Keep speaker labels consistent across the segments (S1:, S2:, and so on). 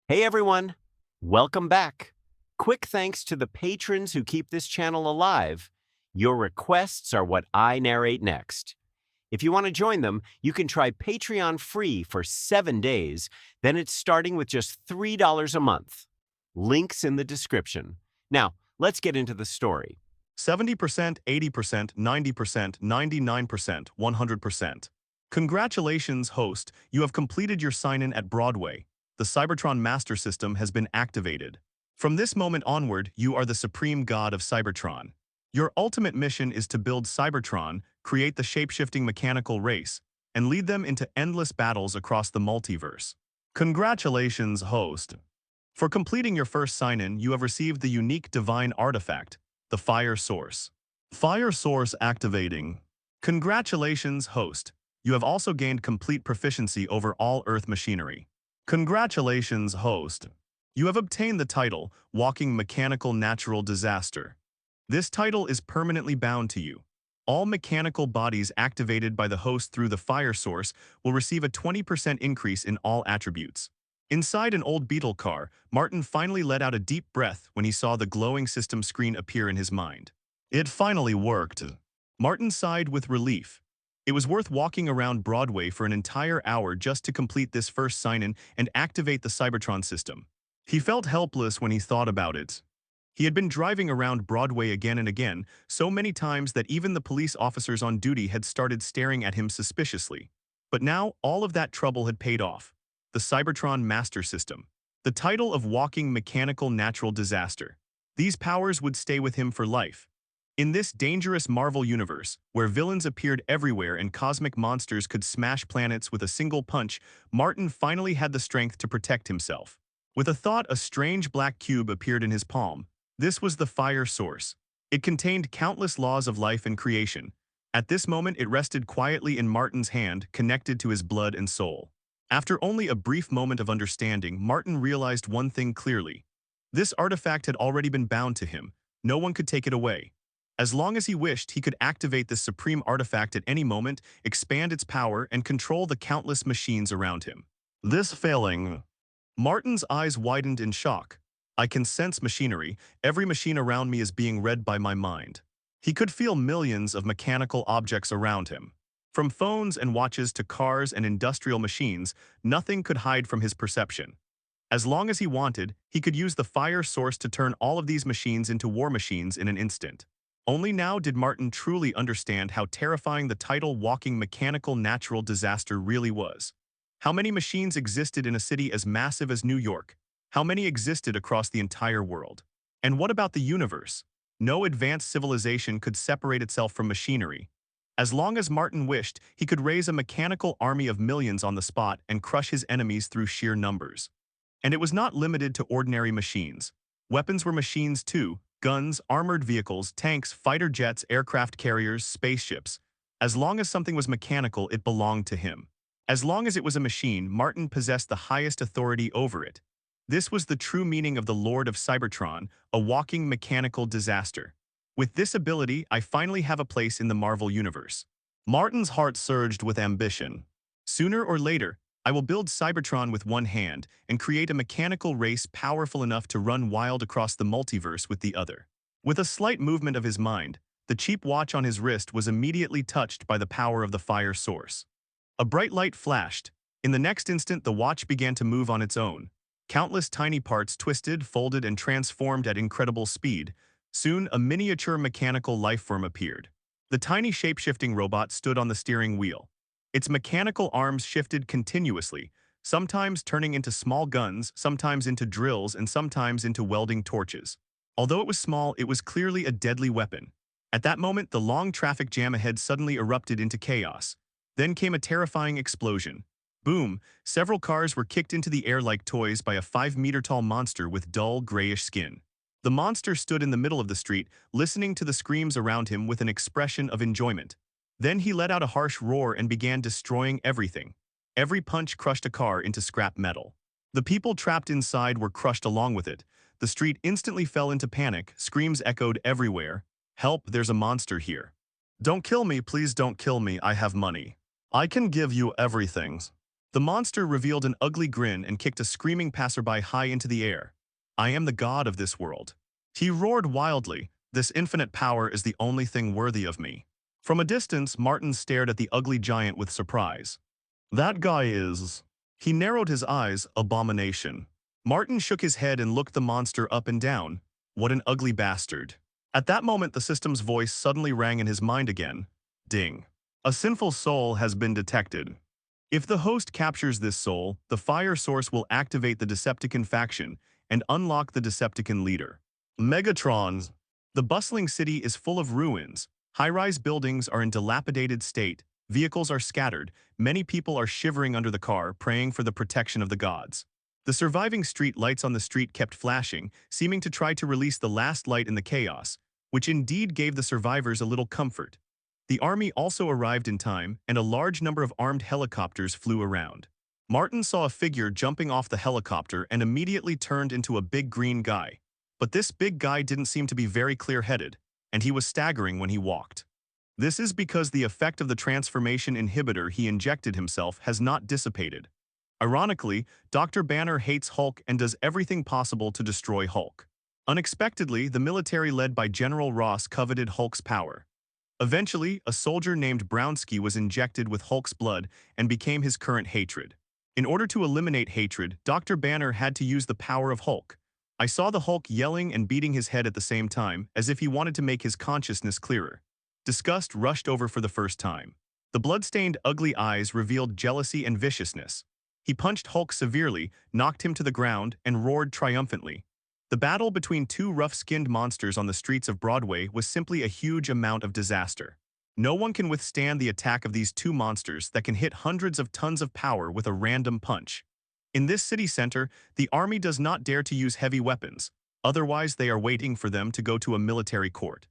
S1: Hey everyone, welcome back. Quick thanks to the patrons who keep this channel alive. Your requests are what I narrate next. If you want to join them, you can try Patreon free for 7 days, then it's starting with just $3 a month. Links in the description. Now, let's get into the story.
S2: 70%, 80%, 90%, 99%, 100%. Congratulations, host. You have completed your sign-in at Broadway. The Cybertron Master System has been activated. From this moment onward, you are the supreme god of Cybertron. Your ultimate mission is to build Cybertron, create the shape-shifting mechanical race, and lead them into endless battles across the multiverse. Congratulations, host. For completing your first sign-in, you have received the unique divine artifact, the Fire Source. Fire Source activating. Congratulations, host. You have also gained complete proficiency over all Earth machinery. Congratulations, host. You have obtained the title, Walking Mechanical Natural Disaster. This title is permanently bound to you. All mechanical bodies activated by the host through the Fire Source will receive a 20% increase in all attributes. Inside an old Beetle car, Martin finally let out a deep breath when he saw the glowing system screen appear in his mind. It finally worked. Martin sighed with relief. It was worth walking around Broadway for an entire hour just to complete this first sign-in and activate the Cybertron system. He felt helpless when he thought about it. He had been driving around Broadway again and again, so many times that even the police officers on duty had started staring at him suspiciously. But now, all of that trouble had paid off. The Cybertron Master System. The title of Walking Mechanical Natural Disaster. These powers would stay with him for life. In this dangerous Marvel universe, where villains appeared everywhere and cosmic monsters could smash planets with a single punch, Martin finally had the strength to protect himself. With a thought, a strange black cube appeared in his palm. This was the Fire Source. It contained countless laws of life and creation. At this moment, it rested quietly in Martin's hand, connected to his blood and soul. After only a brief moment of understanding, Martin realized one thing clearly. This artifact had already been bound to him. No one could take it away. As long as he wished, he could activate this supreme artifact at any moment, expand its power, and control the countless machines around him. This failing. Martin's eyes widened in shock. I can sense machinery. Every machine around me is being read by my mind. He could feel millions of mechanical objects around him. From phones and watches to cars and industrial machines, nothing could hide from his perception. As long as he wanted, he could use the Fire Source to turn all of these machines into war machines in an instant. Only now did Martin truly understand how terrifying the title Walking Mechanical Natural Disaster really was. How many machines existed in a city as massive as New York? How many existed across the entire world? And what about the universe? No advanced civilization could separate itself from machinery. As long as Martin wished, he could raise a mechanical army of millions on the spot and crush his enemies through sheer numbers. And it was not limited to ordinary machines. Weapons were machines too. Guns, armored vehicles, tanks, fighter jets, aircraft carriers, spaceships. As long as something was mechanical, it belonged to him. As long as it was a machine, Martin possessed the highest authority over it. This was the true meaning of the Lord of Cybertron, a walking mechanical disaster. With this ability, I finally have a place in the Marvel Universe. Martin's heart surged with ambition. Sooner or later, I will build Cybertron with one hand and create a mechanical race powerful enough to run wild across the multiverse with the other. With a slight movement of his mind, the cheap watch on his wrist was immediately touched by the power of the Fire Source. A bright light flashed. In the next instant, the watch began to move on its own. Countless tiny parts twisted, folded, and transformed at incredible speed. Soon, a miniature mechanical lifeform appeared. The tiny shape-shifting robot stood on the steering wheel. Its mechanical arms shifted continuously, sometimes turning into small guns, sometimes into drills, and sometimes into welding torches. Although it was small, it was clearly a deadly weapon. At that moment, the long traffic jam ahead suddenly erupted into chaos. Then came a terrifying explosion. Boom! Several cars were kicked into the air like toys by a 5-meter-tall monster with dull, grayish skin. The monster stood in the middle of the street, listening to the screams around him with an expression of enjoyment. Then he let out a harsh roar and began destroying everything. Every punch crushed a car into scrap metal. The people trapped inside were crushed along with it. The street instantly fell into panic, screams echoed everywhere. Help, there's a monster here. Don't kill me, please don't kill me, I have money. I can give you everything. The monster revealed an ugly grin and kicked a screaming passerby high into the air. "I am the god of this world." He roared wildly, "This infinite power is the only thing worthy of me." From a distance, Martin stared at the ugly giant with surprise. "That guy is—" He narrowed his eyes, "Abomination." Martin shook his head and looked the monster up and down. What an ugly bastard. At that moment, the system's voice suddenly rang in his mind again. Ding. A sinful soul has been detected. If the host captures this soul, the fire source will activate the Decepticon faction and unlock the Decepticon leader. Megatron. The bustling city is full of ruins. High-rise buildings are in dilapidated state, vehicles are scattered, many people are shivering under the car, praying for the protection of the gods. The surviving street lights on the street kept flashing, seeming to try to release the last light in the chaos, which indeed gave the survivors a little comfort. The army also arrived in time, and a large number of armed helicopters flew around. Martin saw a figure jumping off the helicopter and immediately turned into a big green guy. But this big guy didn't seem to be very clear-headed, and he was staggering when he walked. This is because the effect of the transformation inhibitor he injected himself has not dissipated. Ironically, Dr. Banner hates Hulk and does everything possible to destroy Hulk. Unexpectedly, the military led by General Ross coveted Hulk's power. Eventually, a soldier named Brownsky was injected with Hulk's blood and became his current hatred. In order to eliminate hatred, Dr. Banner had to use the power of Hulk. I saw the Hulk yelling and beating his head at the same time, as if he wanted to make his consciousness clearer. Disgust rushed over for the first time. The blood-stained, ugly eyes revealed jealousy and viciousness. He punched Hulk severely, knocked him to the ground, and roared triumphantly. The battle between two rough-skinned monsters on the streets of Broadway was simply a huge amount of disaster. No one can withstand the attack of these two monsters that can hit hundreds of tons of power with a random punch. In this city center, the army does not dare to use heavy weapons, otherwise they are waiting for them to go to a military court.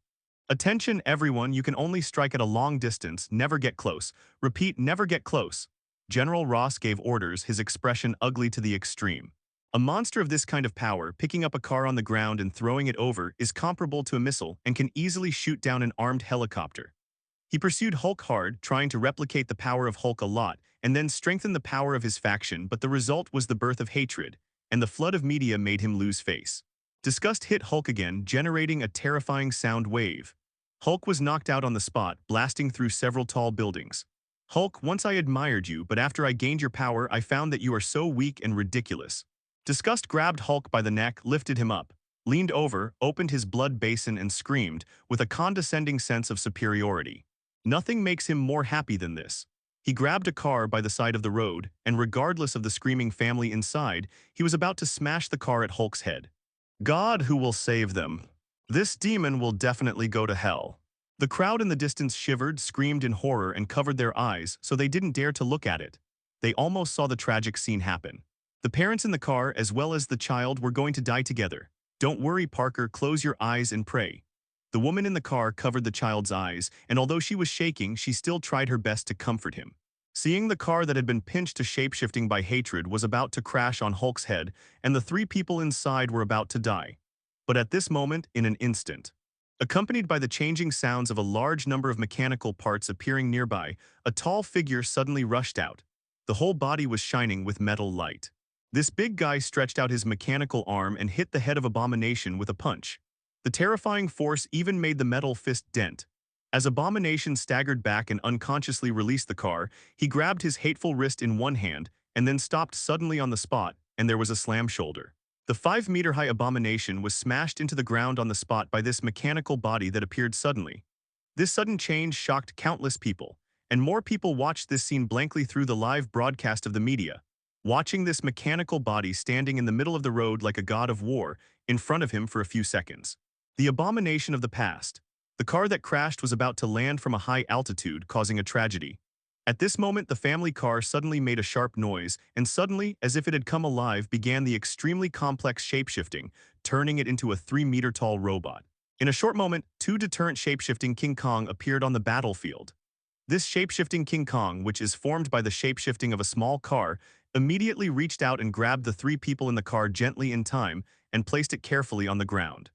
S2: Attention everyone, you can only strike at a long distance, never get close. Repeat, never get close. General Ross gave orders, his expression ugly to the extreme. A monster of this kind of power, picking up a car on the ground and throwing it over, is comparable to a missile and can easily shoot down an armed helicopter. He pursued Hulk hard, trying to replicate the power of Hulk a lot, and then strengthen the power of his faction, but the result was the birth of hatred, and the flood of media made him lose face. Disgust hit Hulk again, generating a terrifying sound wave. Hulk was knocked out on the spot, blasting through several tall buildings. Hulk, once I admired you, but after I gained your power, I found that you are so weak and ridiculous. Disgust grabbed Hulk by the neck, lifted him up, leaned over, opened his blood basin and screamed, with a condescending sense of superiority. Nothing makes him more happy than this. He grabbed a car by the side of the road, and regardless of the screaming family inside, he was about to smash the car at Hulk's head. God, who will save them? This demon will definitely go to hell. The crowd in the distance shivered, screamed in horror, and covered their eyes, so they didn't dare to look at it. They almost saw the tragic scene happen. The parents in the car, as well as the child, were going to die together. Don't worry, Parker, close your eyes and pray. The woman in the car covered the child's eyes, and although she was shaking, she still tried her best to comfort him. Seeing the car that had been pinched to shapeshifting by hatred was about to crash on Hulk's head, and the three people inside were about to die. But at this moment, in an instant, accompanied by the changing sounds of a large number of mechanical parts appearing nearby, a tall figure suddenly rushed out. The whole body was shining with metal light. This big guy stretched out his mechanical arm and hit the head of Abomination with a punch. The terrifying force even made the metal fist dent. As Abomination staggered back and unconsciously released the car, he grabbed his hateful wrist in one hand and then stopped suddenly on the spot, and there was a slam shoulder. The 5-meter-high Abomination was smashed into the ground on the spot by this mechanical body that appeared suddenly. This sudden change shocked countless people, and more people watched this scene blankly through the live broadcast of the media. Watching this mechanical body standing in the middle of the road like a god of war in front of him for a few seconds. The abomination of the past. The car that crashed was about to land from a high altitude, causing a tragedy. At this moment, the family car suddenly made a sharp noise, and suddenly, as if it had come alive, began the extremely complex shapeshifting, turning it into a 3-meter-tall robot. In a short moment, 2 deterrent shapeshifting King Kong appeared on the battlefield. This shapeshifting King Kong, which is formed by the shapeshifting of a small car, immediately reached out and grabbed the 3 people in the car gently in time and placed it carefully on the ground.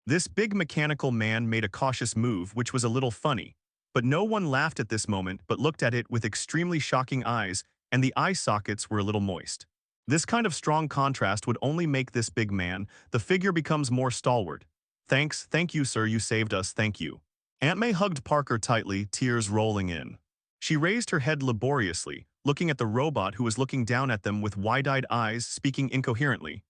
S2: This big mechanical man made a cautious move, which was a little funny, but no one laughed at this moment but looked at it with extremely shocking eyes, and the eye sockets were a little moist. This kind of strong contrast would only make this big man. The figure becomes more stalwart. Thank you, sir, you saved us, thank you. Aunt May hugged Parker tightly, tears rolling in. She raised her head laboriously, looking at the robot who was looking down at them with wide-eyed eyes, speaking incoherently.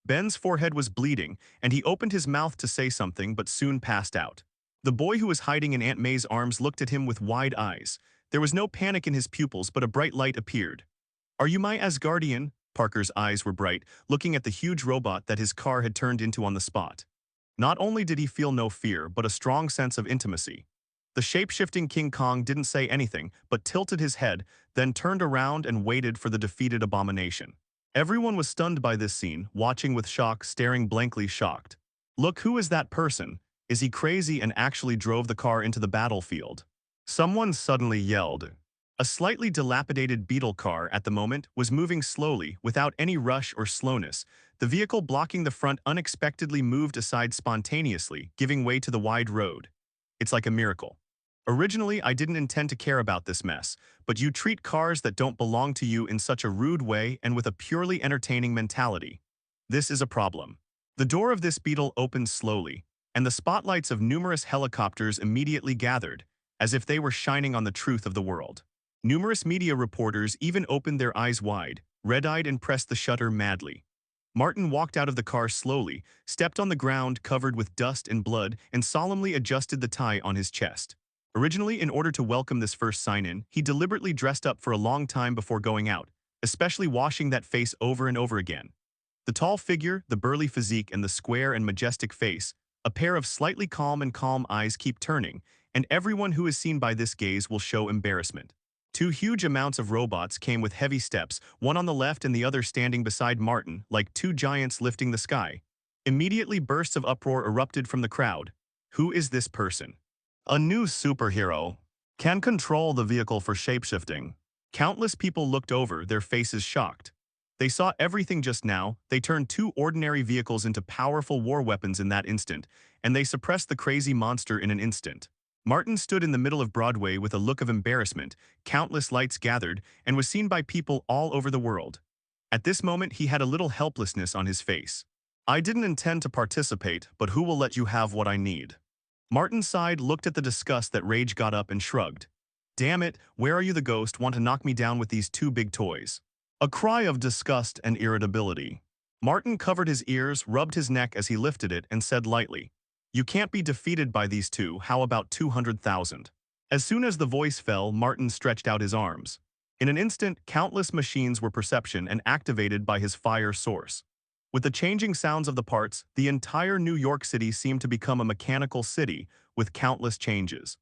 S2: Ben's forehead was bleeding, and he opened his mouth to say something but soon passed out. The boy who was hiding in Aunt May's arms looked at him with wide eyes. There was no panic in his pupils, but a bright light appeared. "Are you my Asgardian?" Parker's eyes were bright, looking at the huge robot that his car had turned into on the spot. Not only did he feel no fear, but a strong sense of intimacy. The shape-shifting King Kong didn't say anything, but tilted his head, then turned around and waited for the defeated abomination. Everyone was stunned by this scene, watching with shock, staring blankly shocked. "Look, who is that person? Is he crazy?" and actually drove the car into the battlefield. Someone suddenly yelled. A slightly dilapidated beetle car at the moment was moving slowly, without any rush or slowness. The vehicle blocking the front unexpectedly moved aside spontaneously, giving way to the wide road. It's like a miracle. Originally, I didn't intend to care about this mess, but you treat cars that don't belong to you in such a rude way and with a purely entertaining mentality. This is a problem. The door of this beetle opened slowly, and the spotlights of numerous helicopters immediately gathered, as if they were shining on the truth of the world. Numerous media reporters even opened their eyes wide, red-eyed, and pressed the shutter madly. Martin walked out of the car slowly, stepped on the ground covered with dust and blood, and solemnly adjusted the tie on his chest. Originally, in order to welcome this first sign-in, he deliberately dressed up for a long time before going out, especially washing that face over and over again. The tall figure, the burly physique, and the square and majestic face, a pair of slightly calm eyes keep turning, and everyone who is seen by this gaze will show embarrassment. Two huge amounts of robots came with heavy steps, one on the left and the other standing beside Martin, like two giants lifting the sky. Immediately bursts of uproar erupted from the crowd. Who is this person? A new superhero. Can control the vehicle for shapeshifting. Countless people looked over, their faces shocked. They saw everything just now. They turned two ordinary vehicles into powerful war weapons in that instant, and they suppressed the crazy monster in an instant. Martin stood in the middle of Broadway with a look of embarrassment. Countless lights gathered, and was seen by people all over the world. At this moment, he had a little helplessness on his face. "I didn't intend to participate, but who will let you have what I need?" Martin sighed, looked at the disgust that rage, got up and shrugged. "Damn it, where are you, the ghost? Want to knock me down with these two big toys?" A cry of disgust and irritability. Martin covered his ears, rubbed his neck as he lifted it, and said lightly, "You can't be defeated by these two. How about 200,000? As soon as the voice fell, Martin stretched out his arms. In an instant, countless machines were perception and activated by his fire source. With the changing sounds of the parts, the entire New York City seemed to become a mechanical city with countless changes.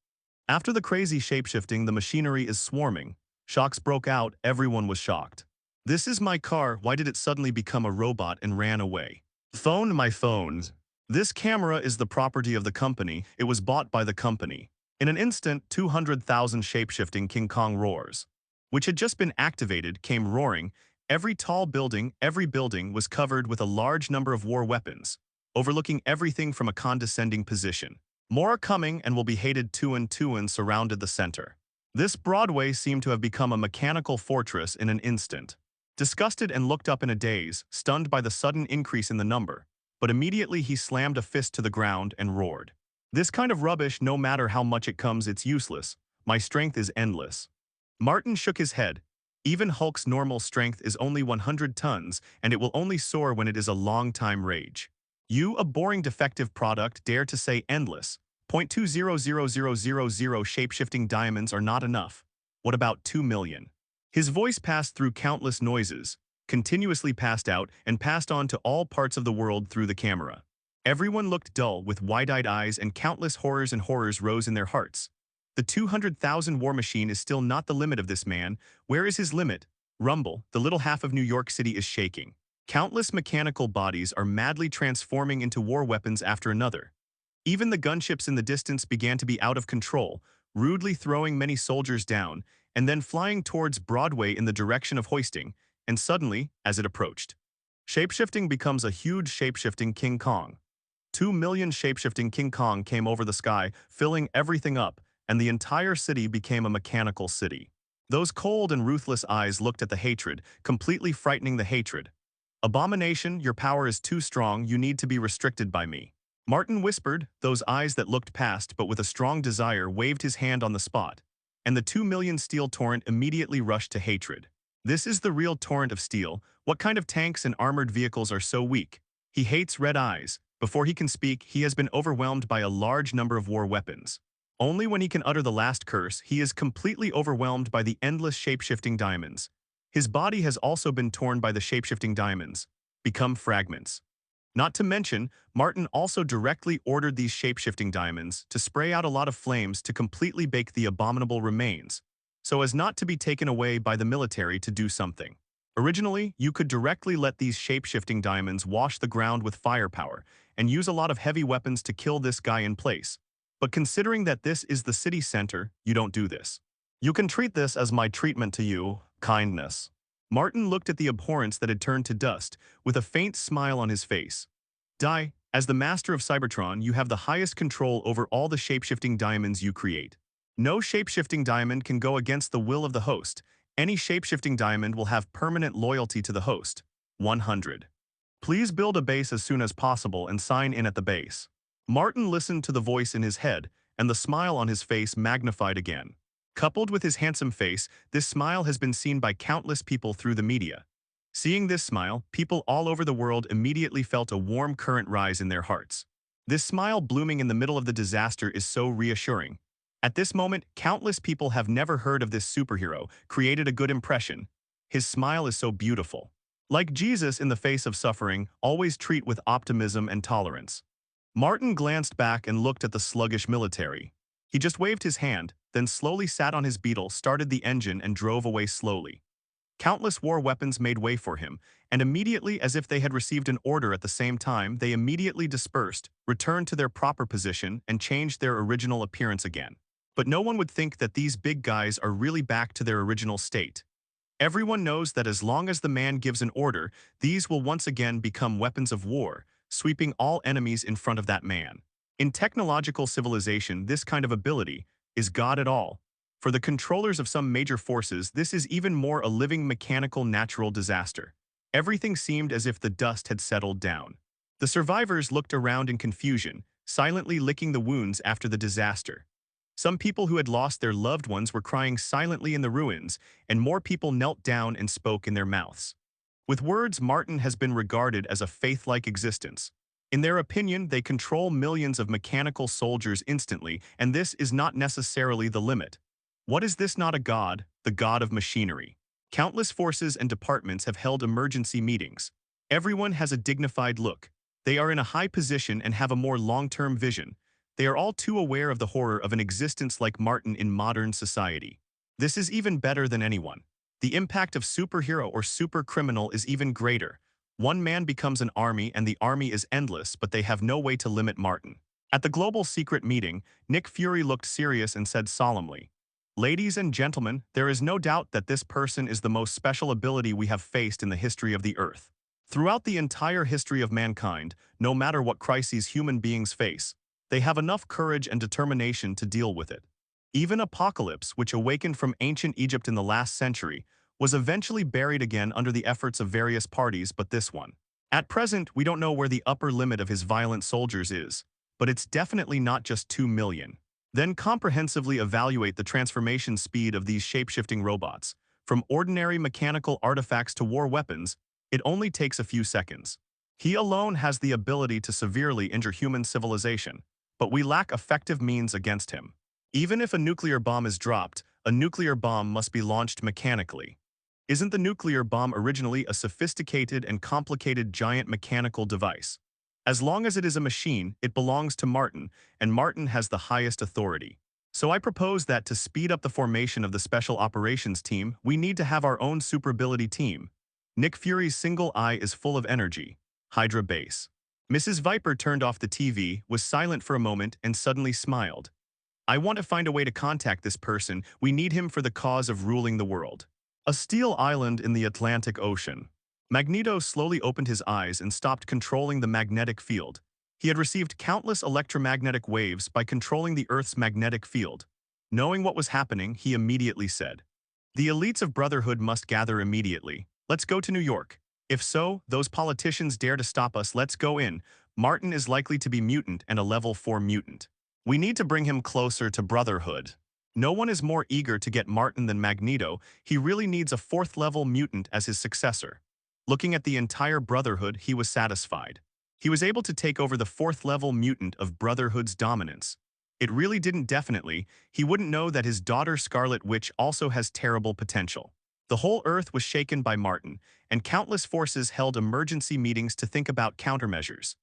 S2: After the crazy shapeshifting, the machinery is swarming. Shocks broke out, everyone was shocked. "This is my car, why did it suddenly become a robot and ran away?" "Phone, my phone. This camera is the property of the company, it was bought by the company." In an instant, 200,000 shapeshifting King Kong roars, which had just been activated, came roaring. Every tall building, every building was covered with a large number of war weapons, overlooking everything from a condescending position. More are coming and will be hated. Two and surrounded the center. This Broadway seemed to have become a mechanical fortress in an instant. Disgusted and looked up in a daze, stunned by the sudden increase in the number, but immediately he slammed a fist to the ground and roared. "This kind of rubbish, no matter how much it comes, it's useless. My strength is endless." Martin shook his head. Even Hulk's normal strength is only 100 tons, and it will only soar when it is a long-time rage. You, a boring defective product, dare to say endless. 0.200000 shape-shifting diamonds are not enough. What about 2 million? His voice passed through countless noises, continuously passed out, and passed on to all parts of the world through the camera. Everyone looked dull with wide-eyed eyes, and countless horrors rose in their hearts. The 200,000 war machine is still not the limit of this man. Where is his limit? Rumble, the little half of New York City is shaking. Countless mechanical bodies are madly transforming into war weapons after another. Even the gunships in the distance began to be out of control, rudely throwing many soldiers down, and then flying towards Broadway in the direction of hoisting, and suddenly, as it approached, shapeshifting becomes a huge shapeshifting King Kong. 2 million shapeshifting King Kong came over the sky, filling everything up, and the entire city became a mechanical city. Those cold and ruthless eyes looked at the hatred, completely frightening the hatred. Abomination, your power is too strong, you need to be restricted by me. Martin whispered, those eyes that looked past but with a strong desire waved his hand on the spot, and the 2 million steel torrent immediately rushed to hatred. This is the real torrent of steel. What kind of tanks and armored vehicles are so weak? He hates red eyes. Before he can speak, he has been overwhelmed by a large number of war weapons. Only when he can utter the last curse, he is completely overwhelmed by the endless shape-shifting diamonds. His body has also been torn by the shape-shifting diamonds, become fragments. Not to mention, Martin also directly ordered these shape-shifting diamonds to spray out a lot of flames to completely bake the abominable remains, so as not to be taken away by the military to do something. Originally, you could directly let these shape-shifting diamonds wash the ground with firepower and use a lot of heavy weapons to kill this guy in place. But considering that this is the city center, you don't do this. You can treat this as my treatment to you, kindness. Martin looked at the abhorrence that had turned to dust, with a faint smile on his face. Die, as the master of Cybertron, you have the highest control over all the shape-shifting diamonds you create. No shape-shifting diamond can go against the will of the host. Any shape-shifting diamond will have permanent loyalty to the host. 100. Please build a base as soon as possible and sign in at the base. Martin listened to the voice in his head, and the smile on his face magnified again. Coupled with his handsome face, this smile has been seen by countless people through the media. Seeing this smile, people all over the world immediately felt a warm current rise in their hearts. This smile blooming in the middle of the disaster is so reassuring. At this moment, countless people have never heard of this superhero, created a good impression. His smile is so beautiful. Like Jesus in the face of suffering, always treat with optimism and tolerance. Martin glanced back and looked at the sluggish military. He just waved his hand, then slowly sat on his beetle, started the engine, and drove away slowly. Countless war weapons made way for him, and immediately, as if they had received an order at the same time, they immediately dispersed, returned to their proper position, and changed their original appearance again. But no one would think that these big guys are really back to their original state. Everyone knows that as long as the man gives an order, these will once again become weapons of war, sweeping all enemies in front of that man. In technological civilization, this kind of ability is God at all. For the controllers of some major forces, this is even more a living mechanical natural disaster. Everything seemed as if the dust had settled down. The survivors looked around in confusion, silently licking the wounds after the disaster. Some people who had lost their loved ones were crying silently in the ruins, and more people knelt down and spoke in their mouths. With words, Martin has been regarded as a faith-like existence. In their opinion, they control millions of mechanical soldiers instantly, and this is not necessarily the limit. What is this not a god, the god of machinery? Countless forces and departments have held emergency meetings. Everyone has a dignified look. They are in a high position and have a more long-term vision. They are all too aware of the horror of an existence like Martin in modern society. This is even better than anyone. The impact of superhero or supercriminal is even greater. One man becomes an army and the army is endless, but they have no way to limit Martin. At the global secret meeting, Nick Fury looked serious and said solemnly, "Ladies and gentlemen, there is no doubt that this person is the most special ability we have faced in the history of the Earth. Throughout the entire history of mankind, no matter what crises human beings face, they have enough courage and determination to deal with it. Even Apocalypse, which awakened from ancient Egypt in the last century, was eventually buried again under the efforts of various parties, but this one. At present, we don't know where the upper limit of his violent soldiers is, but it's definitely not just 2 million. Then comprehensively evaluate the transformation speed of these shape-shifting robots. From ordinary mechanical artifacts to war weapons, it only takes a few seconds. He alone has the ability to severely injure human civilization, but we lack effective means against him. Even if a nuclear bomb is dropped, a nuclear bomb must be launched mechanically. Isn't the nuclear bomb originally a sophisticated and complicated giant mechanical device? As long as it is a machine, it belongs to Martin, and Martin has the highest authority. So I propose that to speed up the formation of the Special Operations Team, we need to have our own super ability team. Nick Fury's single eye is full of energy. Hydra base. Mrs. Viper turned off the TV, was silent for a moment, and suddenly smiled. I want to find a way to contact this person. We need him for the cause of ruling the world. A steel island in the Atlantic Ocean. Magneto slowly opened his eyes and stopped controlling the magnetic field. He had received countless electromagnetic waves by controlling the Earth's magnetic field. Knowing what was happening, he immediately said, The elites of Brotherhood must gather immediately. Let's go to New York. If so, those politicians dare to stop us, let's go in. Martin is likely to be mutant and a level 4 mutant. We need to bring him closer to Brotherhood. No one is more eager to get Martin than Magneto. He really needs a 4th level mutant as his successor. Looking at the entire Brotherhood, he was satisfied. He was able to take over the 4th level mutant of Brotherhood's dominance. It really didn't definitely. He wouldn't know that his daughter Scarlet Witch also has terrible potential. The whole Earth was shaken by Martin, and countless forces held emergency meetings to think about countermeasures.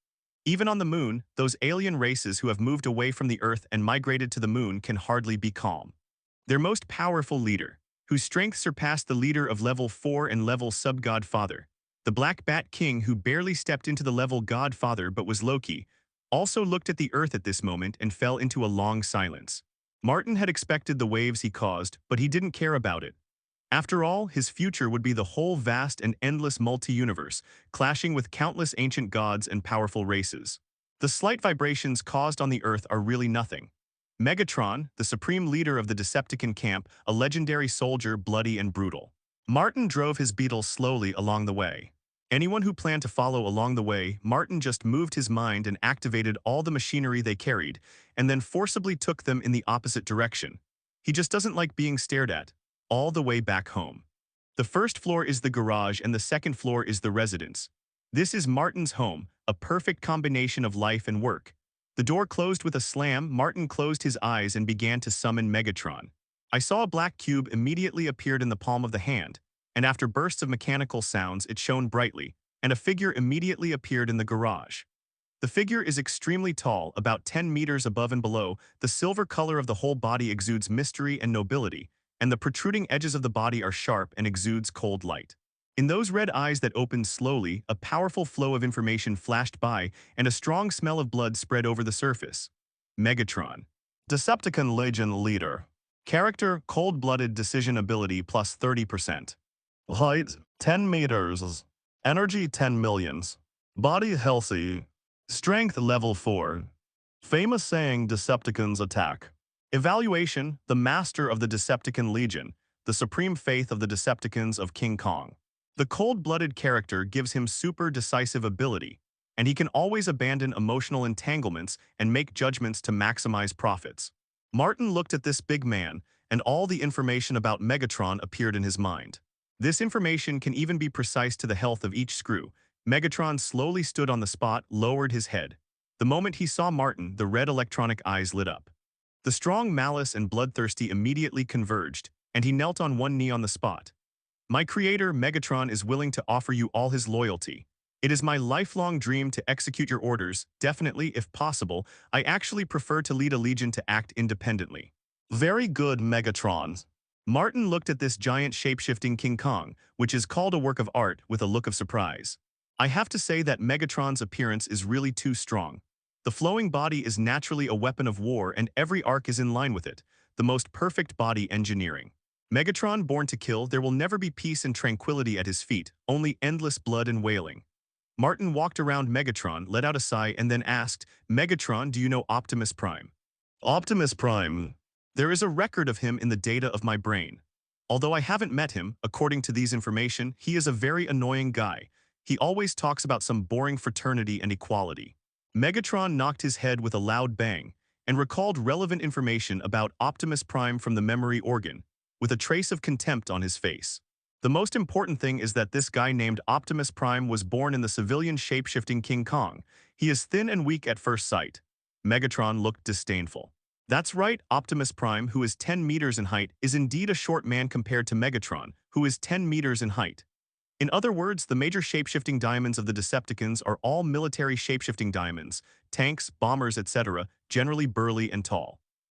S2: Even on the moon, those alien races who have moved away from the Earth and migrated to the moon can hardly be calm. Their most powerful leader, whose strength surpassed the leader of level 4 and level sub-godfather, the Black Bat King who barely stepped into the level godfather but was Loki, also looked at the Earth at this moment and fell into a long silence. Martin had expected the waves he caused, but he didn't care about it. After all, his future would be the whole vast and endless multi-universe, clashing with countless ancient gods and powerful races. The slight vibrations caused on the Earth are really nothing. Megatron, the supreme leader of the Decepticon camp, a legendary soldier, bloody and brutal. Martin drove his beetle slowly along the way. Anyone who planned to follow along the way, Martin just moved his mind and activated all the machinery they carried, and then forcibly took them in the opposite direction. He just doesn't like being stared at. All the way back home. The first floor is the garage and the second floor is the residence. This is Martin's home, a perfect combination of life and work. The door closed with a slam. Martin closed his eyes and began to summon Megatron. I saw a black cube immediately appeared in the palm of the hand, and after bursts of mechanical sounds it shone brightly, and a figure immediately appeared in the garage. The figure is extremely tall, about 10 meters above and below. The silver color of the whole body exudes mystery and nobility, and the protruding edges of the body are sharp and exudes cold light. In those red eyes that opened slowly, a powerful flow of information flashed by, and a strong smell of blood spread over the surface. Megatron. Decepticon Legion Leader. Character, cold-blooded decision ability plus 30%. Height, 10 meters. Energy, 10 millions. Body healthy. Strength, level 4. Famous saying, Decepticons attack. Evaluation, the master of the Decepticon Legion, the supreme faith of the Decepticons of King Kong. The cold-blooded character gives him super decisive ability, and he can always abandon emotional entanglements and make judgments to maximize profits. Martin looked at this big man, and all the information about Megatron appeared in his mind. This information can even be precise to the health of each screw. Megatron slowly stood on the spot, lowered his head. The moment he saw Martin, the red electronic eyes lit up. The strong malice and bloodthirsty immediately converged, and he knelt on one knee on the spot. My creator, Megatron, is willing to offer you all his loyalty. It is my lifelong dream to execute your orders, definitely, if possible. I actually prefer to lead a legion to act independently. Very good, Megatron. Martin looked at this giant shape-shifting King Kong, which is called a work of art, with a look of surprise. I have to say that Megatron's appearance is really too strong. The flowing body is naturally a weapon of war and every arc is in line with it, the most perfect body engineering. Megatron born to kill, there will never be peace and tranquility at his feet, only endless blood and wailing. Martin walked around Megatron, let out a sigh, and then asked, Megatron, do you know Optimus Prime? Optimus Prime. There is a record of him in the data of my brain. Although I haven't met him, according to these information, he is a very annoying guy. He always talks about some boring fraternity and equality. Megatron knocked his head with a loud bang and recalled relevant information about Optimus Prime from the memory organ, with a trace of contempt on his face. The most important thing is that this guy named Optimus Prime was born in the civilian shape-shifting King Kong. He is thin and weak at first sight. Megatron looked disdainful. That's right, Optimus Prime, who is 10 meters in height, is indeed a short man compared to Megatron, who is 10 meters in height. In other words, the major shape-shifting diamonds of the Decepticons are all military shape-shifting diamonds, tanks, bombers, etc., generally burly and tall.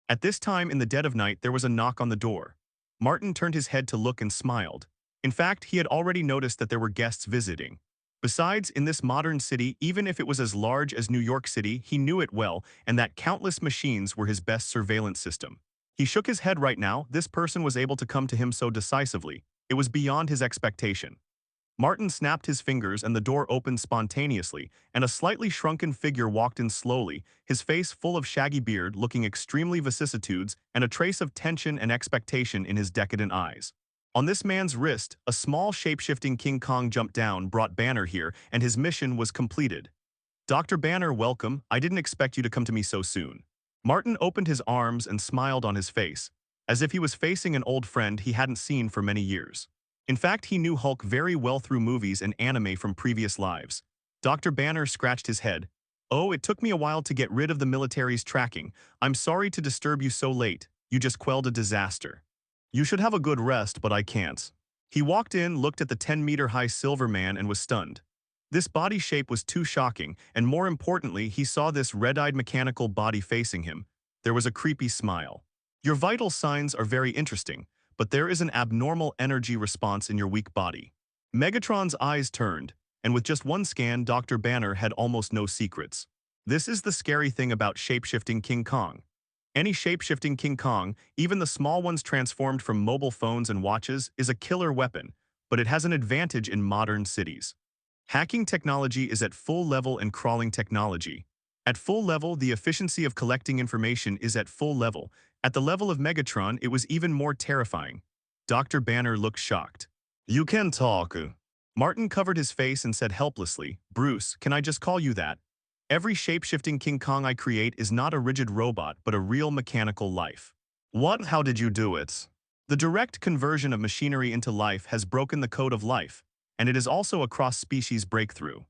S2: At this time in the dead of night, there was a knock on the door. Martin turned his head to look and smiled. In fact, he had already noticed that there were guests visiting. Besides, in this modern city, even if it was as large as New York City, he knew it well, and that countless machines were his best surveillance system. He shook his head right now. This person was able to come to him so decisively. It was beyond his expectation. Martin snapped his fingers and the door opened spontaneously, and a slightly shrunken figure walked in slowly, his face full of shaggy beard, looking extremely vicissitudes and a trace of tension and expectation in his decadent eyes. On this man's wrist, a small shape-shifting King Kong jumped down, brought Banner here, and his mission was completed. Dr. Banner, welcome. I didn't expect you to come to me so soon. Martin opened his arms and smiled on his face, as if he was facing an old friend he hadn't seen for many years. In fact, he knew Hulk very well through movies and anime from previous lives. Dr. Banner scratched his head. Oh, it took me a while to get rid of the military's tracking. I'm sorry to disturb you so late. You just quelled a disaster. You should have a good rest, but I can't. He walked in, looked at the 10-meter-high silver man and was stunned. This body shape was too shocking, and more importantly, he saw this red-eyed mechanical body facing him. There was a creepy smile. Your vital signs are very interesting, but there is an abnormal energy response in your weak body. Megatron's eyes turned, and with just one scan, Dr. Banner had almost no secrets. This is the scary thing about shape-shifting King Kong. Any shape-shifting King Kong, even the small ones transformed from mobile phones and watches, is a killer weapon, but it has an advantage in modern cities. Hacking technology is at full level and crawling technology. At full level, the efficiency of collecting information is at full level. At the level of Megatron, it was even more terrifying. Dr. Banner looked shocked. You can talk. Martin covered his face and said helplessly, Bruce, can I just call you that? Every shape-shifting King Kong I create is not a rigid robot, but a real mechanical life. What? How did you do it? The direct conversion of machinery into life has broken the code of life, and it is also a cross-species breakthrough.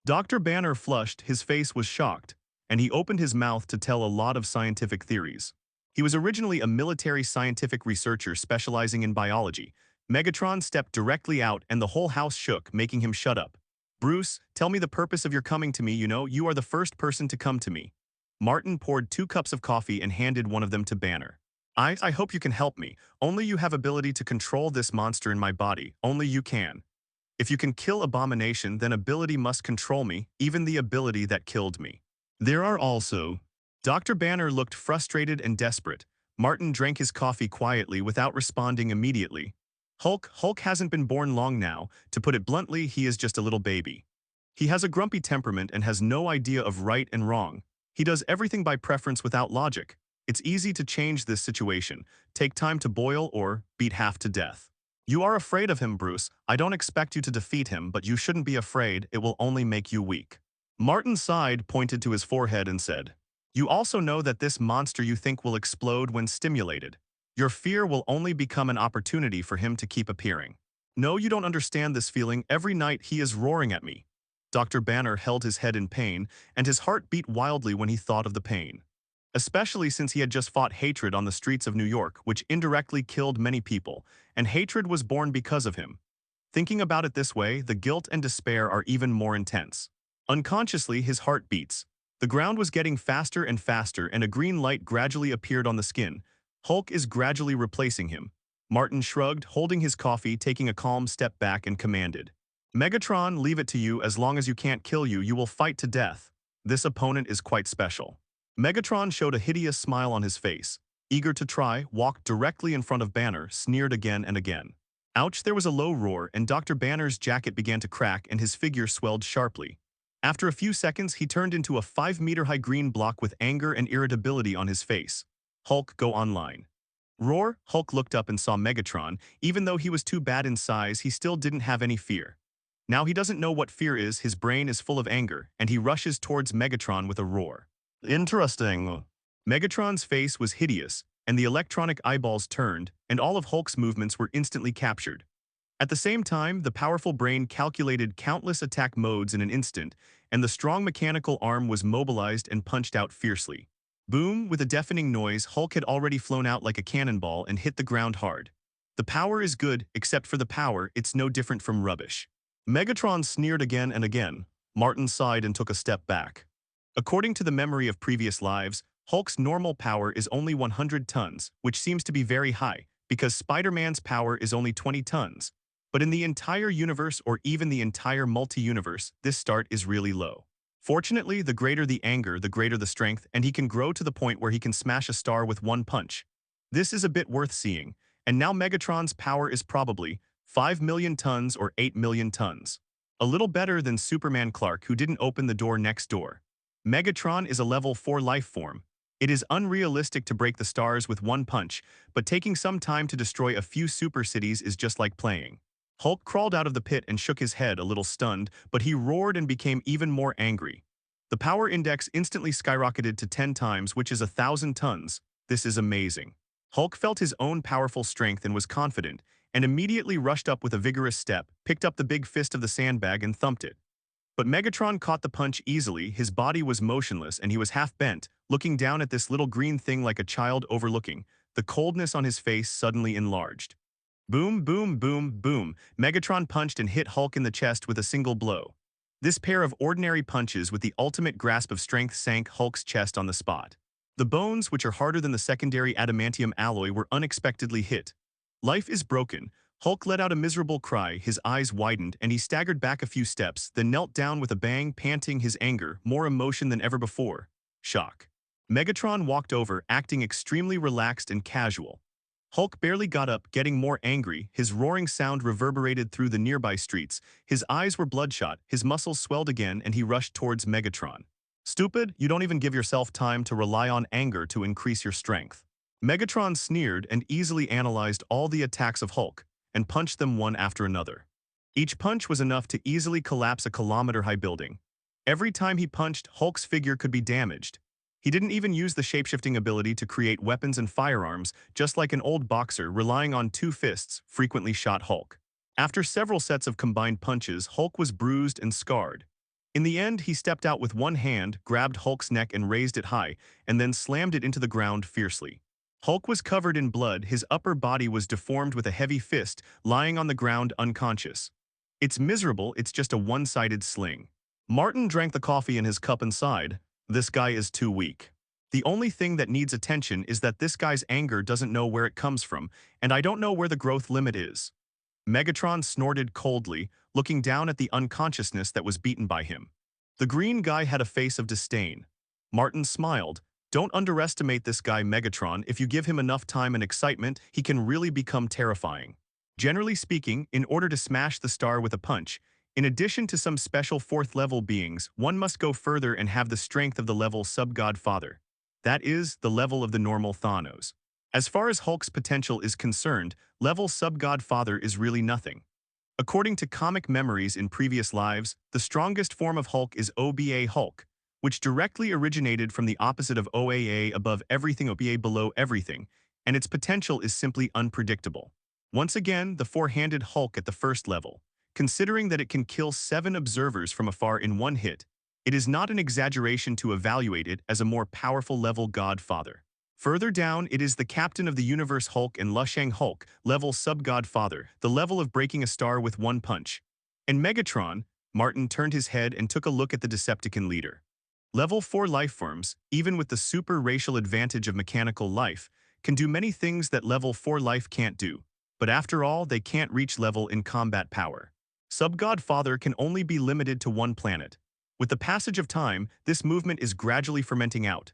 S2: Dr. Banner flushed, his face was shocked, and he opened his mouth to tell a lot of scientific theories. He was originally a military scientific researcher specializing in biology. Megatron stepped directly out and the whole house shook, making him shut up. Bruce, tell me the purpose of your coming to me, you are the first person to come to me. Martin poured 2 cups of coffee and handed one of them to Banner. I hope you can help me. Only you have ability to control this monster in my body. Only you can. If you can kill Abomination, then ability must control me, even the ability that killed me. There are also... Dr. Banner looked frustrated and desperate. Martin drank his coffee quietly without responding immediately. Hulk hasn't been born long now. To put it bluntly, he is just a little baby. He has a grumpy temperament and has no idea of right and wrong. He does everything by preference without logic. It's easy to change this situation. Take time to boil or beat half to death. You are afraid of him, Bruce. I don't expect you to defeat him, but you shouldn't be afraid. It will only make you weak. Martin sighed, pointed to his forehead and said, You also know that this monster you think will explode when stimulated. Your fear will only become an opportunity for him to keep appearing. No, you don't understand this feeling. Every night he is roaring at me. Dr. Banner held his head in pain, and his heart beat wildly when he thought of the pain. Especially since he had just fought hatred on the streets of New York, which indirectly killed many people, and hatred was born because of him. Thinking about it this way, the guilt and despair are even more intense. Unconsciously, his heart beats. The ground was getting faster and faster, and a green light gradually appeared on the skin. Hulk is gradually replacing him. Martin shrugged, holding his coffee, taking a calm step back and commanded. Megatron, leave it to you. As long as you can't kill you, you will fight to death. This opponent is quite special. Megatron showed a hideous smile on his face. Eager to try, walked directly in front of Banner, sneered again and again. Ouch, there was a low roar, and Dr. Banner's jacket began to crack and his figure swelled sharply. After a few seconds, he turned into a 5-meter-high green block with anger and irritability on his face. Hulk, go online. Roar. Hulk looked up and saw Megatron. Even though he was too bad in size, he still didn't have any fear. Now he doesn't know what fear is, his brain is full of anger, and he rushes towards Megatron with a roar. Interesting. Megatron's face was hideous, and the electronic eyeballs turned, and all of Hulk's movements were instantly captured. At the same time, the powerful brain calculated countless attack modes in an instant, and the strong mechanical arm was mobilized and punched out fiercely. Boom! With a deafening noise, Hulk had already flown out like a cannonball and hit the ground hard. The power is good, except for the power, it's no different from rubbish. Megatron sneered again and again. Martin sighed and took a step back. According to the memory of previous lives, Hulk's normal power is only 100 tons, which seems to be very high, because Spider-Man's power is only 20 tons. But in the entire universe or even the entire multi-universe, this start is really low. Fortunately, the greater the anger, the greater the strength, and he can grow to the point where he can smash a star with one punch. This is a bit worth seeing, and now Megatron's power is probably 5 million tons or 8 million tons. A little better than Superman Clark, who didn't open the door next door. Megatron is a level 4 life form. It is unrealistic to break the stars with one punch, but taking some time to destroy a few super cities is just like playing. Hulk crawled out of the pit and shook his head, a little stunned, but he roared and became even more angry. The power index instantly skyrocketed to 10 times, which is 1,000 tons. This is amazing. Hulk felt his own powerful strength and was confident, and immediately rushed up with a vigorous step, picked up the big fist of the sandbag and thumped it. But Megatron caught the punch easily. His body was motionless and he was half bent, looking down at this little green thing like a child overlooking. The coldness on his face suddenly enlarged. Boom, boom, boom, boom. Megatron punched and hit Hulk in the chest with a single blow. This pair of ordinary punches with the ultimate grasp of strength sank Hulk's chest on the spot. The bones, which are harder than the secondary adamantium alloy, were unexpectedly hit. Life is broken. Hulk let out a miserable cry, his eyes widened, and he staggered back a few steps, then knelt down with a bang, panting his anger, more emotion than ever before. Shock. Megatron walked over, acting extremely relaxed and casual. Hulk barely got up, getting more angry. His roaring sound reverberated through the nearby streets. His eyes were bloodshot, his muscles swelled again, and he rushed towards Megatron. Stupid, you don't even give yourself time to rely on anger to increase your strength. Megatron sneered and easily analyzed all the attacks of Hulk, and punched them one after another. Each punch was enough to easily collapse a kilometer-high building. Every time he punched, Hulk's figure could be damaged. He didn't even use the shapeshifting ability to create weapons and firearms, just like an old boxer relying on two fists frequently shot Hulk. After several sets of combined punches, Hulk was bruised and scarred. In the end, he stepped out with one hand, grabbed Hulk's neck and raised it high, and then slammed it into the ground fiercely. Hulk was covered in blood, his upper body was deformed with a heavy fist, lying on the ground unconscious. It's miserable, it's just a one-sided sling. Martin drank the coffee in his cup and sighed. This guy is too weak. The only thing that needs attention is that this guy's anger doesn't know where it comes from, and I don't know where the growth limit is. Megatron snorted coldly, looking down at the unconsciousness that was beaten by him. The green guy had a face of disdain. Martin smiled. Don't underestimate this guy Megatron. If you give him enough time and excitement, he can really become terrifying. Generally speaking, in order to smash the star with a punch, in addition to some special fourth-level beings, one must go further and have the strength of the level sub-godfather. That is, the level of the normal Thanos. As far as Hulk's potential is concerned, level sub-godfather is really nothing. According to comic memories in previous lives, the strongest form of Hulk is OBA Hulk, which directly originated from the opposite of OAA above everything, OBA below everything, and its potential is simply unpredictable. Once again, the four-handed Hulk at the first level. Considering that it can kill 7 observers from afar in one hit, it is not an exaggeration to evaluate it as a more powerful level godfather. Further down, it is the captain of the universe Hulk and Lushang Hulk, level sub-godfather, the level of breaking a star with one punch. And Megatron, Martin turned his head and took a look at the Decepticon leader. Level 4 lifeforms, even with the super racial advantage of mechanical life, can do many things that level 4 life can't do. But after all, they can't reach level in combat power. Sub-Godfather can only be limited to one planet. With the passage of time, this movement is gradually fermenting out.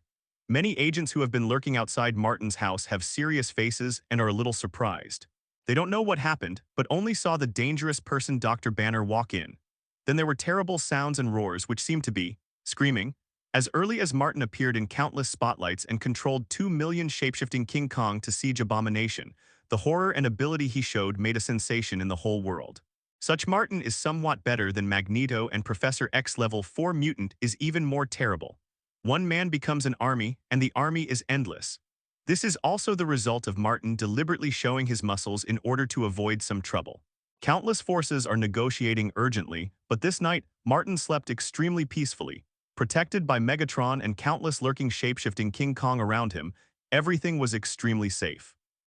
S2: Many agents who have been lurking outside Martin's house have serious faces and are a little surprised. They don't know what happened, but only saw the dangerous person Dr. Banner walk in. Then there were terrible sounds and roars which seemed to be screaming. As early as Martin appeared in countless spotlights and controlled 2 million shapeshifting King Kong to siege Abomination, the horror and ability he showed made a sensation in the whole world. Such Martin is somewhat better than Magneto, and Professor X level 4 mutant is even more terrible. One man becomes an army, and the army is endless. This is also the result of Martin deliberately showing his muscles in order to avoid some trouble. Countless forces are negotiating urgently, but this night, Martin slept extremely peacefully. Protected by Megatron and countless lurking shapeshifting King Kong around him, everything was extremely safe.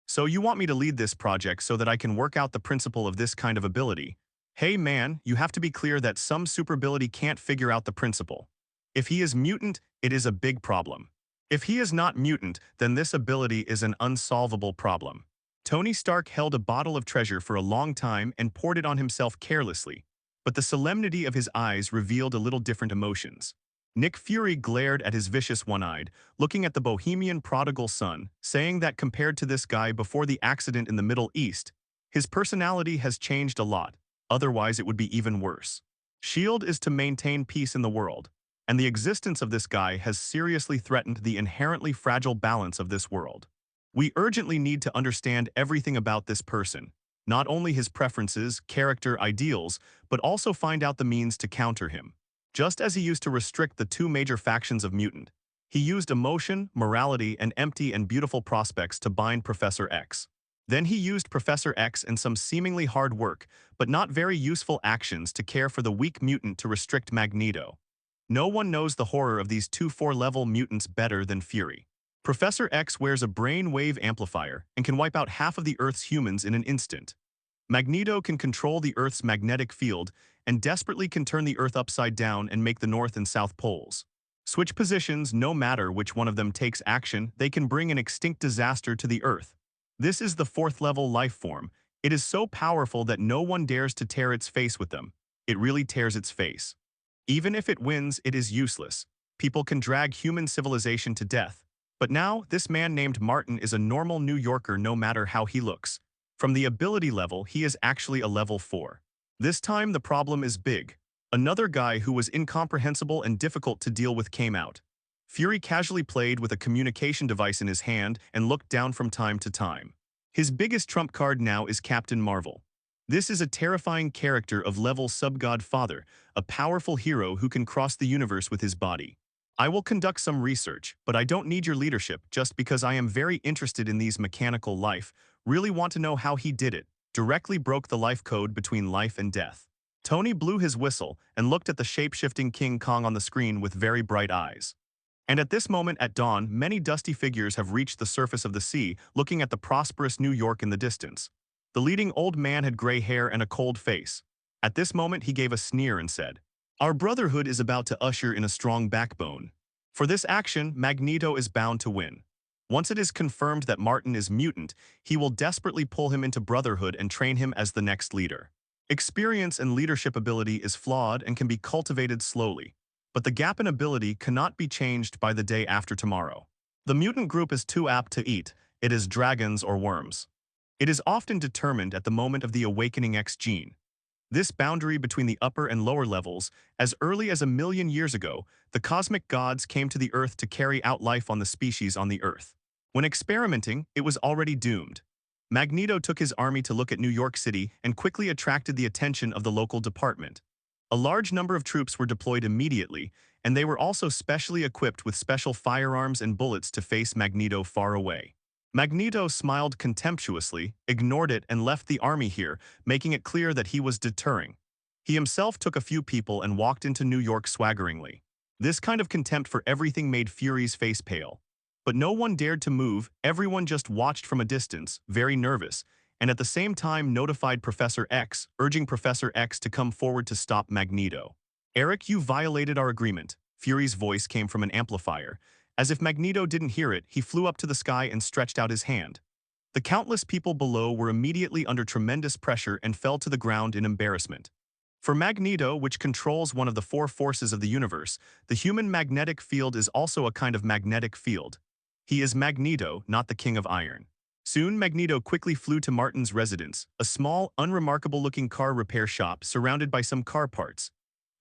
S2: So you want me to lead this project so that I can work out the principle of this kind of ability? Hey man, you have to be clear that some super ability can't figure out the principle. If he is mutant, it is a big problem. If he is not mutant, then this ability is an unsolvable problem. Tony Stark held a bottle of treasure for a long time and poured it on himself carelessly, but the solemnity of his eyes revealed a little different emotions. Nick Fury glared at his vicious one-eyed, looking at the bohemian prodigal son, saying that compared to this guy before the accident in the Middle East, his personality has changed a lot, otherwise it would be even worse. S.H.I.E.L.D. is to maintain peace in the world. and the existence of this guy has seriously threatened the inherently fragile balance of this world. We urgently need to understand everything about this person, not only his preferences, character, ideals, but also find out the means to counter him. Just as he used to restrict the two major factions of mutant, he used emotion, morality, and empty and beautiful prospects to bind Professor X. Then he used Professor X and some seemingly hard work, but not very useful actions to care for the weak mutant to restrict Magneto. No one knows the horror of these two four-level mutants better than Fury. Professor X wears a brain-wave amplifier and can wipe out half of the Earth's humans in an instant. Magneto can control the Earth's magnetic field and desperately can turn the Earth upside down and make the North and South poles. Switch positions, no matter which one of them takes action, they can bring an extinct disaster to the Earth. This is the fourth-level life form. It is so powerful that no one dares to tear its face with them. It really tears its face. Even if it wins, it is useless. People can drag human civilization to death. But now, this man named Martin is a normal New Yorker no matter how he looks. From the ability level, he is actually a level 4. This time, the problem is big. Another guy who was incomprehensible and difficult to deal with came out. Fury casually played with a communication device in his hand and looked down from time to time. His biggest trump card now is Captain Marvel. This is a terrifying character of level sub-god father, a powerful hero who can cross the universe with his body. I will conduct some research, but I don't need your leadership just because I am very interested in these mechanical life, really want to know how he did it, directly broke the life code between life and death. Tony blew his whistle and looked at the shape-shifting King Kong on the screen with very bright eyes. And at this moment at dawn, many dusty figures have reached the surface of the sea, looking at the prosperous New York in the distance. The leading old man had gray hair and a cold face. At this moment he gave a sneer and said, "Our brotherhood is about to usher in a strong backbone. For this action, Magneto is bound to win. Once it is confirmed that Martin is mutant, he will desperately pull him into brotherhood and train him as the next leader. Experience and leadership ability is flawed and can be cultivated slowly. But the gap in ability cannot be changed by the day after tomorrow. The mutant group is too apt to eat. It is dragons or worms. It is often determined at the moment of the awakening X gene. This boundary between the upper and lower levels, as early as 1,000,000 years ago, the cosmic gods came to the Earth to carry out life on the species on the Earth. When experimenting, it was already doomed. Magneto took his army to look at New York City and quickly attracted the attention of the local department. A large number of troops were deployed immediately, and they were also specially equipped with special firearms and bullets to face Magneto far away. Magneto smiled contemptuously, ignored it, and left the army here, making it clear that he was deterring. He himself took a few people and walked into New York swaggeringly. This kind of contempt for everything made Fury's face pale. But no one dared to move, everyone just watched from a distance, very nervous, and at the same time notified Professor X, urging Professor X to come forward to stop Magneto. "Eric, you violated our agreement." Fury's voice came from an amplifier. As if Magneto didn't hear it, he flew up to the sky and stretched out his hand. The countless people below were immediately under tremendous pressure and fell to the ground in embarrassment. For Magneto, which controls one of the four forces of the universe, the human magnetic field is also a kind of magnetic field. He is Magneto, not the King of Iron. Soon, Magneto quickly flew to Martin's residence, a small, unremarkable-looking car repair shop surrounded by some car parts.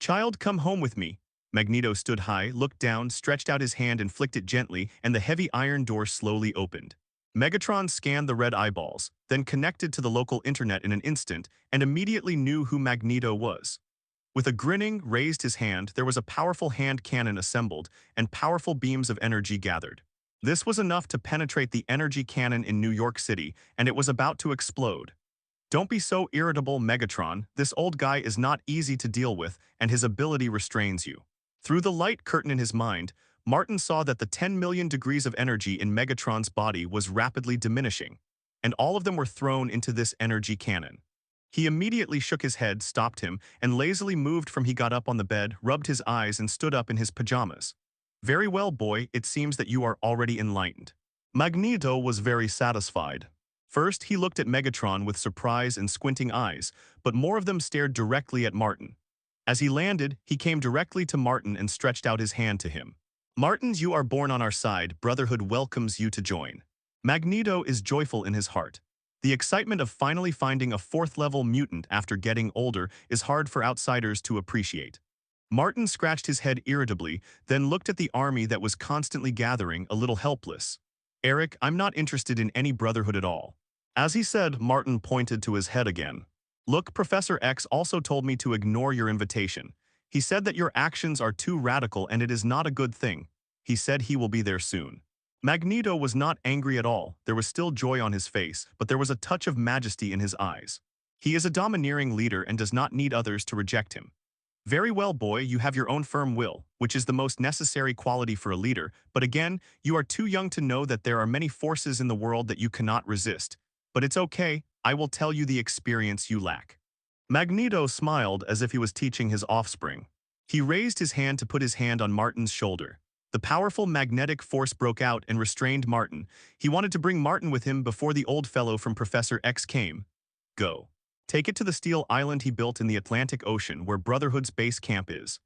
S2: "Child, come home with me." Magneto stood high, looked down, stretched out his hand and flicked it gently, and the heavy iron door slowly opened. Megatron scanned the red eyeballs, then connected to the local internet in an instant, and immediately knew who Magneto was. With a grinning, raised his hand, there was a powerful hand cannon assembled, and powerful beams of energy gathered. This was enough to penetrate the energy cannon in New York City, and it was about to explode. "Don't be so irritable, Megatron. This old guy is not easy to deal with, and his ability restrains you." Through the light curtain in his mind, Martin saw that the 10 million degrees of energy in Megatron's body was rapidly diminishing, and all of them were thrown into this energy cannon. He immediately shook his head, stopped him, and lazily moved from he got up on the bed, rubbed his eyes, and stood up in his pajamas. "Very well, boy, it seems that you are already enlightened." Magneto was very satisfied. First, he looked at Megatron with surprise and squinting eyes, but more of them stared directly at Martin. As he landed, he came directly to Martin and stretched out his hand to him. "Martin, you are born on our side. Brotherhood welcomes you to join." Magneto is joyful in his heart. The excitement of finally finding a fourth-level mutant after getting older is hard for outsiders to appreciate. Martin scratched his head irritably, then looked at the army that was constantly gathering, a little helpless. Eric, I'm not interested in any brotherhood at all. As he said, Martin pointed to his head again. Look, Professor X also told me to ignore your invitation. He said that your actions are too radical and it is not a good thing. He said he will be there soon. Magneto was not angry at all. There was still joy on his face, but there was a touch of majesty in his eyes. He is a domineering leader and does not need others to reject him. Very well, boy, you have your own firm will, which is the most necessary quality for a leader, but again, you are too young to know that there are many forces in the world that you cannot resist. But it's okay, I will tell you the experience you lack. Magneto smiled as if he was teaching his offspring. He raised his hand to put his hand on Martin's shoulder. The powerful magnetic force broke out and restrained Martin. He wanted to bring Martin with him before the old fellow from Professor X came. Go. Take it to the steel island he built in the Atlantic Ocean where Brotherhood's base camp is.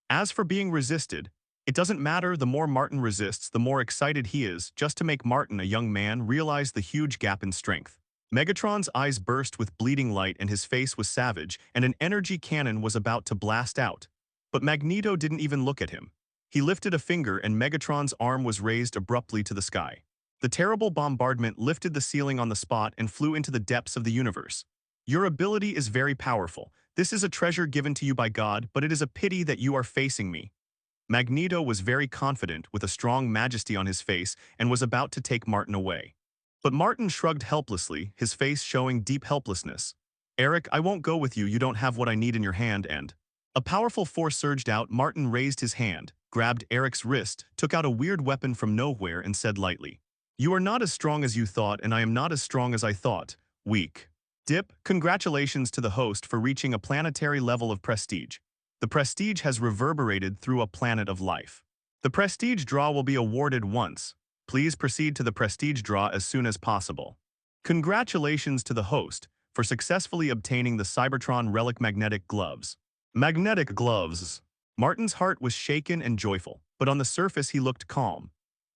S2: As for being resisted, it doesn't matter. The more Martin resists, the more excited he is, just to make Martin, a young man, realize the huge gap in strength. Megatron's eyes burst with bleeding light and his face was savage, and an energy cannon was about to blast out. But Magneto didn't even look at him. He lifted a finger and Megatron's arm was raised abruptly to the sky. The terrible bombardment lifted the ceiling on the spot and flew into the depths of the universe. Your ability is very powerful. This is a treasure given to you by God, but it is a pity that you are facing me. Magneto was very confident, with a strong majesty on his face, and was about to take Martin away. But Martin shrugged helplessly, his face showing deep helplessness. Eric, I won't go with you. You don't have what I need in your hand, and... A powerful force surged out. Martin raised his hand, grabbed Eric's wrist, took out a weird weapon from nowhere, and said lightly, "You are not as strong as you thought, and I am not as strong as I thought. Weak." Dip, congratulations to the host for reaching a planetary level of prestige. The prestige has reverberated through a planet of life. The prestige draw will be awarded once. Please proceed to the prestige draw as soon as possible. Congratulations to the host for successfully obtaining the Cybertron relic magnetic gloves. Magnetic gloves. Martin's heart was shaken and joyful, but on the surface he looked calm.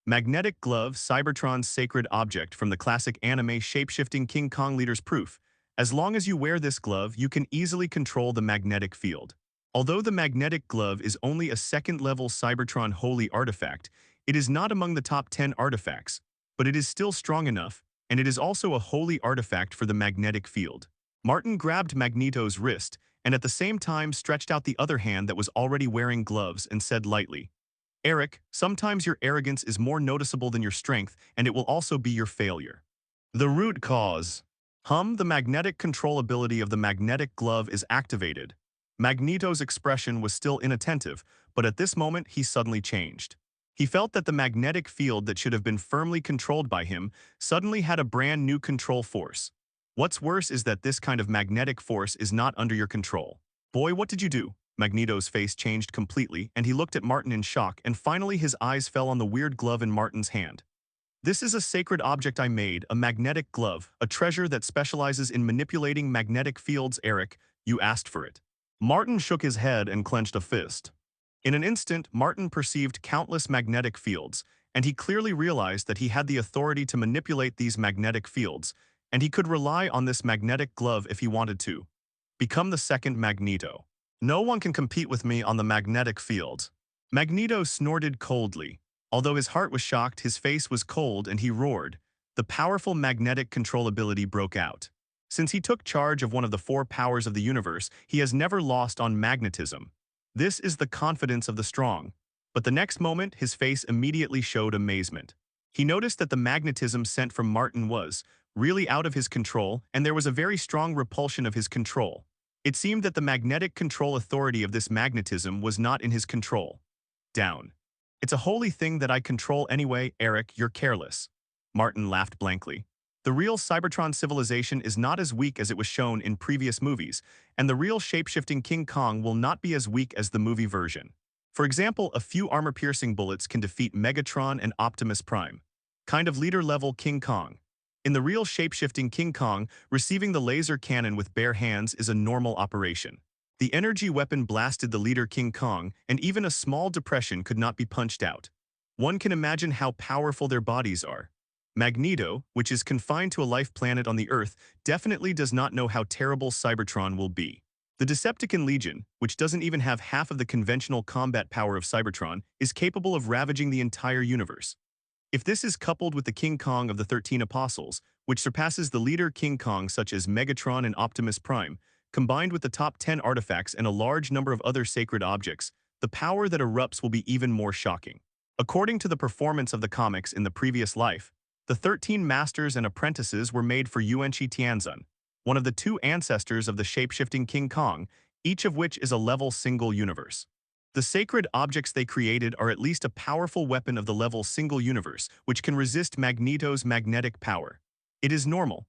S2: Magnetic glove, Cybertron's sacred object from the classic anime shapeshifting King Kong leader's proof. As long as you wear this glove, you can easily control the magnetic field. Although the magnetic glove is only a second-level Cybertron holy artifact, it is not among the top 10 artifacts, but it is still strong enough, and it is also a holy artifact for the magnetic field. Martin grabbed Magneto's wrist, and at the same time stretched out the other hand that was already wearing gloves and said lightly, "Eric, sometimes your arrogance is more noticeable than your strength, and it will also be your failure." The root cause. The magnetic control ability of the magnetic glove is activated. Magneto's expression was still inattentive, but at this moment he suddenly changed. He felt that the magnetic field that should have been firmly controlled by him suddenly had a brand new control force. What's worse is that this kind of magnetic force is not under your control. Boy, what did you do? Magneto's face changed completely, and he looked at Martin in shock, and finally his eyes fell on the weird glove in Martin's hand. This is a sacred object I made, a magnetic glove, a treasure that specializes in manipulating magnetic fields. Eric, you asked for it. Martin shook his head and clenched a fist. In an instant, Martin perceived countless magnetic fields, and he clearly realized that he had the authority to manipulate these magnetic fields, and he could rely on this magnetic glove if he wanted to. Become the second Magneto. No one can compete with me on the magnetic field. Magneto snorted coldly. Although his heart was shocked, his face was cold and he roared. The powerful magnetic control ability broke out. Since he took charge of one of the 4 powers of the universe, he has never lost on magnetism. This is the confidence of the strong. But the next moment, his face immediately showed amazement. He noticed that the magnetism sent from Martin was really out of his control, and there was a very strong repulsion of his control. It seemed that the magnetic control authority of this magnetism was not in his control. Down. It's a holy thing that I control anyway. Eric, you're careless. Martin laughed blankly. The real Cybertron civilization is not as weak as it was shown in previous movies, and the real shape-shifting King Kong will not be as weak as the movie version. For example, a few armor-piercing bullets can defeat Megatron and Optimus Prime. Kind of leader-level King Kong. In the real shape-shifting King Kong, receiving the laser cannon with bare hands is a normal operation. The energy weapon blasted the leader King Kong, and even a small depression could not be punched out. One can imagine how powerful their bodies are. Magneto, which is confined to a life planet on the Earth, definitely does not know how terrible Cybertron will be. The Decepticon Legion, which doesn't even have half of the conventional combat power of Cybertron, is capable of ravaging the entire universe. If this is coupled with the King Kong of the 13 Apostles, which surpasses the leader King Kong such as Megatron and Optimus Prime, combined with the top 10 artifacts and a large number of other sacred objects, the power that erupts will be even more shocking. According to the performance of the comics in the previous life, the 13 masters and apprentices were made for Yuan-Chi Tianzun, one of the two ancestors of the shapeshifting King Kong, each of which is a level single universe. The sacred objects they created are at least a powerful weapon of the level single universe, which can resist Magneto's magnetic power. It is normal.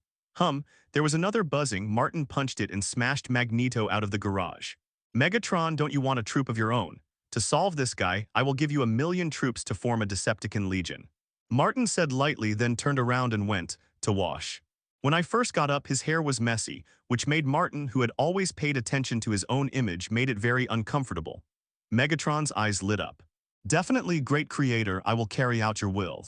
S2: There was another buzzing. Martin punched it and smashed Magneto out of the garage. Megatron, don't you want a troop of your own? To solve this guy, I will give you 1,000,000 troops to form a Decepticon Legion. Martin said lightly, then turned around and went to wash. When I first got up, his hair was messy, which made Martin, who had always paid attention to his own image, made it very uncomfortable. Megatron's eyes lit up. Definitely, great creator, I will carry out your will.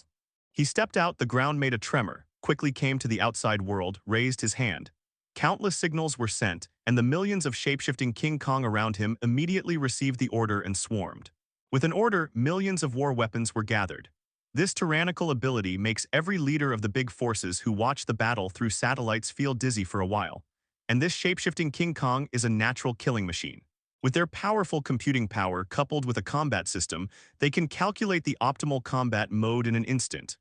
S2: He stepped out, the ground made a tremor, quickly came to the outside world, raised his hand. Countless signals were sent, and the millions of shapeshifting King Kong around him immediately received the order and swarmed. With an order, millions of war weapons were gathered. This tyrannical ability makes every leader of the big forces who watch the battle through satellites feel dizzy for a while. And this shapeshifting King Kong is a natural killing machine. With their powerful computing power coupled with a combat system, they can calculate the optimal combat mode in an instant.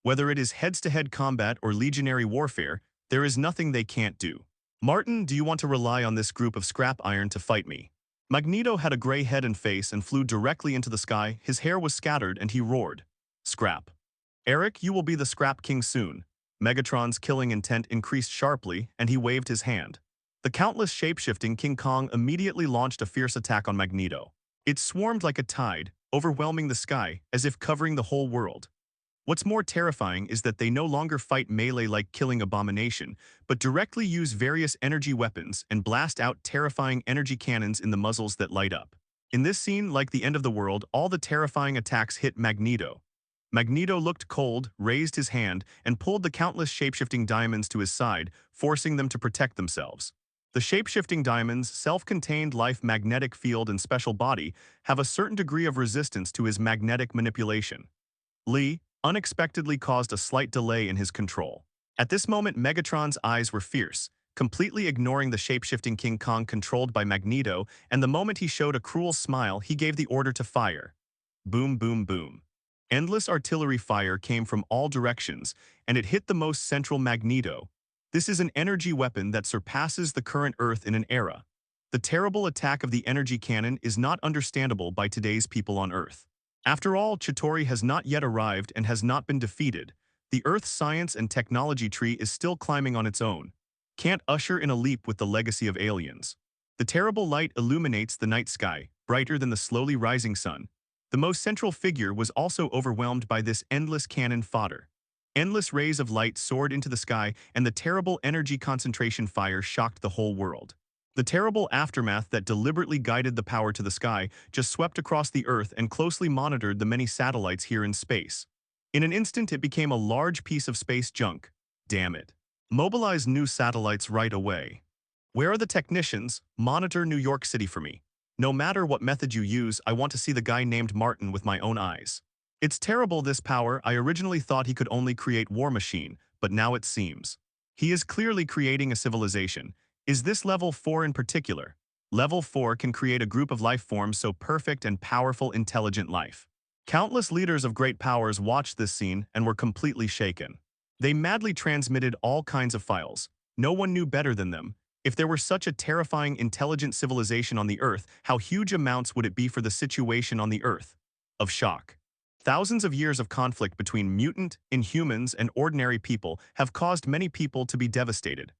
S2: Whether it is heads-to-head combat or legionary warfare, there is nothing they can't do. Martin, do you want to rely on this group of scrap iron to fight me? Magneto had a gray head and face and flew directly into the sky. His hair was scattered and he roared. Scrap. Eric, you will be the Scrap King soon. Megatron's killing intent increased sharply and he waved his hand. The countless shapeshifting King Kong immediately launched a fierce attack on Magneto. It swarmed like a tide, overwhelming the sky, as if covering the whole world. What's more terrifying is that they no longer fight melee-like killing abomination, but directly use various energy weapons and blast out terrifying energy cannons in the muzzles that light up. In this scene, like the end of the world, all the terrifying attacks hit Magneto. Magneto looked cold, raised his hand, and pulled the countless shapeshifting diamonds to his side, forcing them to protect themselves. The shapeshifting diamonds' self-contained life magnetic field and special body have a certain degree of resistance to his magnetic manipulation. Lee unexpectedly caused a slight delay in his control. At this moment, Megatron's eyes were fierce, completely ignoring the shapeshifting King Kong controlled by Magneto, and the moment he showed a cruel smile, he gave the order to fire. Boom, boom, boom. Endless artillery fire came from all directions, and it hit the most central Magneto. This is an energy weapon that surpasses the current Earth in an era. The terrible attack of the energy cannon is not understandable by today's people on Earth. After all, Chitauri has not yet arrived and has not been defeated. The Earth's science and technology tree is still climbing on its own. Can't usher in a leap with the legacy of aliens. The terrible light illuminates the night sky, brighter than the slowly rising sun. The most central figure was also overwhelmed by this endless cannon fodder. Endless rays of light soared into the sky, and the terrible energy concentration fire shocked the whole world. The terrible aftermath that deliberately guided the power to the sky just swept across the Earth and closely monitored the many satellites here in space. In an instant, it became a large piece of space junk. Damn it. Mobilize new satellites right away. Where are the technicians? Monitor New York City for me. No matter what method you use, I want to see the guy named Martin with my own eyes. It's terrible, this power. I originally thought he could only create War Machine, but now it seems he is clearly creating a civilization. Is this level 4 in particular? Level 4 can create a group of life forms so perfect and powerful, intelligent life. Countless leaders of great powers watched this scene and were completely shaken. They madly transmitted all kinds of files. No one knew better than them. If there were such a terrifying, intelligent civilization on the Earth, how huge amounts would it be for the situation on the Earth? Of shock. Thousands of years of conflict between mutant, inhumans, and ordinary people have caused many people to be devastated.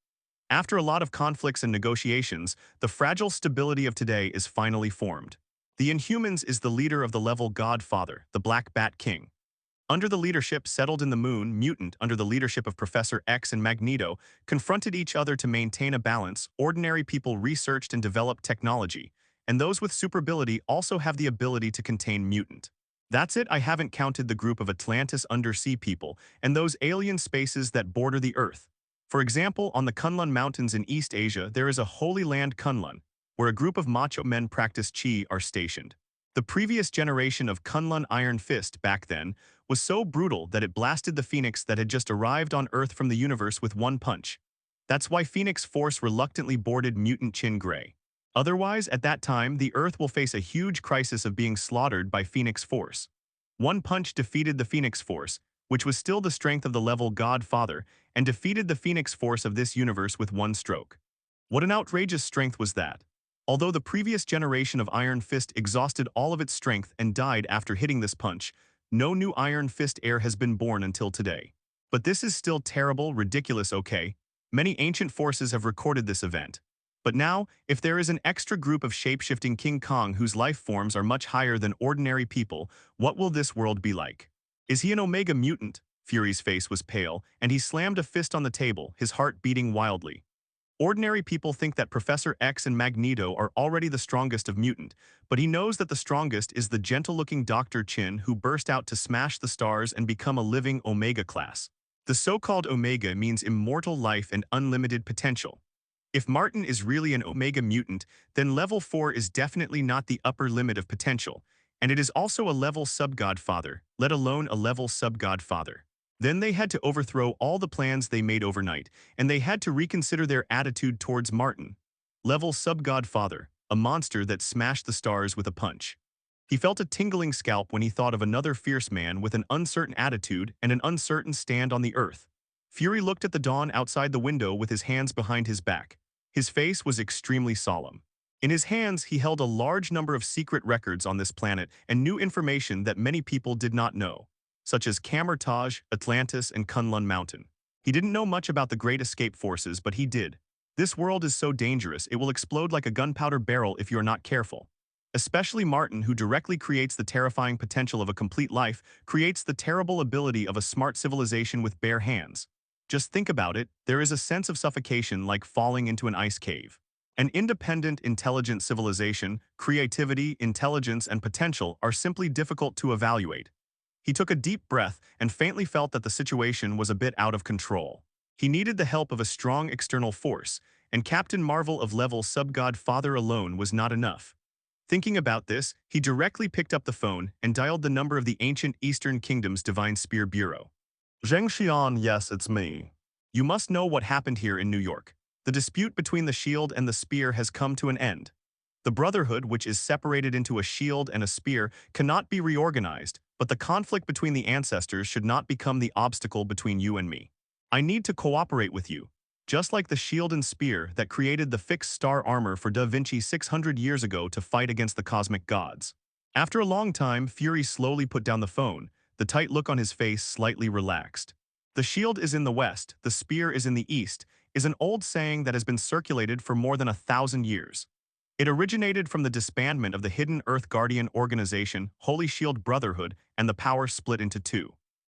S2: After a lot of conflicts and negotiations, the fragile stability of today is finally formed. The Inhumans is the leader of the level Godfather, the Black Bat King. Under the leadership settled in the moon, Mutant, under the leadership of Professor X and Magneto, confronted each other to maintain a balance. Ordinary people researched and developed technology, and those with superability also have the ability to contain Mutant. That's it. I haven't counted the group of Atlantis undersea people and those alien spaces that border the Earth. For example, on the Kunlun Mountains in East Asia, there is a Holy Land Kunlun. where a group of macho men practice chi are stationed. The previous generation of Kunlun Iron Fist back then was so brutal that it blasted the Phoenix that had just arrived on Earth from the universe with one punch. That's why Phoenix Force reluctantly boarded Mutant Chin Gray. Otherwise, at that time, the Earth will face a huge crisis of being slaughtered by Phoenix Force. One punch defeated the Phoenix Force, which was still the strength of the level Godfather, and defeated the Phoenix Force of this universe with one stroke. What an outrageous strength was that! Although the previous generation of Iron Fist exhausted all of its strength and died after hitting this punch, no new Iron Fist heir has been born until today. But this is still terrible, ridiculous, okay? Many ancient forces have recorded this event. But now, if there is an extra group of shape-shifting King Kong whose life forms are much higher than ordinary people, what will this world be like? Is he an Omega mutant? Fury's face was pale, and he slammed a fist on the table, his heart beating wildly. Ordinary people think that Professor X and Magneto are already the strongest of mutant, but he knows that the strongest is the gentle-looking Dr. Chin who burst out to smash the stars and become a living Omega class. The so-called Omega means immortal life and unlimited potential. If Martin is really an Omega mutant, then level 4 is definitely not the upper limit of potential, and it is also a level sub-godfather, let alone a level sub-godfather. Then they had to overthrow all the plans they made overnight, and they had to reconsider their attitude towards Martin. Level sub-godfather, a monster that smashed the stars with a punch. He felt a tingling scalp when he thought of another fierce man with an uncertain attitude and an uncertain stand on the earth. Fury looked at the dawn outside the window with his hands behind his back. His face was extremely solemn. In his hands, he held a large number of secret records on this planet and new information that many people did not know, such as Camertage, Atlantis, and Kunlun Mountain. He didn't know much about the Great Escape Forces, but he did. This world is so dangerous, it will explode like a gunpowder barrel if you are not careful. Especially Martin, who directly creates the terrifying potential of a complete life, creates the terrible ability of a smart civilization with bare hands. Just think about it, there is a sense of suffocation like falling into an ice cave. An independent, intelligent civilization, creativity, intelligence, and potential are simply difficult to evaluate. He took a deep breath and faintly felt that the situation was a bit out of control. He needed the help of a strong external force, and Captain Marvel of level sub-godfather alone was not enough. Thinking about this, he directly picked up the phone and dialed the number of the ancient Eastern Kingdom's Divine Spear Bureau. Zheng Xian, yes, it's me. You must know what happened here in New York. The dispute between the shield and the spear has come to an end. The Brotherhood, which is separated into a shield and a spear, cannot be reorganized, but the conflict between the ancestors should not become the obstacle between you and me. I need to cooperate with you, just like the shield and spear that created the fixed star armor for Da Vinci 600 years ago to fight against the cosmic gods. After a long time, Fury slowly put down the phone, the tight look on his face slightly relaxed. The shield is in the west, the spear is in the east, is an old saying that has been circulated for more than 1,000 years. It originated from the disbandment of the hidden Earth Guardian organization, Holy Shield Brotherhood, and the power split into two.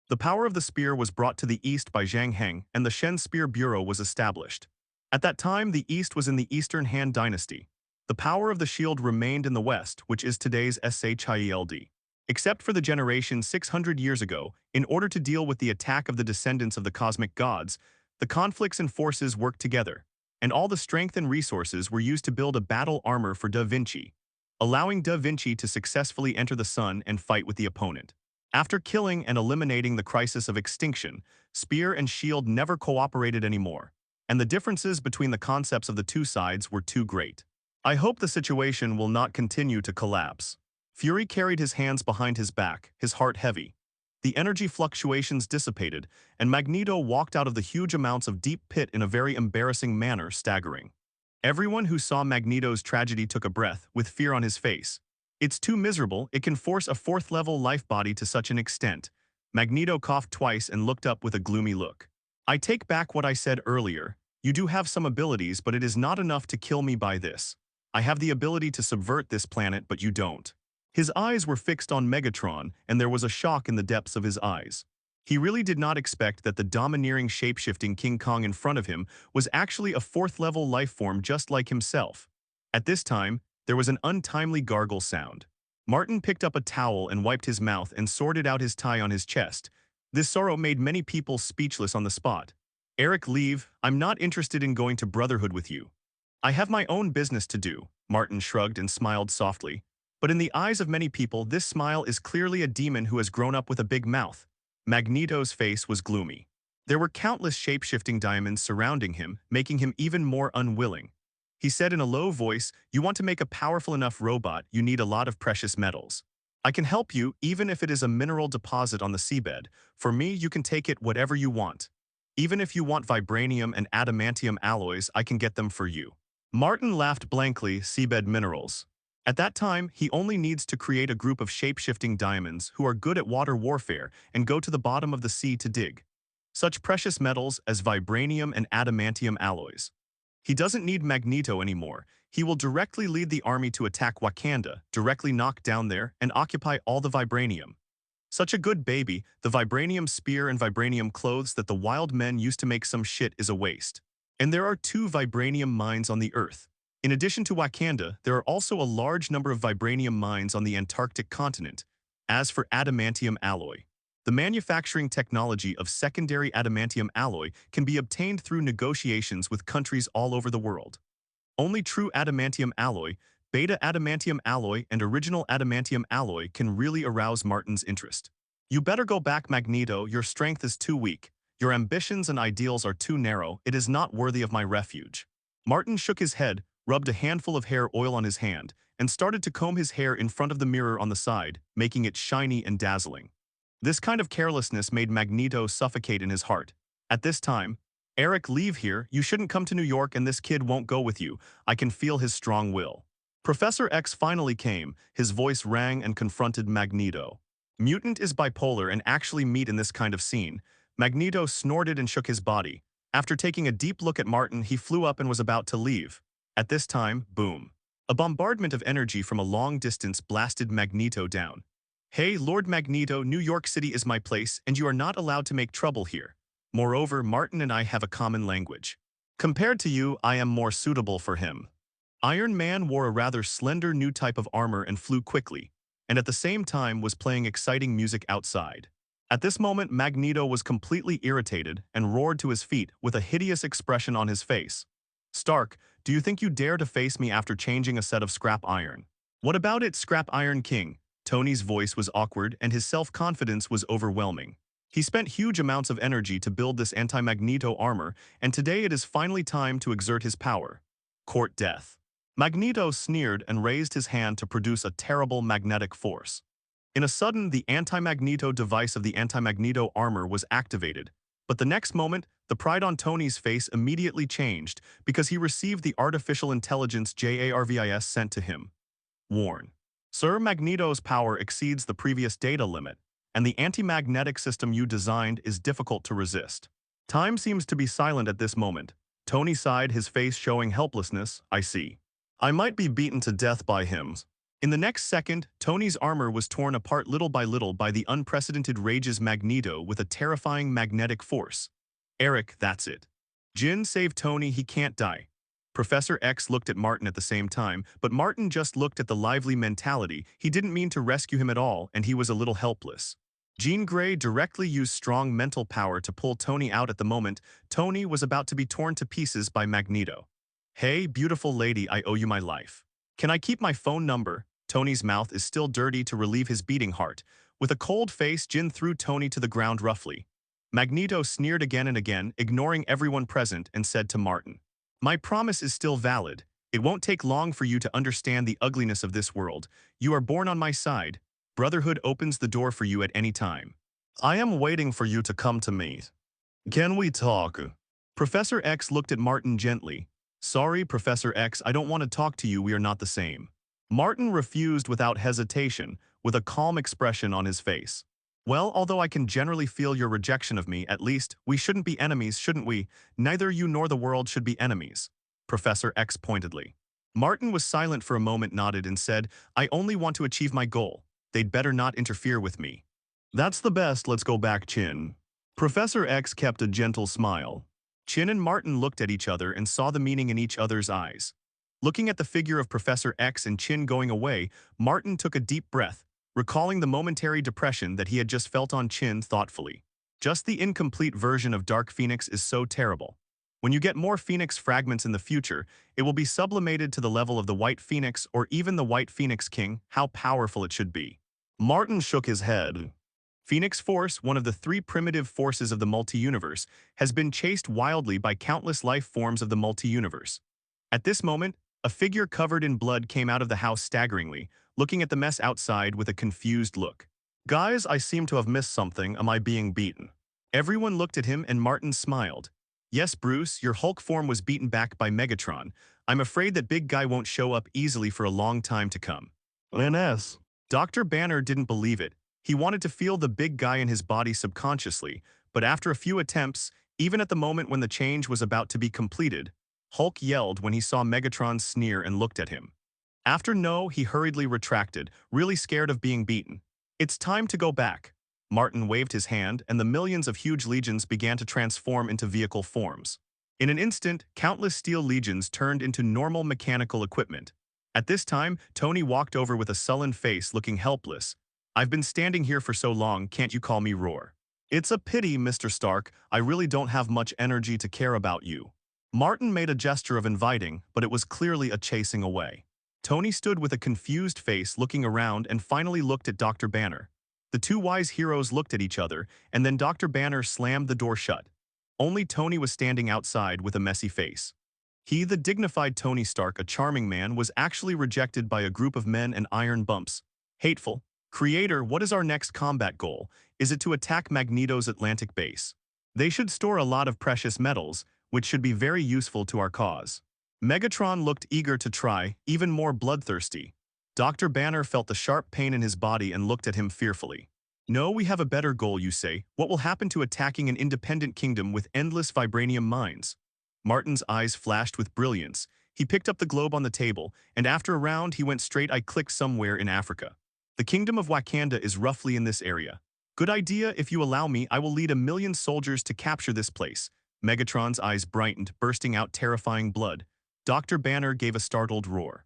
S2: The power of the spear was brought to the east by Zhang Heng, and the Shen Spear Bureau was established. At that time, the east was in the Eastern Han Dynasty. The power of the shield remained in the west, which is today's S.H.I.E.L.D. Except for the generation 600 years ago, in order to deal with the attack of the descendants of the cosmic gods, the conflicts and forces worked together, and all the strength and resources were used to build a battle armor for Da Vinci, allowing Da Vinci to successfully enter the sun and fight with the opponent. After killing and eliminating the crisis of extinction, spear and shield never cooperated anymore, and the differences between the concepts of the two sides were too great. I hope the situation will not continue to collapse. Fury carried his hands behind his back, his heart heavy. The energy fluctuations dissipated, and Magneto walked out of the huge amounts of deep pit in a very embarrassing manner, staggering. Everyone who saw Magneto's tragedy took a breath, with fear on his face. It's too miserable, it can force a fourth-level life body to such an extent. Magneto coughed twice and looked up with a gloomy look. I take back what I said earlier. You do have some abilities, but it is not enough to kill me by this. I have the ability to subvert this planet, but you don't. His eyes were fixed on Megatron, and there was a shock in the depths of his eyes. He really did not expect that the domineering shape-shifting King Kong in front of him was actually a fourth-level life form just like himself. At this time, there was an untimely gargle sound. Martin picked up a towel and wiped his mouth and sorted out his tie on his chest. This sorrow made many people speechless on the spot. Eric, leave. I'm not interested in going to Brotherhood with you. I have my own business to do, Martin shrugged and smiled softly. But in the eyes of many people, this smile is clearly a demon who has grown up with a big mouth. Magneto's face was gloomy. There were countless shape-shifting diamonds surrounding him, making him even more unwilling. He said in a low voice, "You want to make a powerful enough robot, you need a lot of precious metals. I can help you, even if it is a mineral deposit on the seabed. For me, you can take it whatever you want. Even if you want vibranium and adamantium alloys, I can get them for you." Martin laughed blankly, seabed minerals. At that time, he only needs to create a group of shape-shifting diamonds who are good at water warfare and go to the bottom of the sea to dig. Such precious metals as vibranium and adamantium alloys. He doesn't need Magneto anymore. He will directly lead the army to attack Wakanda, directly knock down there, and occupy all the vibranium. Such a good baby, the vibranium spear and vibranium clothes that the wild men used to make some shit is a waste. And there are 2 vibranium mines on the Earth. In addition to Wakanda, there are also a large number of vibranium mines on the Antarctic continent. As for adamantium alloy, the manufacturing technology of secondary adamantium alloy can be obtained through negotiations with countries all over the world. Only true adamantium alloy, beta adamantium alloy, and original adamantium alloy can really arouse Martin's interest. You better go back, Magneto. Your strength is too weak. Your ambitions and ideals are too narrow. It is not worthy of my refuge. Martin shook his head, rubbed a handful of hair oil on his hand, and started to comb his hair in front of the mirror on the side, making it shiny and dazzling. This kind of carelessness made Magneto suffocate in his heart. At this time, "Eric, leave here. You shouldn't come to New York, and this kid won't go with you." I can feel his strong will. Professor X finally came. His voice rang and confronted Magneto. Mutant is bipolar and actually meet in this kind of scene. Magneto snorted and shook his body. After taking a deep look at Martin, he flew up and was about to leave. At this time, boom. A bombardment of energy from a long distance blasted Magneto down. "Hey, Lord Magneto, New York City is my place, and you are not allowed to make trouble here. Moreover, Martin and I have a common language. Compared to you, I am more suitable for him." Iron Man wore a rather slender new type of armor and flew quickly, and at the same time was playing exciting music outside. At this moment, Magneto was completely irritated and roared to his feet with a hideous expression on his face. "Stark, do you think you dare to face me after changing a set of scrap iron?" "What about it, Scrap Iron King?" Tony's voice was awkward and his self-confidence was overwhelming. He spent huge amounts of energy to build this anti-Magneto armor, and today it is finally time to exert his power. Court death. Magneto sneered and raised his hand to produce a terrible magnetic force. In a sudden, the anti-Magneto device of the anti-Magneto armor was activated, but the next moment, the pride on Tony's face immediately changed because he received the artificial intelligence JARVIS sent to him. Warn. Sir, Magneto's power exceeds the previous data limit, and the anti-magnetic system you designed is difficult to resist. Time seems to be silent at this moment. Tony sighed, his face showing helplessness. "I see. I might be beaten to death by him." In the next second, Tony's armor was torn apart little by the unprecedented rage's Magneto with a terrifying magnetic force. "Eric, that's it. Jin, save Tony, he can't die." Professor X looked at Martin at the same time, but Martin just looked at the lively mentality. He didn't mean to rescue him at all, and he was a little helpless. Jean Grey directly used strong mental power to pull Tony out at the moment. Tony was about to be torn to pieces by Magneto. "Hey, beautiful lady, I owe you my life. Can I keep my phone number?" Tony's mouth is still dirty to relieve his beating heart. With a cold face, Jin threw Tony to the ground roughly. Magneto sneered again and again, ignoring everyone present, and said to Martin, "My promise is still valid. It won't take long for you to understand the ugliness of this world. You are born on my side. Brotherhood opens the door for you at any time. I am waiting for you to come to me. Can we talk?" Professor X looked at Martin gently. "Sorry, Professor X, I don't want to talk to you, we are not the same." Martin refused without hesitation, with a calm expression on his face. "Well, although I can generally feel your rejection of me, at least, we shouldn't be enemies, shouldn't we? Neither you nor the world should be enemies." Professor X pointedly. Martin was silent for a moment, nodded, and said, "I only want to achieve my goal. They'd better not interfere with me." "That's the best, let's go back, Chin." Professor X kept a gentle smile. Chin and Martin looked at each other and saw the meaning in each other's eyes. Looking at the figure of Professor X and Chin going away, Martin took a deep breath, recalling the momentary depression that he had just felt on Chin thoughtfully. Just the incomplete version of Dark Phoenix is so terrible. When you get more Phoenix fragments in the future, it will be sublimated to the level of the White Phoenix or even the White Phoenix King. How powerful it should be. Martin shook his head. Phoenix Force, one of the three primitive forces of the multi-universe, has been chased wildly by countless life forms of the multi-universe. At this moment, a figure covered in blood came out of the house staggeringly, looking at the mess outside with a confused look. Guys, I seem to have missed something. Am I being beaten? Everyone looked at him and Martin smiled. Yes, Bruce, your Hulk form was beaten back by Megatron. I'm afraid that big guy won't show up easily for a long time to come. NS. Dr. Banner didn't believe it. He wanted to feel the big guy in his body subconsciously, but after a few attempts, even at the moment when the change was about to be completed, Hulk yelled when he saw Megatron sneer and looked at him. After no, he hurriedly retracted, really scared of being beaten. It's time to go back. Martin waved his hand, and the millions of huge legions began to transform into vehicle forms. In an instant, countless steel legions turned into normal mechanical equipment. At this time, Tony walked over with a sullen face, looking helpless. I've been standing here for so long, can't you call me Roar? It's a pity, Mr. Stark, I really don't have much energy to care about you. Martin made a gesture of inviting, but it was clearly a chasing away. Tony stood with a confused face looking around and finally looked at Dr. Banner. The two wise heroes looked at each other, and then Dr. Banner slammed the door shut. Only Tony was standing outside with a messy face. He, the dignified Tony Stark, a charming man, was actually rejected by a group of men and iron bumps. Hateful. Creator, what is our next combat goal? Is it to attack Magneto's Atlantic base? They should store a lot of precious metals, which should be very useful to our cause. Megatron looked eager to try, even more bloodthirsty. Dr. Banner felt the sharp pain in his body and looked at him fearfully. No, we have a better goal, you say. What will happen to attacking an independent kingdom with endless vibranium mines? Martin's eyes flashed with brilliance. He picked up the globe on the table, and after a round he went straight. I clicked somewhere in Africa. The kingdom of Wakanda is roughly in this area. Good idea, if you allow me, I will lead 1,000,000 soldiers to capture this place. Megatron's eyes brightened, bursting out terrifying blood. Dr. Banner gave a startled roar.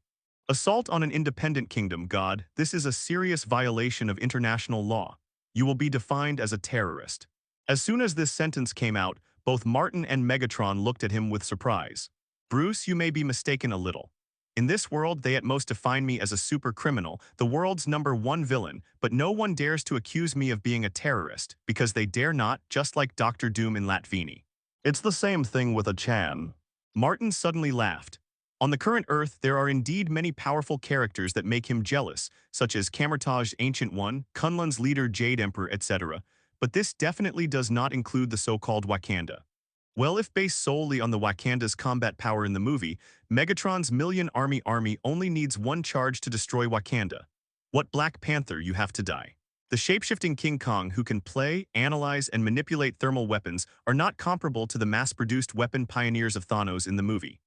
S2: Assault on an independent kingdom, God, this is a serious violation of international law. You will be defined as a terrorist. As soon as this sentence came out, both Martin and Megatron looked at him with surprise. Bruce, you may be mistaken a little. In this world, they at most define me as a super criminal, the world's #1 villain, but no one dares to accuse me of being a terrorist, because they dare not, just like Dr. Doom in Latvini. It's the same thing with a Chan. Martin suddenly laughed. On the current Earth, there are indeed many powerful characters that make him jealous, such as Camertage Ancient One, Kunlun's leader Jade Emperor, etc., but this definitely does not include the so-called Wakanda. Well, if based solely on the Wakanda's combat power in the movie, Megatron's million army only needs one charge to destroy Wakanda. What Black Panther, you have to die. The shapeshifting King Kong who can play, analyze, and manipulate thermal weapons are not comparable to the mass-produced weapon pioneers of Thanos in the movie.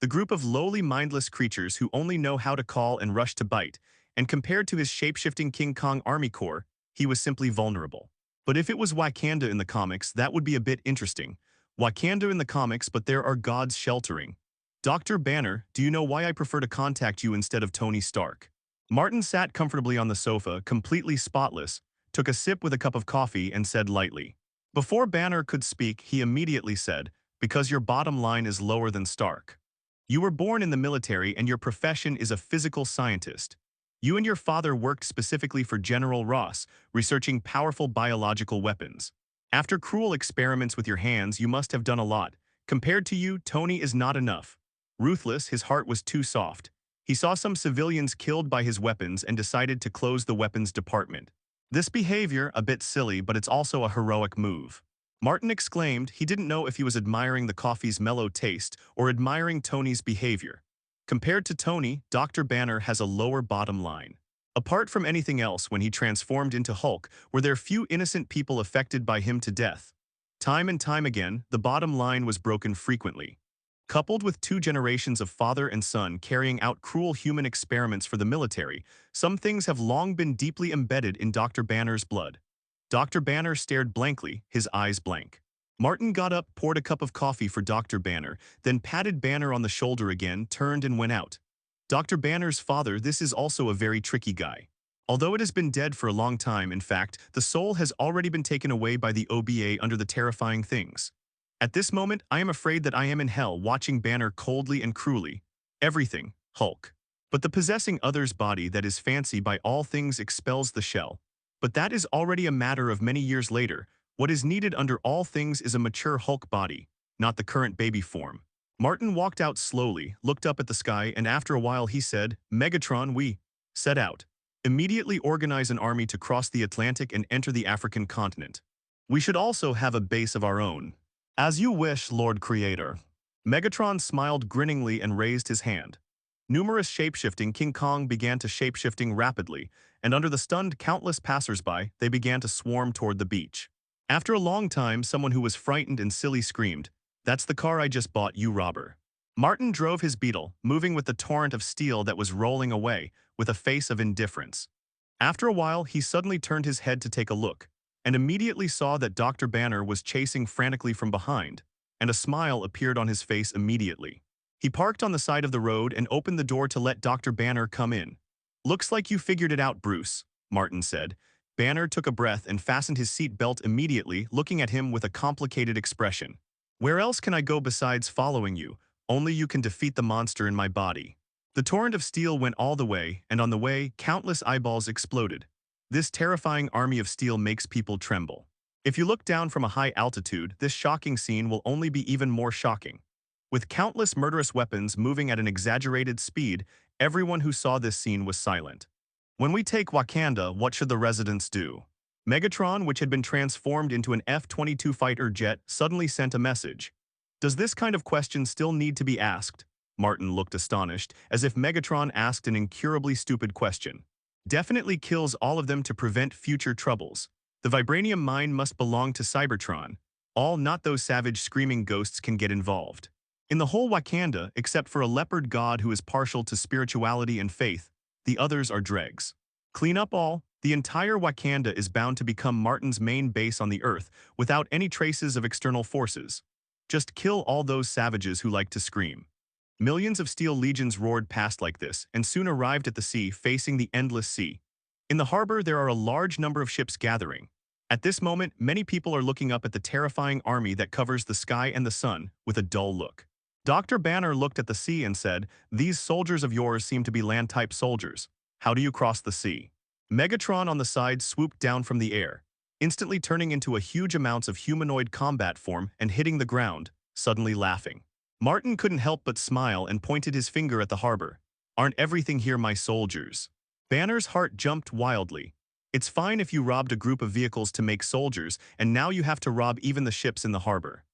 S2: The group of lowly, mindless creatures who only know how to call and rush to bite, and compared to his shape-shifting King Kong army corps, he was simply vulnerable. But if it was Wakanda in the comics, that would be a bit interesting. Wakanda in the comics, but there are gods sheltering. Dr. Banner, do you know why I prefer to contact you instead of Tony Stark? Martin sat comfortably on the sofa, completely spotless, took a sip with a cup of coffee, and said lightly. Before Banner could speak, he immediately said, because your bottom line is lower than Stark. You were born in the military and your profession is a physical scientist. You and your father worked specifically for General Ross, researching powerful biological weapons. After cruel experiments with your hands, you must have done a lot. Compared to you, Tony is not enough. Ruthless, his heart was too soft. He saw some civilians killed by his weapons and decided to close the weapons department. This behavior, a bit silly, but it's also a heroic move. Martin exclaimed he didn't know if he was admiring the coffee's mellow taste or admiring Tony's behavior. Compared to Tony, Dr. Banner has a lower bottom line. Apart from anything else, when he transformed into Hulk, were there few innocent people affected by him to death. Time and time again, the bottom line was broken frequently. Coupled with 2 generations of father and son carrying out cruel human experiments for the military, some things have long been deeply embedded in Dr. Banner's blood. Dr. Banner stared blankly, his eyes blank. Martin got up, poured a cup of coffee for Dr. Banner, then patted Banner on the shoulder again, turned and went out. Dr. Banner's father, this is also a very tricky guy. Although it has been dead for a long time, in fact, the soul has already been taken away by the OBA under the terrifying things. At this moment, I am afraid that I am in hell watching Banner coldly and cruelly. Everything, Hulk. But the possessing other's body that is fancy by all things expels the shell. But that is already a matter of many years later. What is needed under all things is a mature Hulk body, not the current baby form. Martin walked out slowly, looked up at the sky, and after a while he said, Megatron, we set out. Immediately organize an army to cross the Atlantic and enter the African continent. We should also have a base of our own. As you wish, Lord Creator. Megatron smiled grinningly and raised his hand. Numerous shapeshifting King Kong began to shapeshifting rapidly, and under the stunned countless passersby, they began to swarm toward the beach. After a long time, someone who was frightened and silly screamed, "That's the car I just bought, you robber." Martin drove his Beetle, moving with the torrent of steel that was rolling away, with a face of indifference. After a while, he suddenly turned his head to take a look, and immediately saw that Dr. Banner was chasing frantically from behind, and a smile appeared on his face immediately. He parked on the side of the road and opened the door to let Dr. Banner come in. "Looks like you figured it out, Bruce," Martin said. Banner took a breath and fastened his seat belt immediately, looking at him with a complicated expression. "Where else can I go besides following you? Only you can defeat the monster in my body." The torrent of steel went all the way, and on the way, countless eyeballs exploded. This terrifying army of steel makes people tremble. If you look down from a high altitude, this shocking scene will only be even more shocking. With countless murderous weapons moving at an exaggerated speed, everyone who saw this scene was silent. When we take Wakanda, what should the residents do? Megatron, which had been transformed into an F-22 fighter jet, suddenly sent a message. Does this kind of question still need to be asked? Martin looked astonished, as if Megatron asked an incurably stupid question. Definitely kills all of them to prevent future troubles. The vibranium mine must belong to Cybertron. All not those savage screaming ghosts can get involved. In the whole Wakanda, except for a leopard god who is partial to spirituality and faith, the others are dregs. Clean up all, the entire Wakanda is bound to become Martin's main base on the Earth without any traces of external forces. Just kill all those savages who like to scream. Millions of steel legions roared past like this and soon arrived at the sea, facing the endless sea. In the harbor, there are a large number of ships gathering. At this moment, many people are looking up at the terrifying army that covers the sky and the sun with a dull look. Dr. Banner looked at the sea and said, "These soldiers of yours seem to be land-type soldiers. How do you cross the sea?" Megatron on the side swooped down from the air, instantly turning into a huge amounts of humanoid combat form and hitting the ground, suddenly laughing. Martin couldn't help but smile and pointed his finger at the harbor. "Aren't everything here my soldiers?" Banner's heart jumped wildly. It's fine if you robbed a group of vehicles to make soldiers, and now you have to rob even the ships in the harbor.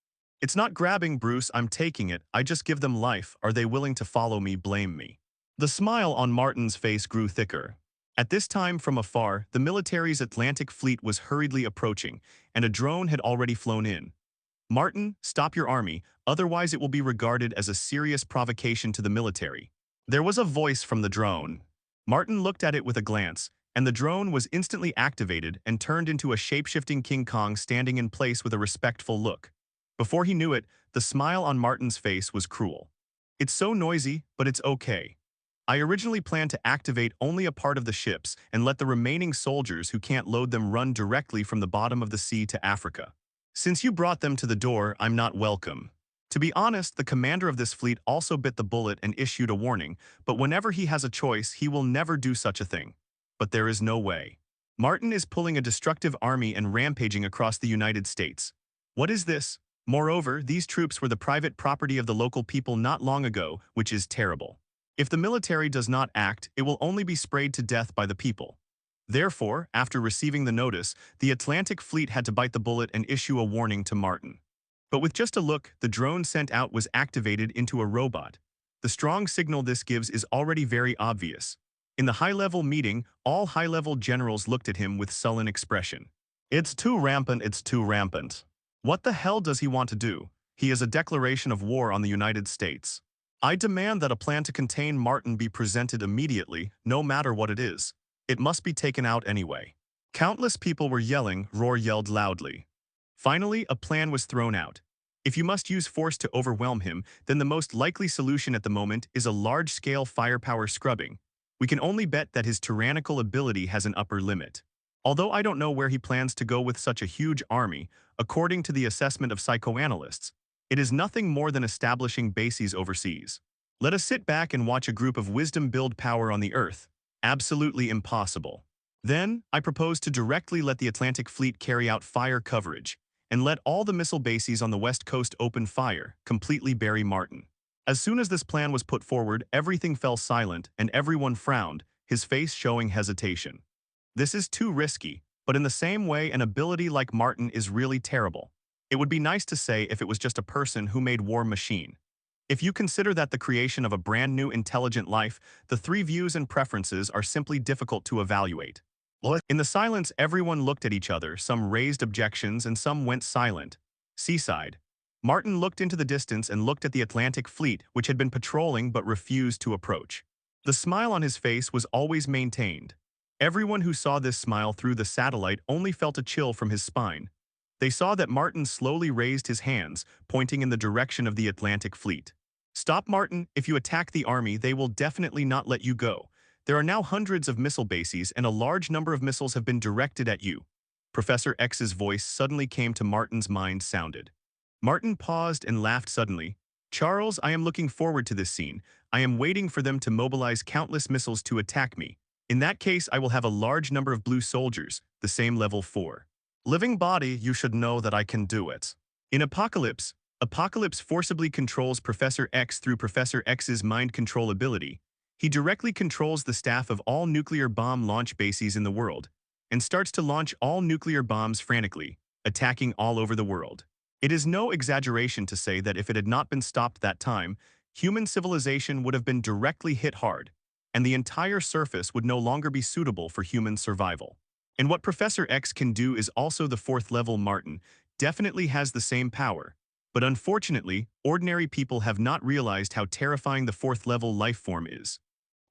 S2: "It's not grabbing, Bruce, I'm taking it. I just give them life. Are they willing to follow me, blame me?" The smile on Martin's face grew thicker. At this time, from afar, the military's Atlantic fleet was hurriedly approaching, and a drone had already flown in. "Martin, stop your army, otherwise it will be regarded as a serious provocation to the military." There was a voice from the drone. Martin looked at it with a glance, and the drone was instantly activated and turned into a shape-shifting King Kong standing in place with a respectful look. Before he knew it, the smile on Martin's face was cruel. "It's so noisy, but it's okay. I originally planned to activate only a part of the ships and let the remaining soldiers who can't load them run directly from the bottom of the sea to Africa. Since you brought them to the door, I'm not welcome." To be honest, the commander of this fleet also bit the bullet and issued a warning, but whenever he has a choice, he will never do such a thing. But there is no way. Martin is pulling a destructive army and rampaging across the United States. What is this? Moreover, these troops were the private property of the local people not long ago, which is terrible. If the military does not act, it will only be sprayed to death by the people. Therefore, after receiving the notice, the Atlantic fleet had to bite the bullet and issue a warning to Martin. But with just a look, the drone sent out was activated into a robot. The strong signal this gives is already very obvious. In the high-level meeting, all high-level generals looked at him with sullen expression. "It's too rampant, it's too rampant. What the hell does he want to do? He is a declaration of war on the United States. I demand that a plan to contain Martin be presented immediately, no matter what it is. It must be taken out anyway." Countless people were yelling, Roar yelled loudly. Finally, a plan was thrown out. If you must use force to overwhelm him, then the most likely solution at the moment is a large-scale firepower scrubbing. We can only bet that his tyrannical ability has an upper limit. Although I don't know where he plans to go with such a huge army, according to the assessment of psychoanalysts, it is nothing more than establishing bases overseas. Let us sit back and watch a group of wisdom build power on the Earth. Absolutely impossible. Then, I propose to directly let the Atlantic Fleet carry out fire coverage, and let all the missile bases on the West Coast open fire, completely bury Martin. As soon as this plan was put forward, everything fell silent and everyone frowned, his face showing hesitation. This is too risky, but in the same way an ability like Martin is really terrible. It would be nice to say if it was just a person who made war machine. If you consider that the creation of a brand new intelligent life, the three views and preferences are simply difficult to evaluate. In the silence, everyone looked at each other, some raised objections and some went silent. Seaside. Martin looked into the distance and looked at the Atlantic Fleet, which had been patrolling but refused to approach. The smile on his face was always maintained. Everyone who saw this smile through the satellite only felt a chill from his spine. They saw that Martin slowly raised his hands, pointing in the direction of the Atlantic Fleet. Stop, Martin. If you attack the army, they will definitely not let you go. There are now hundreds of missile bases and a large number of missiles have been directed at you. Professor X's voice suddenly came to Martin's mind sounded. Martin paused and laughed suddenly. Charles, I am looking forward to this scene. I am waiting for them to mobilize countless missiles to attack me. In that case, I will have a large number of blue soldiers, the same level 4. Living body, you should know that I can do it. In Apocalypse, Apocalypse forcibly controls Professor X through Professor X's mind control ability. He directly controls the staff of all nuclear bomb launch bases in the world, and starts to launch all nuclear bombs frantically, attacking all over the world. It is no exaggeration to say that if it had not been stopped that time, human civilization would have been directly hit hard, and the entire surface would no longer be suitable for human survival. And what Professor X can do is also the 4th level. Martin definitely has the same power, but unfortunately, ordinary people have not realized how terrifying the 4th level life form is.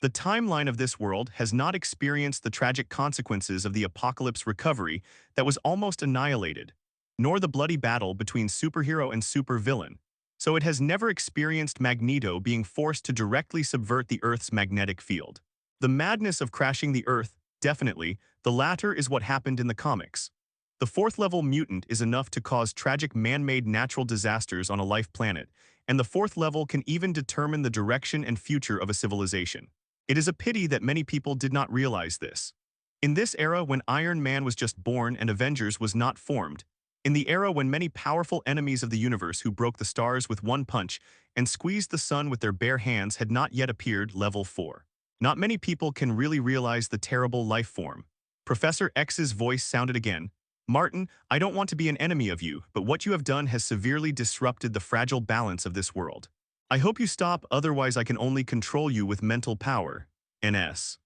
S2: The timeline of this world has not experienced the tragic consequences of the Apocalypse recovery that was almost annihilated, nor the bloody battle between superhero and supervillain, so it has never experienced Magneto being forced to directly subvert the Earth's magnetic field. The madness of crashing the Earth, definitely, the latter is what happened in the comics. The 4th level mutant is enough to cause tragic man-made natural disasters on a life planet, and the 4th level can even determine the direction and future of a civilization. It is a pity that many people did not realize this. In this era when Iron Man was just born and Avengers was not formed, in the era when many powerful enemies of the universe who broke the stars with one punch and squeezed the sun with their bare hands had not yet appeared, level 4. Not many people can really realize the terrible life form. Professor X's voice sounded again. Martin, I don't want to be an enemy of you, but what you have done has severely disrupted the fragile balance of this world. I hope you stop, otherwise I can only control you with mental power. NS.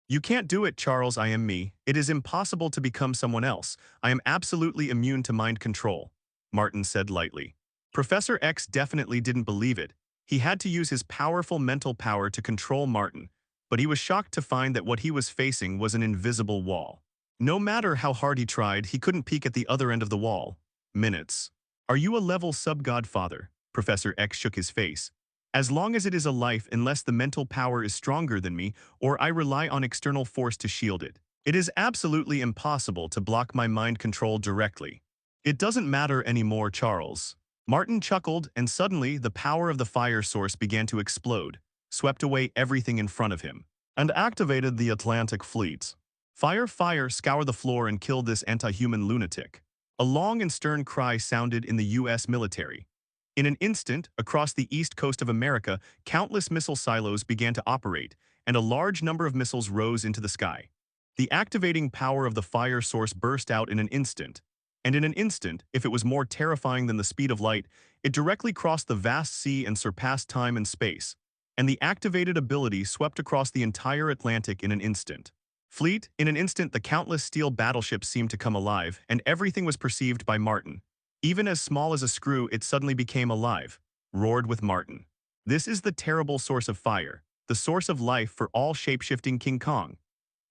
S2: You can't do it, Charles. I am me. It is impossible to become someone else. I am absolutely immune to mind control, Martin said lightly. Professor X definitely didn't believe it. He had to use his powerful mental power to control Martin, but he was shocked to find that what he was facing was an invisible wall. No matter how hard he tried, he couldn't peek at the other end of the wall. Minutes. Are you a level sub-godfather? Professor X shook his face. As long as it is a life, unless the mental power is stronger than me or I rely on external force to shield it. It is absolutely impossible to block my mind control directly. It doesn't matter anymore, Charles. Martin chuckled, and suddenly the power of the fire source began to explode, swept away everything in front of him, and activated the Atlantic Fleet. Fire, fire, scour the floor and kill this anti-human lunatic. A long and stern cry sounded in the U.S. military. In an instant, across the east coast of America, countless missile silos began to operate, and a large number of missiles rose into the sky. The activating power of the fire source burst out in an instant, and in an instant, if it was more terrifying than the speed of light, it directly crossed the vast sea and surpassed time and space, and the activated ability swept across the entire Atlantic in an instant. Fleet, in an instant the countless steel battleships seemed to come alive, and everything was perceived by Martin. Even as small as a screw, it suddenly became alive, roared with Martin. This is the terrible source of fire, the source of life for all shape-shifting King Kong.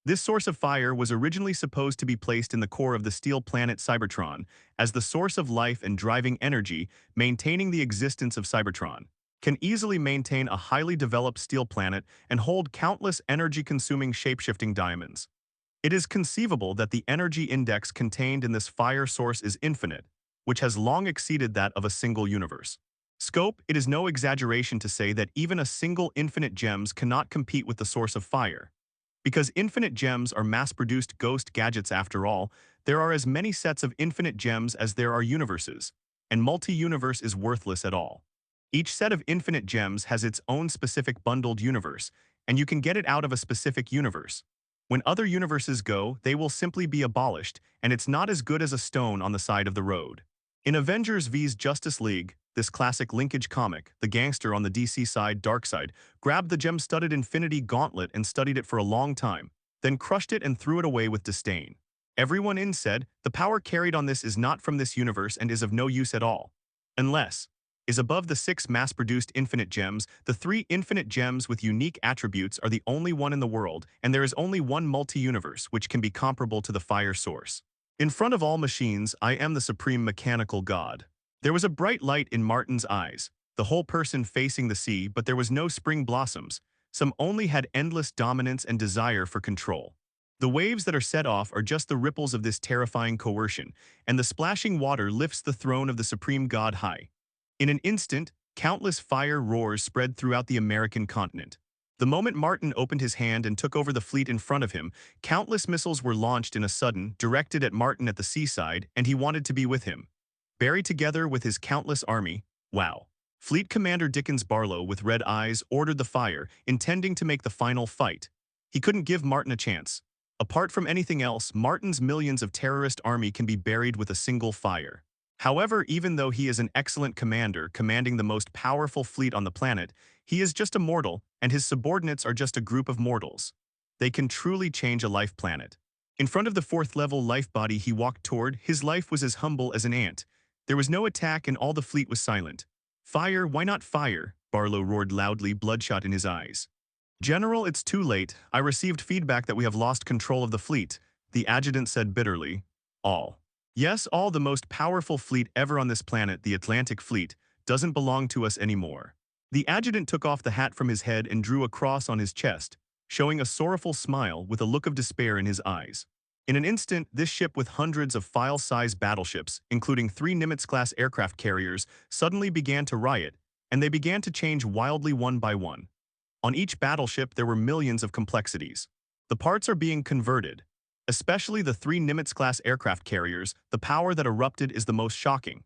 S2: This source of fire was originally supposed to be placed in the core of the steel planet Cybertron as the source of life and driving energy, maintaining the existence of Cybertron. Can easily maintain a highly developed steel planet and hold countless energy-consuming shape-shifting diamonds. It is conceivable that the energy index contained in this fire source is infinite, which has long exceeded that of a single universe. Scope, it is no exaggeration to say that even a single infinite gems cannot compete with the source of fire. Because infinite gems are mass-produced ghost gadgets after all, there are as many sets of infinite gems as there are universes, and multi-universe is worthless at all. Each set of infinite gems has its own specific bundled universe, and you can get it out of a specific universe. When other universes go, they will simply be abolished, and it's not as good as a stone on the side of the road. In Avengers vs Justice League, this classic linkage comic, the gangster on the DC side, Darkseid, grabbed the gem-studded Infinity Gauntlet and studied it for a long time, then crushed it and threw it away with disdain. Everyone in said, the power carried on this is not from this universe and is of no use at all. Unless, is above the 6 mass-produced infinite gems, the 3 infinite gems with unique attributes are the only one in the world, and there is only one multi-universe which can be comparable to the fire source. In front of all machines, I am the supreme mechanical god. There was a bright light in Martin's eyes, the whole person facing the sea, but there was no spring blossoms. Some only had endless dominance and desire for control. The waves that are set off are just the ripples of this terrifying coercion, and the splashing water lifts the throne of the supreme god high. In an instant, countless fire roars spread throughout the American continent. The moment Martin opened his hand and took over the fleet in front of him, countless missiles were launched in a sudden, directed at Martin at the seaside, and he wanted to be with him. Buried together with his countless army, wow. Fleet Commander Dickens Barlow, with red eyes, ordered the fire, intending to make the final fight. He couldn't give Martin a chance. Apart from anything else, Martin's millions of terrorist army can be buried with a single fire. However, even though he is an excellent commander, commanding the most powerful fleet on the planet, he is just a mortal, and his subordinates are just a group of mortals. They can truly change a life planet. In front of the 4th-level life body he walked toward, his life was as humble as an ant. There was no attack and all the fleet was silent. Fire, why not fire? Barlow roared loudly, bloodshot in his eyes. General, it's too late. I received feedback that we have lost control of the fleet, the adjutant said bitterly. All. Yes, all the most powerful fleet ever on this planet, the Atlantic Fleet, doesn't belong to us anymore. The adjutant took off the hat from his head and drew a cross on his chest, showing a sorrowful smile with a look of despair in his eyes. In an instant, this ship with hundreds of file-sized battleships, including 3 Nimitz-class aircraft carriers, suddenly began to riot, and they began to change wildly one by one. On each battleship, there were millions of complexities. The parts are being converted. Especially the 3 Nimitz-class aircraft carriers, the power that erupted is the most shocking.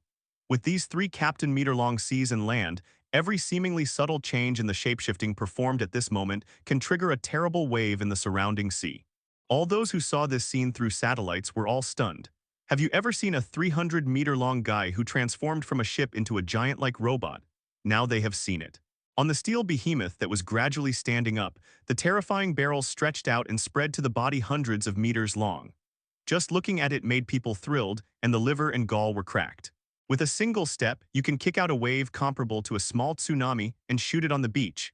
S2: With these 3 captain-meter-long seas and land, every seemingly subtle change in the shapeshifting performed at this moment can trigger a terrible wave in the surrounding sea. All those who saw this scene through satellites were all stunned. Have you ever seen a 300-meter-long guy who transformed from a ship into a giant-like robot? Now they have seen it. On the steel behemoth that was gradually standing up, the terrifying barrels stretched out and spread to the body hundreds of meters long. Just looking at it made people thrilled, and the liver and gall were cracked. With a single step, you can kick out a wave comparable to a small tsunami and shoot it on the beach.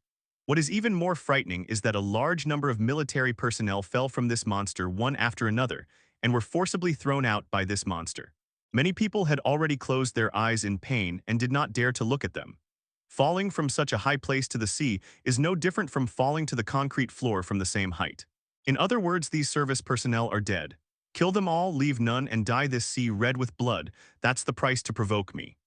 S2: What is even more frightening is that a large number of military personnel fell from this monster one after another, and were forcibly thrown out by this monster. Many people had already closed their eyes in pain and did not dare to look at them. Falling from such a high place to the sea is no different from falling to the concrete floor from the same height. In other words, these service personnel are dead. Kill them all, leave none, and dye this sea red with blood. That's the price to provoke me.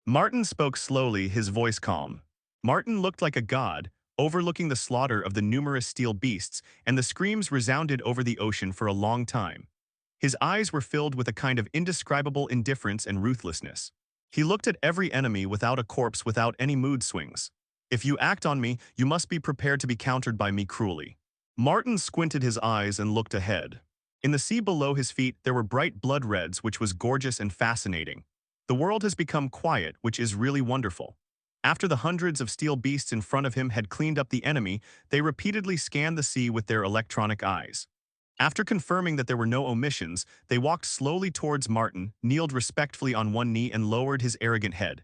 S2: Martin spoke slowly, his voice calm. Martin looked like a god, overlooking the slaughter of the numerous steel beasts, and the screams resounded over the ocean for a long time. His eyes were filled with a kind of indescribable indifference and ruthlessness. He looked at every enemy without a corpse, without any mood swings. If you act on me, you must be prepared to be countered by me cruelly. Martin squinted his eyes and looked ahead. In the sea below his feet, there were bright blood reds, which was gorgeous and fascinating. The world has become quiet, which is really wonderful. After the hundreds of steel beasts in front of him had cleaned up the enemy, they repeatedly scanned the sea with their electronic eyes. After confirming that there were no omissions, they walked slowly towards Martin, kneeled respectfully on one knee and lowered his arrogant head.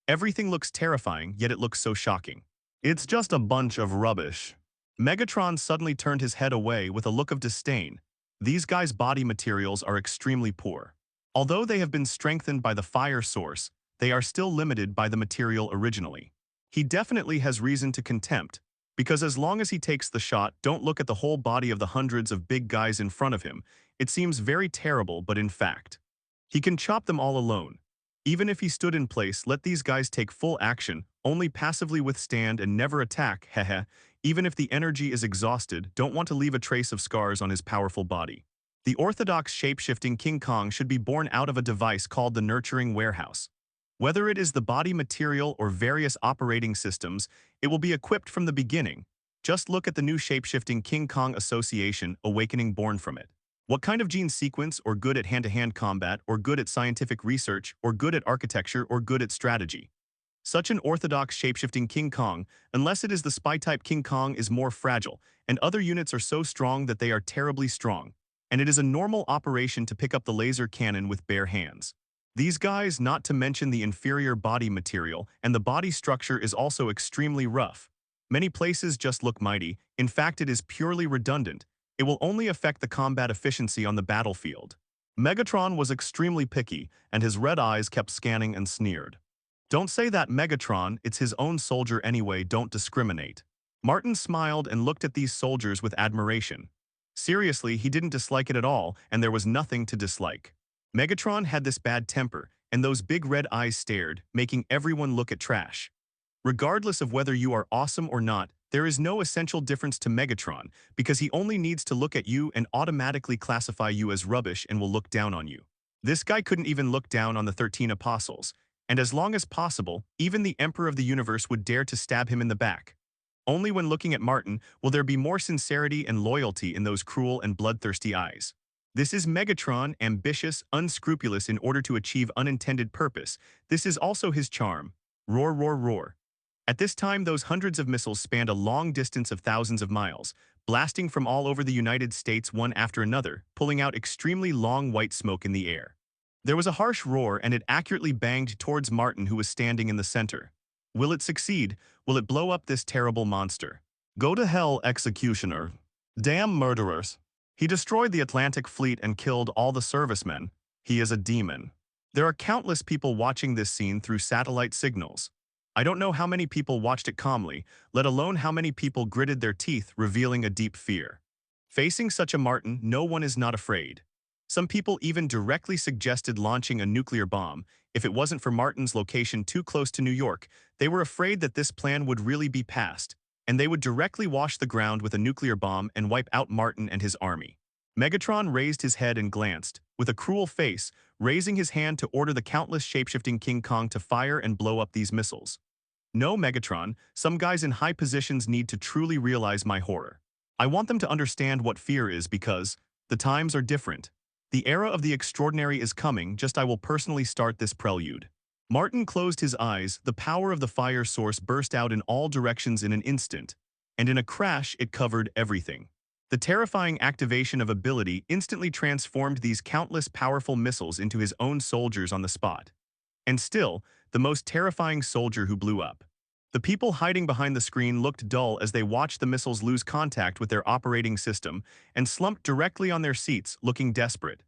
S2: Everything looks terrifying, yet it looks so shocking. It's just a bunch of rubbish. Megatron suddenly turned his head away with a look of disdain. These guys' body materials are extremely poor. Although they have been strengthened by the fire source, they are still limited by the material originally. He definitely has reason to contempt, Because as long as he takes the shot, don't look at the whole body of the hundreds of big guys in front of him. It seems very terrible, but in fact, he can chop them all alone. Even if he stood in place, let these guys take full action, only passively withstand and never attack, heh. Even if the energy is exhausted, don't want to leave a trace of scars on his powerful body. The orthodox shape-shifting King Kong should be born out of a device called the nurturing warehouse. Whether it is the body material or various operating systems, it will be equipped from the beginning. Just look at the new shape-shifting King Kong Association awakening born from it. What kind of gene sequence, or good at hand-to-hand combat, or good at scientific research, or good at architecture, or good at strategy? Such an orthodox shape-shifting King Kong, unless it is the spy-type King Kong, is more fragile, and other units are so strong that they are terribly strong. And it is a normal operation to pick up the laser cannon with bare hands. These guys, not to mention the inferior body material, and the body structure is also extremely rough. Many places just look mighty. In fact, it is purely redundant. It will only affect the combat efficiency on the battlefield. Megatron was extremely picky, and his red eyes kept scanning and sneered. Don't say that, Megatron, it's his own soldier anyway, don't discriminate. Martin smiled and looked at these soldiers with admiration. Seriously, he didn't dislike it at all, and there was nothing to dislike. Megatron had this bad temper, and those big red eyes stared, making everyone look at trash. Regardless of whether you are awesome or not, there is no essential difference to Megatron, because he only needs to look at you and automatically classify you as rubbish and will look down on you. This guy couldn't even look down on the 13 apostles, and as long as possible, even the Emperor of the Universe would dare to stab him in the back. Only when looking at Martin will there be more sincerity and loyalty in those cruel and bloodthirsty eyes. This is Megatron, ambitious, unscrupulous in order to achieve unintended purpose. This is also his charm. Roar, roar, roar. At this time, those hundreds of missiles spanned a long distance of thousands of miles, blasting from all over the United States one after another, pulling out extremely long white smoke in the air. There was a harsh roar, and it accurately banged towards Martin, who was standing in the center. Will it succeed? Will it blow up this terrible monster? Go to hell, executioner. Damn murderers. He destroyed the Atlantic fleet and killed all the servicemen. He is a demon. There are countless people watching this scene through satellite signals. I don't know how many people watched it calmly, let alone how many people gritted their teeth, revealing a deep fear. Facing such a Martin, no one is not afraid. Some people even directly suggested launching a nuclear bomb. If it wasn't for Martin's location too close to New York, they were afraid that this plan would really be passed, and they would directly wash the ground with a nuclear bomb and wipe out Martin and his army. Megatron raised his head and glanced, with a cruel face, raising his hand to order the countless shapeshifting King Kong to fire and blow up these missiles. No, Megatron, some guys in high positions need to truly realize my horror. I want them to understand what fear is because the times are different. The era of the extraordinary is coming, just I will personally start this prelude. Martin closed his eyes, the power of the fire source burst out in all directions in an instant, and in a crash it covered everything. The terrifying activation of ability instantly transformed these countless powerful missiles into his own soldiers on the spot. And still, the most terrifying soldier who blew up. The people hiding behind the screen looked dull as they watched the missiles lose contact with their operating system and slumped directly on their seats, looking desperate.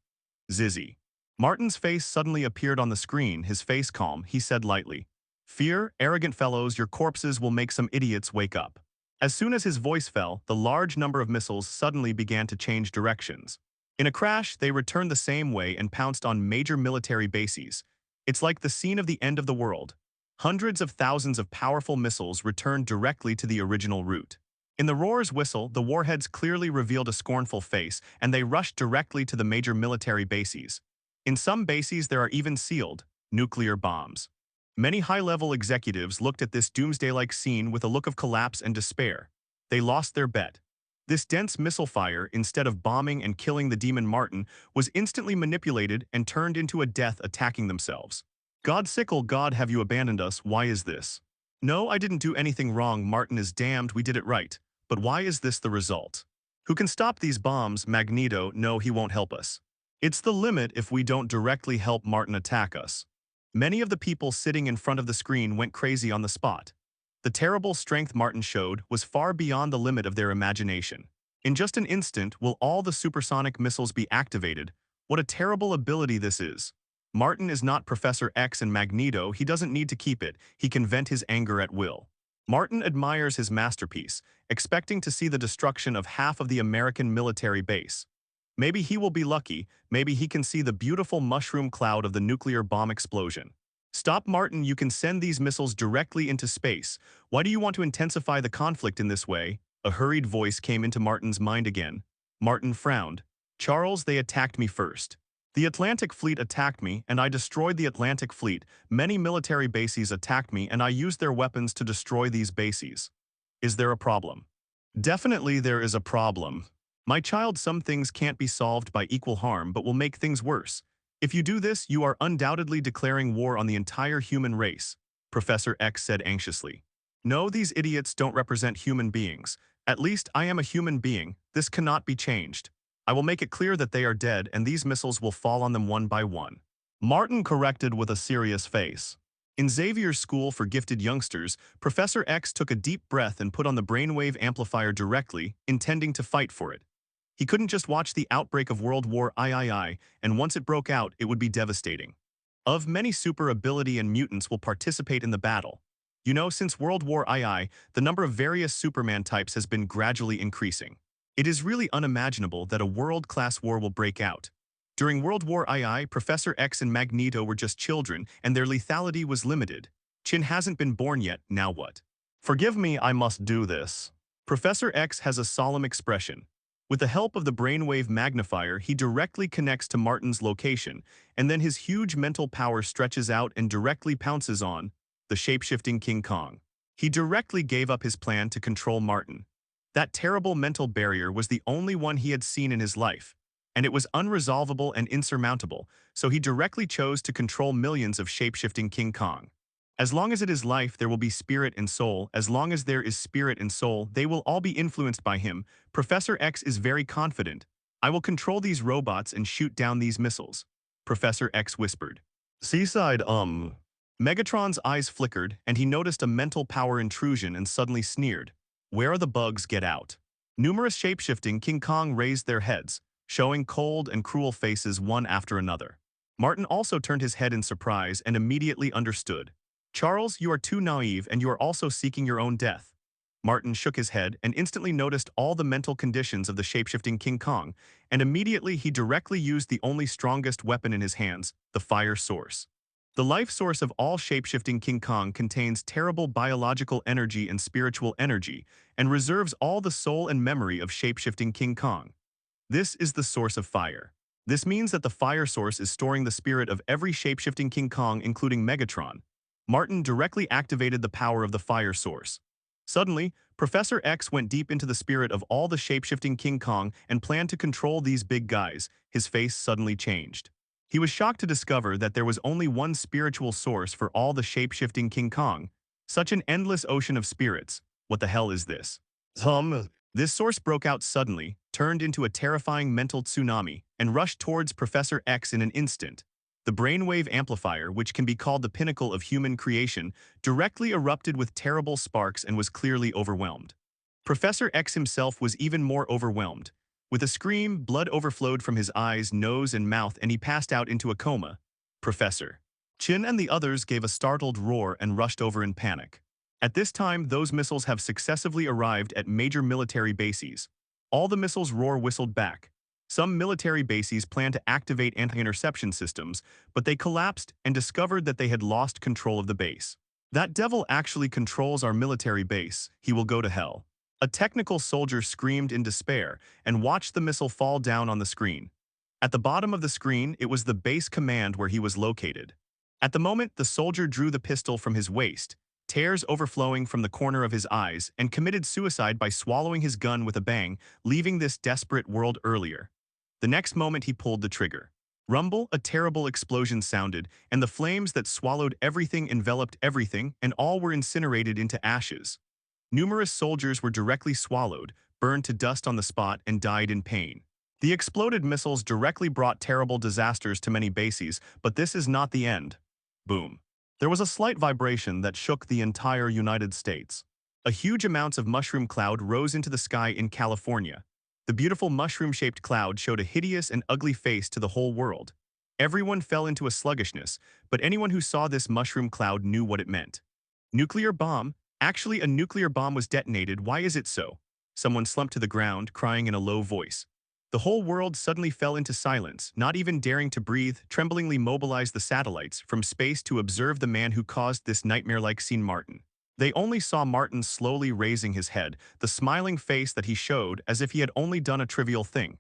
S2: Zizzy. Martin's face suddenly appeared on the screen, his face calm. He said lightly, "Fear, arrogant fellows, your corpses will make some idiots wake up." As soon as his voice fell, the large number of missiles suddenly began to change directions. In a crash, they returned the same way and pounced on major military bases. It's like the scene of the end of the world. Hundreds of thousands of powerful missiles returned directly to the original route. In the roar's whistle, the warheads clearly revealed a scornful face, and they rushed directly to the major military bases. In some bases, there are even sealed nuclear bombs. Many high-level executives looked at this doomsday-like scene with a look of collapse and despair. They lost their bet. This dense missile fire, instead of bombing and killing the demon Martin, was instantly manipulated and turned into a death attacking themselves. God sickle, God, have you abandoned us? Why is this? No, I didn't do anything wrong. Martin is damned. We did it right. But why is this the result? Who can stop these bombs? Magneto. No, he won't help us. It's the limit if we don't directly help Martin attack us. Many of the people sitting in front of the screen went crazy on the spot. The terrible strength Martin showed was far beyond the limit of their imagination. In just an instant, will all the supersonic missiles be activated? What a terrible ability this is. Martin is not Professor X and Magneto. He doesn't need to keep it. He can vent his anger at will. Martin admires his masterpiece, expecting to see the destruction of half of the American military base. Maybe he will be lucky, maybe he can see the beautiful mushroom cloud of the nuclear bomb explosion. Stop, Martin, you can send these missiles directly into space. Why do you want to intensify the conflict in this way? A hurried voice came into Martin's mind again. Martin frowned. Charles, they attacked me first. The Atlantic Fleet attacked me, and I destroyed the Atlantic Fleet. Many military bases attacked me, and I used their weapons to destroy these bases. Is there a problem? Definitely there is a problem. My child, some things can't be solved by equal harm but will make things worse. If you do this, you are undoubtedly declaring war on the entire human race, Professor X said anxiously. No, these idiots don't represent human beings. At least I am a human being. This cannot be changed. I will make it clear that they are dead and these missiles will fall on them one by one. Martin corrected with a serious face. In Xavier's School for Gifted Youngsters, Professor X took a deep breath and put on the brainwave amplifier directly, intending to fight for it. He couldn't just watch the outbreak of World War III, and once it broke out, it would be devastating. Of many super ability and mutants will participate in the battle. You know, since World War II, the number of various Superman types has been gradually increasing. It is really unimaginable that a world-class war will break out. During World War II, Professor X and Magneto were just children, and their lethality was limited. Chin hasn't been born yet, now what? Forgive me, I must do this. Professor X has a solemn expression. With the help of the brainwave magnifier, he directly connects to Martin's location, and then his huge mental power stretches out and directly pounces on the shapeshifting King Kong. He directly gave up his plan to control Martin. That terrible mental barrier was the only one he had seen in his life, and it was unresolvable and insurmountable, so he directly chose to control millions of shapeshifting King Kong. As long as it is life, there will be spirit and soul. As long as there is spirit and soul, they will all be influenced by him. Professor X is very confident. I will control these robots and shoot down these missiles. Professor X whispered. Seaside, Megatron's eyes flickered, and he noticed a mental power intrusion and suddenly sneered. Where are the bugs? Get out. Numerous shapeshifting King Kong raised their heads, showing cold and cruel faces one after another. Martin also turned his head in surprise and immediately understood. Charles, you are too naive and you are also seeking your own death. Martin shook his head and instantly noticed all the mental conditions of the shapeshifting King Kong, and immediately he directly used the only strongest weapon in his hands, the fire source. The life source of all shapeshifting King Kong contains terrible biological energy and spiritual energy, and reserves all the soul and memory of shapeshifting King Kong. This is the source of fire. This means that the fire source is storing the spirit of every shapeshifting King Kong, including Megatron. Martin directly activated the power of the fire source. Suddenly, Professor X went deep into the spirit of all the shapeshifting King Kong and planned to control these big guys. His face suddenly changed. He was shocked to discover that there was only one spiritual source for all the shapeshifting King Kong. Such an endless ocean of spirits. What the hell is this? This source broke out suddenly, turned into a terrifying mental tsunami, and rushed towards Professor X in an instant. The brainwave amplifier, which can be called the pinnacle of human creation, directly erupted with terrible sparks and was clearly overwhelmed. Professor X himself was even more overwhelmed. With a scream, blood overflowed from his eyes, nose, and mouth, and he passed out into a coma. Professor Chin and the others gave a startled roar and rushed over in panic. At this time, those missiles have successively arrived at major military bases. All the missiles whistled back. Some military bases planned to activate anti-interception systems, but they collapsed and discovered that they had lost control of the base. That devil actually controls our military base. He will go to hell. A technical soldier screamed in despair and watched the missile fall down on the screen. At the bottom of the screen, it was the base command where he was located. At the moment, the soldier drew the pistol from his waist, tears overflowing from the corner of his eyes, and committed suicide by swallowing his gun with a bang, leaving this desperate world earlier. The next moment he pulled the trigger. Rumble, a terrible explosion sounded, and the flames that swallowed everything enveloped everything, and all were incinerated into ashes. Numerous soldiers were directly swallowed, burned to dust on the spot, and died in pain. The exploded missiles directly brought terrible disasters to many bases, but this is not the end. Boom. There was a slight vibration that shook the entire United States. A huge amount of mushroom cloud rose into the sky in California. The beautiful mushroom-shaped cloud showed a hideous and ugly face to the whole world. Everyone fell into a sluggishness, but anyone who saw this mushroom cloud knew what it meant. Nuclear bomb, Actually, a nuclear bomb was detonated. Why is it so? Someone slumped to the ground, crying in a low voice. The whole world suddenly fell into silence, not even daring to breathe, tremblingly mobilized the satellites from space to observe the man who caused this nightmare-like scene. Martin. They only saw Martin slowly raising his head, the smiling face that he showed as if he had only done a trivial thing.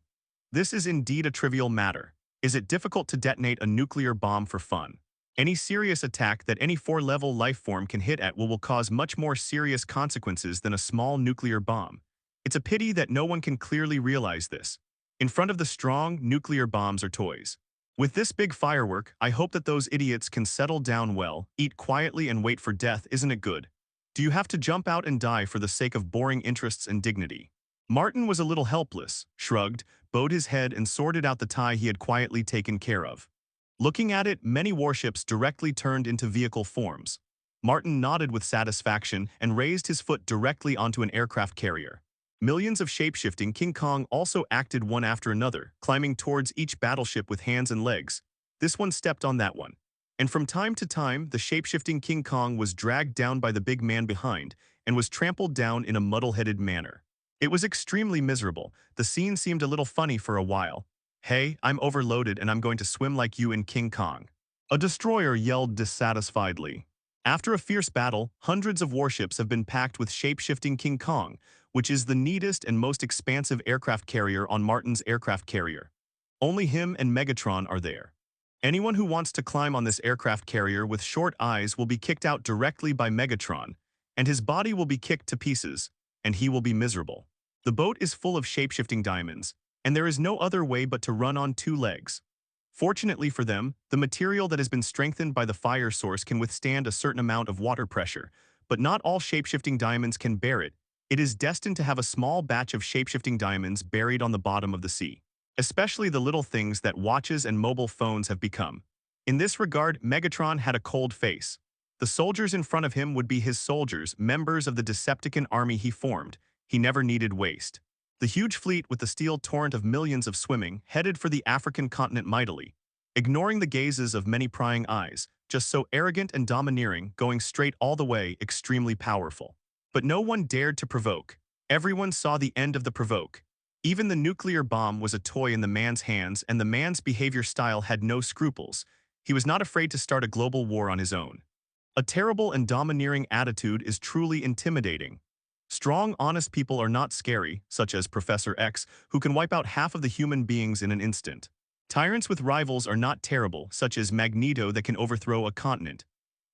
S2: This is indeed a trivial matter. Is it difficult to detonate a nuclear bomb for fun? Any serious attack that any 4-level life form can hit at will cause much more serious consequences than a small nuclear bomb. It's a pity that no one can clearly realize this. In front of the strong, nuclear bombs are toys. With this big firework, I hope that those idiots can settle down well, eat quietly and wait for death. Isn't it good? Do you have to jump out and die for the sake of boring interests and dignity? Martin was a little helpless, shrugged, bowed his head and sorted out the tie he had quietly taken care of. Looking at it, many warships directly turned into vehicle forms. Martin nodded with satisfaction and raised his foot directly onto an aircraft carrier. Millions of shapeshifting King Kong also acted one after another, climbing towards each battleship with hands and legs. This one stepped on that one. And from time to time, the shapeshifting King Kong was dragged down by the big man behind and was trampled down in a muddle-headed manner. It was extremely miserable. The scene seemed a little funny for a while. Hey, I'm overloaded and I'm going to swim like you in King Kong. A destroyer yelled dissatisfiedly. After a fierce battle, hundreds of warships have been packed with shape-shifting King Kong, which is the neatest and most expansive aircraft carrier on Martin's aircraft carrier. Only him and Megatron are there. Anyone who wants to climb on this aircraft carrier with short eyes will be kicked out directly by Megatron, and his body will be kicked to pieces, and he will be miserable. The boat is full of shape-shifting diamonds, and there is no other way but to run on 2 legs. Fortunately for them, the material that has been strengthened by the fire source can withstand a certain amount of water pressure, but not all shape-shifting diamonds can bear it. It is destined to have a small batch of shape-shifting diamonds buried on the bottom of the sea. Especially the little things that watches and mobile phones have become. In this regard, Megatron had a cold face. The soldiers in front of him would be his soldiers, members of the Decepticon army he formed. He never needed waste. The huge fleet with the steel torrent of millions of swimming headed for the African continent mightily, ignoring the gazes of many prying eyes, just so arrogant and domineering, going straight all the way, extremely powerful. But no one dared to provoke. Everyone saw the end of the provoke. Even the nuclear bomb was a toy in the man's hands, and the man's behavior style had no scruples. He was not afraid to start a global war on his own. A terrible and domineering attitude is truly intimidating. Strong, honest people are not scary, such as Professor X, who can wipe out half of the human beings in an instant. Tyrants with rivals are not terrible, such as Magneto that can overthrow a continent.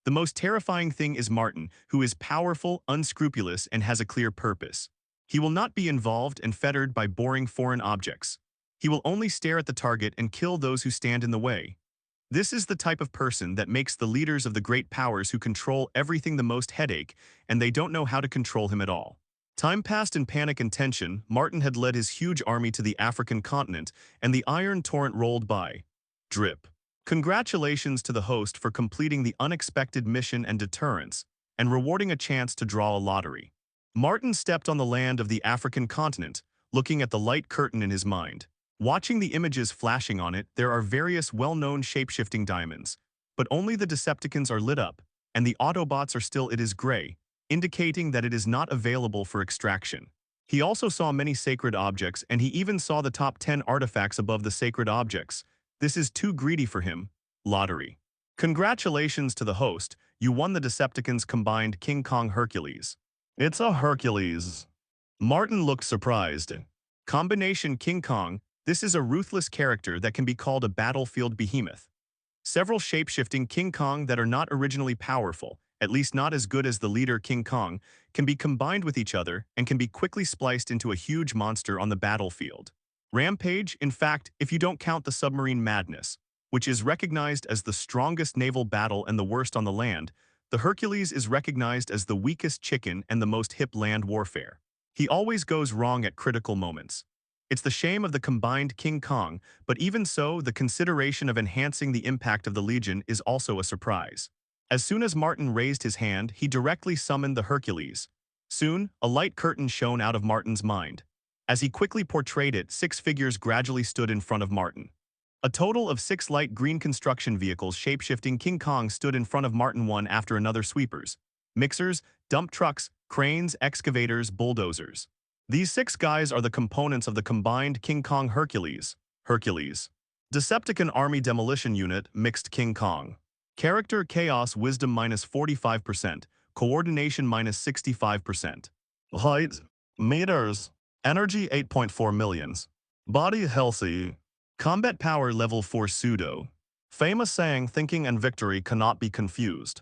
S2: The most terrifying thing is Martin, who is powerful, unscrupulous, and has a clear purpose. He will not be involved and fettered by boring foreign objects. He will only stare at the target and kill those who stand in the way. This is the type of person that makes the leaders of the great powers who control everything the most headache, and they don't know how to control him at all. Time passed in panic and tension. Martin had led his huge army to the African continent, and the iron torrent rolled by. Drip. Congratulations to the host for completing the unexpected mission and deterrence, and rewarding a chance to draw a lottery. Martin stepped on the land of the African continent, looking at the light curtain in his mind. Watching the images flashing on it, there are various well-known shape-shifting diamonds, but only the Decepticons are lit up, and the Autobots are still it is gray, indicating that it is not available for extraction. He also saw many sacred objects, and he even saw the top 10 artifacts above the sacred objects. This is too greedy for him. Lottery. Congratulations to the host, you won the Decepticons combined King Kong Hercules. It's a Hercules. Martin looked surprised. Combination King Kong, this is a ruthless character that can be called a battlefield behemoth. Several shape-shifting King Kong that are not originally powerful, at least not as good as the leader King Kong, can be combined with each other and can be quickly spliced into a huge monster on the battlefield. Rampage, in fact, if you don't count the submarine madness, which is recognized as the strongest naval battle and the worst on the land, the Hercules is recognized as the weakest chicken and the most hip land warfare. He always goes wrong at critical moments. It's the shame of the combined King Kong, but even so, the consideration of enhancing the impact of the Legion is also a surprise. As soon as Martin raised his hand, he directly summoned the Hercules. Soon, a light curtain shone out of Martin's mind. As he quickly portrayed it, 6 figures gradually stood in front of Martin. A total of 6 light green construction vehicles shape-shifting King Kong stood in front of Martin one after another sweepers. mixers, dump trucks, cranes, excavators, bulldozers. These 6 guys are the components of the combined King Kong Hercules. Decepticon Army Demolition Unit Mixed King Kong. Character Chaos Wisdom -45%, Coordination -65%. Height, meters. Energy 8.4 millions. Body healthy. Combat power level 4 pseudo. Famous saying thinking and victory cannot be confused.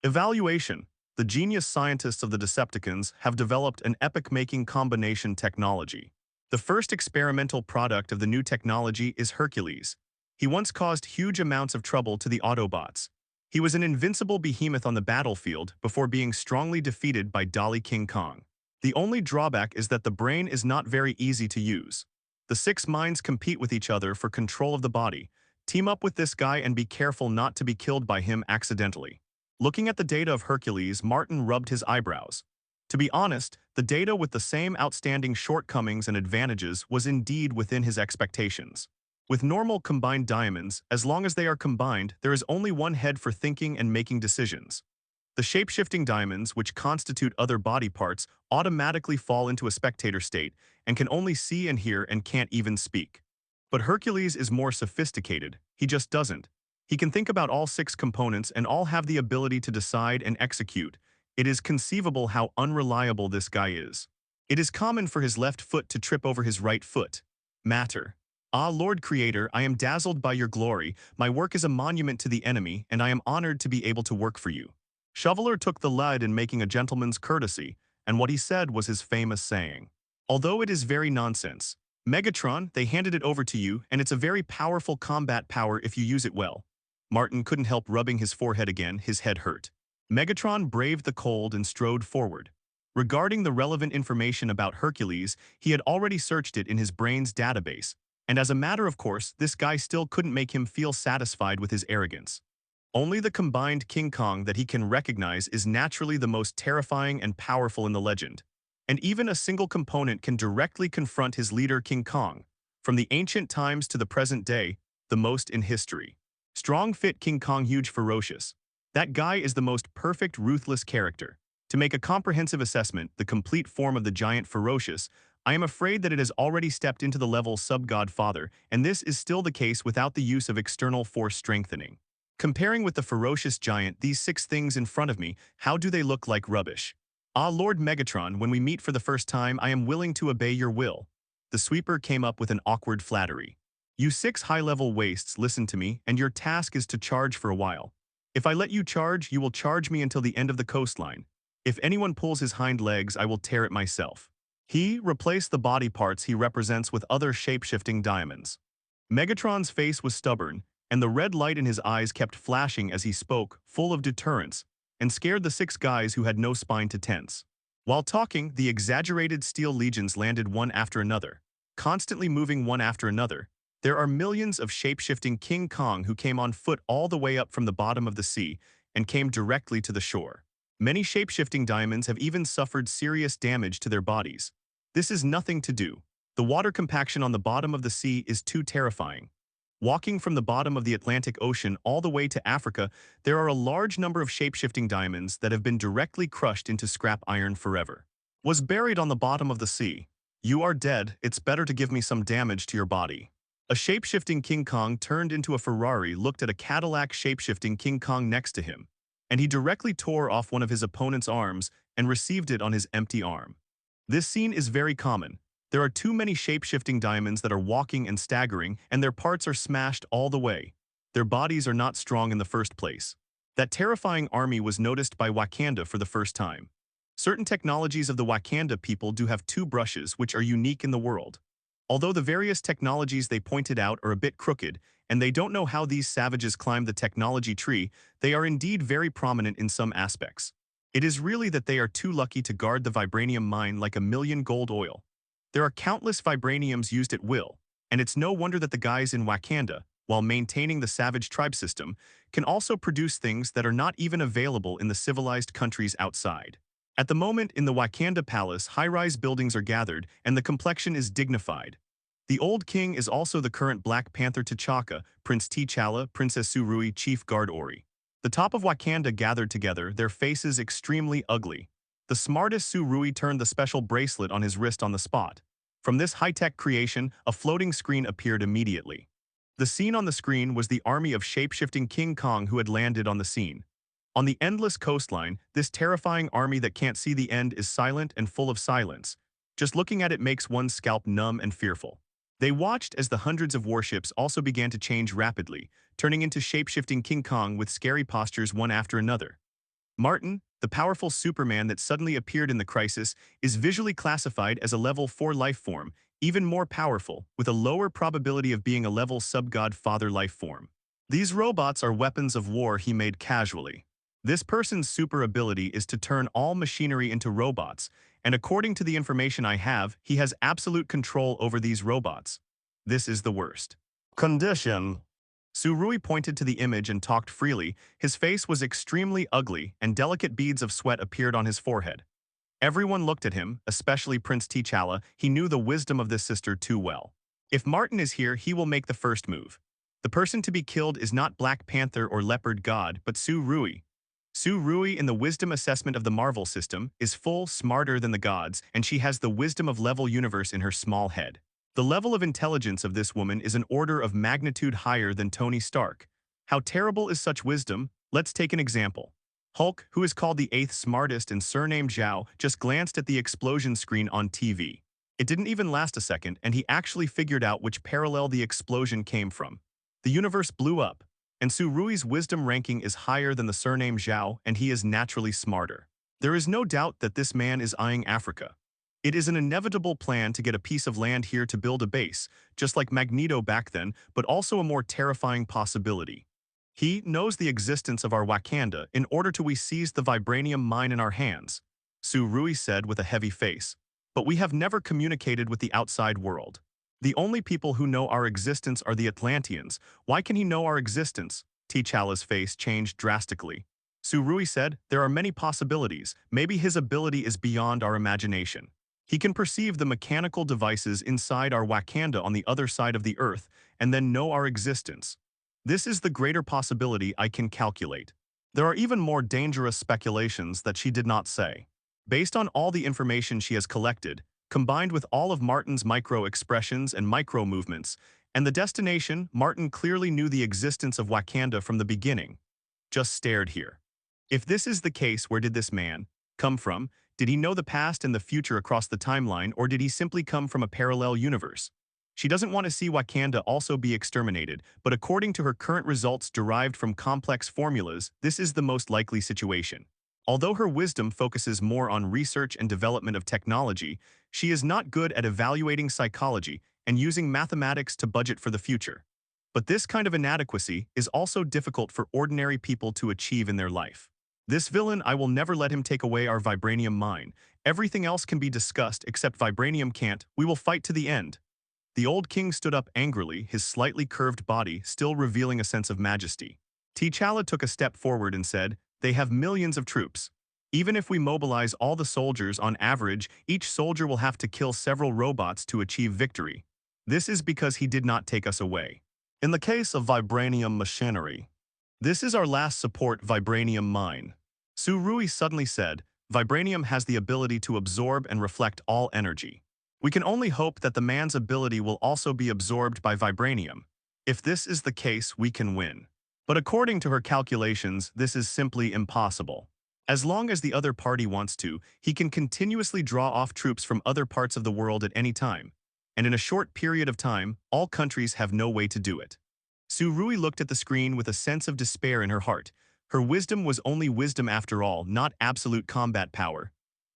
S2: Evaluation. The genius scientists of the Decepticons have developed an epoch-making combination technology. The first experimental product of the new technology is Hercules. He once caused huge amounts of trouble to the Autobots. He was an invincible behemoth on the battlefield before being strongly defeated by Dolly King Kong. The only drawback is that the brain is not very easy to use. The 6 minds compete with each other for control of the body. Team up with this guy and be careful not to be killed by him accidentally. Looking at the data of Hercules, Martin rubbed his eyebrows. To be honest, the data with the same outstanding shortcomings and advantages was indeed within his expectations. With normal combined diamonds, as long as they are combined, there is only one head for thinking and making decisions. The shape-shifting diamonds, which constitute other body parts, automatically fall into a spectator state and can only see and hear and can't even speak. But Hercules is more sophisticated. He just doesn't. He can think about all 6 components and all have the ability to decide and execute. It is conceivable how unreliable this guy is. It is common for his left foot to trip over his right foot. Matter. Ah, Lord Creator, I am dazzled by your glory. My work is a monument to the enemy, and I am honored to be able to work for you. Shoveler took the lead in making a gentleman's courtesy, and what he said was his famous saying. Although it is very nonsense. Megatron, they handed it over to you, and it's a very powerful combat power if you use it well. Martin couldn't help rubbing his forehead again, his head hurt. Megatron braved the cold and strode forward. Regarding the relevant information about Hercules, he had already searched it in his brain's database, and as a matter of course, this guy still couldn't make him feel satisfied with his arrogance. Only the combined King Kong that he can recognize is naturally the most terrifying and powerful in the legend. And even a single component can directly confront his leader King Kong, from the ancient times to the present day, the most in history. Strong fit King Kong huge ferocious. That guy is the most perfect ruthless character. To make a comprehensive assessment, the complete form of the giant ferocious, I am afraid that it has already stepped into the level sub-godfather, and this is still the case without the use of external force strengthening. Comparing with the ferocious giant, these 6 things in front of me, how do they look like rubbish? Ah, Lord Megatron, when we meet for the first time, I am willing to obey your will. The sweeper came up with an awkward flattery. You 6 high-level wastes, listen to me, and your task is to charge for a while. If I let you charge, you will charge me until the end of the coastline. If anyone pulls his hind legs, I will tear it myself. He replaced the body parts he represents with other shape-shifting diamonds. Megatron's face was stubborn, and the red light in his eyes kept flashing as he spoke, full of deterrence, and scared the 6 guys who had no spine to tense. While talking, the exaggerated steel legions landed one after another, constantly moving one after another. There are millions of shape-shifting King Kong who came on foot all the way up from the bottom of the sea and came directly to the shore. Many shape-shifting diamonds have even suffered serious damage to their bodies. This is nothing to do. The water compaction on the bottom of the sea is too terrifying. Walking from the bottom of the Atlantic Ocean all the way to Africa, there are a large number of shape-shifting diamonds that have been directly crushed into scrap iron forever. Was buried on the bottom of the sea. You are dead, it's better to give me some damage to your body. A shape-shifting King Kong turned into a Ferrari looked at a Cadillac shape-shifting King Kong next to him, and he directly tore off one of his opponent's arms and received it on his empty arm. This scene is very common. There are too many shape-shifting diamonds that are walking and staggering, and their parts are smashed all the way. Their bodies are not strong in the first place. That terrifying army was noticed by Wakanda for the first time. Certain technologies of the Wakanda people do have 2 brushes which are unique in the world. Although the various technologies they pointed out are a bit crooked, and they don't know how these savages climbed the technology tree, they are indeed very prominent in some aspects. It is really that they are too lucky to guard the vibranium mine like a million gold oil. There are countless vibraniums used at will, and it's no wonder that the guys in Wakanda, while maintaining the savage tribe system, can also produce things that are not even available in the civilized countries outside. At the moment, in the Wakanda Palace, high-rise buildings are gathered, and the complexion is dignified. The old king is also the current Black Panther T'Chaka, Prince T'Challa, Princess Surui, Chief Guard Ori. The top of Wakanda gathered together, their faces extremely ugly. The smartest Surui turned the special bracelet on his wrist on the spot. From this high-tech creation, a floating screen appeared immediately. The scene on the screen was the army of shape-shifting King Kong who had landed on the scene. On the endless coastline, this terrifying army that can't see the end is silent and full of silence. Just looking at it makes one's scalp numb and fearful. They watched as the hundreds of warships also began to change rapidly, turning into shape-shifting King Kong with scary postures one after another. Martin, the powerful Superman that suddenly appeared in the crisis, is visually classified as a level 4 life form, even more powerful, with a lower probability of being a level sub-god father life form. These robots are weapons of war he made casually. This person's super ability is to turn all machinery into robots, and according to the information I have, he has absolute control over these robots. This is the worst condition. Surui pointed to the image and talked freely. His face was extremely ugly, and delicate beads of sweat appeared on his forehead. Everyone looked at him, especially Prince T'Challa. He knew the wisdom of this sister too well. If Martin is here, he will make the first move. The person to be killed is not Black Panther or Leopard God, but Surui. Surui, in the wisdom assessment of the Marvel system, is smarter than the gods, and she has the wisdom of level universe in her small head. The level of intelligence of this woman is an order of magnitude higher than Tony Stark. How terrible is such wisdom? Let's take an example. Hulk, who is called the 8th smartest and surnamed Zhao, just glanced at the explosion screen on TV. It didn't even last a second, and he actually figured out which parallel the explosion came from. The universe blew up, and Surui's wisdom ranking is higher than the surname Zhao, and he is naturally smarter. There is no doubt that this man is eyeing Africa. It is an inevitable plan to get a piece of land here to build a base, just like Magneto back then, but also a more terrifying possibility. He knows the existence of our Wakanda in order to we seize the vibranium mine in our hands, Surui said with a heavy face. But we have never communicated with the outside world. The only people who know our existence are the Atlanteans. Why can he know our existence? T'Challa's face changed drastically. Surui said, there are many possibilities. Maybe his ability is beyond our imagination. He can perceive the mechanical devices inside our Wakanda on the other side of the earth and then know our existence. This is the greater possibility I can calculate. There are even more dangerous speculations that she did not say. Based on all the information she has collected, combined with all of Martin's micro-expressions and micro-movements, and the destination, Martin clearly knew the existence of Wakanda from the beginning. Just stared here. If this is the case, where did this man come from? Did he know the past and the future across the timeline, or did he simply come from a parallel universe? She doesn't want to see Wakanda also be exterminated, but according to her current results derived from complex formulas, this is the most likely situation. Although her wisdom focuses more on research and development of technology, she is not good at evaluating psychology and using mathematics to budget for the future. But this kind of inadequacy is also difficult for ordinary people to achieve in their life. This villain, I will never let him take away our vibranium mine. Everything else can be discussed except vibranium can't. We will fight to the end. The old king stood up angrily, his slightly curved body still revealing a sense of majesty. T'Challa took a step forward and said, they have millions of troops. Even if we mobilize all the soldiers on average, each soldier will have to kill several robots to achieve victory. This is because he did not take us away. In the case of vibranium machinery, this is our last support vibranium mine. Surui suddenly said, vibranium has the ability to absorb and reflect all energy. We can only hope that the man's ability will also be absorbed by vibranium. If this is the case, we can win. But according to her calculations, this is simply impossible. As long as the other party wants to, he can continuously draw off troops from other parts of the world at any time. And in a short period of time, all countries have no way to do it. Surui looked at the screen with a sense of despair in her heart. Her wisdom was only wisdom after all, not absolute combat power.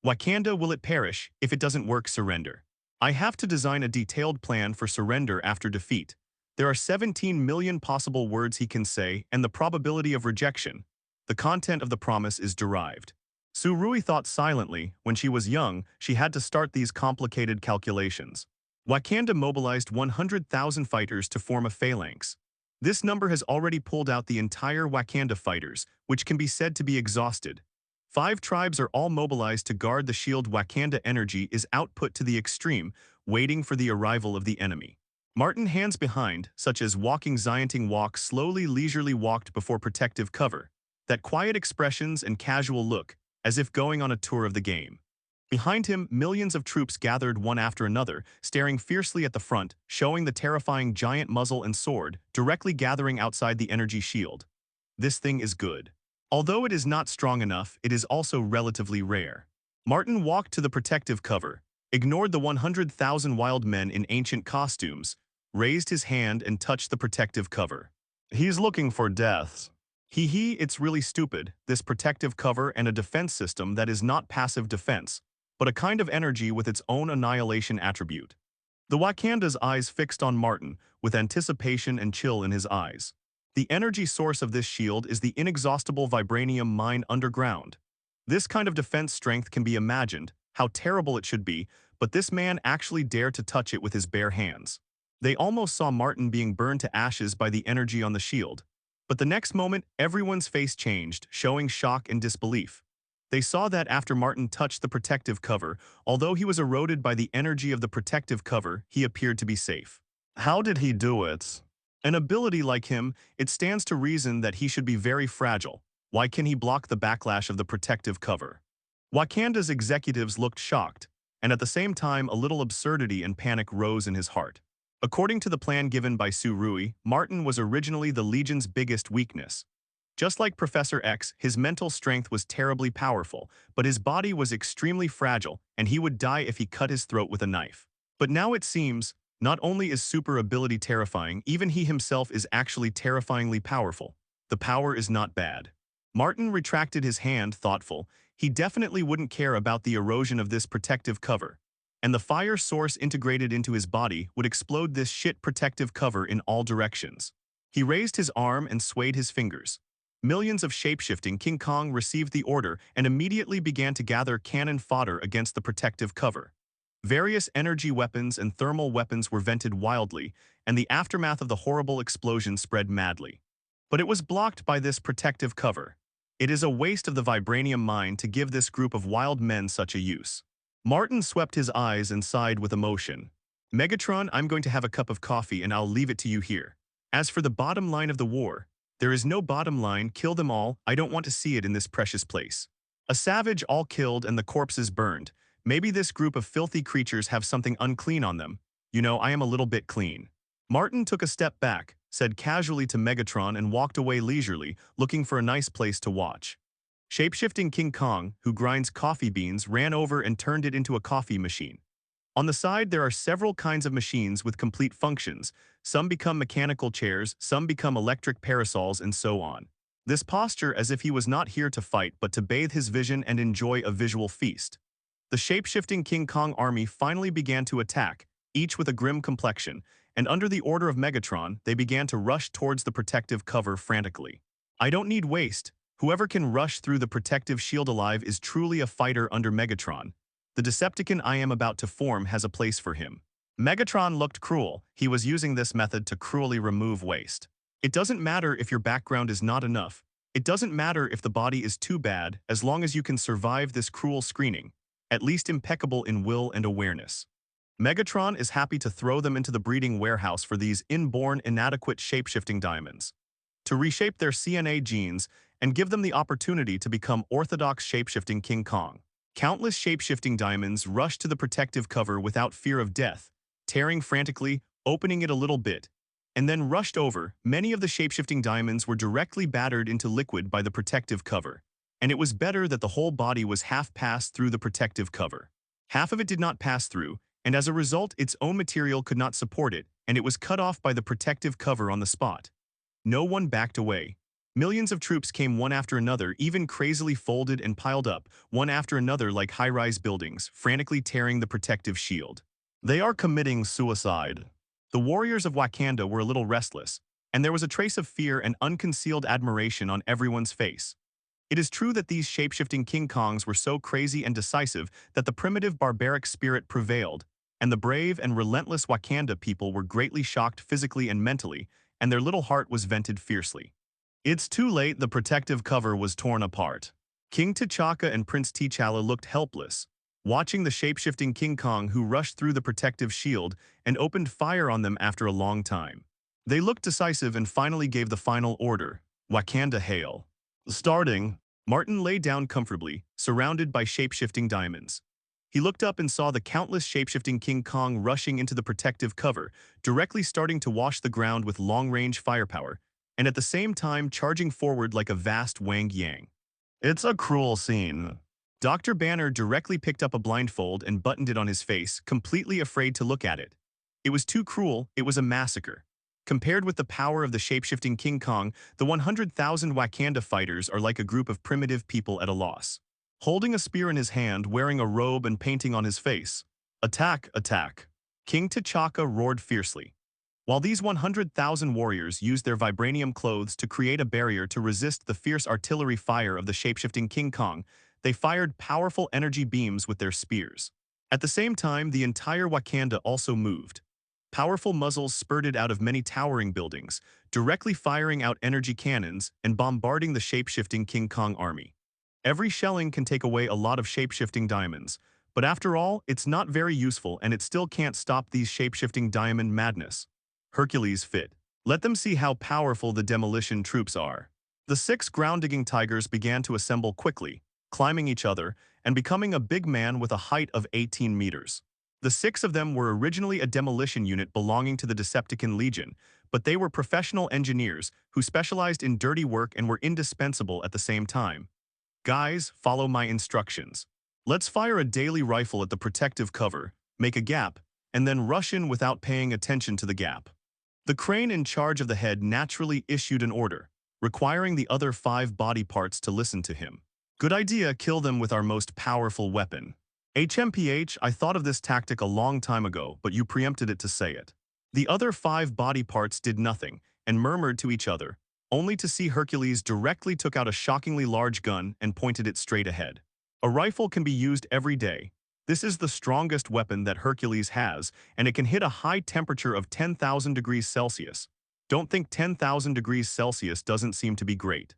S2: Wakanda, will it perish? If it doesn't work, surrender. I have to design a detailed plan for surrender after defeat. There are 17 million possible words he can say, and the probability of rejection. The content of the promise is derived. Surui thought silently. When she was young, she had to start these complicated calculations. Wakanda mobilized 100,000 fighters to form a phalanx. This number has already pulled out the entire Wakanda fighters, which can be said to be exhausted. 5 tribes are all mobilized to guard the shield. Wakanda energy is output to the extreme, waiting for the arrival of the enemy. Martin, hands behind, such as walking Zionting walk, slowly leisurely walked before protective cover. that quiet expressions and casual look, as if going on a tour of the game. Behind him, millions of troops gathered one after another, staring fiercely at the front, showing the terrifying giant muzzle and sword, directly gathering outside the energy shield. This thing is good. Although it is not strong enough, it is also relatively rare. Martin walked to the protective cover, ignored the 100,000 wild men in ancient costumes, raised his hand and touched the protective cover. He's looking for deaths. It's really stupid, this protective cover and a defense system that is not passive defense, but a kind of energy with its own annihilation attribute. The Wakanda's eyes fixed on Martin, with anticipation and chill in his eyes. The energy source of this shield is the inexhaustible vibranium mine underground. This kind of defense strength can be imagined, how terrible it should be, but this man actually dared to touch it with his bare hands. They almost saw Martin being burned to ashes by the energy on the shield. But the next moment, everyone's face changed, showing shock and disbelief. They saw that after Martin touched the protective cover, although he was eroded by the energy of the protective cover, he appeared to be safe. How did he do it? An ability like him, it stands to reason that he should be very fragile. Why can he block the backlash of the protective cover? Wakanda's executives looked shocked, and at the same time a little absurdity and panic rose in his heart. According to the plan given by Surui, Martin was originally the Legion's biggest weakness. Just like Professor X, his mental strength was terribly powerful, but his body was extremely fragile, and he would die if he cut his throat with a knife. But now it seems, not only is super ability terrifying, even he himself is actually terrifyingly powerful. The power is not bad. Martin retracted his hand, thoughtful. He definitely wouldn't care about the erosion of this protective cover. And the fire source integrated into his body would explode this shit protective cover in all directions. He raised his arm and swayed his fingers. Millions of shapeshifting King Kong received the order and immediately began to gather cannon fodder against the protective cover. Various energy weapons and thermal weapons were vented wildly, and the aftermath of the horrible explosion spread madly. But it was blocked by this protective cover. It is a waste of the vibranium mine to give this group of wild men such a use. Martin swept his eyes and sighed with emotion. Megatron, I'm going to have a cup of coffee and I'll leave it to you here. As for the bottom line of the war, there is no bottom line, kill them all, I don't want to see it in this precious place. A savage all killed and the corpses burned. Maybe this group of filthy creatures have something unclean on them. You know, I am a little bit clean. Martin took a step back, said casually to Megatron and walked away leisurely, looking for a nice place to watch. Shapeshifting King Kong, who grinds coffee beans, ran over and turned it into a coffee machine. On the side, there are several kinds of machines with complete functions. Some become mechanical chairs, some become electric parasols, and so on. This posture as if he was not here to fight but to bathe his vision and enjoy a visual feast. The shape-shifting King Kong army finally began to attack, each with a grim complexion, and under the order of Megatron, they began to rush towards the protective cover frantically. I don't need waste. Whoever can rush through the protective shield alive is truly a fighter under Megatron. The Decepticon I am about to form has a place for him. Megatron looked cruel. He was using this method to cruelly remove waste. It doesn't matter if your background is not enough. It doesn't matter if the body is too bad, as long as you can survive this cruel screening, at least impeccable in will and awareness. Megatron is happy to throw them into the breeding warehouse for these inborn inadequate shapeshifting diamonds, to reshape their CNA genes and give them the opportunity to become orthodox shapeshifting King Kong. Countless shapeshifting diamonds rushed to the protective cover without fear of death, tearing frantically, opening it a little bit, and then rushed over. Many of the shapeshifting diamonds were directly battered into liquid by the protective cover, and it was better that the whole body was half passed through the protective cover. Half of it did not pass through, and as a result its own material could not support it, and it was cut off by the protective cover on the spot. No one backed away. Millions of troops came one after another, even crazily folded and piled up, one after another like high-rise buildings, frantically tearing the protective shield. They are committing suicide. The warriors of Wakanda were a little restless, and there was a trace of fear and unconcealed admiration on everyone's face. It is true that these shape-shifting King Kongs were so crazy and decisive that the primitive barbaric spirit prevailed, and the brave and relentless Wakanda people were greatly shocked physically and mentally, and their little heart was vented fiercely. It's too late, the protective cover was torn apart. King T'Chaka and Prince T'Challa looked helpless, watching the shape-shifting King Kong who rushed through the protective shield and opened fire on them after a long time. They looked decisive and finally gave the final order, Wakanda hail. Starting, Martin lay down comfortably, surrounded by shape-shifting diamonds. He looked up and saw the countless shape-shifting King Kong rushing into the protective cover, directly starting to wash the ground with long-range firepower, and at the same time charging forward like a vast Wang Yang. It's a cruel scene. Dr. Banner directly picked up a blindfold and buttoned it on his face, completely afraid to look at it. It was too cruel, it was a massacre. Compared with the power of the shape-shifting King Kong, the 100,000 Wakanda fighters are like a group of primitive people at a loss. Holding a spear in his hand, wearing a robe and painting on his face. Attack, attack. King T'Chaka roared fiercely. While these 100,000 warriors used their vibranium clothes to create a barrier to resist the fierce artillery fire of the shape-shifting King Kong, they fired powerful energy beams with their spears. At the same time, the entire Wakanda also moved. Powerful muzzles spurted out of many towering buildings, directly firing out energy cannons and bombarding the shape-shifting King Kong army. Every shelling can take away a lot of shape-shifting diamonds, but after all, it's not very useful and it still can't stop these shape-shifting diamond madness. Hercules fit. Let them see how powerful the demolition troops are. The 6 ground-digging tigers began to assemble quickly, climbing each other and becoming a big man with a height of 18 meters. The 6 of them were originally a demolition unit belonging to the Decepticon Legion, but they were professional engineers who specialized in dirty work and were indispensable at the same time. Guys, follow my instructions. Let's fire a daily rifle at the protective cover, make a gap, and then rush in without paying attention to the gap. The crane in charge of the head naturally issued an order, requiring the other 5 body parts to listen to him. Good idea, kill them with our most powerful weapon. HMPH, I thought of this tactic a long time ago, but you preempted it to say it. The other 5 body parts did nothing and murmured to each other, only to see Hercules directly took out a shockingly large gun and pointed it straight ahead. A rifle can be used every day. This is the strongest weapon that Hercules has, and it can hit a high temperature of 10,000 degrees Celsius. Don't think 10,000 degrees Celsius doesn't seem to be great.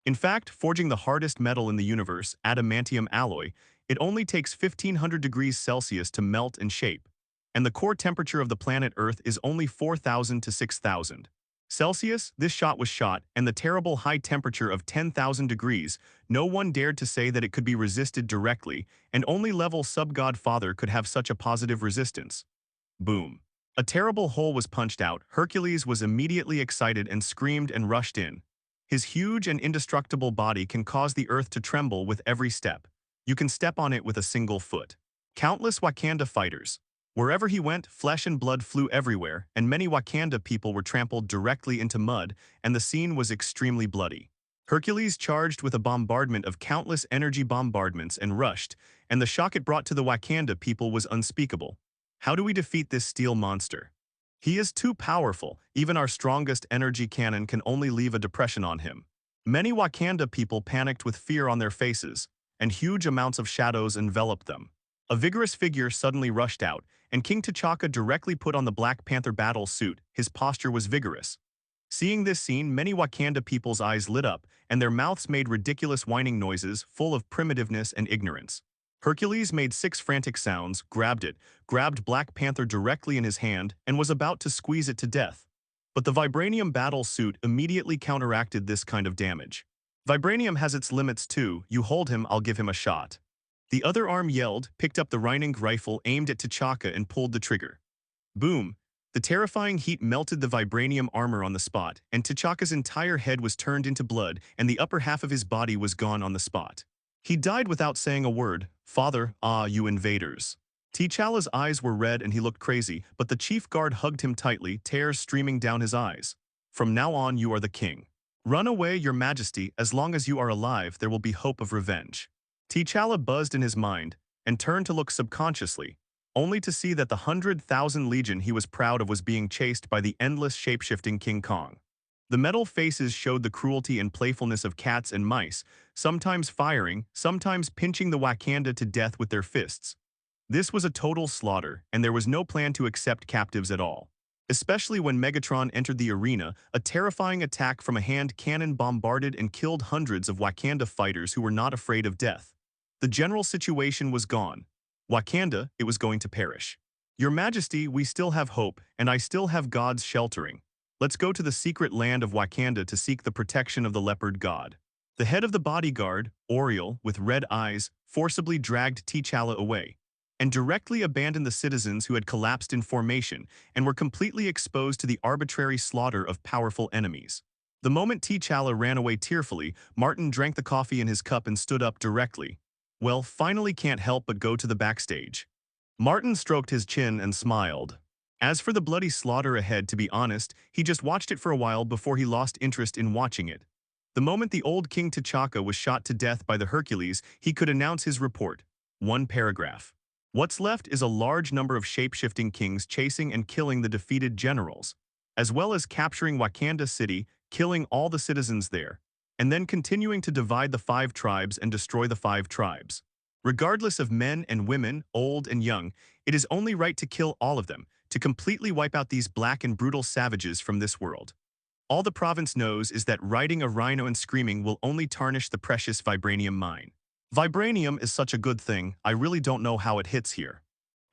S2: In fact, forging the hardest metal in the universe, adamantium alloy, it only takes 1,500 degrees Celsius to melt and shape, and the core temperature of the planet Earth is only 4,000 to 6,000 Celsius. This shot was shot, and the terrible high temperature of 10,000 degrees, no one dared to say that it could be resisted directly, and only level sub-god Father could have such a positive resistance. Boom. A terrible hole was punched out. Hercules was immediately excited and screamed and rushed in. His huge and indestructible body can cause the earth to tremble with every step. You can step on it with a single foot. Countless Wakanda fighters. Wherever he went, flesh and blood flew everywhere, and many Wakanda people were trampled directly into mud, and the scene was extremely bloody. Hercules charged with a bombardment of countless energy bombardments and rushed, and the shock it brought to the Wakanda people was unspeakable. How do we defeat this steel monster? He is too powerful. Even our strongest energy cannon can only leave a depression on him. Many Wakanda people panicked with fear on their faces, and huge amounts of shadows enveloped them. A vigorous figure suddenly rushed out, and King T'Chaka directly put on the Black Panther battle suit. His posture was vigorous. Seeing this scene, many Wakanda people's eyes lit up, and their mouths made ridiculous whining noises full of primitiveness and ignorance. Hercules made 6 frantic sounds, grabbed Black Panther directly in his hand, and was about to squeeze it to death. But the vibranium battle suit immediately counteracted this kind of damage. Vibranium has its limits too. You hold him, I'll give him a shot. The other arm yelled, picked up the Reining rifle, aimed at T'Chaka and pulled the trigger. Boom! The terrifying heat melted the vibranium armor on the spot, and T'Chaka's entire head was turned into blood, and the upper half of his body was gone on the spot. He died without saying a word. Father, ah, you invaders. T'Challa's eyes were red and he looked crazy, but the chief guard hugged him tightly, tears streaming down his eyes. From now on, you are the king. Run away, your majesty. As long as you are alive, there will be hope of revenge. T'Challa buzzed in his mind and turned to look subconsciously, only to see that the 100,000 legion he was proud of was being chased by the endless shape-shifting King Kong. The metal faces showed the cruelty and playfulness of cats and mice, sometimes firing, sometimes pinching the Wakanda to death with their fists. This was a total slaughter, and there was no plan to accept captives at all. Especially when Megatron entered the arena, a terrifying attack from a hand cannon bombarded and killed hundreds of Wakanda fighters who were not afraid of death. The general situation was gone. Wakanda, it was going to perish. Your Majesty, we still have hope, and I still have God's sheltering. Let's go to the secret land of Wakanda to seek the protection of the leopard god. The head of the bodyguard, Oriel, with red eyes, forcibly dragged T'Challa away and directly abandoned the citizens who had collapsed in formation and were completely exposed to the arbitrary slaughter of powerful enemies. The moment T'Challa ran away tearfully, Martin drank the coffee in his cup and stood up directly. Well, finally can't help but go to the backstage. Martin stroked his chin and smiled. As for the bloody slaughter ahead, to be honest, he just watched it for a while before he lost interest in watching it. The moment the old King T'Chaka was shot to death by the Hercules, he could announce his report. One paragraph. What's left is a large number of shape-shifting kings chasing and killing the defeated generals, as well as capturing Wakanda City, killing all the citizens there, and then continuing to divide the 5 tribes and destroy the 5 tribes. Regardless of men and women, old and young, it is only right to kill all of them, to completely wipe out these black and brutal savages from this world. All the province knows is that riding a rhino and screaming will only tarnish the precious vibranium mine. Vibranium is such a good thing, I really don't know how it hits here.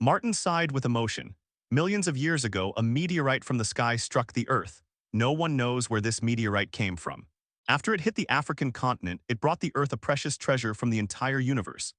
S2: Martin sighed with emotion. Millions of years ago, a meteorite from the sky struck the Earth. No one knows where this meteorite came from. After it hit the African continent, it brought the Earth a precious treasure from the entire universe.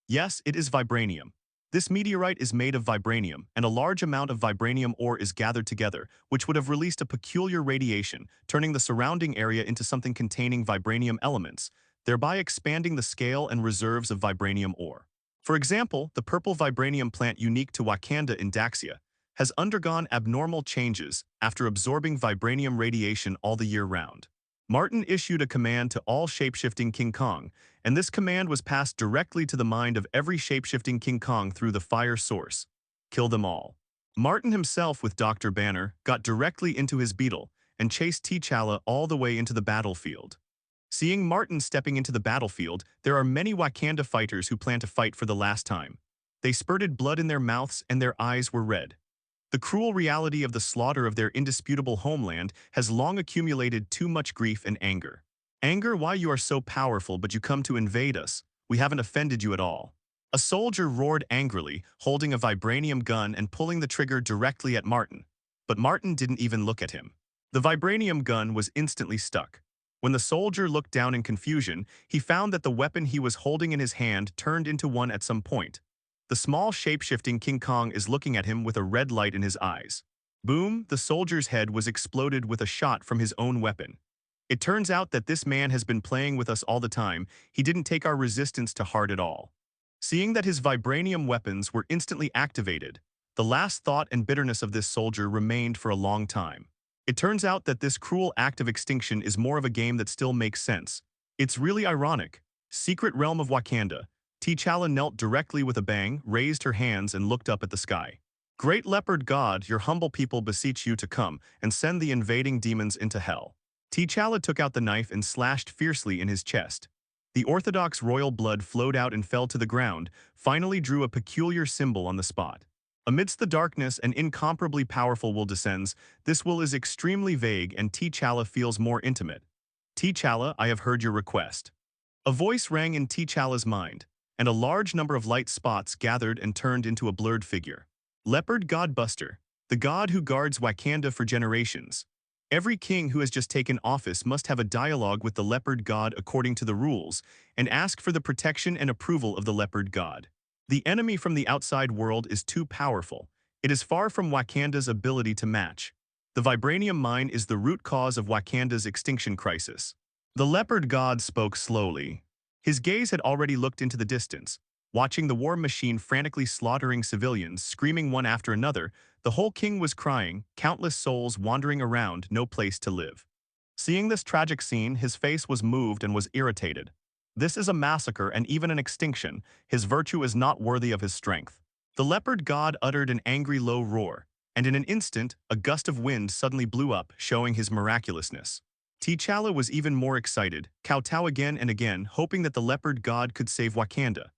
S2: Yes, it is vibranium. This meteorite is made of vibranium, and a large amount of vibranium ore is gathered together, which would have released a peculiar radiation, turning the surrounding area into something containing vibranium elements, thereby expanding the scale and reserves of vibranium ore. For example, the purple vibranium plant unique to Wakanda in Daxia has undergone abnormal changes after absorbing vibranium radiation all the year round. Martin issued a command to all shapeshifting King Kong, and this command was passed directly to the mind of every shapeshifting King Kong through the fire source. Kill them all. Martin himself, with Dr. Banner, got directly into his beetle and chased T'Challa all the way into the battlefield. Seeing Martin stepping into the battlefield, there are many Wakanda fighters who plan to fight for the last time. They spurted blood in their mouths and their eyes were red. The cruel reality of the slaughter of their indisputable homeland has long accumulated too much grief and anger. Anger, why you are so powerful but you come to invade us? We haven't offended you at all. A soldier roared angrily, holding a vibranium gun and pulling the trigger directly at Martin. But Martin didn't even look at him. The vibranium gun was instantly stuck. When the soldier looked down in confusion, he found that the weapon he was holding in his hand turned into one at some point. The small shape-shifting King Kong is looking at him with a red light in his eyes. Boom, the soldier's head was exploded with a shot from his own weapon. It turns out that this man has been playing with us all the time. He didn't take our resistance to heart at all. Seeing that his vibranium weapons were instantly activated, the last thought and bitterness of this soldier remained for a long time. It turns out that this cruel act of extinction is more of a game that still makes sense. It's really ironic. Secret realm of Wakanda. T'Challa knelt directly with a bang, raised her hands and looked up at the sky. Great leopard god, your humble people beseech you to come and send the invading demons into hell. T'Challa took out the knife and slashed fiercely in his chest. The orthodox royal blood flowed out and fell to the ground, finally drew a peculiar symbol on the spot. Amidst the darkness, an incomparably powerful will descends. This will is extremely vague and T'Challa feels more intimate. T'Challa, I have heard your request. A voice rang in T'Challa's mind, and a large number of light spots gathered and turned into a blurred figure. Leopard Godbuster, the god who guards Wakanda for generations. Every king who has just taken office must have a dialogue with the leopard god according to the rules and ask for the protection and approval of the leopard god. The enemy from the outside world is too powerful. It is far from Wakanda's ability to match. The vibranium mine is the root cause of Wakanda's extinction crisis. The leopard god spoke slowly. His gaze had already looked into the distance, watching the war machine frantically slaughtering civilians, screaming one after another. The whole king was crying, countless souls wandering around, no place to live. Seeing this tragic scene, his face was moved and was irritated. This is a massacre and even an extinction. His virtue is not worthy of his strength. The leopard god uttered an angry low roar, and in an instant, a gust of wind suddenly blew up, showing his miraculousness. T'Challa was even more excited, kowtow again and again, hoping that the leopard god could save Wakanda.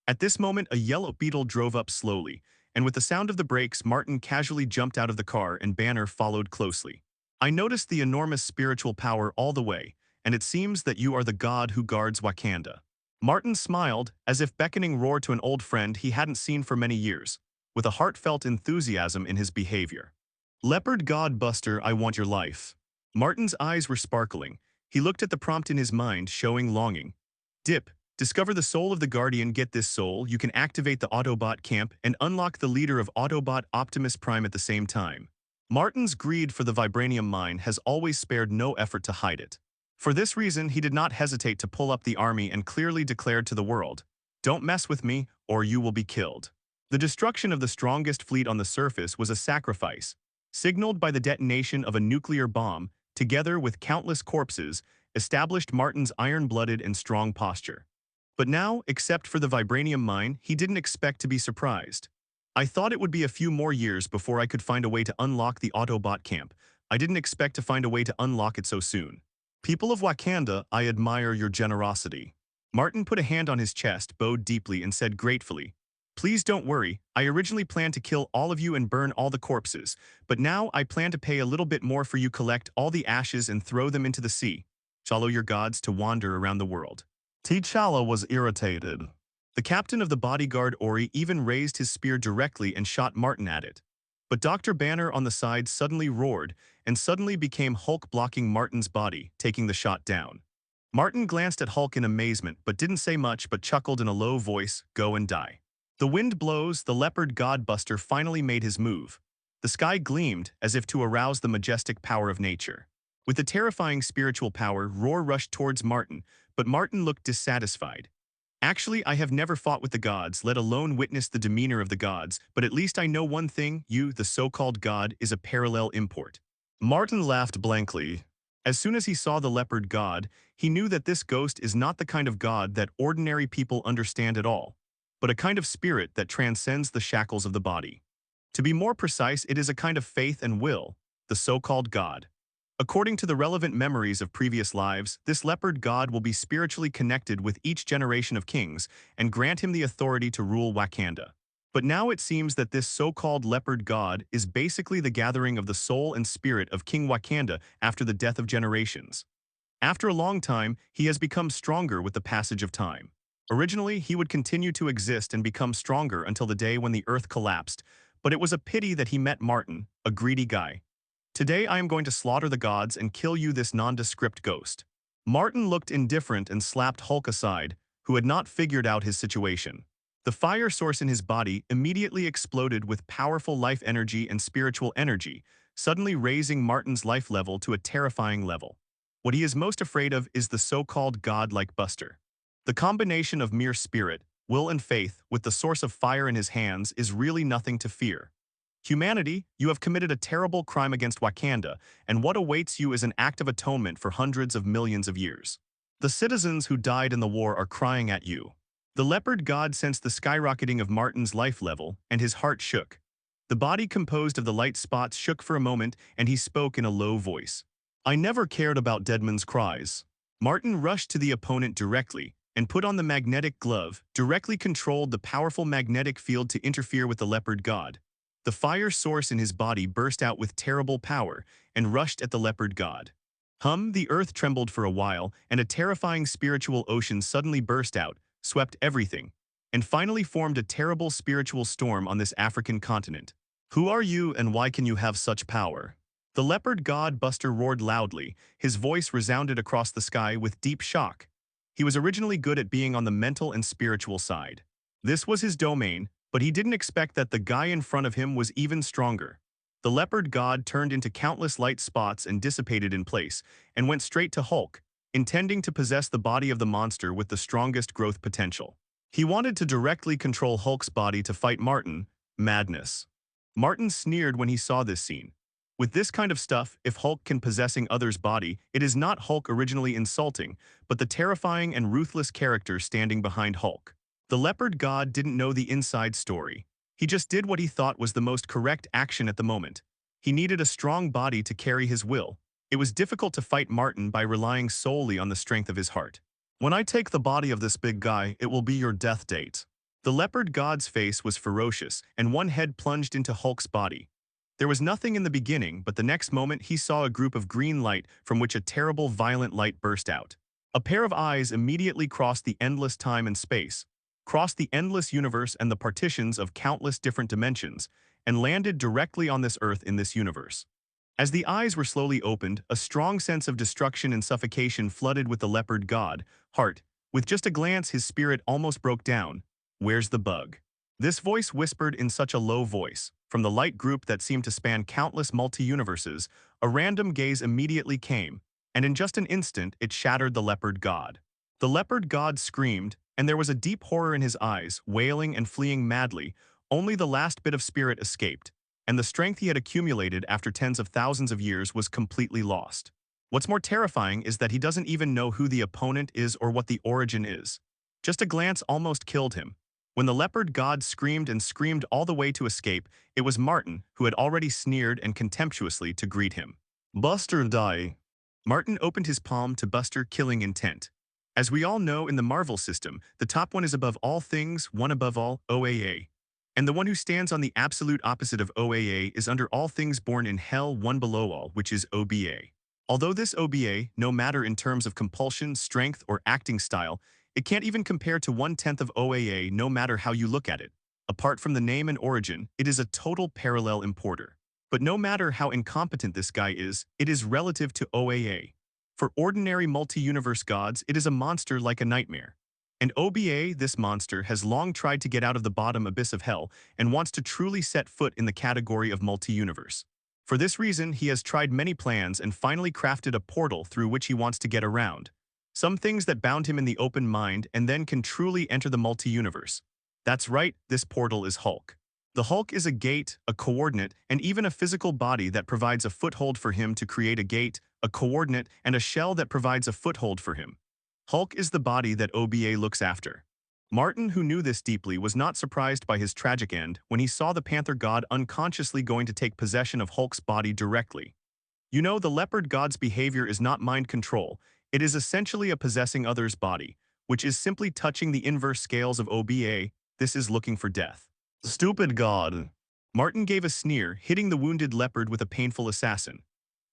S2: At this moment, a yellow beetle drove up slowly, and with the sound of the brakes, Martin casually jumped out of the car and Banner followed closely. I noticed the enormous spiritual power all the way, and it seems that you are the god who guards Wakanda. Martin smiled, as if beckoning roar to an old friend he hadn't seen for many years, with a heartfelt enthusiasm in his behavior. Leopard God Buster, I want your life. Martin's eyes were sparkling. He looked at the prompt in his mind, showing longing. Dip. Discover the soul of the Guardian. Get this soul, you can activate the Autobot camp and unlock the leader of Autobot Optimus Prime at the same time. Martin's greed for the vibranium mine has always spared no effort to hide it. For this reason, he did not hesitate to pull up the army and clearly declared to the world, "Don't mess with me, or you will be killed." The destruction of the strongest fleet on the surface was a sacrifice, signaled by the detonation of a nuclear bomb, together with countless corpses, established Martin's iron-blooded and strong posture. But now, except for the vibranium mine, he didn't expect to be surprised. I thought it would be a few more years before I could find a way to unlock the Autobot camp. I didn't expect to find a way to unlock it so soon. People of Wakanda, I admire your generosity. Martin put a hand on his chest, bowed deeply, and said gratefully, "Please don't worry, I originally planned to kill all of you and burn all the corpses, but now I plan to pay a little bit more for you collect all the ashes and throw them into the sea. Follow your gods to wander around the world." T'Challa was irritated. The captain of the bodyguard Ori even raised his spear directly and shot Martin at it. But Dr. Banner on the side suddenly roared and suddenly became Hulk, blocking Martin's body, taking the shot down. Martin glanced at Hulk in amazement but didn't say much but chuckled in a low voice, "Go and die." The wind blows, the leopard godbuster finally made his move. The sky gleamed as if to arouse the majestic power of nature. With the terrifying spiritual power, Roar rushed towards Martin, but Martin looked dissatisfied. "Actually, I have never fought with the gods, let alone witnessed the demeanor of the gods, but at least I know one thing, you, the so-called god, is a parallel import." Martin laughed blankly. As soon as he saw the leopard god, he knew that this ghost is not the kind of god that ordinary people understand at all, but a kind of spirit that transcends the shackles of the body. To be more precise, it is a kind of faith and will, the so-called god. According to the relevant memories of previous lives, this leopard god will be spiritually connected with each generation of kings and grant him the authority to rule Wakanda. But now it seems that this so-called leopard god is basically the gathering of the soul and spirit of King Wakanda after the death of generations. After a long time, he has become stronger with the passage of time. Originally, he would continue to exist and become stronger until the day when the earth collapsed, but it was a pity that he met Martin, a greedy guy. "Today I am going to slaughter the gods and kill you, this nondescript ghost." Martin looked indifferent and slapped Hulk aside, who had not figured out his situation. The fire source in his body immediately exploded with powerful life energy and spiritual energy, suddenly raising Martin's life level to a terrifying level. What he is most afraid of is the so-called god-like Buster. The combination of mere spirit, will and faith, with the source of fire in his hands, is really nothing to fear. Humanity, you have committed a terrible crime against Wakanda, and what awaits you is an act of atonement for hundreds of millions of years. The citizens who died in the war are crying at you. The leopard god sensed the skyrocketing of Martin's life level, and his heart shook. The body composed of the light spots shook for a moment, and he spoke in a low voice. "I never cared about Deadman's cries." Martin rushed to the opponent directly, and put on the magnetic glove, directly controlled the powerful magnetic field to interfere with the leopard god. The fire source in his body burst out with terrible power and rushed at the leopard god. The earth trembled for a while, and a terrifying spiritual ocean suddenly burst out, swept everything, and finally formed a terrible spiritual storm on this African continent. "Who are you and why can you have such power?" The leopard god Buster roared loudly, his voice resounded across the sky with deep shock. He was originally good at being on the mental and spiritual side. This was his domain, but he didn't expect that the guy in front of him was even stronger. The leopard god turned into countless light spots and dissipated in place, and went straight to Hulk, intending to possess the body of the monster with the strongest growth potential. He wanted to directly control Hulk's body to fight Martin. Madness. Martin sneered when he saw this scene. With this kind of stuff, if Hulk can possessing others' body, it is not Hulk originally insulting, but the terrifying and ruthless character standing behind Hulk. The leopard god didn't know the inside story. He just did what he thought was the most correct action at the moment. He needed a strong body to carry his will. It was difficult to fight Martin by relying solely on the strength of his heart. "When I take the body of this big guy, it will be your death date." The leopard god's face was ferocious, and one head plunged into Hulk's body. There was nothing in the beginning, but the next moment he saw a group of green light from which a terrible violent light burst out. A pair of eyes immediately crossed the endless time and space, crossed the endless universe and the partitions of countless different dimensions, and landed directly on this Earth in this universe. As the eyes were slowly opened, a strong sense of destruction and suffocation flooded with the leopard god, Heart. With just a glance, his spirit almost broke down. Where's the bug? This voice whispered in such a low voice. From the light group that seemed to span countless multi-universes, a random gaze immediately came, and in just an instant it shattered the leopard god. The leopard god screamed, and there was a deep horror in his eyes, wailing and fleeing madly. Only the last bit of spirit escaped, and the strength he had accumulated after tens of thousands of years was completely lost. What's more terrifying is that he doesn't even know who the opponent is or what the origin is. Just a glance almost killed him. When the leopard god screamed and screamed all the way to escape, it was Martin who had already sneered and contemptuously to greet him. Buster die. Martin opened his palm to Buster killing intent. As we all know in the Marvel system, the top one is above all things, one above all, OAA. And the one who stands on the absolute opposite of OAA is under all things born in hell, one below all, which is OBA. Although this OBA, no matter in terms of compulsion, strength, or acting style, it can't even compare to 1/10 of OAA no matter how you look at it. Apart from the name and origin, it is a total parallel importer. But no matter how incompetent this guy is, it is relative to OAA. For ordinary multi-universe gods, it is a monster like a nightmare. And OBA, this monster, has long tried to get out of the bottom abyss of hell and wants to truly set foot in the category of multi-universe. For this reason, he has tried many plans and finally crafted a portal through which he wants to get around. Some things that bound him in the open mind and then can truly enter the multi-universe. That's right, this portal is Hulk. The Hulk is a gate, a coordinate, and even a physical body that provides a foothold for him to create a gate, a coordinate, and a shell that provides a foothold for him. Hulk is the body that OBA looks after. Martin, who knew this deeply, was not surprised by his tragic end when he saw the Panther God unconsciously going to take possession of Hulk's body directly. You know, the leopard god's behavior is not mind control, it is essentially a possessing other's body, which is simply touching the inverse scales of OBA. This is looking for death. Stupid god. Martin gave a sneer, hitting the wounded leopard with a painful assassin.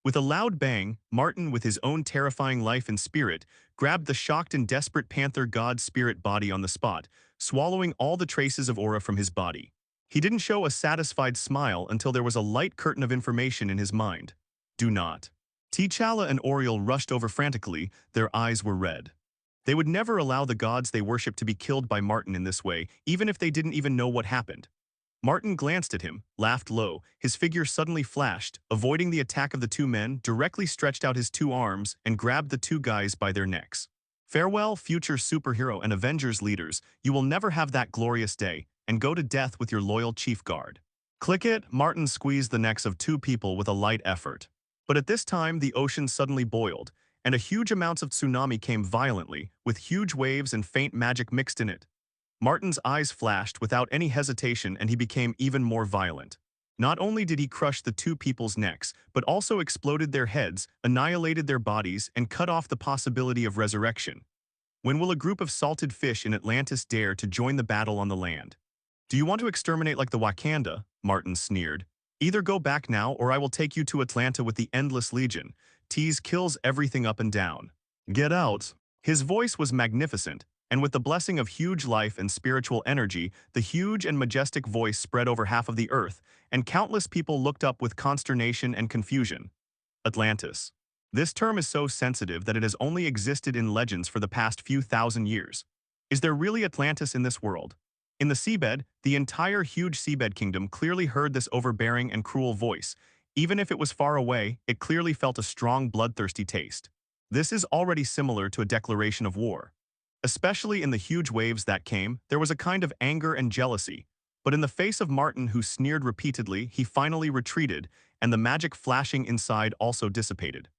S2: With a loud bang, Martin, with his own terrifying life and spirit, grabbed the shocked and desperate Panther God's spirit body on the spot, swallowing all the traces of aura from his body. He didn't show a satisfied smile until there was a light curtain of information in his mind. Do not. T'Challa and Oriole rushed over frantically, their eyes were red. They would never allow the gods they worship to be killed by Martin in this way, even if they didn't even know what happened. Martin glanced at him, laughed low, his figure suddenly flashed, avoiding the attack of the two men, directly stretched out his two arms, and grabbed the two guys by their necks. Farewell, future superhero and Avengers leaders, you will never have that glorious day, and go to death with your loyal chief guard. Click it, Martin squeezed the necks of two people with a light effort. But at this time, the ocean suddenly boiled, and a huge amounts of tsunami came violently, with huge waves and faint magic mixed in it. Martin's eyes flashed without any hesitation and he became even more violent. Not only did he crush the two people's necks, but also exploded their heads, annihilated their bodies, and cut off the possibility of resurrection. When will a group of salted fish in Atlantis dare to join the battle on the land? Do you want to exterminate like the Wakanda? Martin sneered. Either go back now or I will take you to Atlanta with the Endless Legion. Tease kills everything up and down. Get out. His voice was magnificent, and with the blessing of huge life and spiritual energy, the huge and majestic voice spread over half of the earth, and countless people looked up with consternation and confusion. Atlantis. This term is so sensitive that it has only existed in legends for the past few thousand years. Is there really Atlantis in this world? In the seabed, the entire huge seabed kingdom clearly heard this overbearing and cruel voice. Even if it was far away, it clearly felt a strong bloodthirsty taste. This is already similar to a declaration of war. Especially in the huge waves that came, there was a kind of anger and jealousy. But in the face of Martin, who sneered repeatedly, he finally retreated, and the magic flashing inside also dissipated.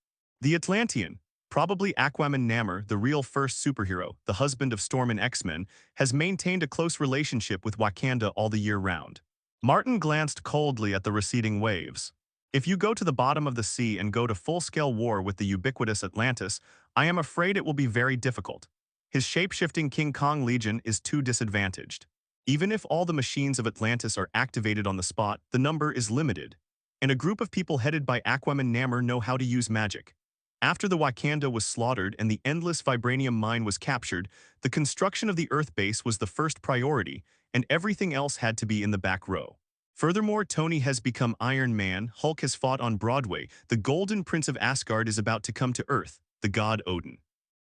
S2: The Atlantean, probably Aquaman Namor, the real first superhero, the husband of Storm in X-Men, has maintained a close relationship with Wakanda all the year round. Martin glanced coldly at the receding waves. If you go to the bottom of the sea and go to full-scale war with the ubiquitous Atlantis, I am afraid it will be very difficult. His shape-shifting King Kong Legion is too disadvantaged. Even if all the machines of Atlantis are activated on the spot, the number is limited. And a group of people headed by Aquaman Namor know how to use magic. After the Wakanda was slaughtered and the endless vibranium mine was captured, the construction of the Earth base was the first priority, and everything else had to be in the back row. Furthermore, Tony has become Iron Man, Hulk has fought on Broadway, the Golden Prince of Asgard is about to come to Earth, the god Odin.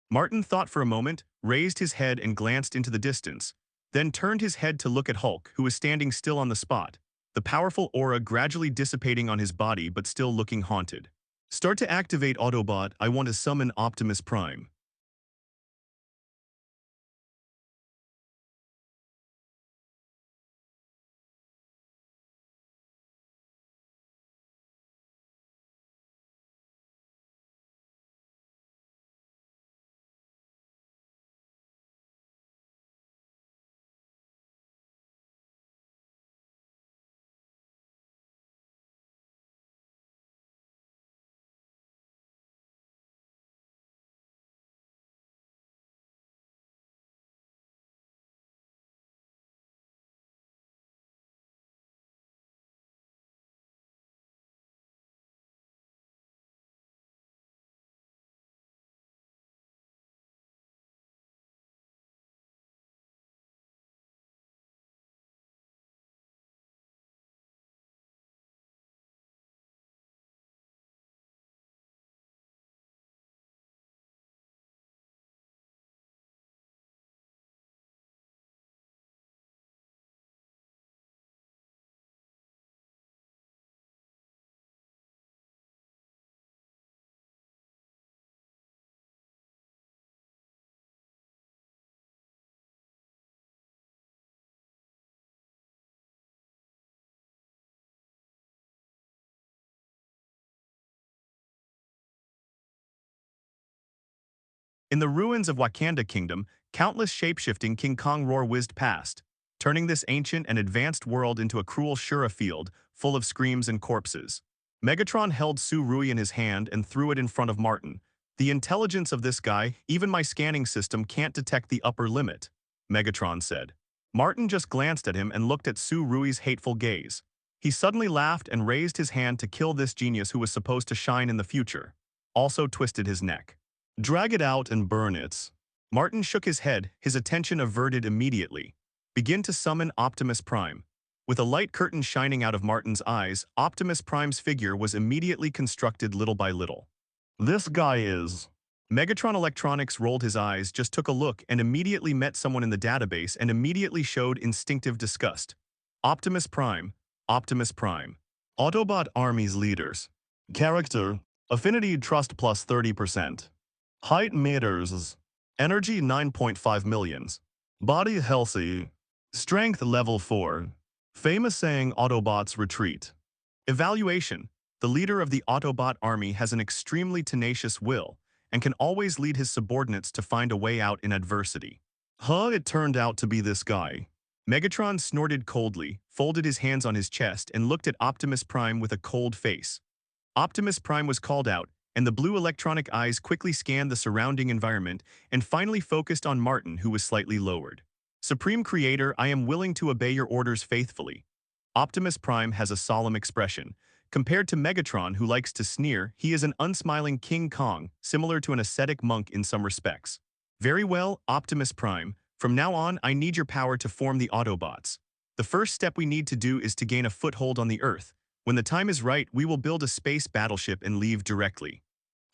S2: Martin thought for a moment, raised his head and glanced into the distance, then turned his head to look at Hulk, who was standing still on the spot, the powerful aura gradually dissipating on his body but still looking haunted. Start to activate Autobot, I want to summon Optimus Prime. In the ruins of Wakanda Kingdom, countless shapeshifting King Kong roar whizzed past, turning this ancient and advanced world into a cruel Shura field full of screams and corpses. Megatron held Su-Rui in his hand and threw it in front of Martin. The intelligence of this guy, even my scanning system can't detect the upper limit, Megatron said. Martin just glanced at him and looked at Su-Rui's hateful gaze. He suddenly laughed and raised his hand to kill this genius who was supposed to shine in the future. Also twisted his neck. Drag it out and burn it. Martin shook his head, his attention averted immediately. Begin to summon Optimus Prime. With a light curtain shining out of Martin's eyes, Optimus Prime's figure was immediately constructed little by little. This guy is... Megatron Electronics rolled his eyes, just took a look, and immediately met someone in the database and immediately showed instinctive disgust. Optimus Prime. Optimus Prime. Autobot Army's leaders. Character. Affinity Trust plus 30%. Height meters. Energy 9.5 millions. Body healthy. Strength level 4. Famous saying Autobots retreat. Evaluation. The leader of the Autobot army has an extremely tenacious will and can always lead his subordinates to find a way out in adversity. It turned out to be this guy. Megatron snorted coldly, folded his hands on his chest, and looked at Optimus Prime with a cold face. Optimus Prime was called out, and the blue electronic eyes quickly scanned the surrounding environment and finally focused on Martin, who was slightly lowered. Supreme Creator, I am willing to obey your orders faithfully. Optimus Prime has a solemn expression. Compared to Megatron, who likes to sneer, he is an unsmiling King Kong, similar to an ascetic monk in some respects. Very well, Optimus Prime. From now on, I need your power to form the Autobots. The first step we need to do is to gain a foothold on the Earth. When the time is right, we will build a space battleship and leave directly.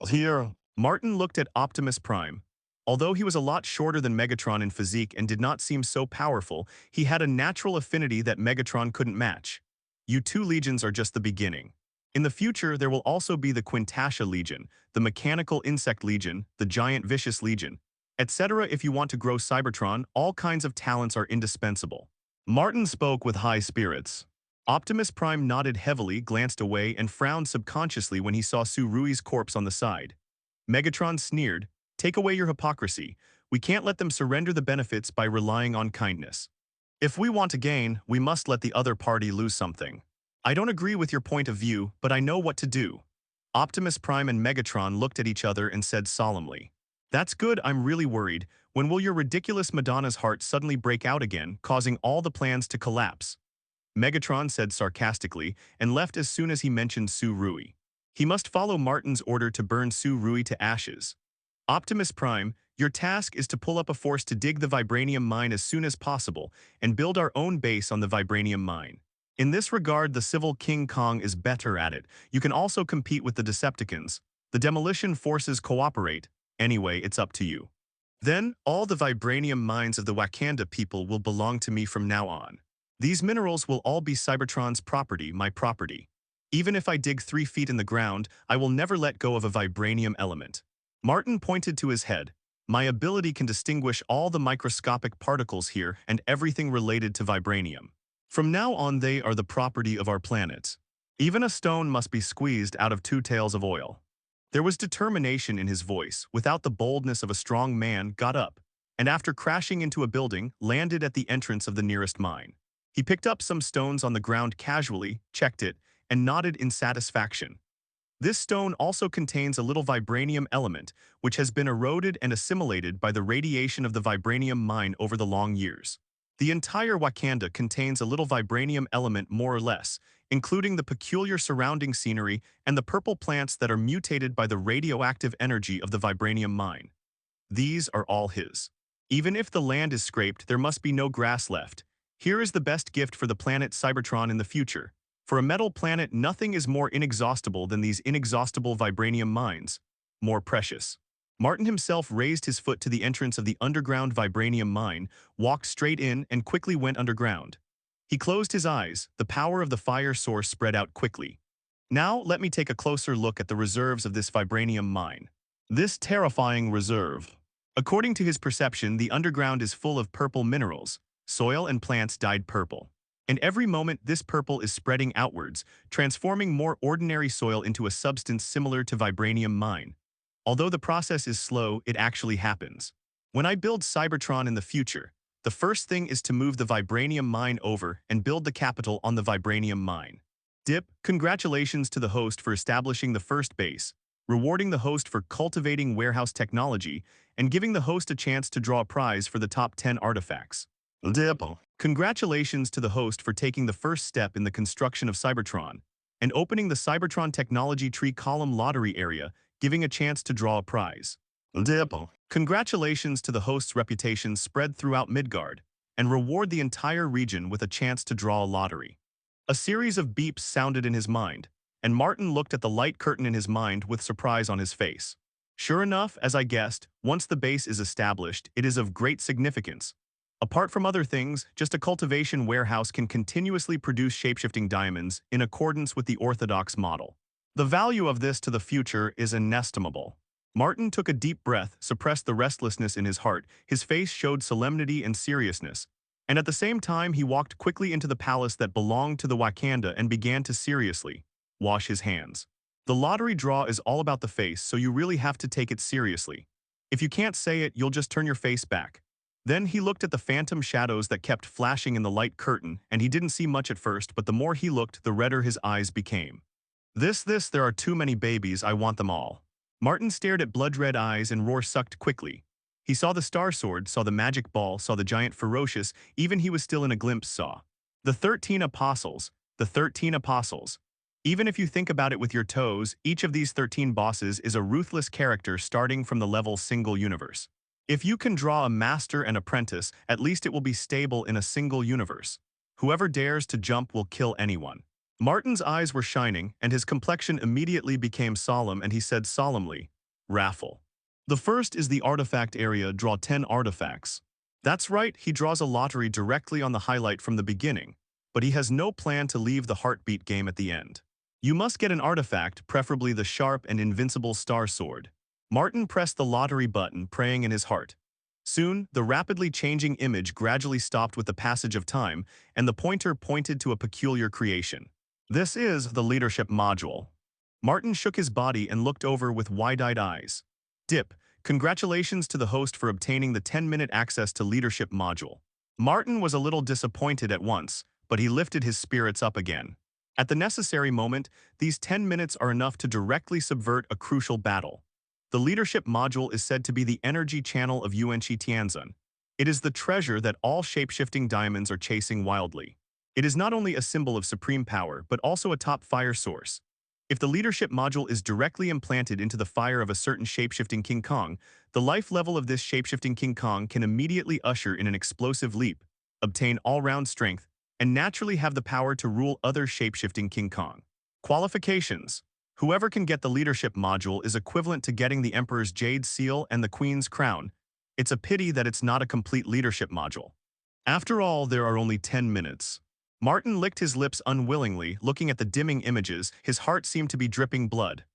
S2: Here, Martin looked at Optimus Prime. Although he was a lot shorter than Megatron in physique and did not seem so powerful, he had a natural affinity that Megatron couldn't match. You two legions are just the beginning. In the future, there will also be the Quintassia Legion, the Mechanical Insect Legion, the Giant Vicious Legion, etc. If you want to grow Cybertron, all kinds of talents are indispensable. Martin spoke with high spirits. Optimus Prime nodded heavily, glanced away, and frowned subconsciously when he saw Su-Rui's corpse on the side. Megatron sneered, "Take away your hypocrisy. We can't let them surrender the benefits by relying on kindness. If we want to gain, we must let the other party lose something. I don't agree with your point of view, but I know what to do." Optimus Prime and Megatron looked at each other and said solemnly, "That's good, I'm really worried. When will your ridiculous Madonna's heart suddenly break out again, causing all the plans to collapse?" Megatron said sarcastically and left as soon as he mentioned Su-Rui. He must follow Martin's order to burn Su-Rui to ashes. Optimus Prime, your task is to pull up a force to dig the vibranium mine as soon as possible and build our own base on the vibranium mine. In this regard, the civil King Kong is better at it. You can also compete with the Decepticons. The demolition forces cooperate. Anyway, it's up to you. Then, all the vibranium mines of the Wakanda people will belong to me from now on. These minerals will all be Cybertron's property, my property. Even if I dig 3 feet in the ground, I will never let go of a vibranium element. Martin pointed to his head. My ability can distinguish all the microscopic particles here and everything related to vibranium. From now on, they are the property of our planet. Even a stone must be squeezed out of 2 tails of oil. There was determination in his voice, without the boldness of a strong man, got up, and after crashing into a building, landed at the entrance of the nearest mine. He picked up some stones on the ground casually, checked it, and nodded in satisfaction. This stone also contains a little vibranium element, which has been eroded and assimilated by the radiation of the vibranium mine over the long years. The entire Wakanda contains a little vibranium element more or less, including the peculiar surrounding scenery and the purple plants that are mutated by the radioactive energy of the vibranium mine. These are all his. Even if the land is scraped, there must be no grass left. Here is the best gift for the planet Cybertron in the future. For a metal planet, nothing is more inexhaustible than these inexhaustible vibranium mines. More precious. Martin himself raised his foot to the entrance of the underground vibranium mine, walked straight in, and quickly went underground. He closed his eyes. The power of the fire source spread out quickly. Now, let me take a closer look at the reserves of this vibranium mine. This terrifying reserve. According to his perception, the underground is full of purple minerals. Soil and plants dyed purple. And every moment, this purple is spreading outwards, transforming more ordinary soil into a substance similar to vibranium mine. Although the process is slow, it actually happens. When I build Cybertron in the future, the first thing is to move the vibranium mine over and build the capital on the vibranium mine. Dip, congratulations to the host for establishing the first base, rewarding the host for cultivating warehouse technology, and giving the host a chance to draw a prize for the top 10 artifacts. Dip. Congratulations to the host for taking the first step in the construction of Cybertron, and opening the Cybertron Technology Tree Column Lottery area, giving a chance to draw a prize. Dip. Congratulations to the host's reputation spread throughout Midgard, and reward the entire region with a chance to draw a lottery. A series of beeps sounded in his mind, and Martin looked at the light curtain in his mind with surprise on his face. Sure enough, as I guessed, once the base is established, it is of great significance. Apart from other things, just a cultivation warehouse can continuously produce shapeshifting diamonds in accordance with the orthodox model. The value of this to the future is inestimable. Martin took a deep breath, suppressed the restlessness in his heart, his face showed solemnity and seriousness, and at the same time he walked quickly into the palace that belonged to the Wakanda and began to seriously wash his hands. The lottery draw is all about the face, so you really have to take it seriously. If you can't say it, you'll just turn your face back. Then he looked at the phantom shadows that kept flashing in the light curtain, and he didn't see much at first, but the more he looked, the redder his eyes became. There are too many babies, I want them all. Martin stared at blood-red eyes and roar sucked quickly. He saw the star sword, saw the magic ball, saw the giant ferocious, even he was still in a glimpse saw. The 13 apostles, the 13 apostles. Even if you think about it with your toes, each of these 13 bosses is a ruthless character starting from the level single universe. If you can draw a master and apprentice, at least it will be stable in a single universe. Whoever dares to jump will kill anyone. Martin's eyes were shining, and his complexion immediately became solemn, and he said solemnly, "Raffle. The first is the artifact area, draw 10 artifacts." That's right, he draws a lottery directly on the highlight from the beginning, but he has no plan to leave the heartbeat game at the end. You must get an artifact, preferably the sharp and invincible star sword. Martin pressed the lottery button, praying in his heart. Soon, the rapidly changing image gradually stopped with the passage of time, and the pointer pointed to a peculiar creation. This is the leadership module. Martin shook his body and looked over with wide-eyed eyes. Dip, congratulations to the host for obtaining the 10-minute access to leadership module. Martin was a little disappointed at once, but he lifted his spirits up again. At the necessary moment, these 10 minutes are enough to directly subvert a crucial battle. The leadership module is said to be the energy channel of Yuanqi Tianzun. It is the treasure that all shape-shifting diamonds are chasing wildly. It is not only a symbol of supreme power, but also a top fire source. If the leadership module is directly implanted into the fire of a certain shape-shifting King Kong, the life level of this shape-shifting King Kong can immediately usher in an explosive leap, obtain all-round strength, and naturally have the power to rule other shape-shifting King Kong. Qualifications. Whoever can get the leadership module is equivalent to getting the Emperor's Jade Seal and the Queen's Crown. It's a pity that it's not a complete leadership module. After all, there are only 10 minutes. Martin licked his lips unwillingly, looking at the dimming images. His heart seemed to be dripping blood.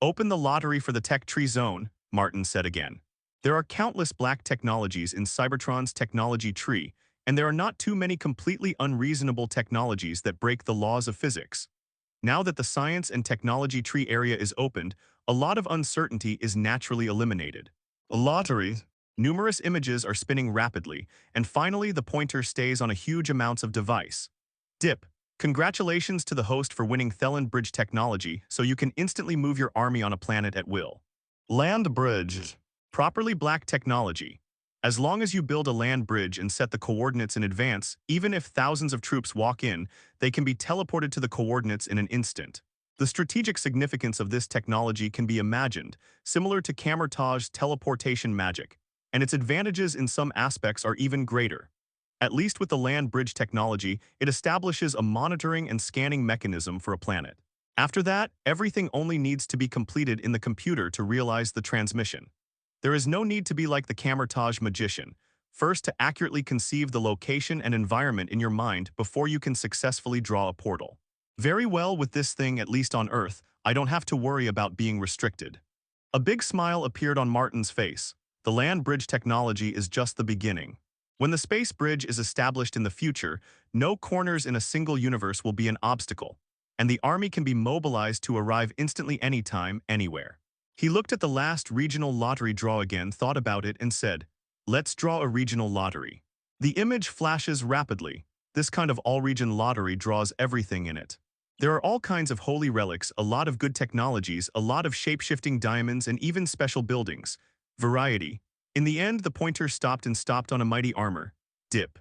S2: Open the lottery for the tech tree zone, Martin said again. There are countless black technologies in Cybertron's technology tree, and there are not too many completely unreasonable technologies that break the laws of physics. Now that the science and technology tree area is opened, a lot of uncertainty is naturally eliminated. A lottery. Numerous images are spinning rapidly, and finally the pointer stays on a huge amounts of device. Dip. Congratulations to the host for winning Thelen Bridge technology, so you can instantly move your army on a planet at will. Land bridge. Properly black technology. As long as you build a land bridge and set the coordinates in advance, even if thousands of troops walk in, they can be teleported to the coordinates in an instant. The strategic significance of this technology can be imagined, similar to Camertaj's teleportation magic, and its advantages in some aspects are even greater. At least with the land bridge technology, it establishes a monitoring and scanning mechanism for a planet. After that, everything only needs to be completed in the computer to realize the transmission. There is no need to be like the Camertaj magician, first to accurately conceive the location and environment in your mind before you can successfully draw a portal. Very well, with this thing, at least on Earth, I don't have to worry about being restricted. A big smile appeared on Martin's face. The land bridge technology is just the beginning. When the space bridge is established in the future, no corners in a single universe will be an obstacle, and the army can be mobilized to arrive instantly anytime, anywhere. He looked at the last regional lottery draw again, thought about it, and said, "Let's draw a regional lottery." The image flashes rapidly. This kind of all-region lottery draws everything in it. There are all kinds of holy relics, a lot of good technologies, a lot of shape-shifting diamonds, and even special buildings. Variety. In the end, the pointer stopped on a mighty armor. Dip.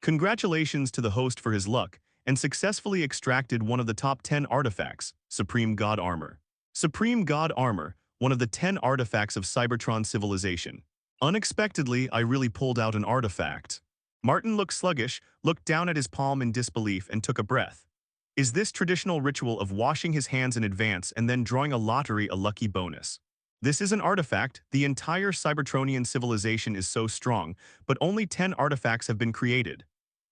S2: Congratulations to the host for his luck, and successfully extracted one of the top 10 artifacts, Supreme God Armor. Supreme God Armor, one of the 10 artifacts of Cybertron civilization. Unexpectedly, I really pulled out an artifact. Martin looked sluggish, looked down at his palm in disbelief, and took a breath. Is this traditional ritual of washing his hands in advance and then drawing a lottery a lucky bonus? This is an artifact. The entire Cybertronian civilization is so strong, but only 10 artifacts have been created.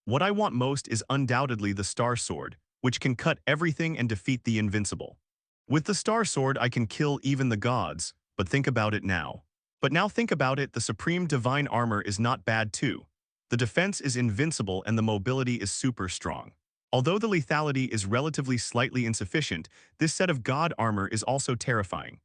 S2: What I want most is undoubtedly the Star Sword, which can cut everything and defeat the invincible. With the Star Sword, I can kill even the gods, but think about it now. But now think about it, the Supreme Divine Armor is not bad too. The defense is invincible and the mobility is super strong. Although the lethality is relatively slightly insufficient, this set of God Armor is also terrifying.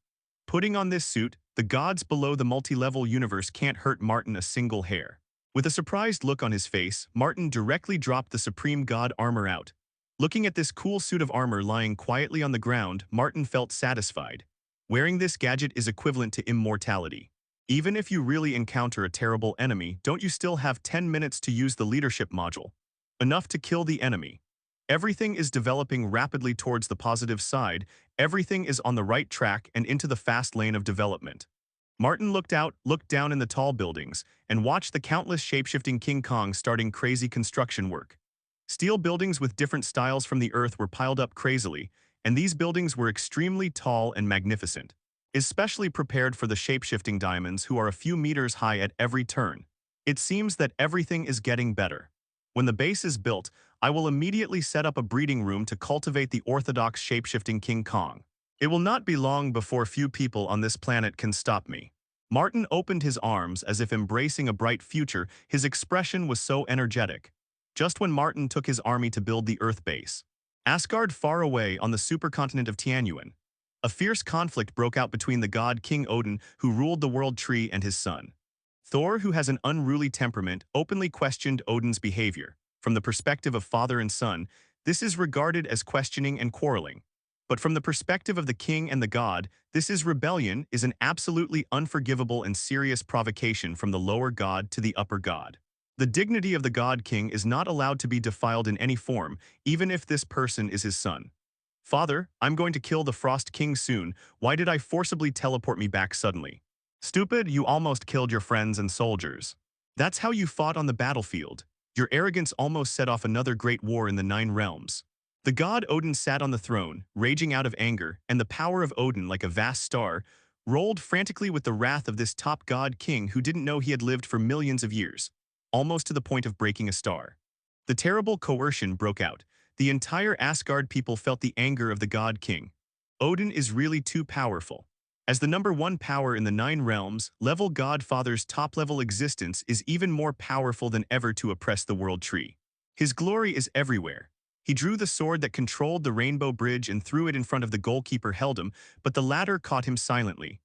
S2: Putting on this suit, the gods below the multi-level universe can't hurt Martin a single hair. With a surprised look on his face, Martin directly dropped the Supreme God Armor out. Looking at this cool suit of armor lying quietly on the ground, Martin felt satisfied. Wearing this gadget is equivalent to immortality. Even if you really encounter a terrible enemy, don't you still have 10 minutes to use the leadership module? Enough to kill the enemy. Everything is developing rapidly towards the positive side, everything is on the right track and into the fast lane of development. Martin looked down in the tall buildings, and watched the countless shape-shifting King Kong starting crazy construction work. Steel buildings with different styles from the Earth were piled up crazily, and these buildings were extremely tall and magnificent, especially prepared for the shape-shifting diamonds who are a few meters high at every turn. It seems that everything is getting better. When the base is built, I will immediately set up a breeding room to cultivate the orthodox shape-shifting King Kong. It will not be long before few people on this planet can stop me. Martin opened his arms as if embracing a bright future. His expression was so energetic. Just when Martin took his army to build the Earth base, Asgard far away on the supercontinent of Tianyuan, a fierce conflict broke out between the god King Odin, who ruled the world tree, and his son. Thor, who has an unruly temperament, openly questioned Odin's behavior. From the perspective of father and son, this is regarded as questioning and quarreling. But from the perspective of the king and the god, this is rebellion, is an absolutely unforgivable and serious provocation from the lower god to the upper god. The dignity of the god king is not allowed to be defiled in any form, even if this person is his son. Father, I'm going to kill the Frost King soon. Why did I forcibly teleport me back suddenly? Stupid, you almost killed your friends and soldiers. That's how you fought on the battlefield. Your arrogance almost set off another great war in the Nine Realms. The god Odin sat on the throne, raging out of anger, and the power of Odin, like a vast star, rolled frantically with the wrath of this top god king who didn't know he had lived for millions of years, almost to the point of breaking a star. The terrible coercion broke out. The entire Asgard people felt the anger of the god king. Odin is really too powerful. As the number one power in the Nine Realms, Level Godfather's top-level existence is even more powerful than ever to oppress the world tree. His glory is everywhere. He drew the sword that controlled the Rainbow Bridge and threw it in front of the goalkeeper Heldum, but the latter caught him silently.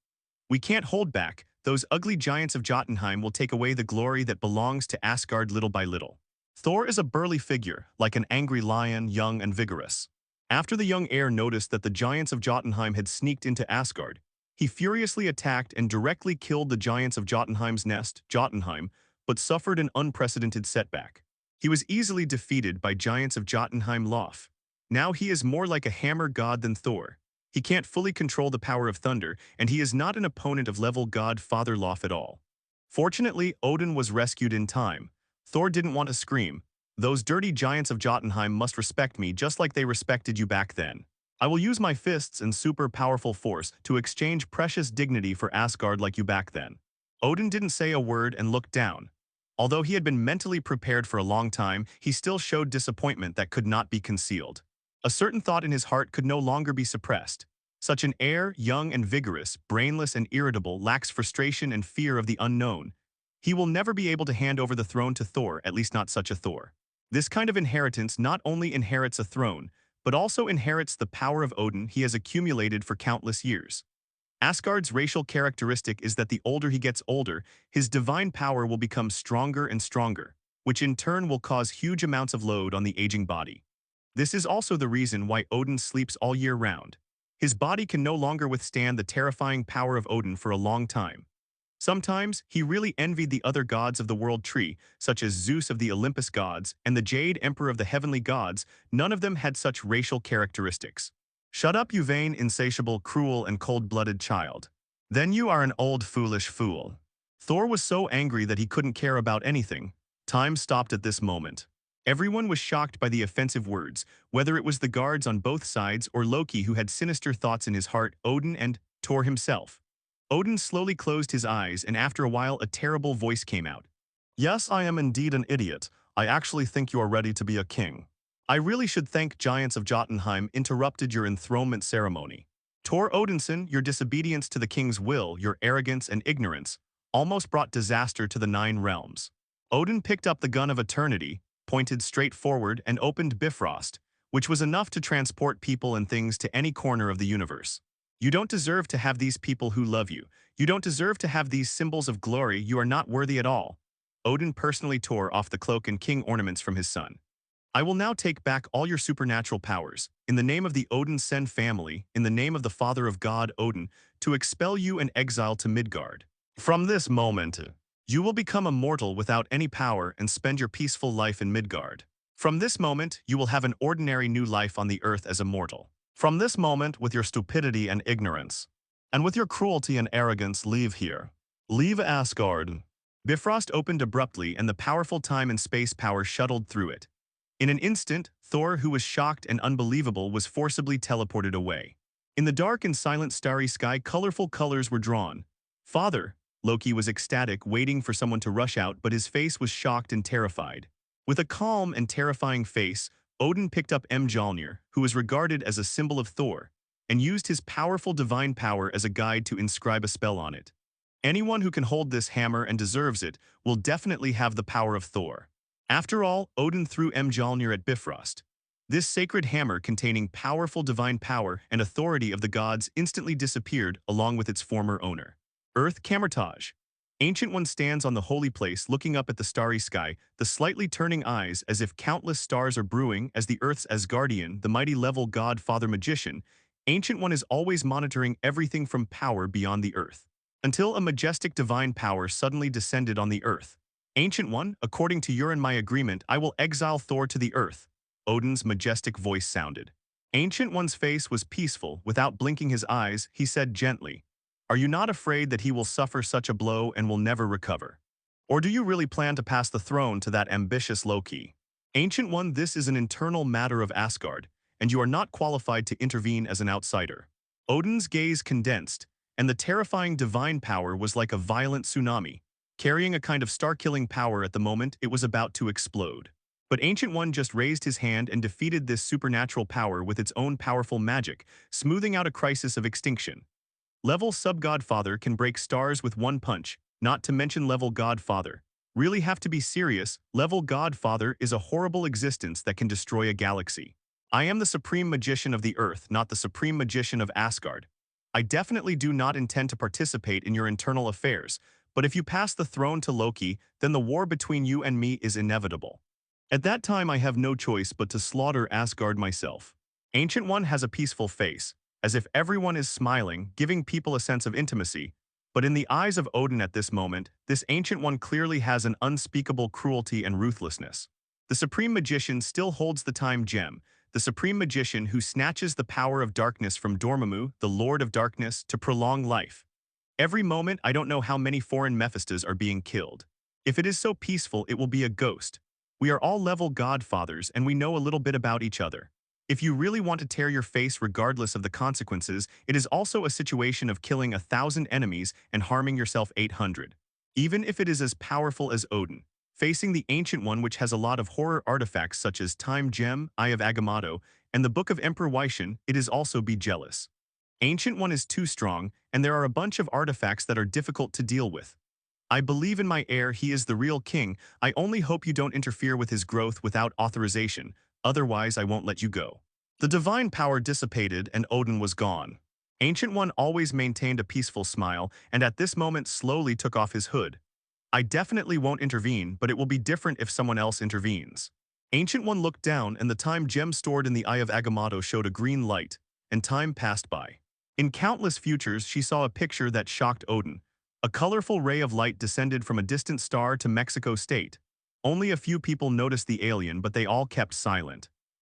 S2: We can't hold back. Those ugly giants of Jotunheim will take away the glory that belongs to Asgard little by little. Thor is a burly figure, like an angry lion, young and vigorous. After the young heir noticed that the giants of Jotunheim had sneaked into Asgard, he furiously attacked and directly killed the giants of Jotunheim's nest, Jotunheim, but suffered an unprecedented setback. He was easily defeated by giants of Jotunheim Lof. Now he is more like a hammer god than Thor. He can't fully control the power of thunder, and he is not an opponent of level god Father Lof at all. Fortunately, Odin was rescued in time. Thor didn't want to scream. Those dirty giants of Jotunheim must respect me just like they respected you back then. I will use my fists and super powerful force to exchange precious dignity for Asgard like you back then. Odin didn't say a word and looked down. Although he had been mentally prepared for a long time, he still showed disappointment that could not be concealed. A certain thought in his heart could no longer be suppressed. Such an heir, young and vigorous, brainless and irritable, lacks frustration and fear of the unknown. He will never be able to hand over the throne to Thor, at least not such a Thor. This kind of inheritance not only inherits a throne, but also inherits the power of Odin he has accumulated for countless years. Asgard's racial characteristic is that the older he gets older, his divine power will become stronger and stronger, which in turn will cause huge amounts of load on the aging body. This is also the reason why Odin sleeps all year round. His body can no longer withstand the terrifying power of Odin for a long time. Sometimes, he really envied the other gods of the world tree, such as Zeus of the Olympus gods and the Jade Emperor of the heavenly gods. None of them had such racial characteristics. Shut up, you vain, insatiable, cruel, and cold-blooded child. Then you are an old, foolish fool. Thor was so angry that he couldn't care about anything. Time stopped at this moment. Everyone was shocked by the offensive words, whether it was the guards on both sides or Loki who had sinister thoughts in his heart, Odin and Thor himself. Odin slowly closed his eyes, and after a while a terrible voice came out. Yes, I am indeed an idiot. I actually think you are ready to be a king. I really should thank giants of Jotunheim interrupted your enthronement ceremony. Thor Odinson, your disobedience to the king's will, your arrogance and ignorance, almost brought disaster to the Nine Realms. Odin picked up the gun of eternity, pointed straight forward, and opened Bifrost, which was enough to transport people and things to any corner of the universe. You don't deserve to have these people who love you. You don't deserve to have these symbols of glory. You are not worthy at all. Odin personally tore off the cloak and king ornaments from his son. I will now take back all your supernatural powers, in the name of the Odin-Sen family, in the name of the father of God Odin, to expel you and exile to Midgard. From this moment, you will become a mortal without any power and spend your peaceful life in Midgard. From this moment, you will have an ordinary new life on the earth as a mortal. From this moment, with your stupidity and ignorance, and with your cruelty and arrogance, leave here. Leave Asgard. Bifrost opened abruptly and the powerful time and space power shuttled through it. In an instant, Thor, who was shocked and unbelievable, was forcibly teleported away. In the dark and silent starry sky, colorful colors were drawn. Father, Loki was ecstatic, waiting for someone to rush out, but his face was shocked and terrified. With a calm and terrifying face, Odin picked up Mjolnir, who was regarded as a symbol of Thor, and used his powerful divine power as a guide to inscribe a spell on it. Anyone who can hold this hammer and deserves it will definitely have the power of Thor. After all, Odin threw Mjolnir at Bifrost. This sacred hammer containing powerful divine power and authority of the gods instantly disappeared along with its former owner. Earth Camertage. Ancient One stands on the holy place looking up at the starry sky, the slightly turning eyes as if countless stars are brewing as the Earth's Asgardian, the mighty level god father magician. Ancient One is always monitoring everything from power beyond the Earth. Until a majestic divine power suddenly descended on the Earth. Ancient One, according to your and my agreement, I will exile Thor to the Earth. Odin's majestic voice sounded. Ancient One's face was peaceful. Without blinking his eyes, he said gently, "Are you not afraid that he will suffer such a blow and will never recover?" Or do you really plan to pass the throne to that ambitious Loki? Ancient One, this is an internal matter of Asgard, and you are not qualified to intervene as an outsider. Odin's gaze condensed, and the terrifying divine power was like a violent tsunami, carrying a kind of star-killing power at the moment it was about to explode. But Ancient One just raised his hand and defeated this supernatural power with its own powerful magic, smoothing out a crisis of extinction. Level Sub-Godfather can break stars with one punch, not to mention Level Godfather. Really have to be serious, Level Godfather is a horrible existence that can destroy a galaxy. I am the Supreme Magician of the Earth, not the Supreme Magician of Asgard. I definitely do not intend to participate in your internal affairs, but if you pass the throne to Loki, then the war between you and me is inevitable. At that time I have no choice but to slaughter Asgard myself. Ancient One has a peaceful face, as if everyone is smiling, giving people a sense of intimacy. But in the eyes of Odin at this moment, this Ancient One clearly has an unspeakable cruelty and ruthlessness. The Supreme Magician still holds the time gem, the Supreme Magician who snatches the power of darkness from Dormammu, the Lord of Darkness, to prolong life. Every moment I don't know how many foreign Mephistos are being killed. If it is so peaceful, it will be a ghost. We are all level godfathers and we know a little bit about each other. If you really want to tear your face regardless of the consequences, it is also a situation of killing 1,000 enemies and harming yourself 800. Even if it is as powerful as Odin. Facing the Ancient One, which has a lot of horror artifacts such as Time Gem, Eye of Agamotto, and the Book of Emperor Wycian, it is also be jealous. Ancient One is too strong, and there are a bunch of artifacts that are difficult to deal with. I believe in my heir, he is the real king. I only hope you don't interfere with his growth without authorization. Otherwise, I won't let you go. The divine power dissipated and Odin was gone. Ancient One always maintained a peaceful smile and at this moment slowly took off his hood. I definitely won't intervene, but it will be different if someone else intervenes. Ancient One looked down and the time gem stored in the Eye of Agamotto showed a green light, and time passed by. In countless futures, she saw a picture that shocked Odin. A colorful ray of light descended from a distant star to Mexico State. Only a few people noticed the alien, but they all kept silent.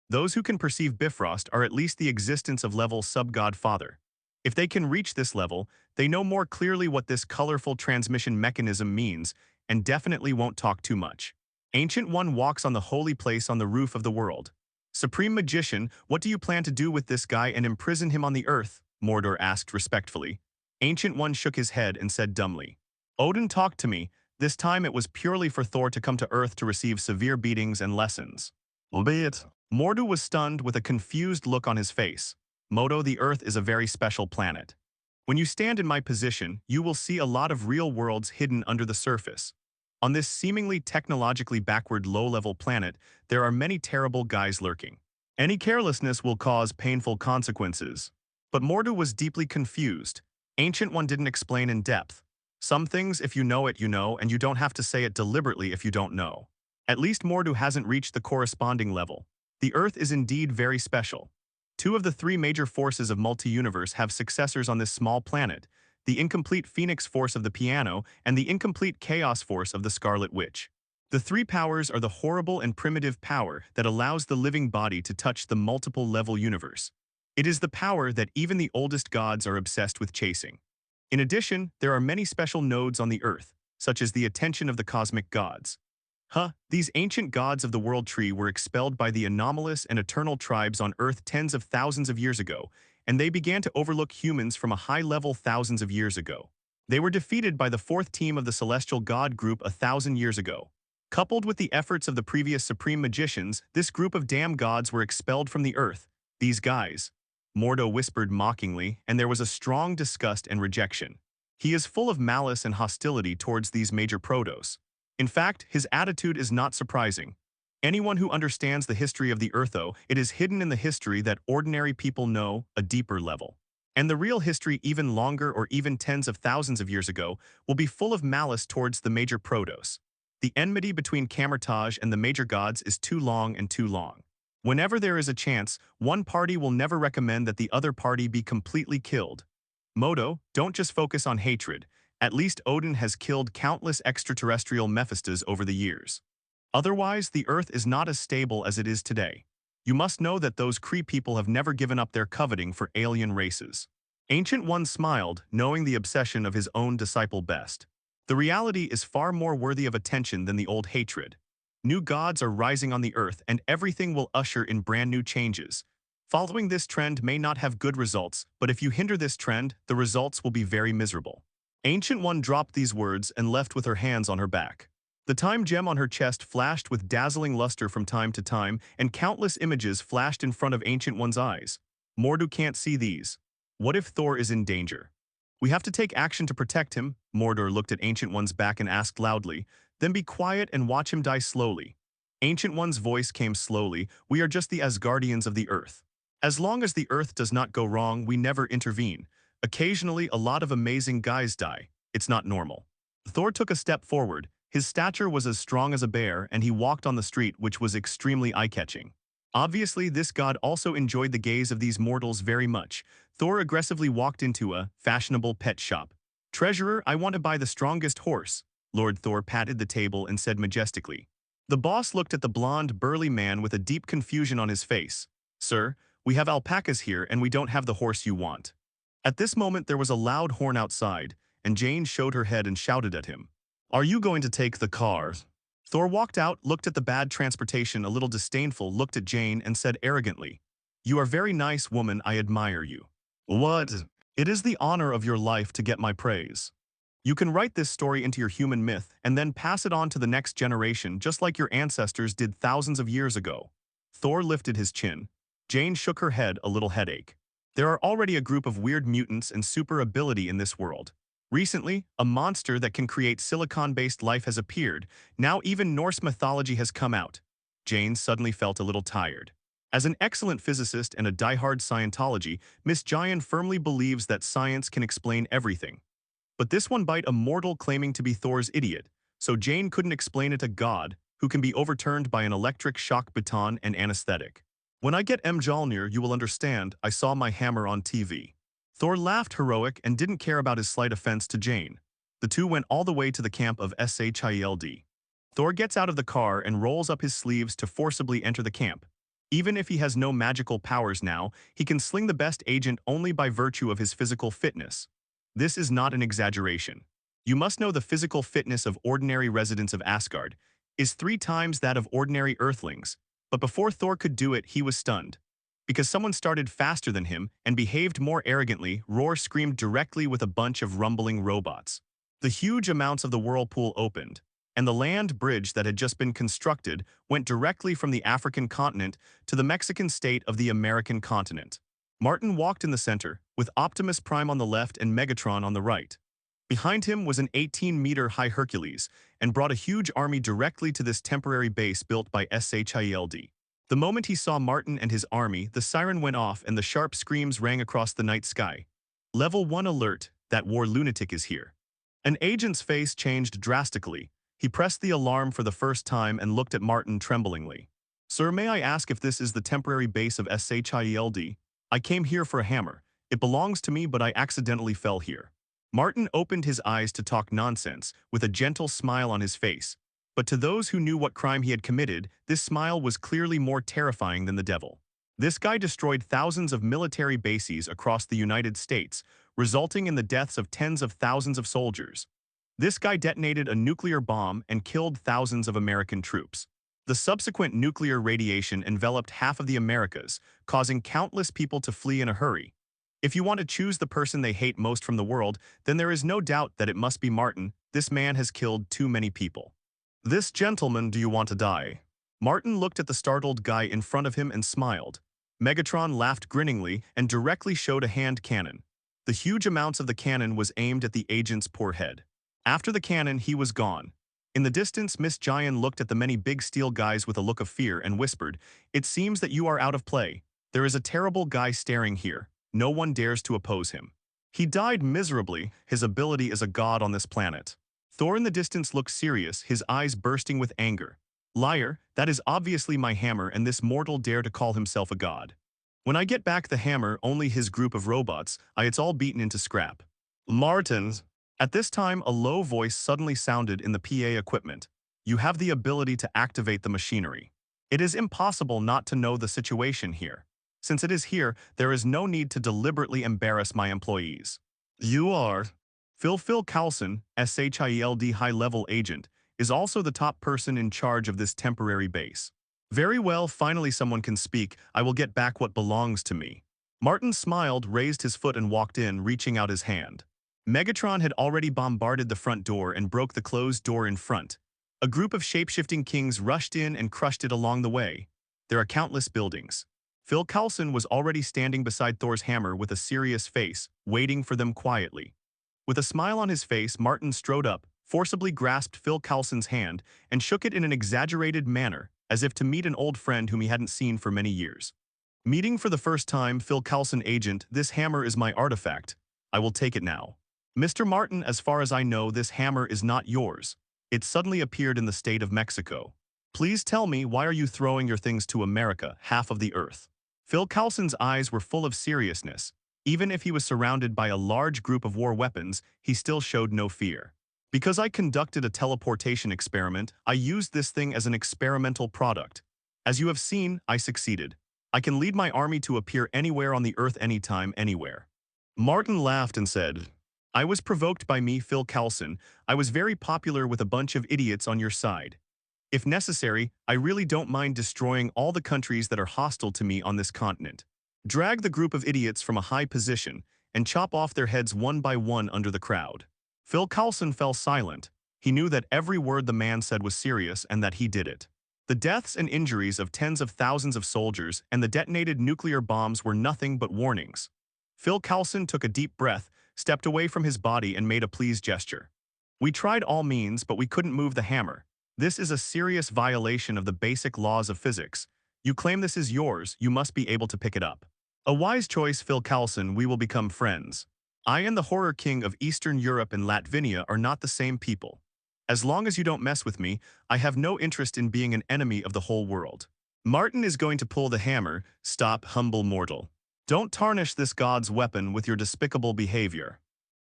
S2: Those who can perceive Bifrost are at least the existence of level Sub-Godfather. If they can reach this level, they know more clearly what this colorful transmission mechanism means and definitely won't talk too much. Ancient One walks on the holy place on the roof of the world. Supreme Magician, what do you plan to do with this guy and imprison him on the earth? Mordor asked respectfully. Ancient One shook his head and said dumbly, Odin talked to me. This time it was purely for Thor to come to Earth to receive severe beatings and lessons. Albeit. Mordo was stunned with a confused look on his face. Modo, the Earth is a very special planet. When you stand in my position, you will see a lot of real worlds hidden under the surface. On this seemingly technologically backward low-level planet, there are many terrible guys lurking. Any carelessness will cause painful consequences. But Mordo was deeply confused. Ancient One didn't explain in depth. Some things, if you know it, you know, and you don't have to say it deliberately if you don't know. At least Mordo hasn't reached the corresponding level. The Earth is indeed very special. Two of the three major forces of multi-universe have successors on this small planet, the incomplete Phoenix Force of the piano and the incomplete Chaos Force of the Scarlet Witch. The three powers are the horrible and primitive power that allows the living body to touch the multiple-level universe. It is the power that even the oldest gods are obsessed with chasing. In addition, there are many special nodes on the Earth, such as the attention of the cosmic gods. These ancient gods of the world tree were expelled by the anomalous and eternal tribes on Earth tens of thousands of years ago, and they began to overlook humans from a high level thousands of years ago. They were defeated by the fourth team of the celestial god group 1,000 years ago. Coupled with the efforts of the previous supreme magicians, this group of damn gods were expelled from the Earth. These guys. Mordo whispered mockingly, and there was a strong disgust and rejection. He is full of malice and hostility towards these major protos. In fact, his attitude is not surprising. Anyone who understands the history of the Earth, though, it is hidden in the history that ordinary people know, a deeper level. And the real history, even longer or even tens of thousands of years ago, will be full of malice towards the major protos. The enmity between Camertage and the major gods is too long and too long. Whenever there is a chance, one party will never recommend that the other party be completely killed. Modo, don't just focus on hatred. At least Odin has killed countless extraterrestrial Mephistos over the years. Otherwise, the Earth is not as stable as it is today. You must know that those Kree people have never given up their coveting for alien races. Ancient One smiled, knowing the obsession of his own disciple best. The reality is far more worthy of attention than the old hatred. New gods are rising on the earth and everything will usher in brand new changes. Following this trend may not have good results, but if you hinder this trend, the results will be very miserable. Ancient One dropped these words and left with her hands on her back. The time gem on her chest flashed with dazzling luster from time to time, and countless images flashed in front of Ancient One's eyes. Mordu can't see these. What if Thor is in danger? We have to take action to protect him. Mordor looked at Ancient One's back and asked loudly, then be quiet and watch him die slowly. Ancient One's voice came slowly, we are just the Asgardians of the earth. As long as the earth does not go wrong, we never intervene. Occasionally, a lot of amazing guys die. It's not normal. Thor took a step forward. His stature was as strong as a bear, and he walked on the street, which was extremely eye-catching. Obviously, this god also enjoyed the gaze of these mortals very much. Thor aggressively walked into a fashionable pet shop. Treasurer, I want to buy the strongest horse. Lord Thor patted the table and said majestically. The boss looked at the blonde, burly man with a deep confusion on his face. Sir, we have alpacas here and we don't have the horse you want. At this moment there was a loud horn outside, and Jane showed her head and shouted at him. Are you going to take the car? Thor walked out, looked at the bad transportation, a little disdainful, looked at Jane and said arrogantly, You are very nice, woman, I admire you. What? It is the honor of your life to get my praise. You can write this story into your human myth and then pass it on to the next generation just like your ancestors did thousands of years ago. Thor lifted his chin. Jane shook her head, a little headache. There are already a group of weird mutants and super ability in this world. Recently, a monster that can create silicon-based life has appeared. Now even Norse mythology has come out. Jane suddenly felt a little tired. As an excellent physicist and a diehard Scientology, Miss Giant firmly believes that science can explain everything. But this one bite a mortal claiming to be Thor's idiot, so Jane couldn't explain it to God, who can be overturned by an electric shock baton and anesthetic. When I get Mjolnir, you will understand, I saw my hammer on TV. Thor laughed heroic and didn't care about his slight offense to Jane. The two went all the way to the camp of S.H.I.E.L.D. Thor gets out of the car and rolls up his sleeves to forcibly enter the camp. Even if he has no magical powers now, he can sling the best agent only by virtue of his physical fitness. This is not an exaggeration. You must know the physical fitness of ordinary residents of Asgard is 3 times that of ordinary Earthlings, but before Thor could do it, he was stunned. Because someone started faster than him and behaved more arrogantly, Roar screamed directly with a bunch of rumbling robots. The huge amounts of the whirlpool opened, and the land bridge that had just been constructed went directly from the African continent to the Mexican state of the American continent. Martin walked in the center, with Optimus Prime on the left and Megatron on the right. Behind him was an 18-meter-high Hercules, and brought a huge army directly to this temporary base built by S.H.I.E.L.D. The moment he saw Martin and his army, the siren went off and the sharp screams rang across the night sky. Level 1 alert, that war lunatic is here. An agent's face changed drastically. He pressed the alarm for the first time and looked at Martin tremblingly. Sir, may I ask if this is the temporary base of S.H.I.E.L.D.? I came here for a hammer. It belongs to me, but I accidentally fell here. Martin opened his eyes to talk nonsense, with a gentle smile on his face. But to those who knew what crime he had committed, this smile was clearly more terrifying than the devil. This guy destroyed thousands of military bases across the United States, resulting in the deaths of tens of thousands of soldiers. This guy detonated a nuclear bomb and killed thousands of American troops. The subsequent nuclear radiation enveloped half of the Americas, causing countless people to flee in a hurry. If you want to choose the person they hate most from the world, then there is no doubt that it must be Martin. This man has killed too many people. This gentleman, do you want to die? Martin looked at the startled guy in front of him and smiled. Megatron laughed grinningly and directly showed a hand cannon. The huge amounts of the cannon was aimed at the agent's poor head. After the cannon, he was gone. In the distance, Miss Giant looked at the many big steel guys with a look of fear and whispered, It seems that you are out of play. There is a terrible guy staring here. No one dares to oppose him. He died miserably. His ability is a god on this planet. Thor in the distance looked serious, his eyes bursting with anger. Liar, that is obviously my hammer, and this mortal dare to call himself a god. When I get back the hammer, only his group of robots, it's all beaten into scrap. Martins. At this time, a low voice suddenly sounded in the PA equipment. You have the ability to activate the machinery. It is impossible not to know the situation here. Since it is here, there is no need to deliberately embarrass my employees. You are. Phil Coulson, S.H.I.E.L.D. high-level agent, is also the top person in charge of this temporary base. Very well, finally someone can speak. I will get back what belongs to me. Martin smiled, raised his foot and walked in, reaching out his hand. Megatron had already bombarded the front door and broke the closed door in front. A group of shapeshifting kings rushed in and crushed it along the way. There are countless buildings. Phil Coulson was already standing beside Thor's hammer with a serious face, waiting for them quietly. With a smile on his face, Martin strode up, forcibly grasped Phil Coulson's hand, and shook it in an exaggerated manner, as if to meet an old friend whom he hadn't seen for many years. Meeting for the first time, Phil Coulson, agent, this hammer is my artifact. I will take it now. Mr. Martin, as far as I know, this hammer is not yours. It suddenly appeared in the state of Mexico. Please tell me, why are you throwing your things to America, half of the earth? Phil Coulson's eyes were full of seriousness. Even if he was surrounded by a large group of war weapons, he still showed no fear. Because I conducted a teleportation experiment, I used this thing as an experimental product. As you have seen, I succeeded. I can lead my army to appear anywhere on the earth anytime, anywhere. Martin laughed and said, I was provoked by me, Phil Coulson. I was very popular with a bunch of idiots on your side. If necessary, I really don't mind destroying all the countries that are hostile to me on this continent. Drag the group of idiots from a high position and chop off their heads one by one under the crowd. Phil Coulson fell silent. He knew that every word the man said was serious and that he did it. The deaths and injuries of tens of thousands of soldiers and the detonated nuclear bombs were nothing but warnings. Phil Coulson took a deep breath, stepped away from his body and made a pleased gesture. We tried all means, but we couldn't move the hammer. This is a serious violation of the basic laws of physics. You claim this is yours, you must be able to pick it up. A wise choice, Phil Coulson, we will become friends. I and the horror king of Eastern Europe and Latvinia are not the same people. As long as you don't mess with me, I have no interest in being an enemy of the whole world. Martin is going to pull the hammer. Stop, humble mortal. Don't tarnish this god's weapon with your despicable behavior.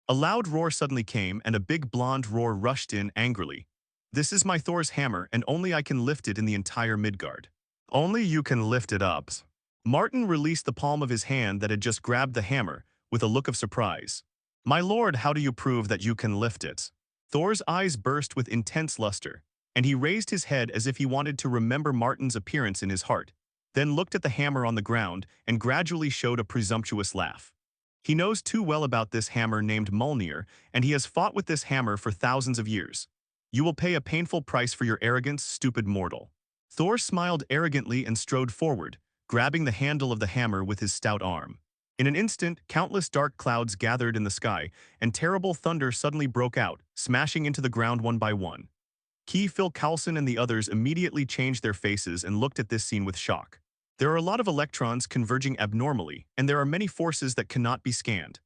S2: A loud roar suddenly came and a big blonde roar rushed in angrily. This is my Thor's hammer and only I can lift it in the entire Midgard. Only you can lift it up. Martin released the palm of his hand that had just grabbed the hammer with a look of surprise. My lord, how do you prove that you can lift it? Thor's eyes burst with intense luster, and he raised his head as if he wanted to remember Martin's appearance in his heart, then looked at the hammer on the ground and gradually showed a presumptuous laugh. He knows too well about this hammer named Mjolnir, and he has fought with this hammer for thousands of years. You will pay a painful price for your arrogance, stupid mortal. Thor smiled arrogantly and strode forward, grabbing the handle of the hammer with his stout arm. In an instant, countless dark clouds gathered in the sky, and terrible thunder suddenly broke out, smashing into the ground one by one. Phil Coulson and the others immediately changed their faces and looked at this scene with shock. There are a lot of electrons converging abnormally, and there are many forces that cannot be scanned.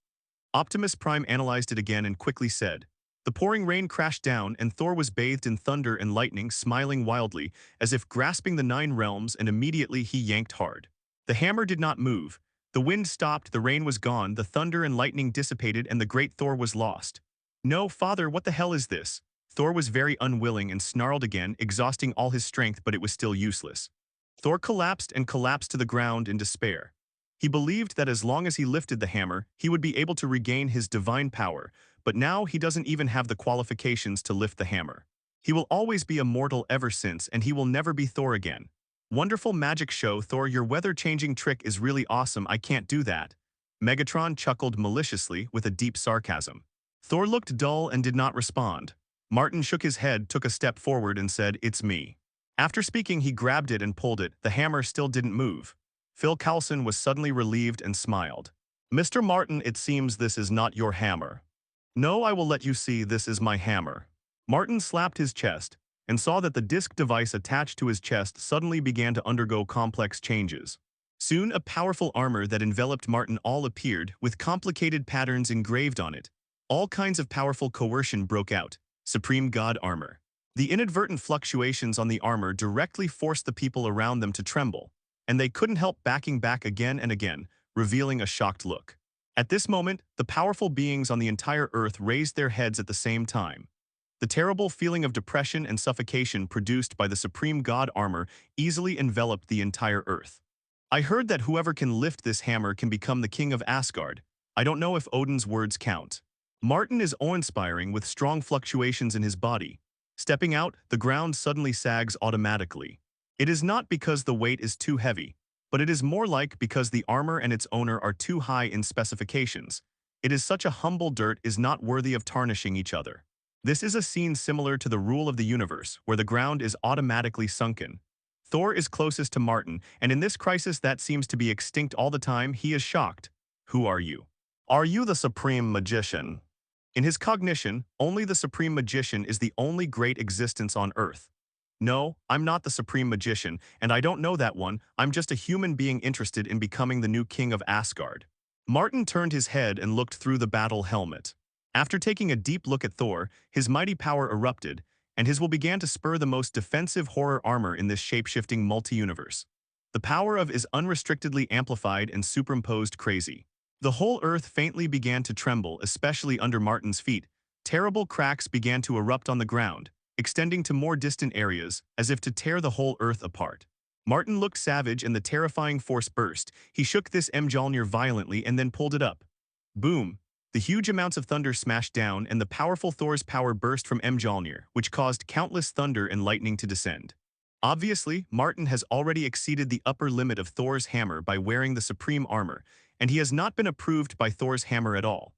S2: Optimus Prime analyzed it again and quickly said, the pouring rain crashed down and Thor was bathed in thunder and lightning, smiling wildly, as if grasping the 9 realms, and immediately he yanked hard. The hammer did not move. The wind stopped, the rain was gone, the thunder and lightning dissipated, and the great Thor was lost. No, father, what the hell is this? Thor was very unwilling and snarled again, exhausting all his strength, but it was still useless. Thor collapsed to the ground in despair. He believed that as long as he lifted the hammer, he would be able to regain his divine power, but now he doesn't even have the qualifications to lift the hammer. He will always be a mortal ever since, and he will never be Thor again. Wonderful magic show, Thor, your weather-changing trick is really awesome, I can't do that. Megatron chuckled maliciously with a deep sarcasm. Thor looked dull and did not respond. Martin shook his head, took a step forward and said, it's me. After speaking, he grabbed it and pulled it. The hammer still didn't move. Phil Coulson was suddenly relieved and smiled. Mr. Martin, it seems this is not your hammer. No, I will let you see, this is my hammer. Martin slapped his chest and saw that the disc device attached to his chest suddenly began to undergo complex changes. Soon a powerful armor that enveloped Martin all appeared, with complicated patterns engraved on it. All kinds of powerful coercion broke out. Supreme God armor. The inadvertent fluctuations on the armor directly forced the people around them to tremble, and they couldn't help backing back again and again, revealing a shocked look. At this moment, the powerful beings on the entire Earth raised their heads at the same time. The terrible feeling of depression and suffocation produced by the Supreme God armor easily enveloped the entire Earth. I heard that whoever can lift this hammer can become the king of Asgard. I don't know if Odin's words count. Martin is awe-inspiring with strong fluctuations in his body. Stepping out, the ground suddenly sags automatically. It is not because the weight is too heavy, but it is more like because the armor and its owner are too high in specifications. It is such a humble dirt is not worthy of tarnishing each other. This is a scene similar to the rule of the universe, where the ground is automatically sunken. Thor is closest to Martin, and in this crisis that seems to be extinct all the time, he is shocked. Who are you? Are you the supreme magician? In his cognition, only the supreme magician is the only great existence on Earth. No, I'm not the supreme magician, and I don't know that one, I'm just a human being interested in becoming the new king of Asgard. Martin turned his head and looked through the battle helmet. After taking a deep look at Thor, his mighty power erupted, and his will began to spur the most defensive horror armor in this shape-shifting multi-universe. The power of is unrestrictedly amplified and superimposed crazy. The whole earth faintly began to tremble, especially under Martin's feet. Terrible cracks began to erupt on the ground, extending to more distant areas, as if to tear the whole earth apart. Martin looked savage and the terrifying force burst. He shook this Mjolnir violently and then pulled it up. Boom! The huge amounts of thunder smashed down and the powerful Thor's power burst from Mjolnir, which caused countless thunder and lightning to descend. Obviously, Martin has already exceeded the upper limit of Thor's hammer by wearing the supreme armor, and he has not been approved by Thor's hammer at all.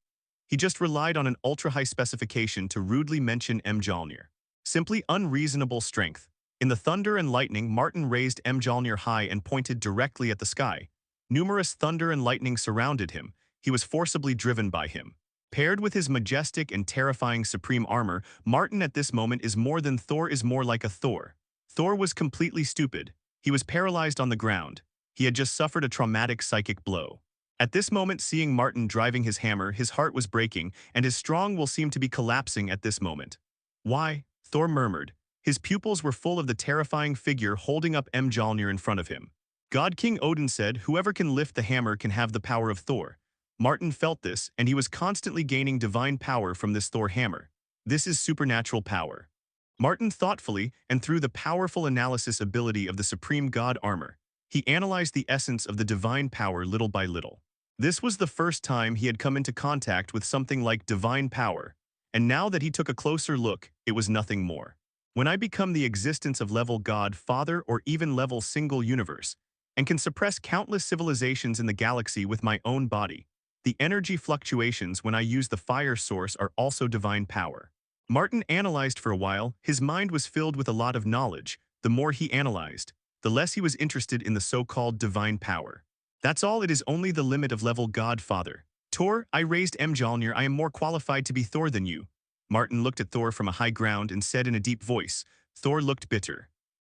S2: He just relied on an ultra-high specification to rudely mention Mjolnir. Simply unreasonable strength. In the thunder and lightning, Martin raised Mjolnir high and pointed directly at the sky. Numerous thunder and lightning surrounded him. He was forcibly driven by him. Paired with his majestic and terrifying supreme armor, Martin at this moment is more than Thor is more like a Thor. Thor was completely stupid. He was paralyzed on the ground. He had just suffered a traumatic psychic blow. At this moment, seeing Martin driving his hammer, his heart was breaking, and his strong will seemed to be collapsing at this moment. Why? Thor murmured. His pupils were full of the terrifying figure holding up Mjolnir in front of him. God King Odin said, whoever can lift the hammer can have the power of Thor. Martin felt this, and he was constantly gaining divine power from this Thor hammer. This is supernatural power. Martin thoughtfully, and through the powerful analysis ability of the supreme god armor, he analyzed the essence of the divine power little by little. This was the first time he had come into contact with something like divine power, and now that he took a closer look, it was nothing more. When I become the existence of level God, Father, or even level single universe, and can suppress countless civilizations in the galaxy with my own body, the energy fluctuations when I use the fire source are also divine power. Martin analyzed for a while. His mind was filled with a lot of knowledge. The more he analyzed, the less he was interested in the so-called divine power. That's all. It is only the limit of level God, Father. Thor, I raised Mjolnir. I am more qualified to be Thor than you. Martin looked at Thor from a high ground and said in a deep voice. Thor looked bitter.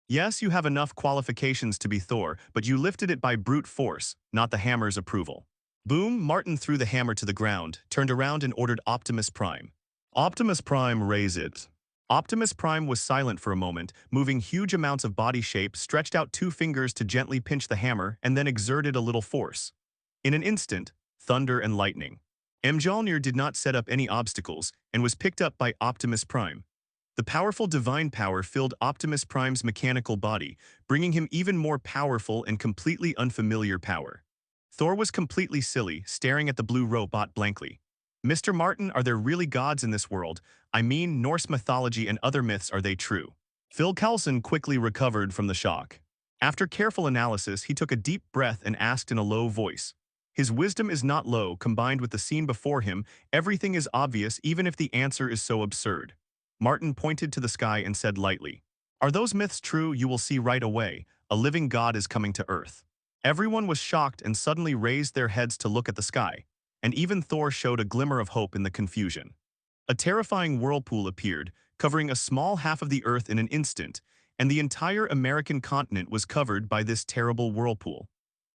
S2: Yes, you have enough qualifications to be Thor, but you lifted it by brute force, not the hammer's approval. Boom! Martin threw the hammer to the ground, turned around and ordered Optimus Prime. Optimus Prime, raise it. Optimus Prime was silent for a moment, moving huge amounts of body shape, stretched out 2 fingers to gently pinch the hammer, and then exerted a little force. In an instant, thunder and lightning. Mjolnir did not set up any obstacles and was picked up by Optimus Prime. The powerful divine power filled Optimus Prime's mechanical body, bringing him even more powerful and completely unfamiliar power. Thor was completely silly, staring at the blue robot blankly. Mr. Martin, are there really gods in this world? I mean, Norse mythology and other myths, are they true? Phil Coulson quickly recovered from the shock. After careful analysis, he took a deep breath and asked in a low voice. His wisdom is not low. Combined with the scene before him, everything is obvious even if the answer is so absurd. Martin pointed to the sky and said lightly, are those myths true? You will see right away. A living god is coming to Earth. Everyone was shocked and suddenly raised their heads to look at the sky, and even Thor showed a glimmer of hope in the confusion. A terrifying whirlpool appeared, covering a small half of the Earth in an instant, and the entire American continent was covered by this terrible whirlpool.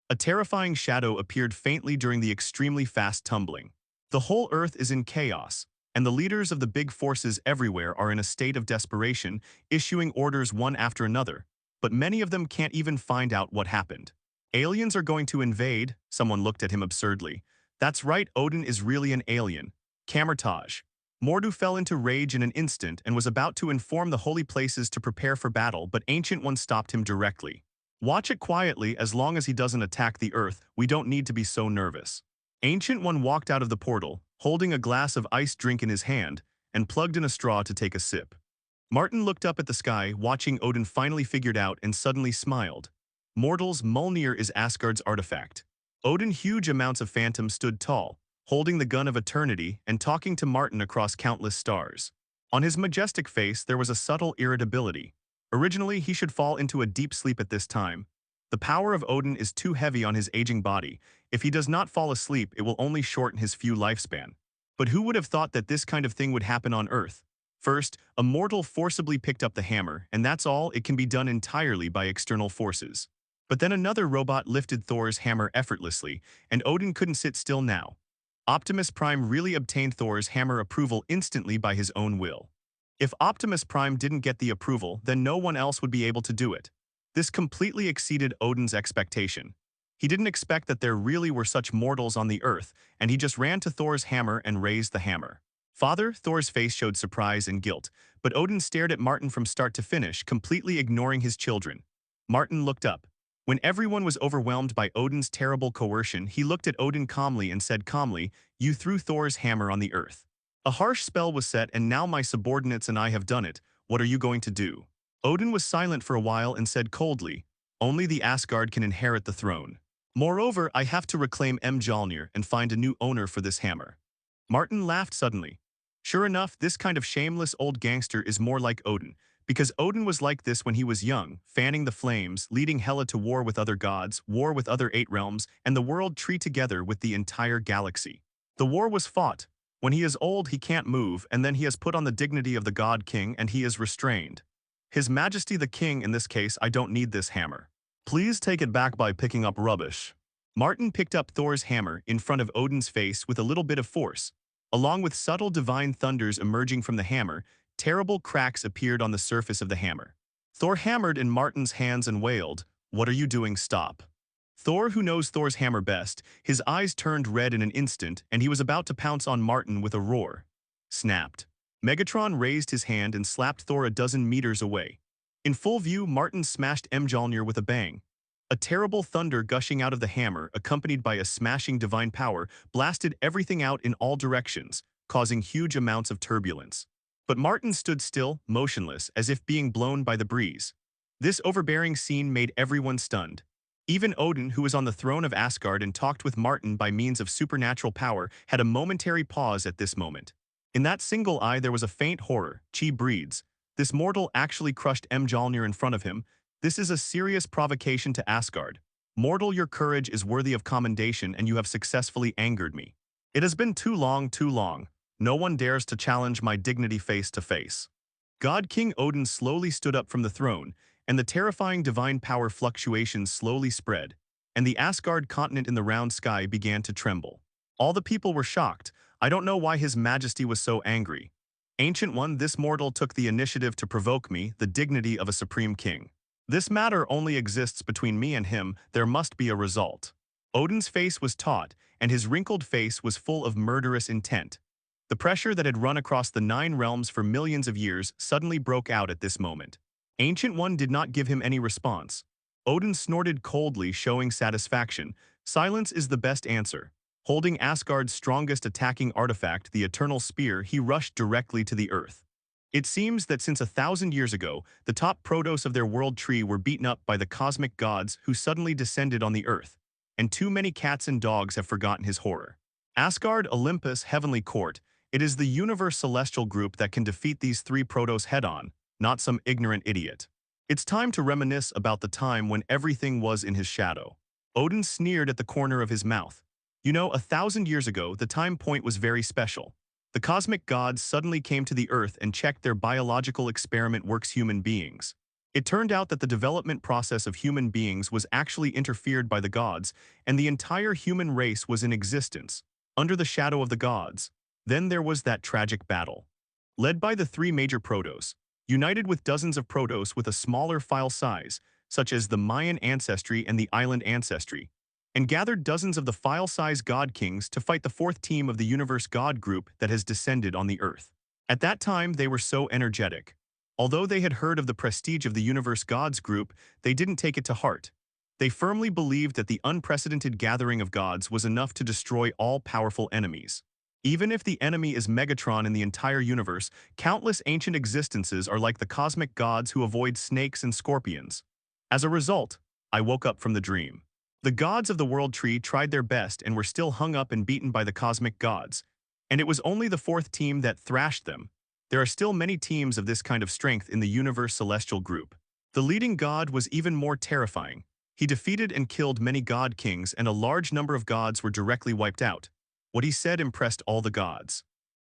S2: A terrifying shadow appeared faintly during the extremely fast tumbling. The whole Earth is in chaos, and the leaders of the big forces everywhere are in a state of desperation, issuing orders one after another, but many of them can't even find out what happened. Aliens are going to invade, someone looked at him absurdly. That's right, Odin is really an alien. Camertage. Mordu fell into rage in an instant and was about to inform the holy places to prepare for battle, but Ancient One stopped him directly. Watch it quietly. As long as he doesn't attack the Earth, we don't need to be so nervous. Ancient One walked out of the portal, holding a glass of iced drink in his hand, and plugged in a straw to take a sip. Martin looked up at the sky, watching Odin finally figured out and suddenly smiled. Mortals, Mjolnir is Asgard's artifact. Odin, huge amounts of phantoms, stood tall, holding the gun of eternity and talking to Martin across countless stars. On his majestic face there was a subtle irritability. Originally, he should fall into a deep sleep at this time. The power of Odin is too heavy on his aging body. If he does not fall asleep, it will only shorten his few lifespan. But who would have thought that this kind of thing would happen on Earth? First, a mortal forcibly picked up the hammer, and that's all. It can be done entirely by external forces. But then another robot lifted Thor's hammer effortlessly, and Odin couldn't sit still now. Optimus Prime really obtained Thor's hammer approval instantly by his own will. If Optimus Prime didn't get the approval, then no one else would be able to do it. This completely exceeded Odin's expectation. He didn't expect that there really were such mortals on the Earth, and he just ran to Thor's hammer and raised the hammer. Father, Thor's face showed surprise and guilt, but Odin stared at Martin from start to finish, completely ignoring his children. Martin looked up. When everyone was overwhelmed by Odin's terrible coercion, he looked at Odin calmly and said calmly, "You threw Thor's hammer on the Earth. A harsh spell was set, and now my subordinates and I have done it. What are you going to do?" Odin was silent for a while and said coldly, "Only the Asgard can inherit the throne. Moreover, I have to reclaim Mjolnir and find a new owner for this hammer." Martin laughed suddenly. Sure enough, this kind of shameless old gangster is more like Odin, because Odin was like this when he was young, fanning the flames, leading Hela to war with other gods, war with other 8 realms, and the world tree together with the entire galaxy. The war was fought. When he is old, he can't move, and then he has put on the dignity of the God King and he is restrained. His Majesty the King, in this case, I don't need this hammer. Please take it back by picking up rubbish. Martin picked up Thor's hammer in front of Odin's face with a little bit of force. Along with subtle divine thunders emerging from the hammer, terrible cracks appeared on the surface of the hammer. Thor hammered in Martin's hands and wailed, "What are you doing? Stop." Thor, who knows Thor's hammer best, his eyes turned red in an instant, and he was about to pounce on Martin with a roar. Snapped. Megatron raised his hand and slapped Thor a dozen meters away. In full view, Martin smashed Mjolnir with a bang. A terrible thunder gushing out of the hammer, accompanied by a smashing divine power, blasted everything out in all directions, causing huge amounts of turbulence. But Martin stood still, motionless, as if being blown by the breeze. This overbearing scene made everyone stunned. Even Odin, who was on the throne of Asgard and talked with Martin by means of supernatural power, had a momentary pause at this moment. In that single eye there was a faint horror. "Chi breeds. This mortal actually crushed Mjolnir in front of him. This is a serious provocation to Asgard. Mortal, your courage is worthy of commendation, and you have successfully angered me. It has been too long, too long. No one dares to challenge my dignity face to face." God King Odin slowly stood up from the throne, and the terrifying divine power fluctuations slowly spread, and the Asgard continent in the round sky began to tremble. All the people were shocked. I don't know why His Majesty was so angry. Ancient One, this mortal took the initiative to provoke me, the dignity of a supreme king. This matter only exists between me and him. There must be a result. Odin's face was taut, and his wrinkled face was full of murderous intent. The pressure that had run across the 9 realms for millions of years suddenly broke out at this moment. Ancient One did not give him any response. Odin snorted coldly, showing satisfaction. Silence is the best answer. Holding Asgard's strongest attacking artifact, the Eternal Spear, he rushed directly to the Earth. It seems that since 1,000 years ago, the top Protoss of their world tree were beaten up by the cosmic gods who suddenly descended on the Earth, and too many cats and dogs have forgotten his horror. Asgard, Olympus, Heavenly Court, it is the Universe Celestial Group that can defeat these 3 Protoss head-on, not some ignorant idiot. It's time to reminisce about the time when everything was in his shadow. Odin sneered at the corner of his mouth. You know, 1,000 years ago, the time point was very special. The cosmic gods suddenly came to the Earth and checked their biological experiment works human beings. It turned out that the development process of human beings was actually interfered by the gods, and the entire human race was in existence, under the shadow of the gods. Then there was that tragic battle. Led by the 3 major Protoss, united with dozens of Protoss with a smaller file size, such as the Mayan ancestry and the Island ancestry, and gathered dozens of the file-size god kings to fight the 4th team of the universe god group that has descended on the Earth. At that time, they were so energetic. Although they had heard of the prestige of the universe gods group, they didn't take it to heart. They firmly believed that the unprecedented gathering of gods was enough to destroy all powerful enemies. Even if the enemy is Megatron in the entire universe, countless ancient existences are like the cosmic gods who avoid snakes and scorpions. As a result, I woke up from the dream. The gods of the world tree tried their best and were still hung up and beaten by the cosmic gods. And it was only the fourth team that thrashed them. There are still many teams of this kind of strength in the universe celestial group. The leading god was even more terrifying. He defeated and killed many god kings, and a large number of gods were directly wiped out. What he said impressed all the gods.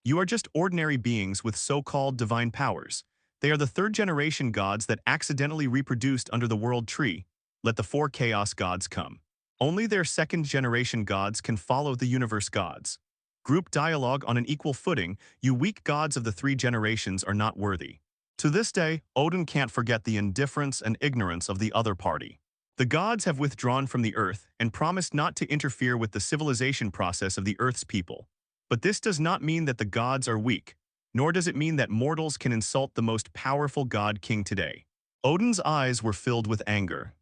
S2: You are just ordinary beings with so-called divine powers. They are the third-generation gods that accidentally reproduced under the world tree. Let the four chaos gods come. Only their second-generation gods can follow the universe gods. Group dialogue on an equal footing, you weak gods of the three generations are not worthy. To this day, Odin can't forget the indifference and ignorance of the other party. The gods have withdrawn from the earth and promised not to interfere with the civilization process of the earth's people. But this does not mean that the gods are weak, nor does it mean that mortals can insult the most powerful god king today. Odin's eyes were filled with anger.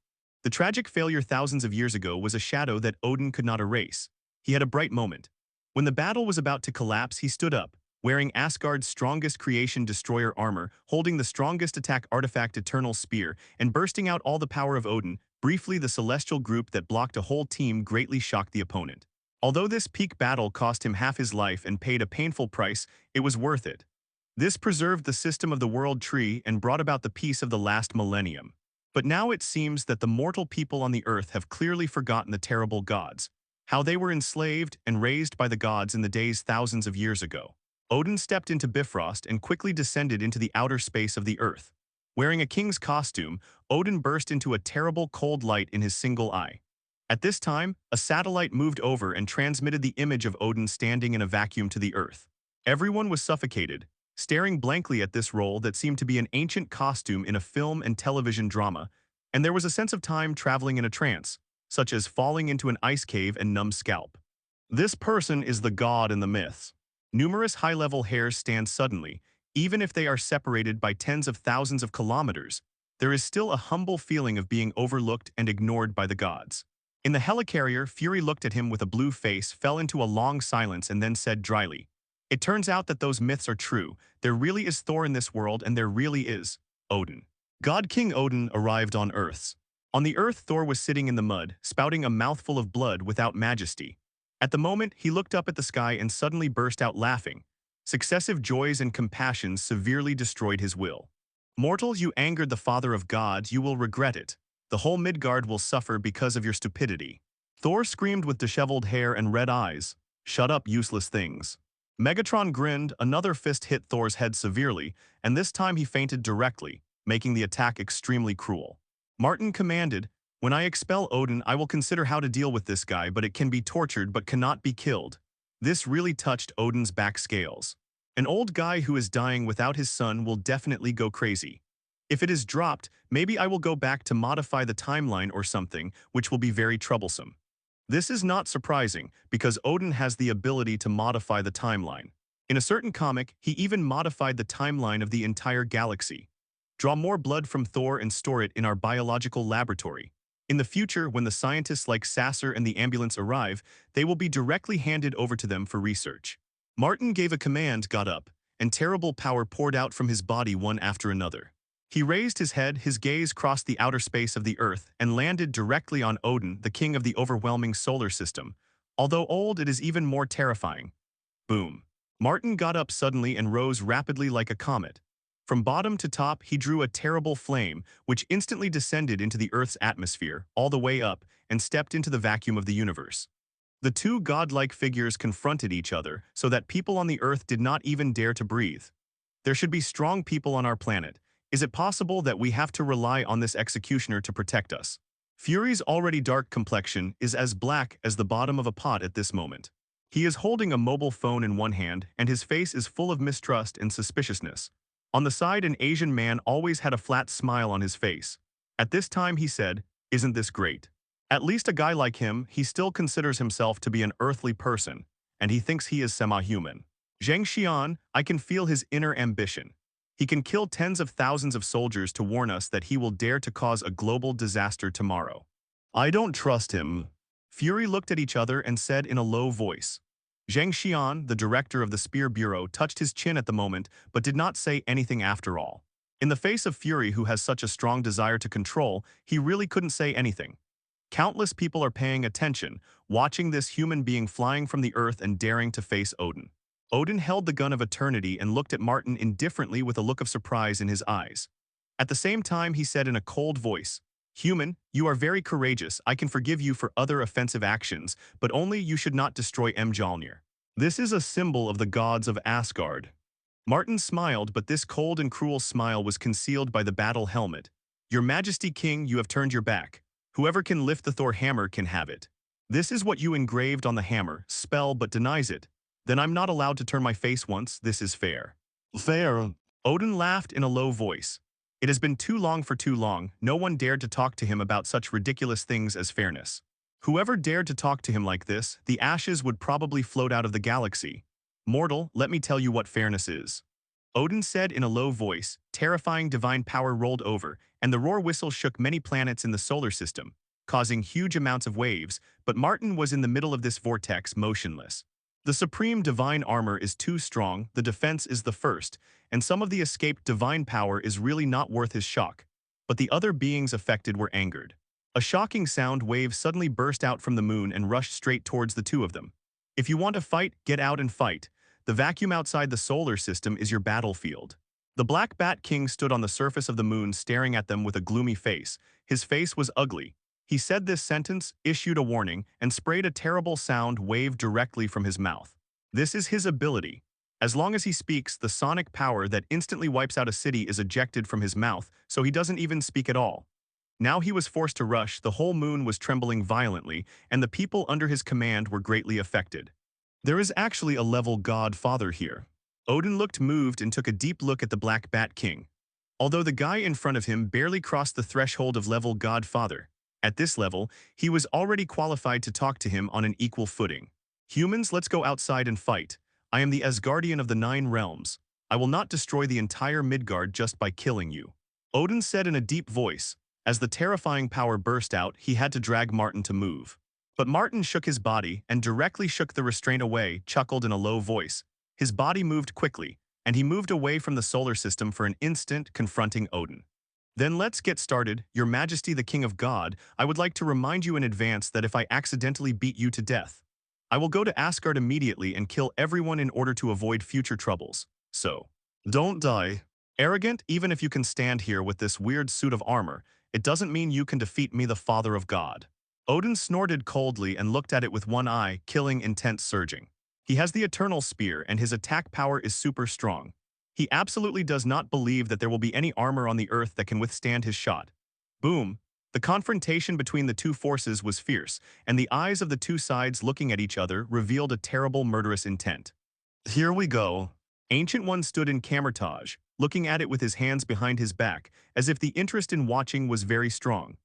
S2: The tragic failure thousands of years ago was a shadow that Odin could not erase. He had a bright moment. When the battle was about to collapse, he stood up, wearing Asgard's strongest creation destroyer armor, holding the strongest attack artifact Eternal Spear, and bursting out all the power of Odin. Briefly, the celestial group that blocked a whole team greatly shocked the opponent. Although this peak battle cost him half his life and paid a painful price, it was worth it. This preserved the system of the world tree and brought about the peace of the last millennium. But now it seems that the mortal people on the earth have clearly forgotten the terrible gods, how they were enslaved and raised by the gods in the days thousands of years ago. Odin stepped into Bifrost and quickly descended into the outer space of the earth. Wearing a king's costume, Odin burst into a terrible cold light in his single eye. At this time, a satellite moved over and transmitted the image of Odin standing in a vacuum to the earth. Everyone was suffocated, staring blankly at this role that seemed to be an ancient costume in a film and television drama, and there was a sense of time traveling in a trance, such as falling into an ice cave and numb scalp. This person is the god in the myths. Numerous high-level hairs stand suddenly. Even if they are separated by tens of thousands of kilometers, there is still a humble feeling of being overlooked and ignored by the gods. In the helicarrier, Fury looked at him with a blue face, fell into a long silence, and then said dryly, "It turns out that those myths are true. There really is Thor in this world, and there really is Odin." God King Odin arrived on Earth. On the Earth, Thor was sitting in the mud, spouting a mouthful of blood without majesty. At the moment, he looked up at the sky and suddenly burst out laughing. Successive joys and compassions severely destroyed his will. "Mortals, you angered the father of gods, you will regret it. The whole Midgard will suffer because of your stupidity." Thor screamed with disheveled hair and red eyes, "Shut up, useless things." Megatron grinned, another fist hit Thor's head severely, and this time he fainted directly, making the attack extremely cruel. Martin commanded, "When I expel Odin, I will consider how to deal with this guy, but it can be tortured but cannot be killed." This really touched Odin's back scales. An old guy who is dying without his son will definitely go crazy. If it is dropped, maybe I will go back to modify the timeline or something, which will be very troublesome. This is not surprising, because Odin has the ability to modify the timeline. In a certain comic, he even modified the timeline of the entire galaxy. Draw more blood from Thor and store it in our biological laboratory. In the future, when the scientists like Sasser and the ambulance arrive, they will be directly handed over to them for research. Martin gave a command, got up, and terrible power poured out from his body one after another. He raised his head, his gaze crossed the outer space of the Earth, and landed directly on Odin, the king of the overwhelming solar system. Although old, it is even more terrifying. Boom. Martin got up suddenly and rose rapidly like a comet. From bottom to top, he drew a terrible flame, which instantly descended into the Earth's atmosphere, all the way up, and stepped into the vacuum of the universe. The two godlike figures confronted each other, so that people on the Earth did not even dare to breathe. There should be strong people on our planet. Is it possible that we have to rely on this executioner to protect us? Fury's already dark complexion is as black as the bottom of a pot at this moment. He is holding a mobile phone in one hand, and his face is full of mistrust and suspiciousness. On the side, an Asian man always had a flat smile on his face. At this time, he said, "Isn't this great?" At least a guy like him, he still considers himself to be an earthly person, and he thinks he is semi-human. Zhang Xian, I can feel his inner ambition. He can kill tens of thousands of soldiers to warn us that he will dare to cause a global disaster tomorrow. I don't trust him. Fury looked at each other and said in a low voice, Zhang Xian, the director of the Spear Bureau, touched his chin at the moment but did not say anything after all. In the face of Fury, who has such a strong desire to control, he really couldn't say anything. Countless people are paying attention, watching this human being flying from the earth and daring to face Odin. Odin held the gun of eternity and looked at Martin indifferently with a look of surprise in his eyes. At the same time, he said in a cold voice, "Human, you are very courageous. I can forgive you for other offensive actions, but only you should not destroy Mjolnir. This is a symbol of the gods of Asgard." Martin smiled, but this cold and cruel smile was concealed by the battle helmet. "Your Majesty King, you have turned your back. Whoever can lift the Thor hammer can have it. This is what you engraved on the hammer, spell but denies it. Then I'm not allowed to turn my face once, this is fair." "Fair?" Odin laughed in a low voice. It has been too long for too long, no one dared to talk to him about such ridiculous things as fairness. Whoever dared to talk to him like this, the ashes would probably float out of the galaxy. "Mortal, let me tell you what fairness is." Odin said in a low voice. Terrifying divine power rolled over, and the roar whistle shook many planets in the solar system, causing huge amounts of waves, but Martin was in the middle of this vortex, motionless. The supreme divine armor is too strong, the defense is the first, and some of the escaped divine power is really not worth his shock. But the other beings affected were angered. A shocking sound wave suddenly burst out from the moon and rushed straight towards the two of them. "If you want to fight, get out and fight. The vacuum outside the solar system is your battlefield." The Black Bat King stood on the surface of the moon staring at them with a gloomy face. His face was ugly. He said this sentence, issued a warning, and sprayed a terrible sound wave directly from his mouth. This is his ability. As long as he speaks, the sonic power that instantly wipes out a city is ejected from his mouth, so he doesn't even speak at all. Now he was forced to rush, the whole moon was trembling violently, and the people under his command were greatly affected. There is actually a level god father here. Odin looked moved and took a deep look at the Black Bat King. Although the guy in front of him barely crossed the threshold of level god father, at this level, he was already qualified to talk to him on an equal footing. "Humans, let's go outside and fight. I am the Asgardian of the 9 realms. I will not destroy the entire Midgard just by killing you." Odin said in a deep voice. As the terrifying power burst out, he had to drag Martin to move. But Martin shook his body and directly shook the restraint away, chuckled in a low voice. His body moved quickly, and he moved away from the solar system for an instant, confronting Odin. "Then let's get started. Your Majesty the King of God, I would like to remind you in advance that if I accidentally beat you to death, I will go to Asgard immediately and kill everyone in order to avoid future troubles. So, don't die. Arrogant, even if you can stand here with this weird suit of armor, it doesn't mean you can defeat me, the Father of God." Odin snorted coldly and looked at it with one eye, killing intent surging. He has the eternal spear and his attack power is super strong. He absolutely does not believe that there will be any armor on the earth that can withstand his shot. Boom! The confrontation between the two forces was fierce, and the eyes of the two sides looking at each other revealed a terrible murderous intent. "Here we go." Ancient One stood in camouflage, looking at it with his hands behind his back, as if the interest in watching was very strong.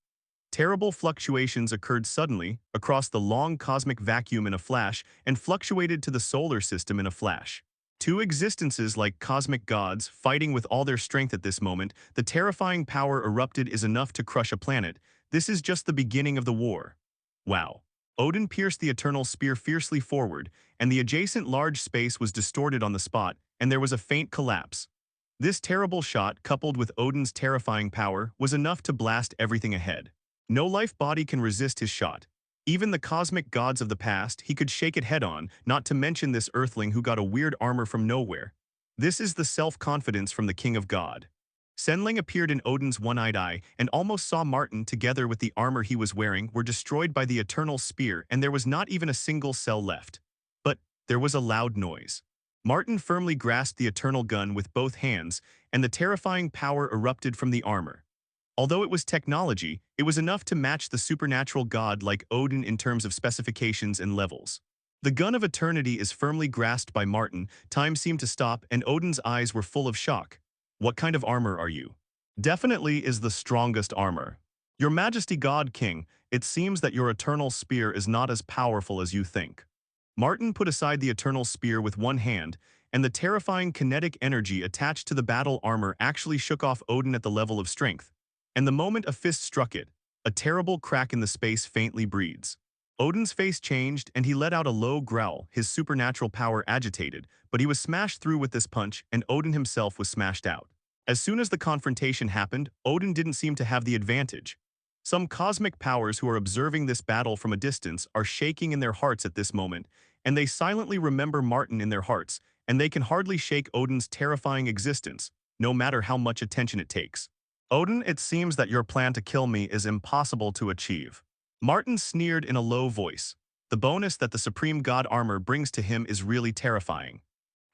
S2: Terrible fluctuations occurred suddenly, across the long cosmic vacuum in a flash, and fluctuated to the solar system in a flash. Two existences like cosmic gods, fighting with all their strength at this moment. The terrifying power erupted is enough to crush a planet. This is just the beginning of the war. Wow. Odin pierced the eternal spear fiercely forward, and the adjacent large space was distorted on the spot, and there was a faint collapse. This terrible shot, coupled with Odin's terrifying power, was enough to blast everything ahead. No life body can resist his shot. Even the cosmic gods of the past, he could shake it head-on, not to mention this earthling who got a weird armor from nowhere. This is the self-confidence from the King of God. Senling appeared in Odin's one-eyed eye and almost saw Martin, together with the armor he was wearing, were destroyed by the eternal spear, and there was not even a single cell left. But there was a loud noise. Martin firmly grasped the eternal gun with both hands, and the terrifying power erupted from the armor. Although it was technology, it was enough to match the supernatural god like Odin in terms of specifications and levels. The gun of eternity is firmly grasped by Martin. Time seemed to stop, and Odin's eyes were full of shock. "What kind of armor are you?" "Definitely is the strongest armor. Your Majesty God King, it seems that your eternal spear is not as powerful as you think." Martin put aside the eternal spear with one hand, and the terrifying kinetic energy attached to the battle armor actually shook off Odin at the level of strength. And the moment a fist struck it, a terrible crack in the space faintly breathes. Odin's face changed and he let out a low growl, his supernatural power agitated, but he was smashed through with this punch and Odin himself was smashed out. As soon as the confrontation happened, Odin didn't seem to have the advantage. Some cosmic powers who are observing this battle from a distance are shaking in their hearts at this moment, and they silently remember Martin in their hearts, and they can hardly shake Odin's terrifying existence, no matter how much attention it takes. Odin, it seems that your plan to kill me is impossible to achieve. Martin sneered in a low voice. The bonus that the Supreme God armor brings to him is really terrifying.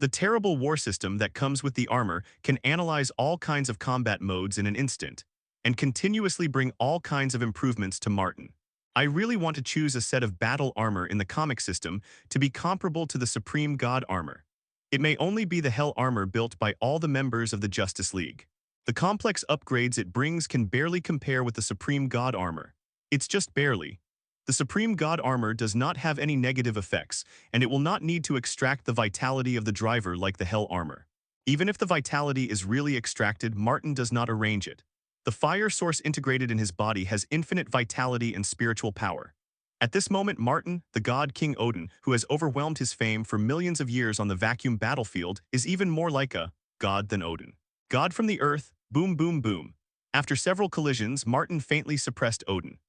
S2: The terrible war system that comes with the armor can analyze all kinds of combat modes in an instant, and continuously bring all kinds of improvements to Martin. I really want to choose a set of battle armor in the comic system to be comparable to the Supreme God armor. It may only be the Hell armor built by all the members of the Justice League. The complex upgrades it brings can barely compare with the Supreme God armor. It's just barely. The Supreme God armor does not have any negative effects, and it will not need to extract the vitality of the driver like the Hell armor. Even if the vitality is really extracted, Martin does not arrange it. The fire source integrated in his body has infinite vitality and spiritual power. At this moment, Martin, the god King Odin, who has overwhelmed his fame for millions of years on the vacuum battlefield, is even more like a god than Odin. God from the earth, boom boom boom. After several collisions, Martin faintly suppressed Odin.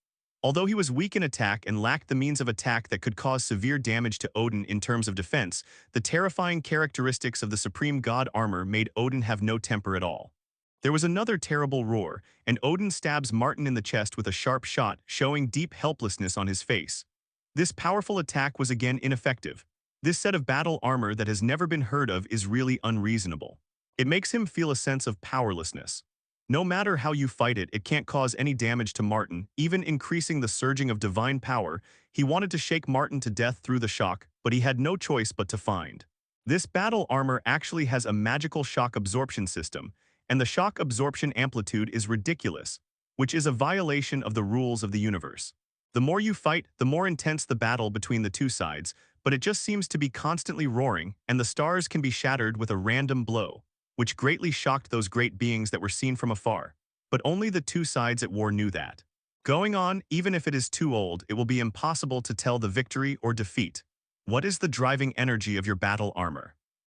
S2: Although he was weak in attack and lacked the means of attack that could cause severe damage to Odin in terms of defense, the terrifying characteristics of the Supreme God armor made Odin have no temper at all. There was another terrible roar, and Odin stabs Martin in the chest with a sharp shot, showing deep helplessness on his face. This powerful attack was again ineffective. This set of battle armor that has never been heard of is really unreasonable. It makes him feel a sense of powerlessness. No matter how you fight it, it can't cause any damage to Martin, even increasing the surging of divine power. He wanted to shake Martin to death through the shock, but he had no choice but to find. This battle armor actually has a magical shock absorption system, and the shock absorption amplitude is ridiculous, which is a violation of the rules of the universe. The more you fight, the more intense the battle between the two sides, but it just seems to be constantly roaring, and the stars can be shattered with a random blow, which greatly shocked those great beings that were seen from afar. But only the two sides at war knew that. Going on, even if it is too old, it will be impossible to tell the victory or defeat. What is the driving energy of your battle armor?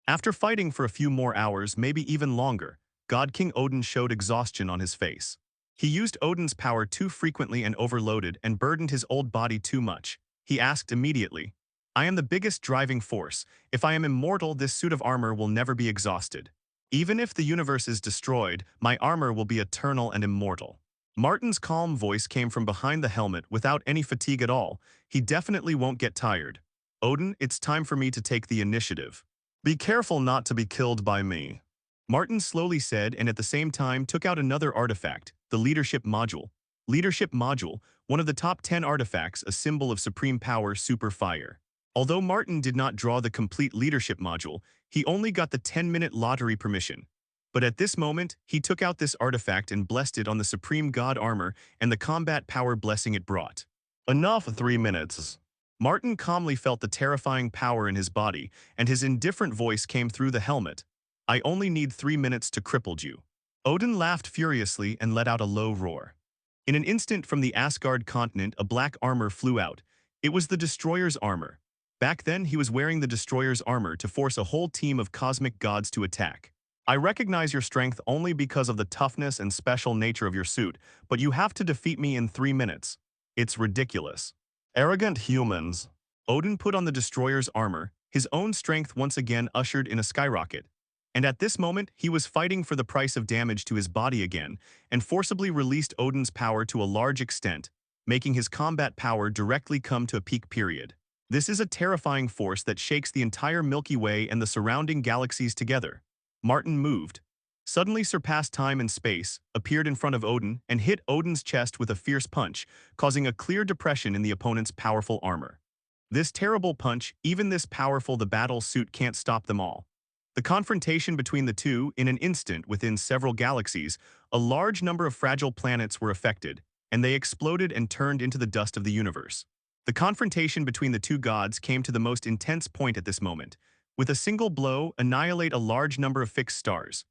S2: After fighting for a few more hours, maybe even longer, God King Odin showed exhaustion on his face. He used Odin's power too frequently and overloaded and burdened his old body too much. He asked immediately, I am the biggest driving force. If I am immortal, this suit of armor will never be exhausted. Even if the universe is destroyed, my armor will be eternal and immortal. Martin's calm voice came from behind the helmet without any fatigue at all. He definitely won't get tired. Odin, it's time for me to take the initiative. Be careful not to be killed by me. Martin slowly said, and at the same time took out another artifact, the Leadership Module. Leadership Module, one of the top 10 artifacts, a symbol of supreme power, super fire. Although Martin did not draw the complete Leadership Module, he only got the 10-minute lottery permission. But at this moment, he took out this artifact and blessed it on the Supreme God armor and the combat power blessing it brought. Enough 3 minutes. Martin calmly felt the terrifying power in his body, and his indifferent voice came through the helmet. I only need 3 minutes to cripple you. Odin laughed furiously and let out a low roar. In an instant from the Asgard continent, a black armor flew out. It was the Destroyer's armor. Back then, he was wearing the Destroyer's armor to force a whole team of cosmic gods to attack. I recognize your strength only because of the toughness and special nature of your suit, but you have to defeat me in 3 minutes. It's ridiculous. Arrogant humans. Odin put on the Destroyer's armor, his own strength once again ushered in a skyrocket. And at this moment, he was fighting for the price of damage to his body again, and forcibly released Odin's power to a large extent, making his combat power directly come to a peak period. This is a terrifying force that shakes the entire Milky Way and the surrounding galaxies together. Martin moved, suddenly surpassed time and space, appeared in front of Odin, and hit Odin's chest with a fierce punch, causing a clear depression in the opponent's powerful armor. This terrible punch, even this powerful the battle suit can't stop them all. The confrontation between the two, in an instant within several galaxies, a large number of fragile planets were affected, and they exploded and turned into the dust of the universe. The confrontation between the two gods came to the most intense point at this moment. With a single blow, annihilate a large number of fixed stars.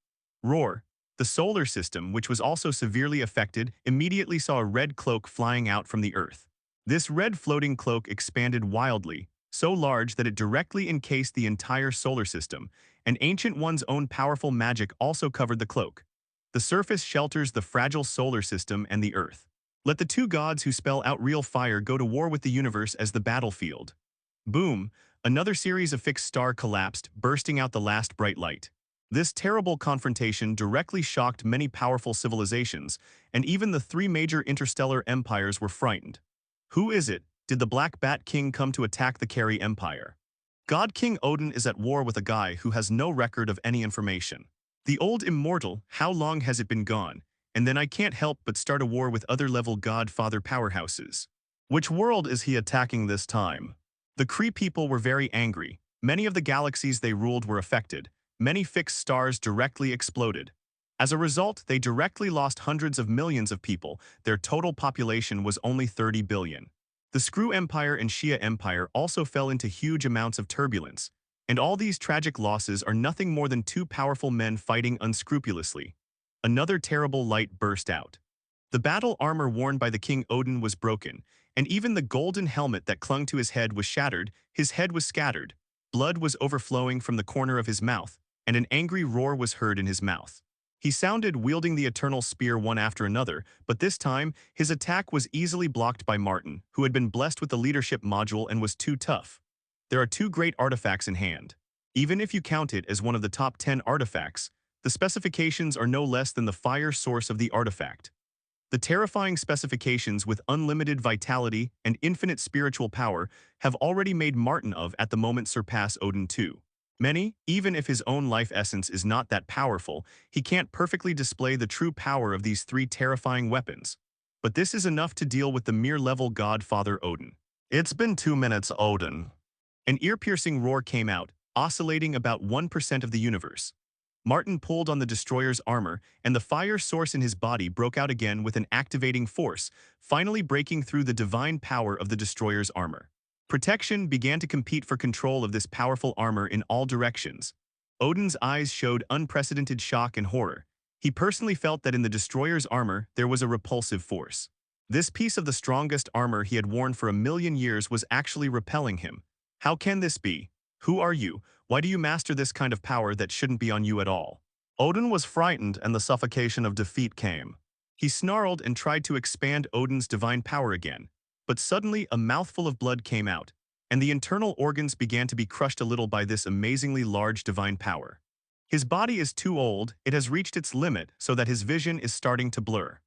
S2: Roar. The solar system, which was also severely affected, immediately saw a red cloak flying out from the Earth. This red floating cloak expanded wildly, so large that it directly encased the entire solar system, and Ancient One's own powerful magic also covered the cloak. The surface shelters the fragile solar system and the Earth. Let the two gods who spell out real fire go to war with the universe as the battlefield. Boom! Another series of fixed stars collapsed, bursting out the last bright light. This terrible confrontation directly shocked many powerful civilizations, and even the three major interstellar empires were frightened. Who is it? Did the Black Bat King come to attack the Carry Empire? God King Odin is at war with a guy who has no record of any information. The old immortal, how long has it been gone? And then I can't help but start a war with other level godfather powerhouses. Which world is he attacking this time? The Kree people were very angry. Many of the galaxies they ruled were affected. Many fixed stars directly exploded. As a result, they directly lost hundreds of millions of people. Their total population was only 30 billion. The Screw Empire and Shia Empire also fell into huge amounts of turbulence. And all these tragic losses are nothing more than two powerful men fighting unscrupulously. Another terrible light burst out. The battle armor worn by the King Odin was broken, and even the golden helmet that clung to his head was shattered. His head was scattered. Blood was overflowing from the corner of his mouth, and an angry roar was heard in his mouth. He sounded wielding the eternal spear one after another, but this time, his attack was easily blocked by Martin, who had been blessed with the leadership module and was too tough. There are two great artifacts in hand. Even if you count it as one of the top 10 artifacts, the specifications are no less than the fire source of the artifact. The terrifying specifications with unlimited vitality and infinite spiritual power have already made Martin at the moment surpass Odin too. Many, even if his own life essence is not that powerful, he can't perfectly display the true power of these three terrifying weapons. But this is enough to deal with the mere-level godfather Odin. It's been 2 minutes, Odin. An ear-piercing roar came out, oscillating about 1% of the universe. Martin pulled on the destroyer's armor, and the fire source in his body broke out again with an activating force, finally breaking through the divine power of the destroyer's armor. Protection began to compete for control of this powerful armor in all directions. Odin's eyes showed unprecedented shock and horror. He personally felt that in the destroyer's armor there was a repulsive force. This piece of the strongest armor he had worn for 1,000,000 years was actually repelling him. How can this be? Who are you? Why do you master this kind of power that shouldn't be on you at all? Odin was frightened and the suffocation of defeat came. He snarled and tried to expand Odin's divine power again. But suddenly a mouthful of blood came out, and the internal organs began to be crushed a little by this amazingly large divine power. His body is too old, it has reached its limit so that his vision is starting to blur.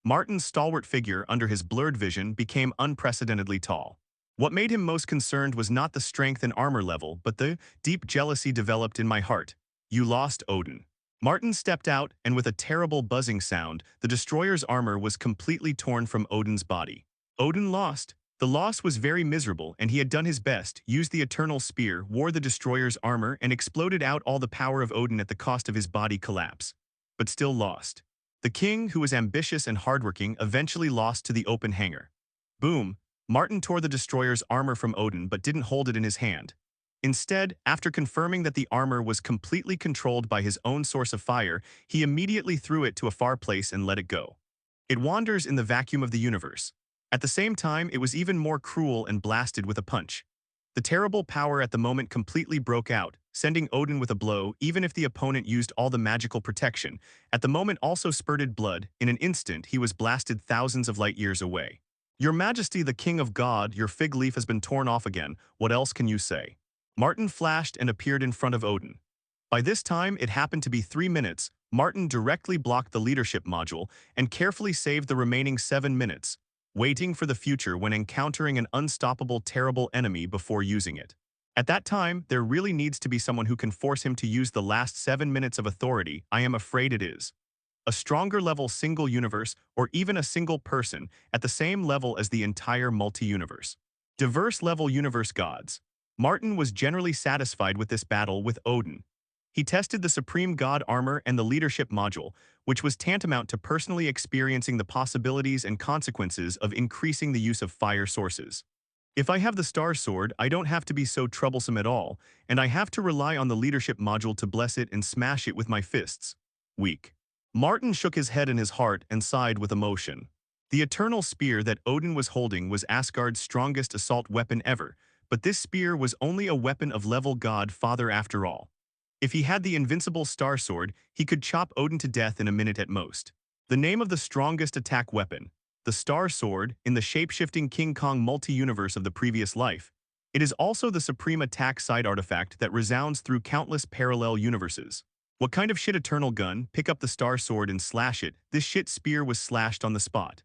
S2: Martin's stalwart figure under his blurred vision became unprecedentedly tall. What made him most concerned was not the strength and armor level, but the deep jealousy developed in my heart. You lost, Odin. Martin stepped out, and with a terrible buzzing sound, the destroyer's armor was completely torn from Odin's body. Odin lost. The loss was very miserable, and he had done his best, used the eternal spear, wore the destroyer's armor, and exploded out all the power of Odin at the cost of his body collapse. But still lost. The king, who was ambitious and hardworking, eventually lost to the open hangar. Boom! Martin tore the destroyer's armor from Odin but didn't hold it in his hand. Instead, after confirming that the armor was completely controlled by his own source of fire, he immediately threw it to a far place and let it go. It wanders in the vacuum of the universe. At the same time, it was even more cruel and blasted with a punch. The terrible power at the moment completely broke out, sending Odin with a blow even if the opponent used all the magical protection. At the moment also spurted blood. In an instant, he was blasted thousands of light years away. Your Majesty, the King of God, your fig leaf has been torn off again. What else can you say? Martin flashed and appeared in front of Odin. By this time, it happened to be 3 minutes. Martin directly blocked the leadership module and carefully saved the remaining 7 minutes, waiting for the future when encountering an unstoppable, terrible enemy before using it. At that time, there really needs to be someone who can force him to use the last 7 minutes of authority. I am afraid it is a stronger level single universe, or even a single person, at the same level as the entire multi-universe. Diverse level universe gods. Martin was generally satisfied with this battle with Odin. He tested the Supreme God armor and the leadership module, which was tantamount to personally experiencing the possibilities and consequences of increasing the use of fire sources. If I have the Star Sword, I don't have to be so troublesome at all, and I have to rely on the leadership module to bless it and smash it with my fists. Weak. Martin shook his head in his heart and sighed with emotion. The eternal spear that Odin was holding was Asgard's strongest assault weapon ever, but this spear was only a weapon of level god father after all. If he had the invincible star sword, he could chop Odin to death in a minute at most. The name of the strongest attack weapon, the Star Sword, in the shape-shifting King Kong multi-universe of the previous life. It is also the supreme attack side artifact that resounds through countless parallel universes. What kind of shit eternal gun? Pick up the Star Sword and slash it. This shit spear was slashed on the spot.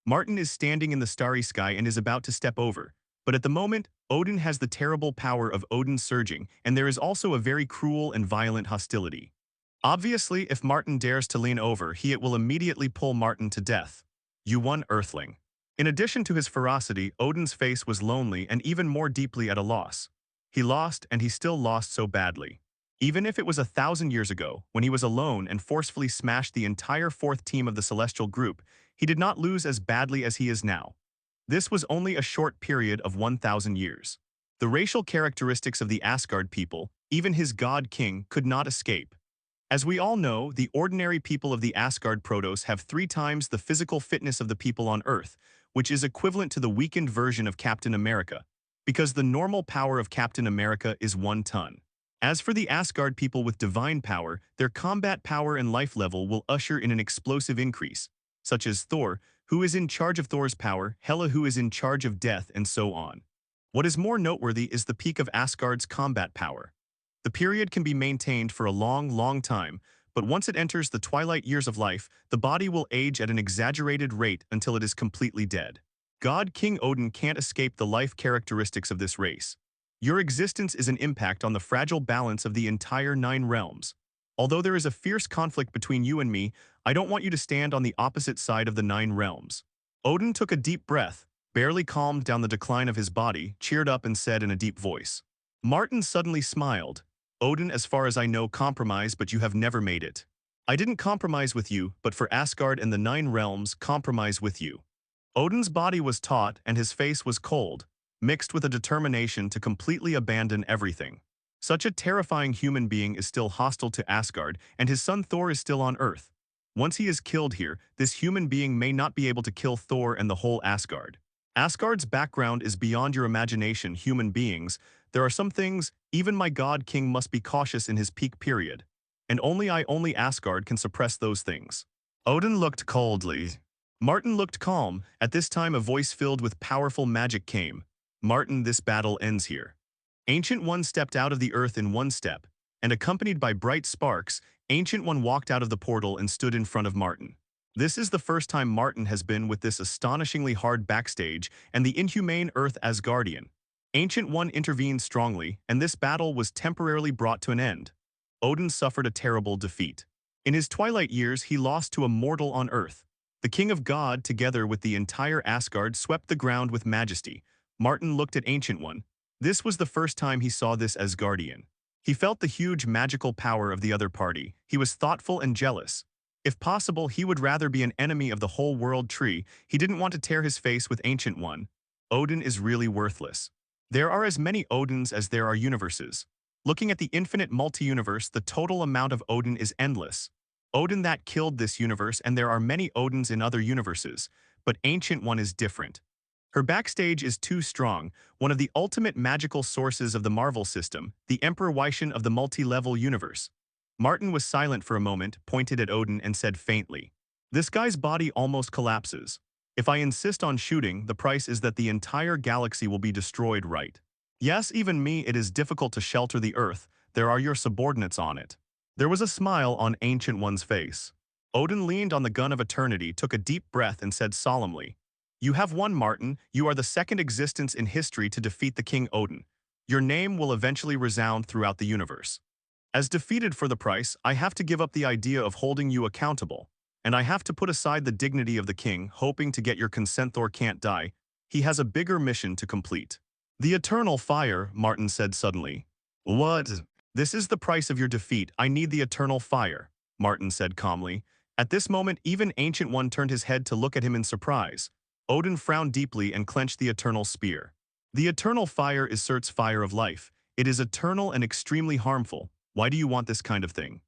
S2: Martin is standing in the starry sky and is about to step over. But at the moment, Odin has the terrible power of Odin surging, and there is also a very cruel and violent hostility. Obviously, if Martin dares to lean over, it will immediately pull Martin to death. You won, Earthling. In addition to his ferocity, Odin's face was lonely and even more deeply at a loss. He lost, and he still lost so badly. Even if it was 1,000 years ago, when he was alone and forcefully smashed the entire fourth team of the Celestial Group, he did not lose as badly as he is now. This was only a short period of 1,000 years. The racial characteristics of the Asgard people, even his god king, could not escape. As we all know, the ordinary people of the Asgard Protoss have 3 times the physical fitness of the people on Earth, which is equivalent to the weakened version of Captain America, because the normal power of Captain America is 1 ton. As for the Asgard people with divine power, their combat power and life level will usher in an explosive increase, such as Thor, who is in charge of Thor's power, Hela who is in charge of death, and so on. What is more noteworthy is the peak of Asgard's combat power. The period can be maintained for a long time, but once it enters the twilight years of life, the body will age at an exaggerated rate until it is completely dead. God King Odin can't escape the life characteristics of this race. Your existence is an impact on the fragile balance of the entire 9 realms. Although there is a fierce conflict between you and me, I don't want you to stand on the opposite side of the 9 realms. Odin took a deep breath, barely calmed down the decline of his body, cheered up and said in a deep voice. Martin suddenly smiled. Odin, as far as I know, compromise, but you have never made it. I didn't compromise with you, but for Asgard and the 9 realms, compromise with you. Odin's body was taut and his face was cold, mixed with a determination to completely abandon everything. Such a terrifying human being is still hostile to Asgard, and his son Thor is still on Earth. Once he is killed here, this human being may not be able to kill Thor and the whole Asgard. Asgard's background is beyond your imagination, human beings. There are some things, even my god king must be cautious in his peak period. And only Asgard can suppress those things. Odin looked coldly. Martin looked calm. At this time a voice filled with powerful magic came. Martin, this battle ends here. Ancient One stepped out of the earth in 1 step, and accompanied by bright sparks, Ancient One walked out of the portal and stood in front of Martin. This is the first time Martin has been with this astonishingly hard backstage and the inhumane Earth Asgardian. Ancient One intervened strongly, and this battle was temporarily brought to an end. Odin suffered a terrible defeat. In his twilight years, he lost to a mortal on Earth. The King of God, together with the entire Asgard, swept the ground with majesty. Martin looked at Ancient One. This was the first time he saw this Asgardian. He felt the huge magical power of the other party. He was thoughtful and jealous. If possible, he would rather be an enemy of the whole world tree. He didn't want to tear his face with Ancient One. Odin is really worthless. There are as many Odins as there are universes. Looking at the infinite multi-universe, the total amount of Odin is endless. Odin that killed this universe, and there are many Odins in other universes, but Ancient One is different. Her backstage is too strong, one of the ultimate magical sources of the Marvel system, the Emperor Wycian of the multi-level universe. Martin was silent for a moment, pointed at Odin and said faintly, "This guy's body almost collapses. If I insist on shooting, the price is that the entire galaxy will be destroyed, right? Yes, even me, it is difficult to shelter the Earth. There are your subordinates on it." There was a smile on Ancient One's face. Odin leaned on the gun of eternity, took a deep breath and said solemnly, "You have won, Martin. You are the second existence in history to defeat the King Odin. Your name will eventually resound throughout the universe. As defeated for the price, I have to give up the idea of holding you accountable, and I have to put aside the dignity of the king, hoping to get your consent. Thor can't die. He has a bigger mission to complete." "The eternal fire," Martin said suddenly. "What?" "This is the price of your defeat. I need the eternal fire," Martin said calmly. At this moment, even Ancient One turned his head to look at him in surprise. Odin frowned deeply and clenched the eternal spear. "The eternal fire is Surt's fire of life. It is eternal and extremely harmful. Why do you want this kind of thing?"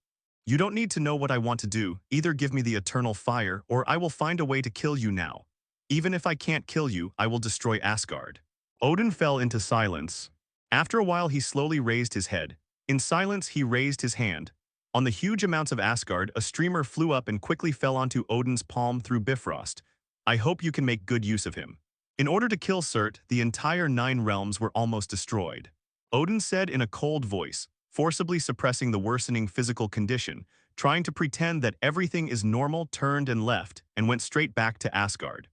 S2: "You don't need to know what I want to do. Either give me the eternal fire, or I will find a way to kill you now." Even if I can't kill you, I will destroy Asgard. Odin fell into silence. After a while, he slowly raised his head. In silence, he raised his hand. On the huge amounts of Asgard, a streamer flew up and quickly fell onto Odin's palm through Bifrost. I hope you can make good use of him. In order to kill Surt, the entire 9 realms were almost destroyed. Odin said in a cold voice, forcibly suppressing the worsening physical condition, trying to pretend that everything is normal, turned and left, and went straight back to Asgard.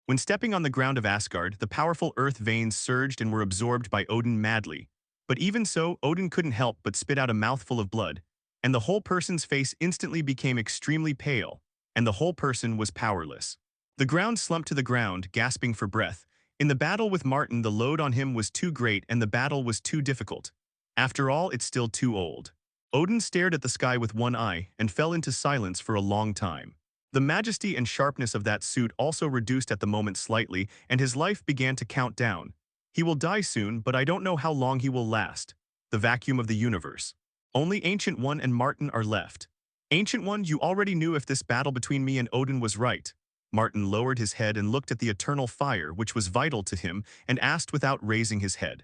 S2: When stepping on the ground of Asgard, the powerful earth veins surged and were absorbed by Odin madly. But even so, Odin couldn't help but spit out a mouthful of blood, and the whole person's face instantly became extremely pale, and the whole person was powerless. The ground slumped to the ground, gasping for breath. In the battle with Martin, the load on him was too great and the battle was too difficult. After all, it's still too old. Odin stared at the sky with one eye and fell into silence for a long time. The majesty and sharpness of that suit also reduced at the moment slightly, and his life began to count down. He will die soon, but I don't know how long he will last. The vacuum of the universe. Only Ancient One and Martin are left. Ancient One, you already knew if this battle between me and Odin was right. Martin lowered his head and looked at the eternal fire, which was vital to him, and asked without raising his head.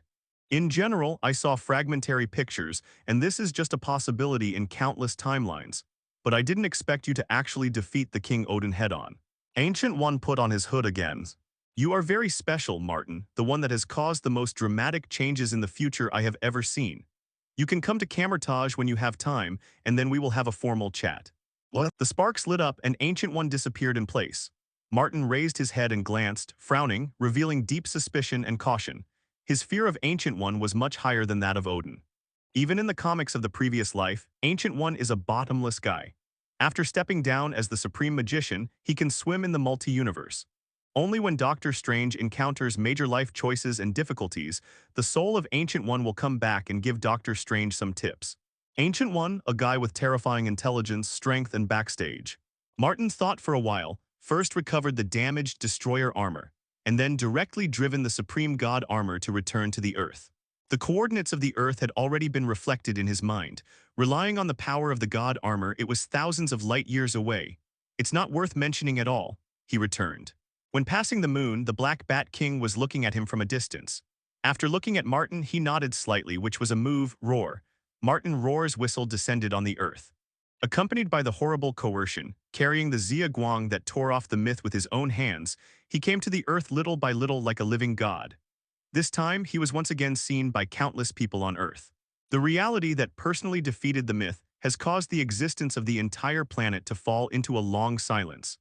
S2: In general, I saw fragmentary pictures, and this is just a possibility in countless timelines. But I didn't expect you to actually defeat the King Odin head-on. Ancient One put on his hood again. You are very special, Martin, the one that has caused the most dramatic changes in the future I have ever seen. You can come to Camertage when you have time, and then we will have a formal chat. What? The sparks lit up and Ancient One disappeared in place. Martin raised his head and glanced, frowning, revealing deep suspicion and caution. His fear of Ancient One was much higher than that of Odin. Even in the comics of the previous life, Ancient One is a bottomless guy. After stepping down as the Supreme Magician, he can swim in the multi-universe. Only when Doctor Strange encounters major life choices and difficulties, the soul of Ancient One will come back and give Doctor Strange some tips. Ancient One, a guy with terrifying intelligence, strength, and backstage. Martin thought for a while, first recovered the damaged destroyer armor, and then directly driven the Supreme God armor to return to the Earth. The coordinates of the Earth had already been reflected in his mind. Relying on the power of the God armor, it was thousands of light years away. It's not worth mentioning at all, he returned. When passing the moon, the Black Bat King was looking at him from a distance. After looking at Martin, he nodded slightly, which was a move, roar. Martin Roar's whistle descended on the Earth. Accompanied by the horrible coercion, carrying the Zia Guang that tore off the myth with his own hands, he came to the Earth little by little like a living god. This time, he was once again seen by countless people on Earth. The reality that personally defeated the myth has caused the existence of the entire planet to fall into a long silence.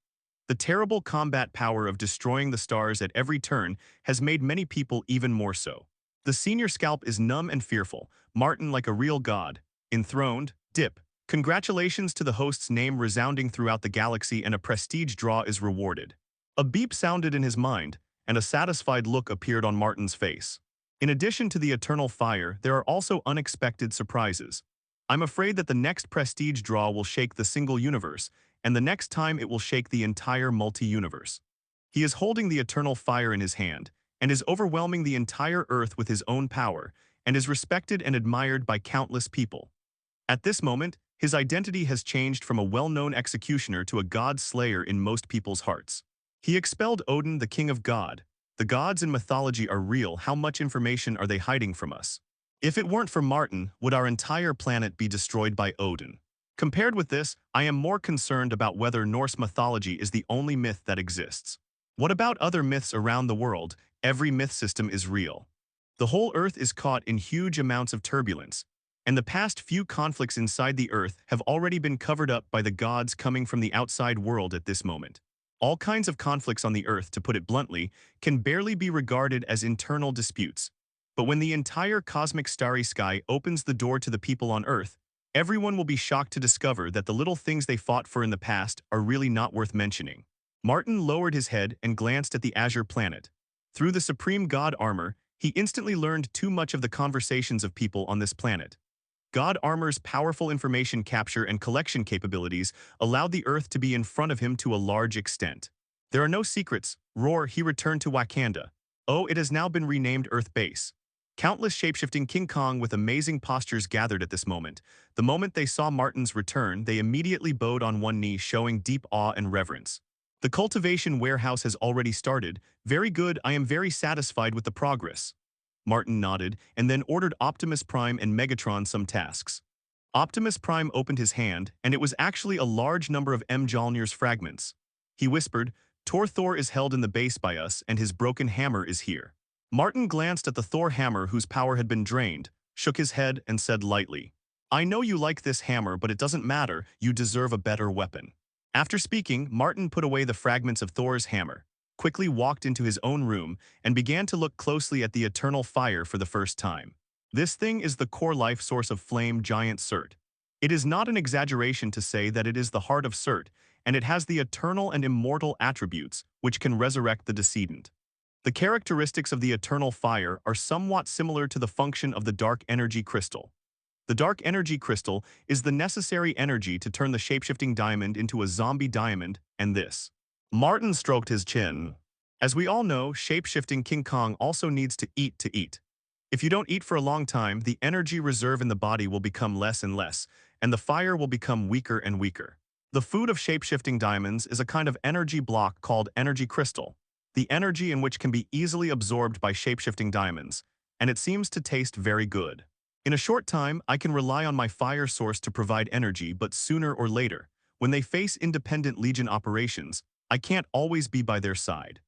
S2: The terrible combat power of destroying the stars at every turn has made many people even more so. The senior scalp is numb and fearful, Martin like a real god. Enthroned, dip. Congratulations to the host's name resounding throughout the galaxy and a prestige draw is rewarded. A beep sounded in his mind, and a satisfied look appeared on Martin's face. In addition to the eternal fire, there are also unexpected surprises. I'm afraid that the next prestige draw will shake the single universe, and the next time it will shake the entire multi-universe. He is holding the eternal fire in his hand, and is overwhelming the entire Earth with his own power, and is respected and admired by countless people. At this moment, his identity has changed from a well-known executioner to a god slayer in most people's hearts. He expelled Odin, the king of God. The gods in mythology are real. How much information are they hiding from us? If it weren't for Martin, would our entire planet be destroyed by Odin? Compared with this, I am more concerned about whether Norse mythology is the only myth that exists. What about other myths around the world? Every myth system is real. The whole Earth is caught in huge amounts of turbulence, and the past few conflicts inside the Earth have already been covered up by the gods coming from the outside world at this moment. All kinds of conflicts on the Earth, to put it bluntly, can barely be regarded as internal disputes. But when the entire cosmic starry sky opens the door to the people on Earth, everyone will be shocked to discover that the little things they fought for in the past are really not worth mentioning. Martin lowered his head and glanced at the azure planet. Through the Supreme God armor, he instantly learned too much of the conversations of people on this planet. God armor's powerful information capture and collection capabilities allowed the Earth to be in front of him to a large extent. There are no secrets. Roar, he returned to Wakanda. Oh, it has now been renamed Earth Base. Countless shapeshifting King Kong with amazing postures gathered at this moment. The moment they saw Martin's return, they immediately bowed on one knee, showing deep awe and reverence. The cultivation warehouse has already started. Very good, I am very satisfied with the progress. Martin nodded and then ordered Optimus Prime and Megatron some tasks. Optimus Prime opened his hand, and it was actually a large number of Mjolnir's fragments. He whispered, Thor is held in the base by us, and his broken hammer is here. Martin glanced at the Thor hammer whose power had been drained, shook his head, and said lightly, I know you like this hammer, but it doesn't matter, you deserve a better weapon. After speaking, Martin put away the fragments of Thor's hammer, quickly walked into his own room, and began to look closely at the eternal fire for the first time. This thing is the core life source of flame giant S.H.I.E.L.D. It is not an exaggeration to say that it is the heart of S.H.I.E.L.D., and it has the eternal and immortal attributes which can resurrect the decedent. The characteristics of the eternal fire are somewhat similar to the function of the dark energy crystal. The dark energy crystal is the necessary energy to turn the shapeshifting diamond into a zombie diamond, and this. Martin stroked his chin. As we all know, shapeshifting King Kong also needs to eat. If you don't eat for a long time, the energy reserve in the body will become less and less, and the fire will become weaker and weaker. The food of shapeshifting diamonds is a kind of energy block called energy crystal, the energy in which can be easily absorbed by shapeshifting diamonds, and it seems to taste very good. In a short time, I can rely on my fire source to provide energy, but sooner or later, when they face independent Legion operations, I can't always be by their side.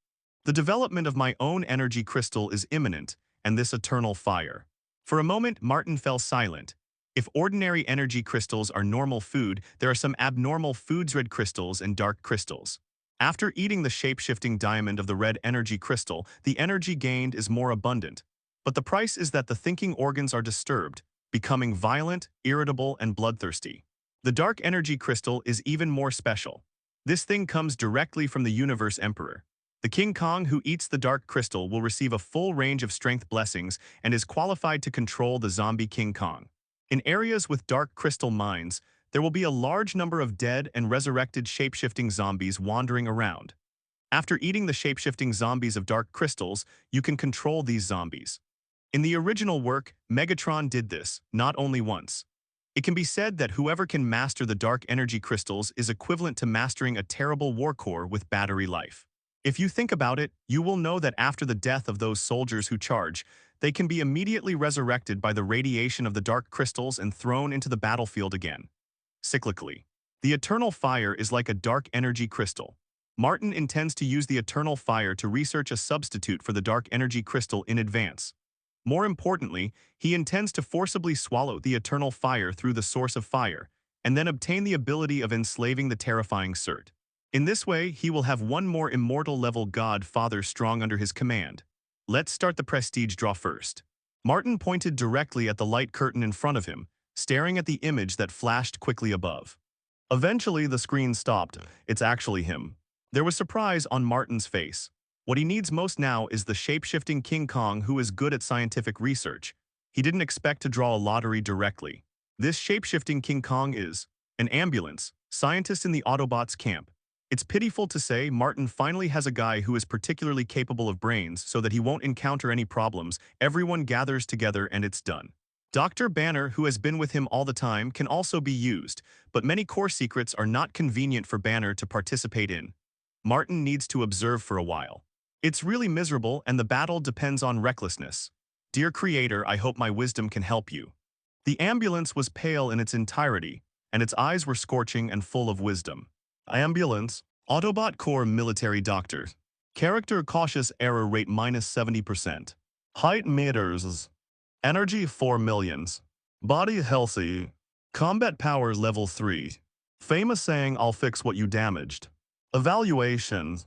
S2: The development of my own energy crystal is imminent, and this eternal fire. For a moment, Martin fell silent. If ordinary energy crystals are normal food, there are some abnormal foods: red crystals and dark crystals. After eating the shape-shifting diamond of the red energy crystal, the energy gained is more abundant. But the price is that the thinking organs are disturbed, becoming violent, irritable, and bloodthirsty. The dark energy crystal is even more special. This thing comes directly from the Universe Emperor. The King Kong who eats the dark crystal will receive a full range of strength blessings and is qualified to control the zombie King Kong. In areas with dark crystal mines, there will be a large number of dead and resurrected shape-shifting zombies wandering around. After eating the shape-shifting zombies of dark crystals, you can control these zombies. In the original work, Megatron did this, not only once. It can be said that whoever can master the dark energy crystals is equivalent to mastering a terrible war core with battery life. If you think about it, you will know that after the death of those soldiers who charge, they can be immediately resurrected by the radiation of the dark crystals and thrown into the battlefield again. Cyclically. The eternal fire is like a dark energy crystal. Martin intends to use the eternal fire to research a substitute for the dark energy crystal in advance. More importantly, he intends to forcibly swallow the eternal fire through the source of fire, and then obtain the ability of enslaving the terrifying S.H.I.E.L.D. In this way, he will have one more immortal-level God Father strong under his command. Let's start the prestige draw first. Martin pointed directly at the light curtain in front of him, staring at the image that flashed quickly above. Eventually, the screen stopped. It's actually him. There was surprise on Martin's face. What he needs most now is the shape-shifting King Kong who is good at scientific research. He didn't expect to draw a lottery directly. This shape-shifting King Kong is an ambulance, scientist in the Autobots camp. It's pitiful to say Martin finally has a guy who is particularly capable of brains so that he won't encounter any problems. Everyone gathers together and it's done. Dr. Banner, who has been with him all the time, can also be used, but many core secrets are not convenient for Banner to participate in. Martin needs to observe for a while. It's really miserable and the battle depends on recklessness. Dear Creator, I hope my wisdom can help you. The ambulance was pale in its entirety, and its eyes were scorching and full of wisdom. Ambulance, Autobot Core Military Doctor. Character cautious error rate -70%. Height meters. Energy 4 millions. Body healthy. Combat power level 3. Famous saying, I'll fix what you damaged. Evaluations.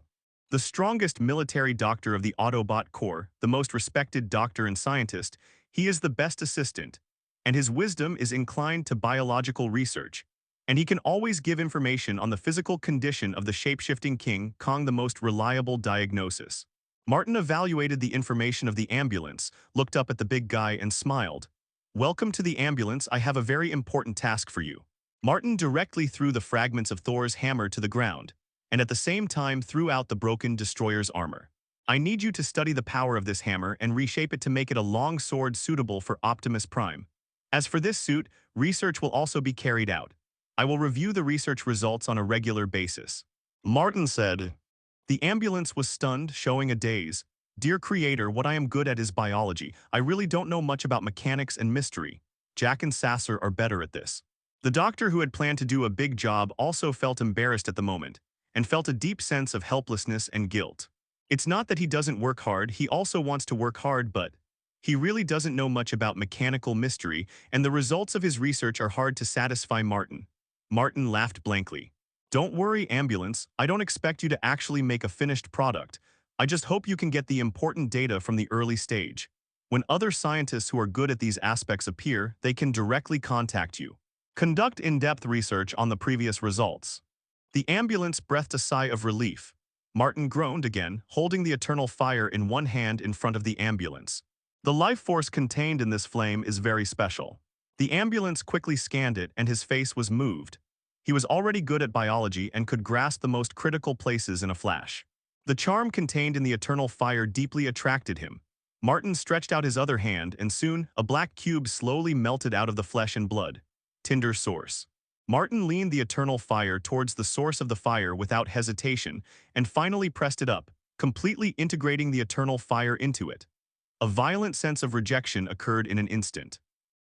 S2: The strongest military doctor of the Autobot Corps, the most respected doctor and scientist, he is the best assistant, and his wisdom is inclined to biological research, and he can always give information on the physical condition of the shape-shifting King Kong, the most reliable diagnosis. Martin evaluated the information of the ambulance, looked up at the big guy and smiled. Welcome to the ambulance, I have a very important task for you. Martin directly threw the fragments of Thor's hammer to the ground, and at the same time threw out the broken destroyer's armor. I need you to study the power of this hammer and reshape it to make it a long sword suitable for Optimus Prime. As for this suit, research will also be carried out. I will review the research results on a regular basis. Martin said. The ambulance was stunned, showing a daze. Dear Creator, what I am good at is biology. I really don't know much about mechanics and mystery. Jack and Sasser are better at this. The doctor who had planned to do a big job also felt embarrassed at the moment, and felt a deep sense of helplessness and guilt. It's not that he doesn't work hard, he also wants to work hard, but he really doesn't know much about mechanical mystery, and the results of his research are hard to satisfy Martin. Martin laughed blankly. Don't worry, ambulance, I don't expect you to actually make a finished product. I just hope you can get the important data from the early stage. When other scientists who are good at these aspects appear, they can directly contact you. Conduct in-depth research on the previous results. The ambulance breathed a sigh of relief. Martin groaned again, holding the eternal fire in one hand in front of the ambulance. The life force contained in this flame is very special. The ambulance quickly scanned it and his face was moved. He was already good at biology and could grasp the most critical places in a flash. The charm contained in the eternal fire deeply attracted him. Martin stretched out his other hand and soon, a black cube slowly melted out of the flesh and blood. Tinder source. Martin leaned the eternal fire towards the source of the fire without hesitation and finally pressed it up, completely integrating the eternal fire into it. A violent sense of rejection occurred in an instant.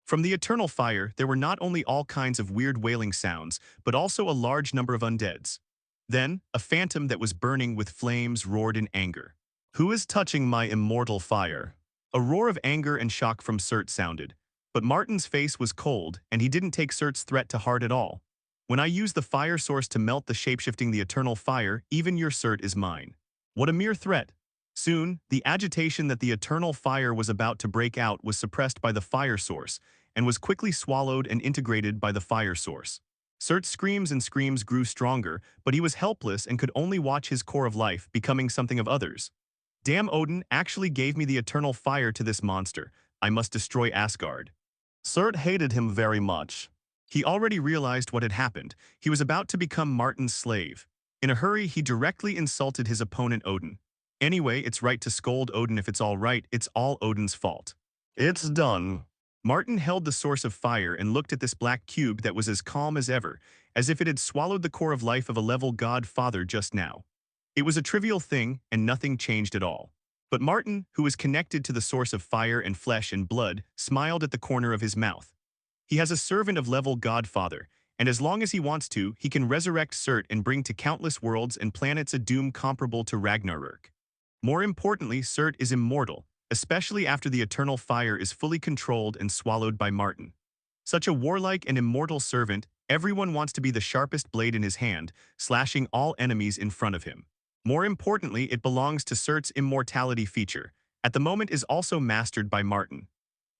S2: From the eternal fire, there were not only all kinds of weird wailing sounds, but also a large number of undeads. Then, a phantom that was burning with flames roared in anger. Who is touching my immortal fire? A roar of anger and shock from S.H.I.E.L.D sounded. But Martin's face was cold, and he didn't take S.H.I.E.L.D's threat to heart at all. When I use the fire source to melt the shapeshifting the eternal fire, even your S.H.I.E.L.D is mine. What a mere threat. Soon, the agitation that the eternal fire was about to break out was suppressed by the fire source, and was quickly swallowed and integrated by the fire source. S.H.I.E.L.D's screams and screams grew stronger, but he was helpless and could only watch his core of life becoming something of others. Damn, Odin actually gave me the eternal fire to this monster. I must destroy Asgard. S.H.I.E.L.D hated him very much. He already realized what had happened. He was about to become Martin's slave. In a hurry, he directly insulted his opponent Odin. Anyway, it's right to scold Odin if it's all right, it's all Odin's fault. It's done. Martin held the source of fire and looked at this black cube that was as calm as ever, as if it had swallowed the core of life of a level god father just now. It was a trivial thing, and nothing changed at all. But Martin, who was connected to the source of fire and flesh and blood, smiled at the corner of his mouth. He has a servant of level godfather, and as long as he wants to, he can resurrect S.H.I.E.L.D and bring to countless worlds and planets a doom comparable to Ragnarok. More importantly, S.H.I.E.L.D is immortal, especially after the eternal fire is fully controlled and swallowed by Martin. Such a warlike and immortal servant, everyone wants to be the sharpest blade in his hand, slashing all enemies in front of him. More importantly, it belongs to S.H.I.E.L.D's immortality feature. At the moment is also mastered by Martin.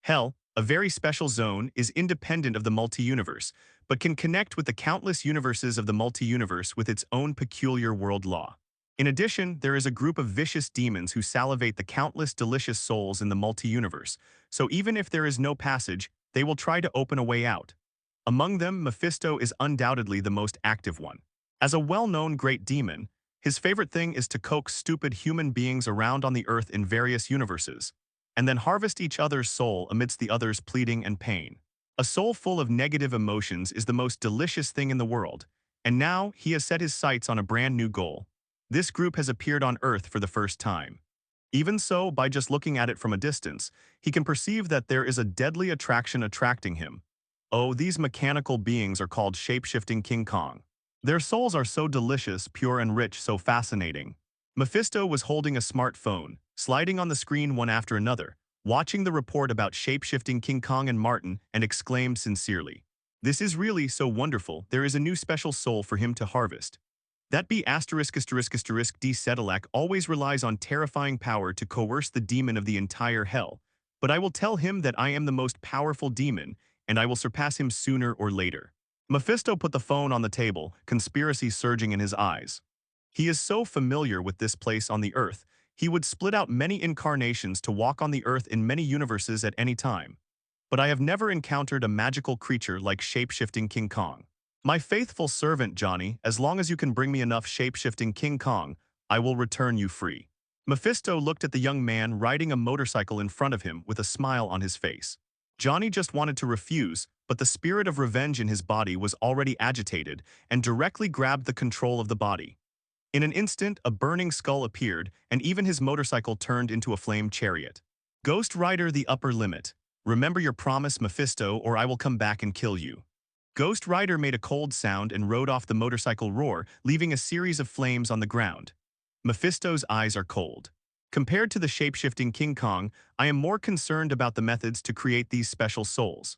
S2: Hell, a very special zone, is independent of the multi-universe, but can connect with the countless universes of the multi-universe with its own peculiar world law. In addition, there is a group of vicious demons who salivate the countless delicious souls in the multi-universe, so even if there is no passage, they will try to open a way out. Among them, Mephisto is undoubtedly the most active one. As a well-known great demon, his favorite thing is to coax stupid human beings around on the earth in various universes, and then harvest each other's soul amidst the other's pleading and pain. A soul full of negative emotions is the most delicious thing in the world, and now he has set his sights on a brand new goal. This group has appeared on Earth for the first time. Even so, by just looking at it from a distance, he can perceive that there is a deadly attraction attracting him. Oh, these mechanical beings are called shapeshifting King Kong. Their souls are so delicious, pure and rich, so fascinating. Mephisto was holding a smartphone, sliding on the screen one after another, watching the report about shapeshifting King Kong and Martin, and exclaimed sincerely, "This is really so wonderful, there is a new special soul for him to harvest." That B***** D. Cadillac always relies on terrifying power to coerce the demon of the entire hell, but I will tell him that I am the most powerful demon, and I will surpass him sooner or later. Mephisto put the phone on the table, conspiracy surging in his eyes. He is so familiar with this place on the earth, he would split out many incarnations to walk on the earth in many universes at any time. But I have never encountered a magical creature like shape-shifting King Kong. My faithful servant, Johnny, as long as you can bring me enough shape-shifting King Kong, I will return you free. Mephisto looked at the young man riding a motorcycle in front of him with a smile on his face. Johnny just wanted to refuse, but the spirit of revenge in his body was already agitated and directly grabbed the control of the body. In an instant, a burning skull appeared, and even his motorcycle turned into a flame chariot. Ghost Rider, the upper limit. Remember your promise, Mephisto, or I will come back and kill you. Ghost Rider made a cold sound and rode off the motorcycle roar, leaving a series of flames on the ground. Mephisto's eyes are cold. Compared to the shape-shifting King Kong, I am more concerned about the methods to create these special souls.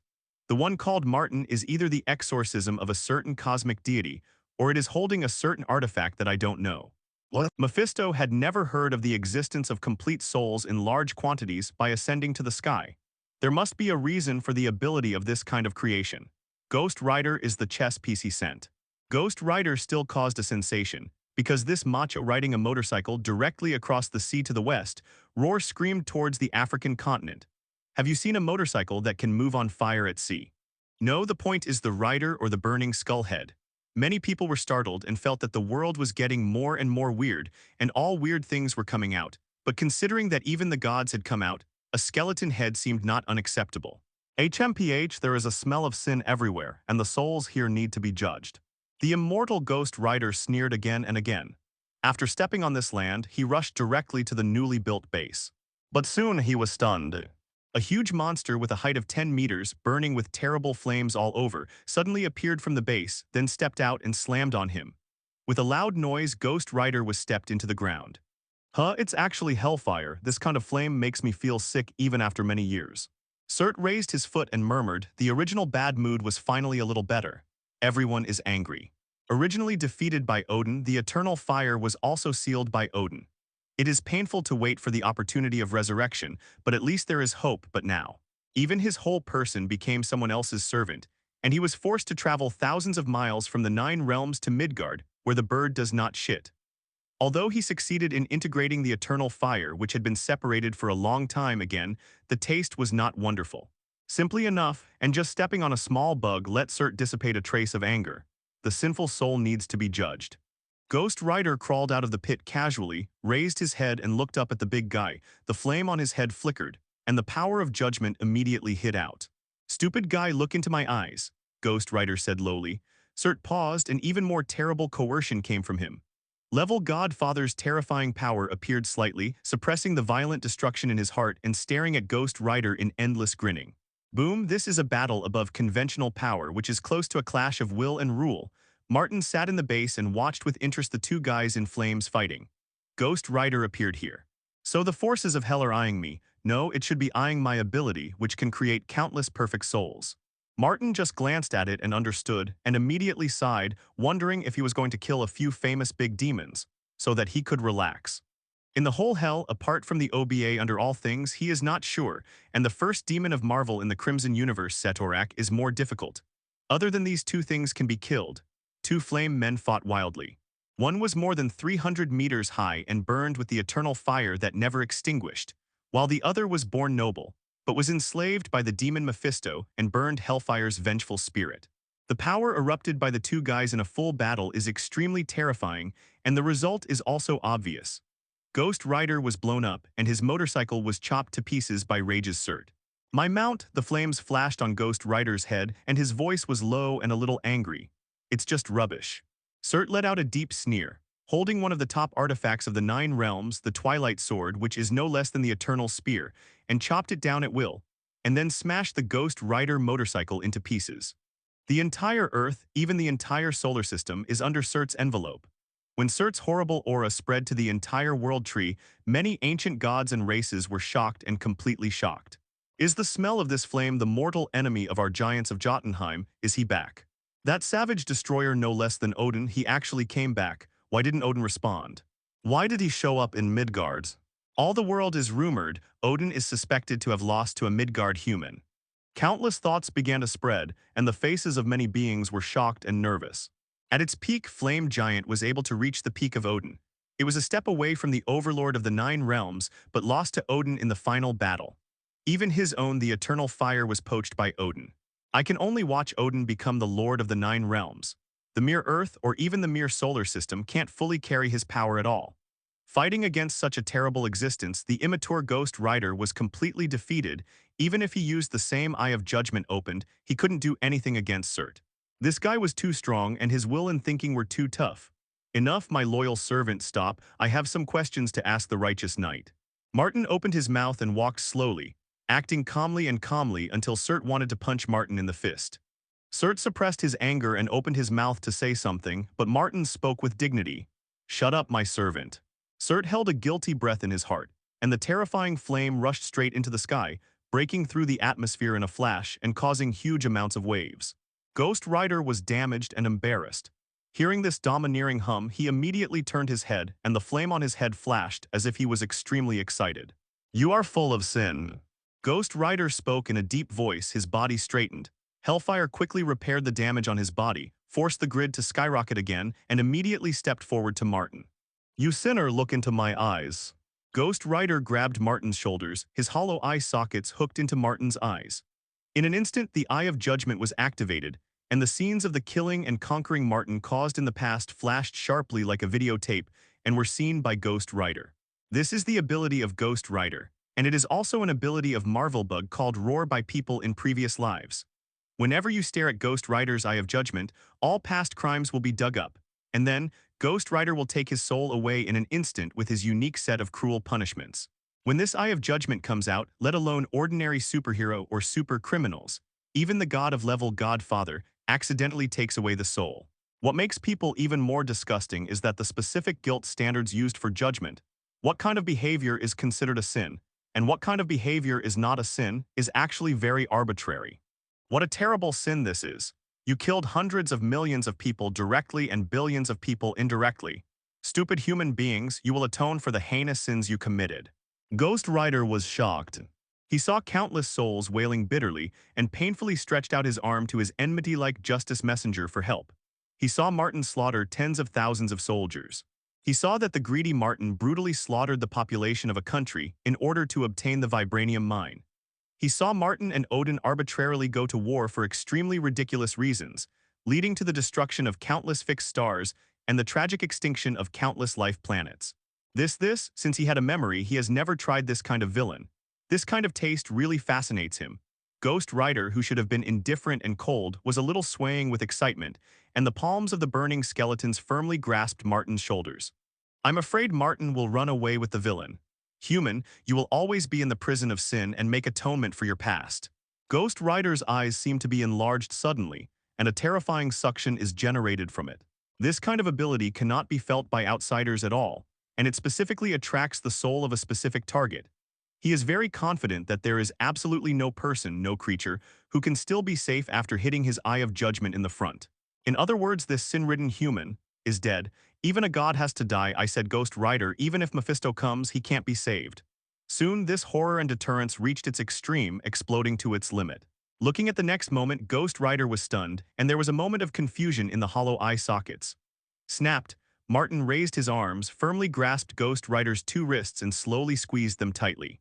S2: The one called Martin is either the exorcism of a certain cosmic deity, or it is holding a certain artifact that I don't know. What? Mephisto had never heard of the existence of complete souls in large quantities by ascending to the sky. There must be a reason for the ability of this kind of creation. Ghost Rider is the chess piece he sent. Ghost Rider still caused a sensation, because this macho riding a motorcycle directly across the sea to the west, Roar screamed towards the African continent. Have you seen a motorcycle that can move on fire at sea? No, the point is the rider or the burning skull head. Many people were startled and felt that the world was getting more and more weird, and all weird things were coming out. But considering that even the gods had come out, a skeleton head seemed not unacceptable. HMPH, there is a smell of sin everywhere, and the souls here need to be judged. The immortal Ghost Rider sneered again and again. After stepping on this land, he rushed directly to the newly built base. But soon he was stunned. A huge monster with a height of 10 meters, burning with terrible flames all over, suddenly appeared from the base, then stepped out and slammed on him. With a loud noise, Ghost Rider was stepped into the ground. It's actually hellfire. This kind of flame makes me feel sick even after many years. S.H.I.E.L.D raised his foot and murmured, the original bad mood was finally a little better. Everyone is angry. Originally defeated by Odin, the eternal fire was also sealed by Odin. It is painful to wait for the opportunity of resurrection, but at least there is hope. But now, even his whole person became someone else's servant, and he was forced to travel thousands of miles from the 9 realms to Midgard, where the bird does not shit. Although he succeeded in integrating the eternal fire, which had been separated for a long time again, the taste was not wonderful. Simply enough, and just stepping on a small bug let S.H.I.E.L.D dissipate a trace of anger. The sinful soul needs to be judged. Ghost Rider crawled out of the pit casually, raised his head and looked up at the big guy. The flame on his head flickered, and the power of judgment immediately hit out. Stupid guy, look into my eyes, Ghost Rider said lowly. S.H.I.E.L.D paused, and even more terrible coercion came from him. Level Godfather's terrifying power appeared slightly, suppressing the violent destruction in his heart and staring at Ghost Rider in endless grinning. Boom, this is a battle above conventional power, which is close to a clash of will and rule. Martin sat in the base and watched with interest the two guys in flames fighting. Ghost Rider appeared here. So the forces of hell are eyeing me. No, it should be eyeing my ability, which can create countless perfect souls. Martin just glanced at it and understood, and immediately sighed, wondering if he was going to kill a few famous big demons, so that he could relax. In the whole hell, apart from the OBA under all things, he is not sure, and the first demon of Marvel in the Crimson Universe, Setorak, is more difficult. Other than these two things can be killed. 2 flame men fought wildly. One was more than 300 meters high and burned with the eternal fire that never extinguished, while the other was born noble, but was enslaved by the demon Mephisto and burned Hellfire's vengeful spirit. The power erupted by the two guys in a full battle is extremely terrifying, and the result is also obvious. Ghost Rider was blown up, and his motorcycle was chopped to pieces by Rage's S.H.I.E.L.D. My mount, the flames flashed on Ghost Rider's head, and his voice was low and a little angry. It's just rubbish. S.H.I.E.L.D let out a deep sneer, holding one of the top artifacts of the 9 realms, the Twilight Sword, which is no less than the Eternal Spear, and chopped it down at will, and then smashed the Ghost Rider motorcycle into pieces. The entire Earth, even the entire solar system, is under S.H.I.E.L.D's envelope. When S.H.I.E.L.D's horrible aura spread to the entire world tree, many ancient gods and races were shocked and completely shocked. Is the smell of this flame the mortal enemy of our giants of Jotunheim? Is he back? That savage destroyer, no less than Odin, he actually came back. Why didn't Odin respond? Why did he show up in Midgard? All the world is rumored, Odin is suspected to have lost to a Midgard human. Countless thoughts began to spread, and the faces of many beings were shocked and nervous. At its peak, Flame Giant was able to reach the peak of Odin. It was a step away from the overlord of the 9 realms, but lost to Odin in the final battle. Even his own, the eternal fire, was poached by Odin. I can only watch Odin become the lord of the 9 realms. The mere Earth, or even the mere solar system, can't fully carry his power at all. Fighting against such a terrible existence, the immature Ghost Rider was completely defeated. Even if he used the same Eye of Judgment opened, he couldn't do anything against S.H.I.E.L.D. This guy was too strong, and his will and thinking were too tough. Enough, my loyal servant, stop. I have some questions to ask the righteous knight. Martin opened his mouth and walked slowly, acting calmly until S.H.I.E.L.D wanted to punch Martin in the fist. S.H.I.E.L.D suppressed his anger and opened his mouth to say something, but Martin spoke with dignity. Shut up, my servant. S.H.I.E.L.D held a guilty breath in his heart, and the terrifying flame rushed straight into the sky, breaking through the atmosphere in a flash and causing huge amounts of waves. Ghost Rider was damaged and embarrassed. Hearing this domineering hum, he immediately turned his head, and the flame on his head flashed as if he was extremely excited. You are full of sin. Ghost Rider spoke in a deep voice, his body straightened. Hellfire quickly repaired the damage on his body, forced the grid to skyrocket again, and immediately stepped forward to Martin. You sinner, look into my eyes. Ghost Rider grabbed Martin's shoulders, his hollow eye sockets hooked into Martin's eyes. In an instant, the Eye of Judgment was activated, and the scenes of the killing and conquering Martin caused in the past flashed sharply like a videotape and were seen by Ghost Rider. This is the ability of Ghost Rider, and it is also an ability of Marvel Bug called Roar by people in previous lives. Whenever you stare at Ghost Rider's Eye of Judgment, all past crimes will be dug up, and then Ghost Rider will take his soul away in an instant with his unique set of cruel punishments. When this Eye of Judgment comes out, let alone ordinary superhero or super criminals, even the god of level Godfather accidentally takes away the soul. What makes people even more disgusting is that the specific guilt standards used for judgment, what kind of behavior is considered a sin, and what kind of behavior is not a sin, is actually very arbitrary. What a terrible sin this is. You killed hundreds of millions of people directly and billions of people indirectly. Stupid human beings, you will atone for the heinous sins you committed. Ghost Rider was shocked. He saw countless souls wailing bitterly and painfully stretched out his arm to his enmity-like justice messenger for help. He saw Martin slaughter tens of thousands of soldiers. He saw that the greedy Martin brutally slaughtered the population of a country in order to obtain the vibranium mine. He saw Martin and Odin arbitrarily go to war for extremely ridiculous reasons, leading to the destruction of countless fixed stars and the tragic extinction of countless life planets. Since he had a memory, he has never tried this kind of villain. This kind of taste really fascinates him. Ghost Rider, who should have been indifferent and cold, was a little swaying with excitement, and the palms of the burning skeletons firmly grasped Martin's shoulders. I'm afraid Martin will run away with the villain. Human, you will always be in the prison of sin and make atonement for your past. Ghost Rider's eyes seem to be enlarged suddenly, and a terrifying suction is generated from it. This kind of ability cannot be felt by outsiders at all, and it specifically attracts the soul of a specific target. He is very confident that there is absolutely no person, no creature, who can still be safe after hitting his Eye of Judgment in the front. In other words, this sin-ridden human is dead. Even a god has to die, I said. Ghost Rider, even if Mephisto comes, he can't be saved. Soon, this horror and deterrence reached its extreme, exploding to its limit. Looking at the next moment, Ghost Rider was stunned, and there was a moment of confusion in the hollow eye sockets. Snapped, Martin raised his arms, firmly grasped Ghost Rider's two wrists and slowly squeezed them tightly.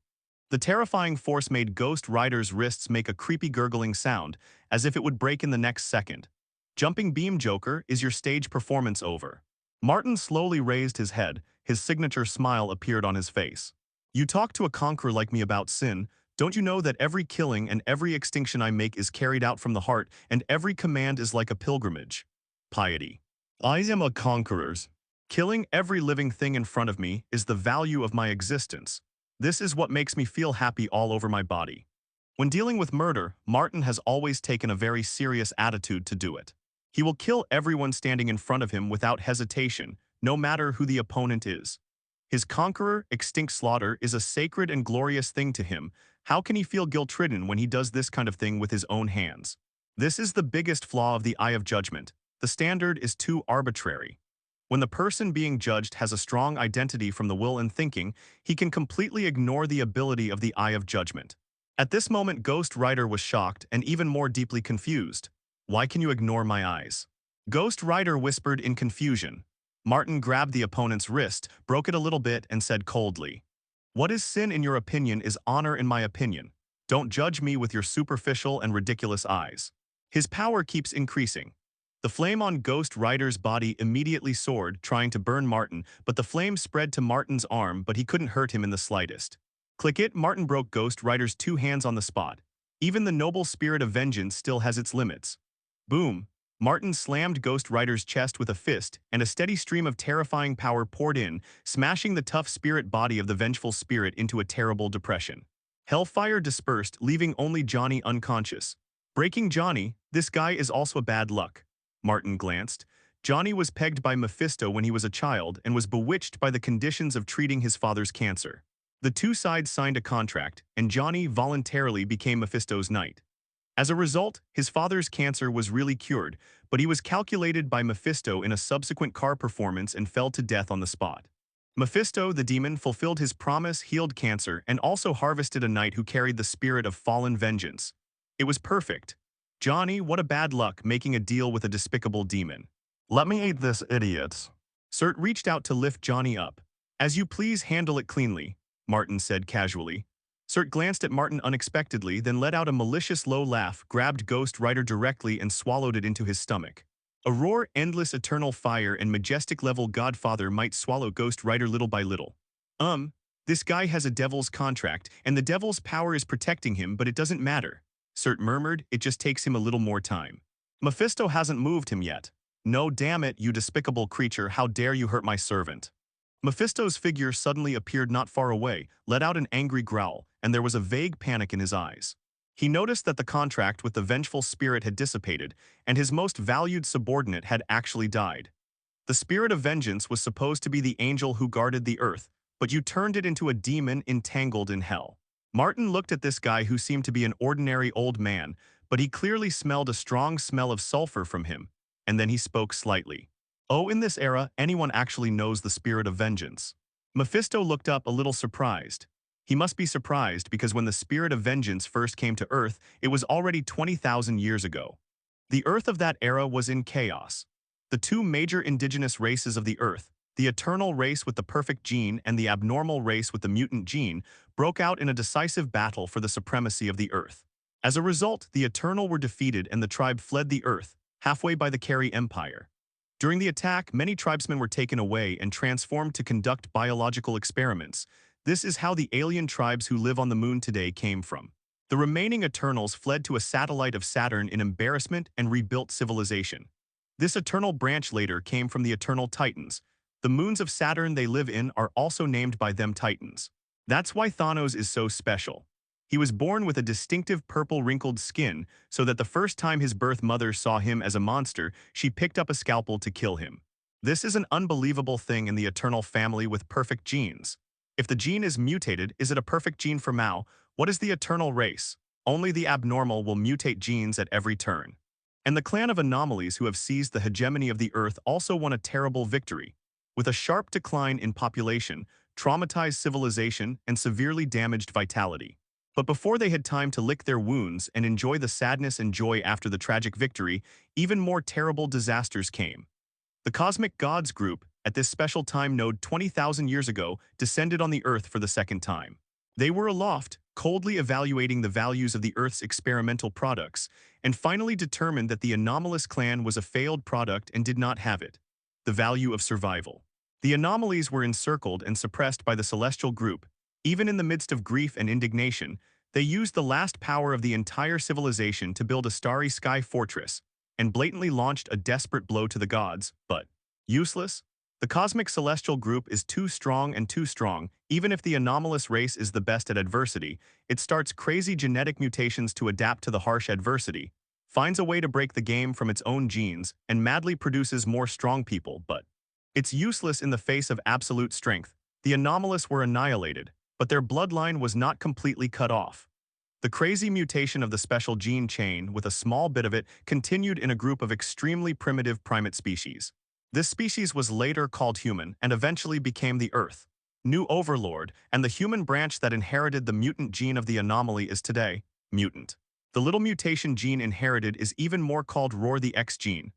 S2: The terrifying force made Ghost Rider's wrists make a creepy gurgling sound, as if it would break in the next second. Jumping Beam Joker, is your stage performance over? Martin slowly raised his head, his signature smile appeared on his face. You talk to a conqueror like me about sin, don't you know that every killing and every extinction I make is carried out from the heart, and every command is like a pilgrimage? Piety. I am a conqueror. Killing every living thing in front of me is the value of my existence. This is what makes me feel happy all over my body. When dealing with murder, Martin has always taken a very serious attitude to do it. He will kill everyone standing in front of him without hesitation, no matter who the opponent is. His conqueror, extinct slaughter, is a sacred and glorious thing to him. How can he feel guilt-ridden when he does this kind of thing with his own hands? This is the biggest flaw of the Eye of Judgment. The standard is too arbitrary. When the person being judged has a strong identity from the will and thinking, he can completely ignore the ability of the Eye of Judgment. At this moment, Ghost Rider was shocked and even more deeply confused. Why can you ignore my eyes? Ghost Rider whispered in confusion. Martin grabbed the opponent's wrist, broke it a little bit, and said coldly, "What is sin in your opinion is honor in my opinion. Don't judge me with your superficial and ridiculous eyes." His power keeps increasing. The flame on Ghost Rider's body immediately soared, trying to burn Martin, but the flame spread to Martin's arm, but he couldn't hurt him in the slightest. Click it, Martin broke Ghost Rider's two hands on the spot. Even the noble spirit of vengeance still has its limits. Boom! Martin slammed Ghost Rider's chest with a fist, and a steady stream of terrifying power poured in, smashing the tough spirit body of the vengeful spirit into a terrible depression. Hellfire dispersed, leaving only Johnny unconscious. Breaking Johnny, this guy is also bad luck. Martin glanced. Johnny was pegged by Mephisto when he was a child and was bewitched by the conditions of treating his father's cancer. The two sides signed a contract, and Johnny voluntarily became Mephisto's knight. As a result, his father's cancer was really cured, but he was calculated by Mephisto in a subsequent car performance and fell to death on the spot. Mephisto, the demon, fulfilled his promise, healed cancer, and also harvested a knight who carried the spirit of fallen vengeance. It was perfect. Johnny, what a bad luck making a deal with a despicable demon.
S3: Let me eat this, idiots.
S2: S.H.I.E.L.D reached out to lift Johnny up. As you please, handle it cleanly, Martin said casually. S.H.I.E.L.D glanced at Martin unexpectedly, then let out a malicious low laugh, grabbed Ghost Rider directly and swallowed it into his stomach. A roar, endless eternal fire and majestic level Godfather might swallow Ghost Rider little by little. This guy has a devil's contract, and the devil's power is protecting him, but it doesn't matter. S.H.I.E.L.D murmured, it just takes him a little more time. Mephisto hasn't moved him yet. No, damn it, you despicable creature, how dare you hurt my servant. Mephisto's figure suddenly appeared not far away, let out an angry growl, and there was a vague panic in his eyes. He noticed that the contract with the vengeful spirit had dissipated, and his most valued subordinate had actually died. The spirit of vengeance was supposed to be the angel who guarded the earth, but you turned it into a demon entangled in hell. Martin looked at this guy who seemed to be an ordinary old man, but he clearly smelled a strong smell of sulfur from him, and then he spoke slightly. Oh, in this era, anyone actually knows the spirit of vengeance. Mephisto looked up a little surprised. He must be surprised because when the spirit of vengeance first came to Earth, it was already 20,000 years ago. The Earth of that era was in chaos. The two major indigenous races of the Earth, the eternal race with the perfect gene and the abnormal race with the mutant gene, broke out in a decisive battle for the supremacy of the Earth. As a result, the Eternal were defeated and the tribe fled the Earth, halfway by the Carry Empire. During the attack, many tribesmen were taken away and transformed to conduct biological experiments. This is how the alien tribes who live on the moon today came from. The remaining Eternals fled to a satellite of Saturn in embarrassment and rebuilt civilization. This Eternal branch later came from the Eternal Titans. The moons of Saturn they live in are also named by them Titans. That's why Thanos is so special. He was born with a distinctive purple wrinkled skin, so that the first time his birth mother saw him as a monster, she picked up a scalpel to kill him. This is an unbelievable thing in the Eternal family with perfect genes. If the gene is mutated, is it a perfect gene for Mao? What is the Eternal race? Only the abnormal will mutate genes at every turn. And the clan of anomalies who have seized the hegemony of the Earth also won a terrible victory. With a sharp decline in population, traumatized civilization, and severely damaged vitality. But before they had time to lick their wounds and enjoy the sadness and joy after the tragic victory, even more terrible disasters came. The Cosmic Gods group, at this special time node 20,000 years ago, descended on the Earth for the second time. They were aloft, coldly evaluating the values of the Earth's experimental products, and finally determined that the anomalous clan was a failed product and did not have it. The value of survival. The anomalies were encircled and suppressed by the celestial group. Even in the midst of grief and indignation, they used the last power of the entire civilization to build a starry sky fortress, and blatantly launched a desperate blow to the gods, but useless? The cosmic celestial group is too strong, even if the anomalous race is the best at adversity. It starts crazy genetic mutations to adapt to the harsh adversity, finds a way to break the game from its own genes, and madly produces more strong people, but it's useless in the face of absolute strength. The anomalous were annihilated, but their bloodline was not completely cut off. The crazy mutation of the special gene chain, with a small bit of it, continued in a group of extremely primitive primate species. This species was later called human and eventually became the Earth. New overlord, and the human branch that inherited the mutant gene of the anomaly is today, mutant. The little mutation gene inherited is even more called Roar the X gene.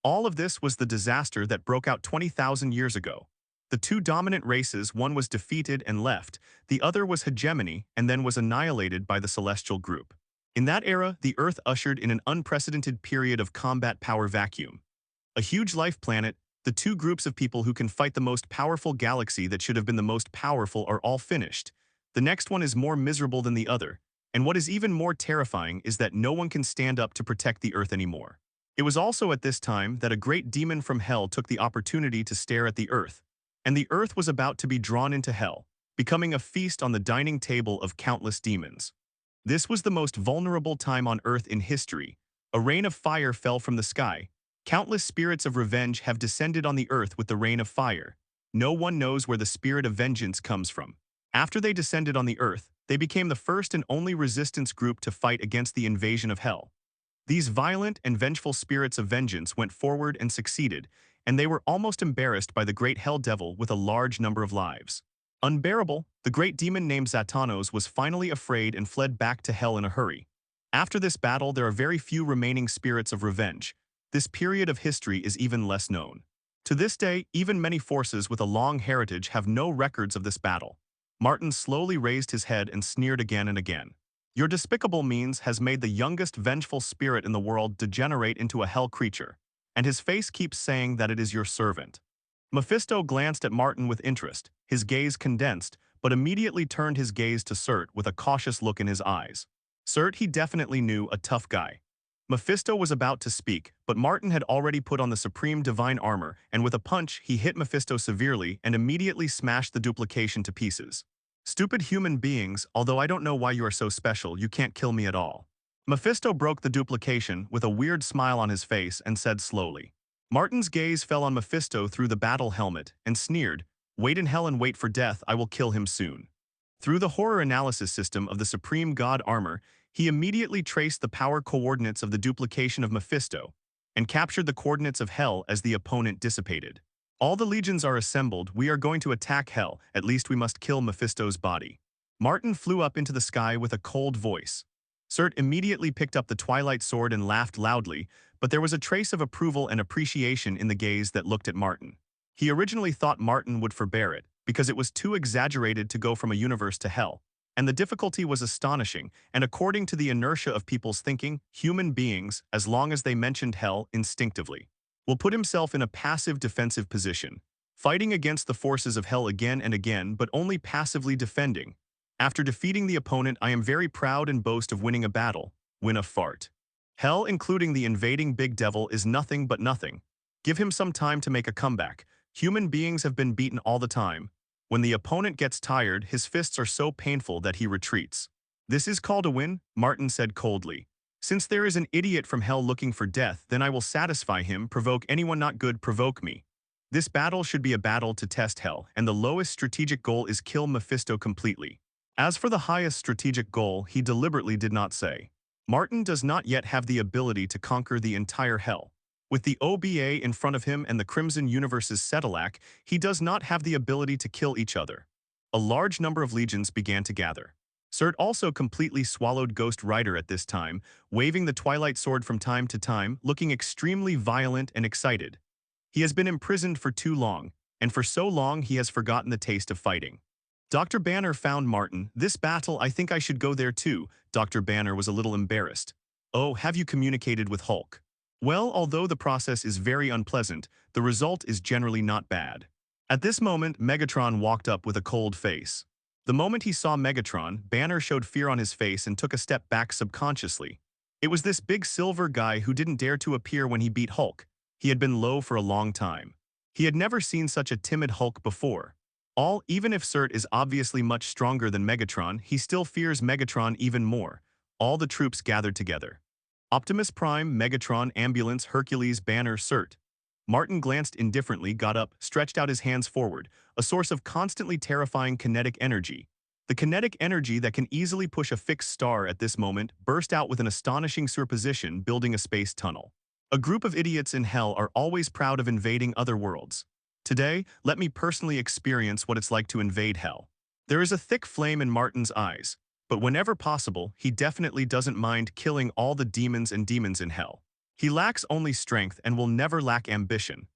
S2: All of this was the disaster that broke out 20,000 years ago. The two dominant races, one was defeated and left, the other was hegemony and then was annihilated by the celestial group. In that era, the Earth ushered in an unprecedented period of combat power vacuum. A huge life planet, the two groups of people who can fight the most powerful galaxy that should have been the most powerful are all finished. The next one is more miserable than the other, and what is even more terrifying is that no one can stand up to protect the Earth anymore. It was also at this time that a great demon from hell took the opportunity to stare at the earth, and the earth was about to be drawn into hell, becoming a feast on the dining table of countless demons. This was the most vulnerable time on earth in history. A rain of fire fell from the sky. Countless spirits of revenge have descended on the earth with the rain of fire. No one knows where the spirit of vengeance comes from. After they descended on the earth, they became the first and only resistance group to fight against the invasion of hell. These violent and vengeful spirits of vengeance went forward and succeeded, and they were almost embarrassed by the great hell devil with a large number of lives. Unbearable, the great demon named Zatanos was finally afraid and fled back to hell in a hurry. After this battle, there are very few remaining spirits of revenge. This period of history is even less known. To this day, even many forces with a long heritage have no records of this battle. Martin slowly raised his head and sneered again and again. Your despicable means has made the youngest vengeful spirit in the world degenerate into a hell creature, and his face keeps saying that it is your servant. Mephisto glanced at Martin with interest, his gaze condensed, but immediately turned his gaze to S.H.I.E.L.D. with a cautious look in his eyes. S.H.I.E.L.D. he definitely knew, a tough guy. Mephisto was about to speak, but Martin had already put on the supreme divine armor, and with a punch, he hit Mephisto severely and immediately smashed the duplication to pieces. Stupid human beings, although I don't know why you are so special, you can't kill me at all. Mephisto broke the duplication with a weird smile on his face and said slowly. Martin's gaze fell on Mephisto through the battle helmet and sneered, wait in hell and wait for death, I will kill him soon. Through the horror analysis system of the Supreme God armor, he immediately traced the power coordinates of the duplication of Mephisto and captured the coordinates of hell as the opponent dissipated. All the legions are assembled, we are going to attack hell, at least we must kill Mephisto's body. Martin flew up into the sky with a cold voice. S.H.I.E.L.D. immediately picked up the Twilight Sword and laughed loudly, but there was a trace of approval and appreciation in the gaze that looked at Martin. He originally thought Martin would forbear it, because it was too exaggerated to go from a universe to hell, and the difficulty was astonishing, and according to the inertia of people's thinking, human beings, as long as they mentioned hell instinctively, will put himself in a passive defensive position, fighting against the forces of hell again and again but only passively defending. After defeating the opponent, I am very proud and boast of winning a battle. Win a fart. Hell, including the invading big devil, is nothing but nothing. Give him some time to make a comeback. Human beings have been beaten all the time. When the opponent gets tired, his fists are so painful that he retreats. This is called a win, Martin said coldly. Since there is an idiot from hell looking for death, then I will satisfy him, provoke anyone not good, provoke me. This battle should be a battle to test hell, and the lowest strategic goal is kill Mephisto completely. As for the highest strategic goal, he deliberately did not say. Martin does not yet have the ability to conquer the entire hell. With the OBA in front of him and the Crimson Universe's Cetilac, he does not have the ability to kill each other. A large number of legions began to gather. S.H.I.E.L.D. also completely swallowed Ghost Rider at this time, waving the Twilight Sword from time to time, looking extremely violent and excited. He has been imprisoned for too long, and for so long he has forgotten the taste of fighting. Dr. Banner found Martin. This battle, I think I should go there too. Dr. Banner was a little embarrassed. Oh, have you communicated with Hulk? Well, although the process is very unpleasant, the result is generally not bad. At this moment, Megatron walked up with a cold face. The moment he saw Megatron, Banner showed fear on his face and took a step back subconsciously. It was this big silver guy who didn't dare to appear when he beat Hulk. He had been low for a long time. He had never seen such a timid Hulk before. Even if S.H.I.E.L.D. is obviously much stronger than Megatron, he still fears Megatron even more. All the troops gathered together. Optimus Prime, Megatron, Ambulance, Hercules, Banner, S.H.I.E.L.D. Martin glanced indifferently, got up, stretched out his hands forward, a source of constantly terrifying kinetic energy. The kinetic energy that can easily push a fixed star at this moment burst out with an astonishing superposition, building a space tunnel. A group of idiots in hell are always proud of invading other worlds. Today, let me personally experience what it's like to invade hell. There is a thick flame in Martin's eyes, but whenever possible, he definitely doesn't mind killing all the demons in hell. He lacks only strength and will never lack ambition.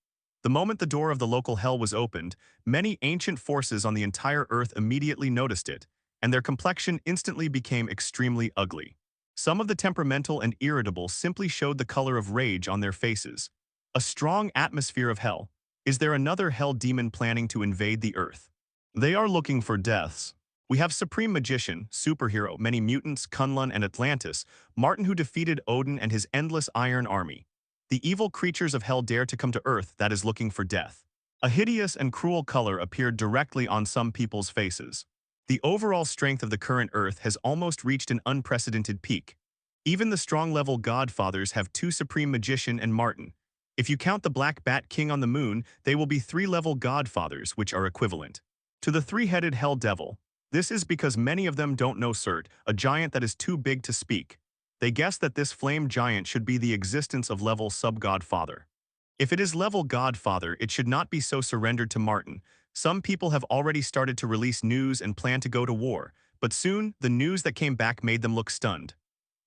S2: The moment the door of the local hell was opened, many ancient forces on the entire earth immediately noticed it, and their complexion instantly became extremely ugly. Some of the temperamental and irritable simply showed the color of rage on their faces. A strong atmosphere of hell. Is there another hell demon planning to invade the earth? They are looking for deaths. We have Supreme Magician, Superhero, many mutants, Kunlun and Atlantis, Martin who defeated Odin and his endless iron army. The evil creatures of hell dare to come to Earth that is looking for death. A hideous and cruel color appeared directly on some people's faces. The overall strength of the current Earth has almost reached an unprecedented peak. Even the strong-level godfathers have two Supreme Magician and Martin. If you count the Black Bat King on the moon, they will be three-level godfathers, which are equivalent to the three-headed Hell Devil. This is because many of them don't know S.H.I.E.L.D, a giant that is too big to speak. They guess that this flame giant should be the existence of level sub-godfather. If it is level godfather, it should not be so surrendered to Martin. Some people have already started to release news and plan to go to war, but soon, the news that came back made them look stunned.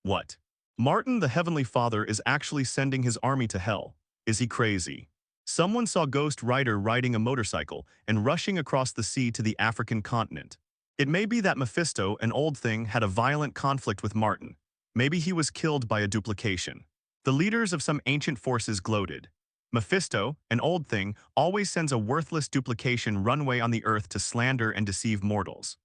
S2: What? Martin, the Heavenly Father, is actually sending his army to hell. Is he crazy? Someone saw Ghost Rider riding a motorcycle and rushing across the sea to the African continent. It may be that Mephisto, an old thing, had a violent conflict with Martin. Maybe he was killed by a duplication. The leaders of some ancient forces gloated. Mephisto, an old thing, always sends a worthless duplication runway on the earth to slander and deceive mortals.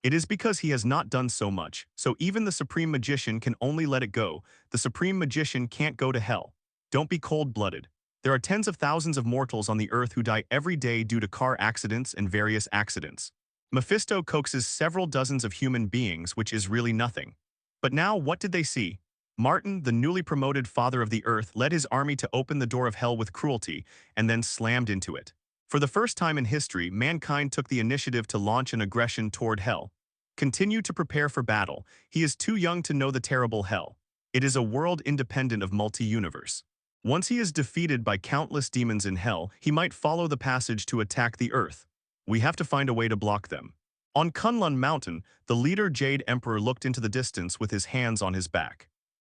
S2: It is because he has not done so much, so even the Supreme Magician can only let it go. The Supreme Magician can't go to hell. Don't be cold-blooded. There are tens of thousands of mortals on the earth who die every day due to car accidents and various accidents. Mephisto coaxes several dozens of human beings, which is really nothing. But now, what did they see? Martin, the newly promoted father of the earth, led his army to open the door of hell with cruelty, and then slammed into it. For the first time in history, mankind took the initiative to launch an aggression toward hell. Continue to prepare for battle. He is too young to know the terrible hell. It is a world independent of multi-universe. Once he is defeated by countless demons in hell, he might follow the passage to attack the earth. We have to find a way to block them. On Kunlun Mountain, the leader Jade Emperor looked into the distance with his hands on his back.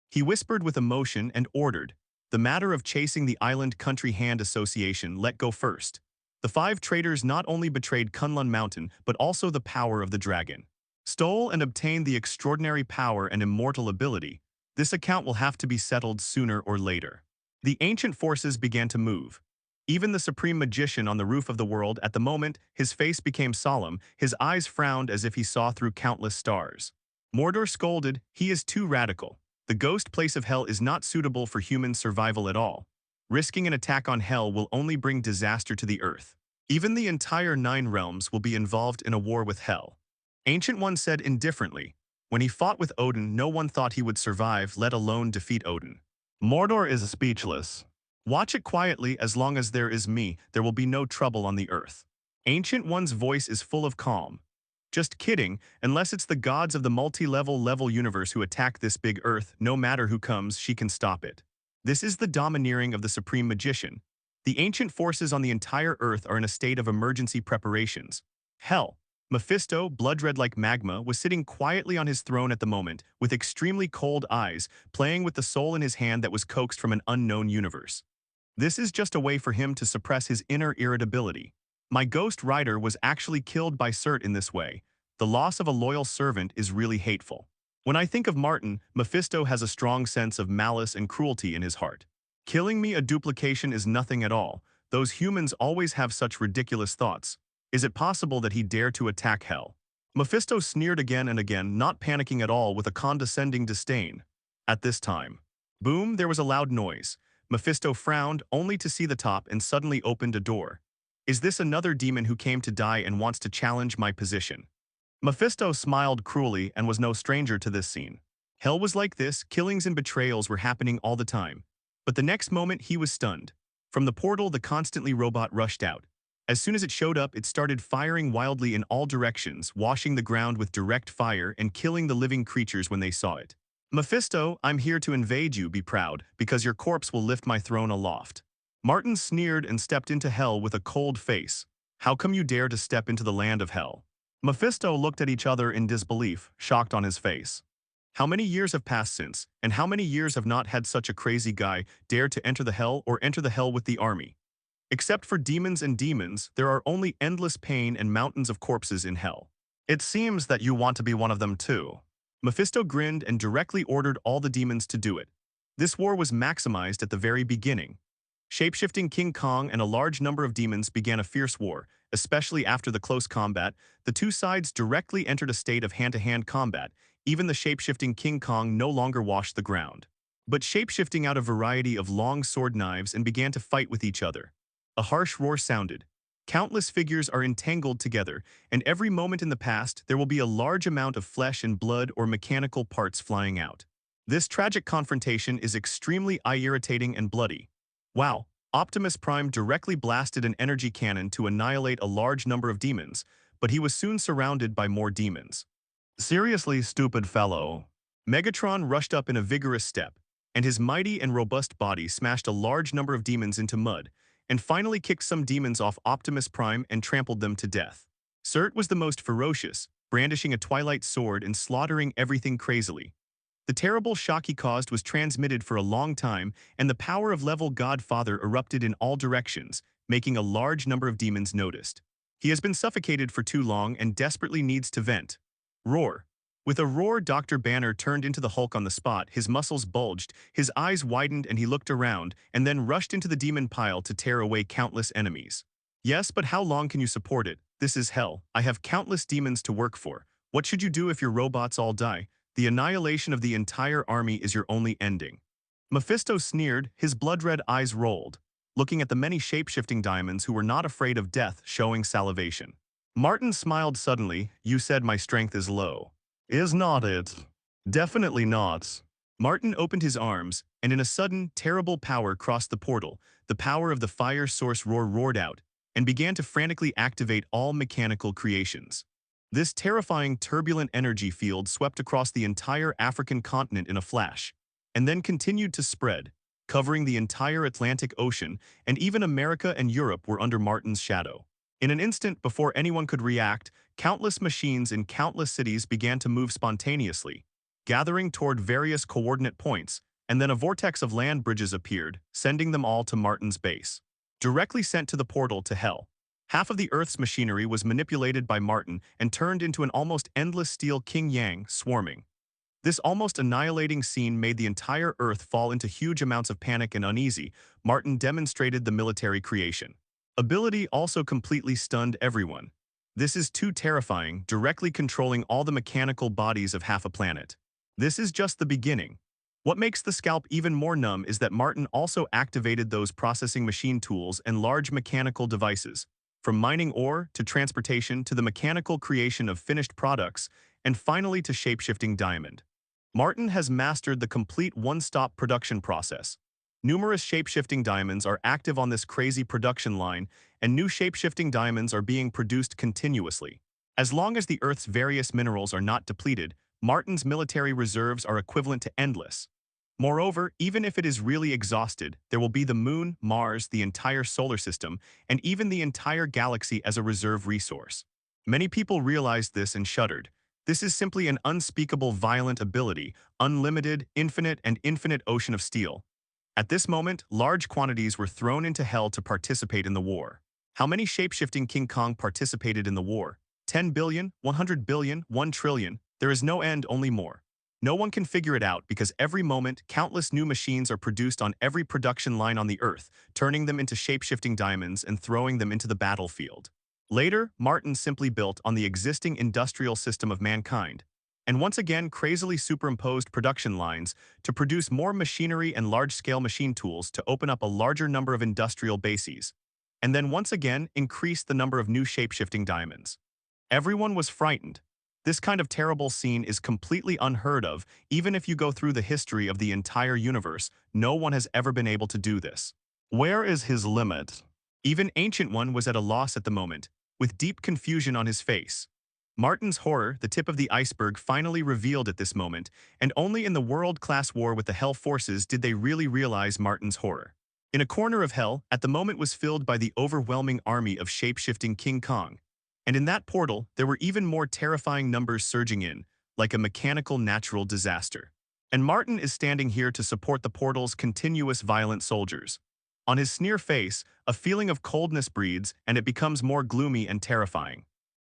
S2: He whispered with emotion and ordered, "The matter of chasing the Island Country Hand Association let go first." The 5 traitors not only betrayed Kunlun Mountain, but also the power of the dragon. Stole and obtained the extraordinary power and immortal ability. This account will have to be settled sooner or later. The ancient forces began to move. Even the Supreme Magician on the roof of the world, at the moment, his face became solemn, his eyes frowned as if he saw through countless stars. Mordor scolded, "He is too radical. The ghost place of hell is not suitable for human survival at all. Risking an attack on hell will only bring disaster to the earth. Even the entire 9 realms will be involved in a war with hell." Ancient One said indifferently, "When he fought with Odin, no one thought he would survive, let alone defeat Odin."
S3: Mordor is speechless.
S2: "Watch it quietly. As long as there is me, there will be no trouble on the earth." Ancient One's voice is full of calm. "Just kidding, unless it's the gods of the multi-level universe who attack this big earth, no matter who comes, she can stop it." This is the domineering of the Supreme Magician. The ancient forces on the entire earth are in a state of emergency preparations. Hell. Mephisto, blood-red like magma, was sitting quietly on his throne at the moment, with extremely cold eyes, playing with the soul in his hand that was coaxed from an unknown universe. This is just a way for him to suppress his inner irritability. My Ghost Rider was actually killed by S.H.I.E.L.D in this way. The loss of a loyal servant is really hateful. When I think of Martin, Mephisto has a strong sense of malice and cruelty in his heart. Killing me a duplication is nothing at all. Those humans always have such ridiculous thoughts. Is it possible that he dared to attack hell? Mephisto sneered again and again, not panicking at all, with a condescending disdain. At this time, boom, there was a loud noise. Mephisto frowned, only to see the top, and suddenly opened a door. Is this another demon who came to die and wants to challenge my position? Mephisto smiled cruelly and was no stranger to this scene. Hell was like this, killings and betrayals were happening all the time. But the next moment he was stunned. From the portal, the constantly robot rushed out. As soon as it showed up, it started firing wildly in all directions, washing the ground with direct fire and killing the living creatures when they saw it. "Mephisto, I'm here to invade you, be proud, because your corpse will lift my throne aloft." Martin sneered and stepped into hell with a cold face. "How come you dare to step into the land of hell?" Mephisto looked at each other in disbelief, shocked on his face. How many years have passed since, and how many years have not had such a crazy guy dare to enter the hell or enter the hell with the army? Except for demons and demons, there are only endless pain and mountains of corpses in hell.
S3: It seems that you want to be one of them too.
S2: Mephisto grinned and directly ordered all the demons to do it. This war was maximized at the very beginning. Shapeshifting King Kong and a large number of demons began a fierce war, especially after the close combat. The two sides directly entered a state of hand-to-hand combat. Even the shapeshifting King Kong no longer washed the ground. but shapeshifting out a variety of long sword knives and began to fight with each other. A harsh roar sounded. Countless figures are entangled together, and every moment in the past there will be a large amount of flesh and blood or mechanical parts flying out. This tragic confrontation is extremely eye-irritating and bloody. Wow, Optimus Prime directly blasted an energy cannon to annihilate a large number of demons, but he was soon surrounded by more demons.
S3: Seriously, stupid fellow.
S2: Megatron rushed up in a vigorous step, and his mighty and robust body smashed a large number of demons into mud, and finally kicked some demons off Optimus Prime and trampled them to death. S.H.I.E.L.D was the most ferocious, brandishing a twilight sword and slaughtering everything crazily. The terrible shock he caused was transmitted for a long time, and the power of level Godfather erupted in all directions, making a large number of demons noticed. He has been suffocated for too long and desperately needs to vent. Roar. With a roar, Dr. Banner turned into the Hulk on the spot, his muscles bulged, his eyes widened, and he looked around, and then rushed into the demon pile to tear away countless enemies. Yes, but how long can you support it? This is hell. I have countless demons to work for. What should you do if your robots all die? The annihilation of the entire army is your only ending. Mephisto sneered, his blood-red eyes rolled, looking at the many shape-shifting diamonds who were not afraid of death, showing salivation. Martin smiled suddenly. You said my strength is low.
S3: Is not it? Definitely not.
S2: Martin opened his arms, and in a sudden, terrible power crossed the portal. The power of the fire source roared out, and began to frantically activate all mechanical creations. This terrifying turbulent energy field swept across the entire African continent in a flash, and then continued to spread, covering the entire Atlantic Ocean, and even America and Europe were under Martin's shadow. In an instant, before anyone could react, countless machines in countless cities began to move spontaneously, gathering toward various coordinate points, and then a vortex of land bridges appeared, sending them all to Martin's base. Directly sent to the portal to hell. Half of the Earth's machinery was manipulated by Martin and turned into an almost endless steel King Yang swarming. This almost annihilating scene made the entire Earth fall into huge amounts of panic and uneasy. Martin demonstrated the military creation ability also completely stunned everyone. This is too terrifying, directly controlling all the mechanical bodies of half a planet. This is just the beginning. What makes the scalp even more numb is that Martin also activated those processing machine tools and large mechanical devices, from mining ore to transportation to the mechanical creation of finished products, and finally to shapeshifting diamond. Martin has mastered the complete one-stop production process. Numerous shapeshifting diamonds are active on this crazy production line, and new shapeshifting diamonds are being produced continuously. As long as the Earth's various minerals are not depleted, Martin's military reserves are equivalent to endless. Moreover, even if it is really exhausted, there will be the Moon, Mars, the entire solar system, and even the entire galaxy as a reserve resource. Many people realized this and shuddered. This is simply an unspeakable violent ability, unlimited, infinite, and infinite ocean of steel. At this moment, large quantities were thrown into hell to participate in the war. How many shapeshifting King Kong participated in the war? 10 billion, 100 billion, 1 trillion. There is no end, only more. No one can figure it out because every moment, countless new machines are produced on every production line on the Earth, turning them into shapeshifting diamonds and throwing them into the battlefield. Later, Martin simply built on the existing industrial system of mankind, and once again crazily superimposed production lines to produce more machinery and large-scale machine tools to open up a larger number of industrial bases, and then once again increased the number of new shape-shifting diamonds. Everyone was frightened. This kind of terrible scene is completely unheard of. Even if you go through the history of the entire universe, no one has ever been able to do this.
S3: Where is his limit?
S2: Even Ancient One was at a loss at the moment, with deep confusion on his face. Martin's horror, the tip of the iceberg, finally revealed at this moment, and only in the world-class war with the Hell forces did they really realize Martin's horror. In a corner of Hell, at the moment was filled by the overwhelming army of shape-shifting King Kong, and in that portal, there were even more terrifying numbers surging in, like a mechanical natural disaster. And Martin is standing here to support the portal's continuous violent soldiers. On his sneer face, a feeling of coldness breeds, and it becomes more gloomy and terrifying.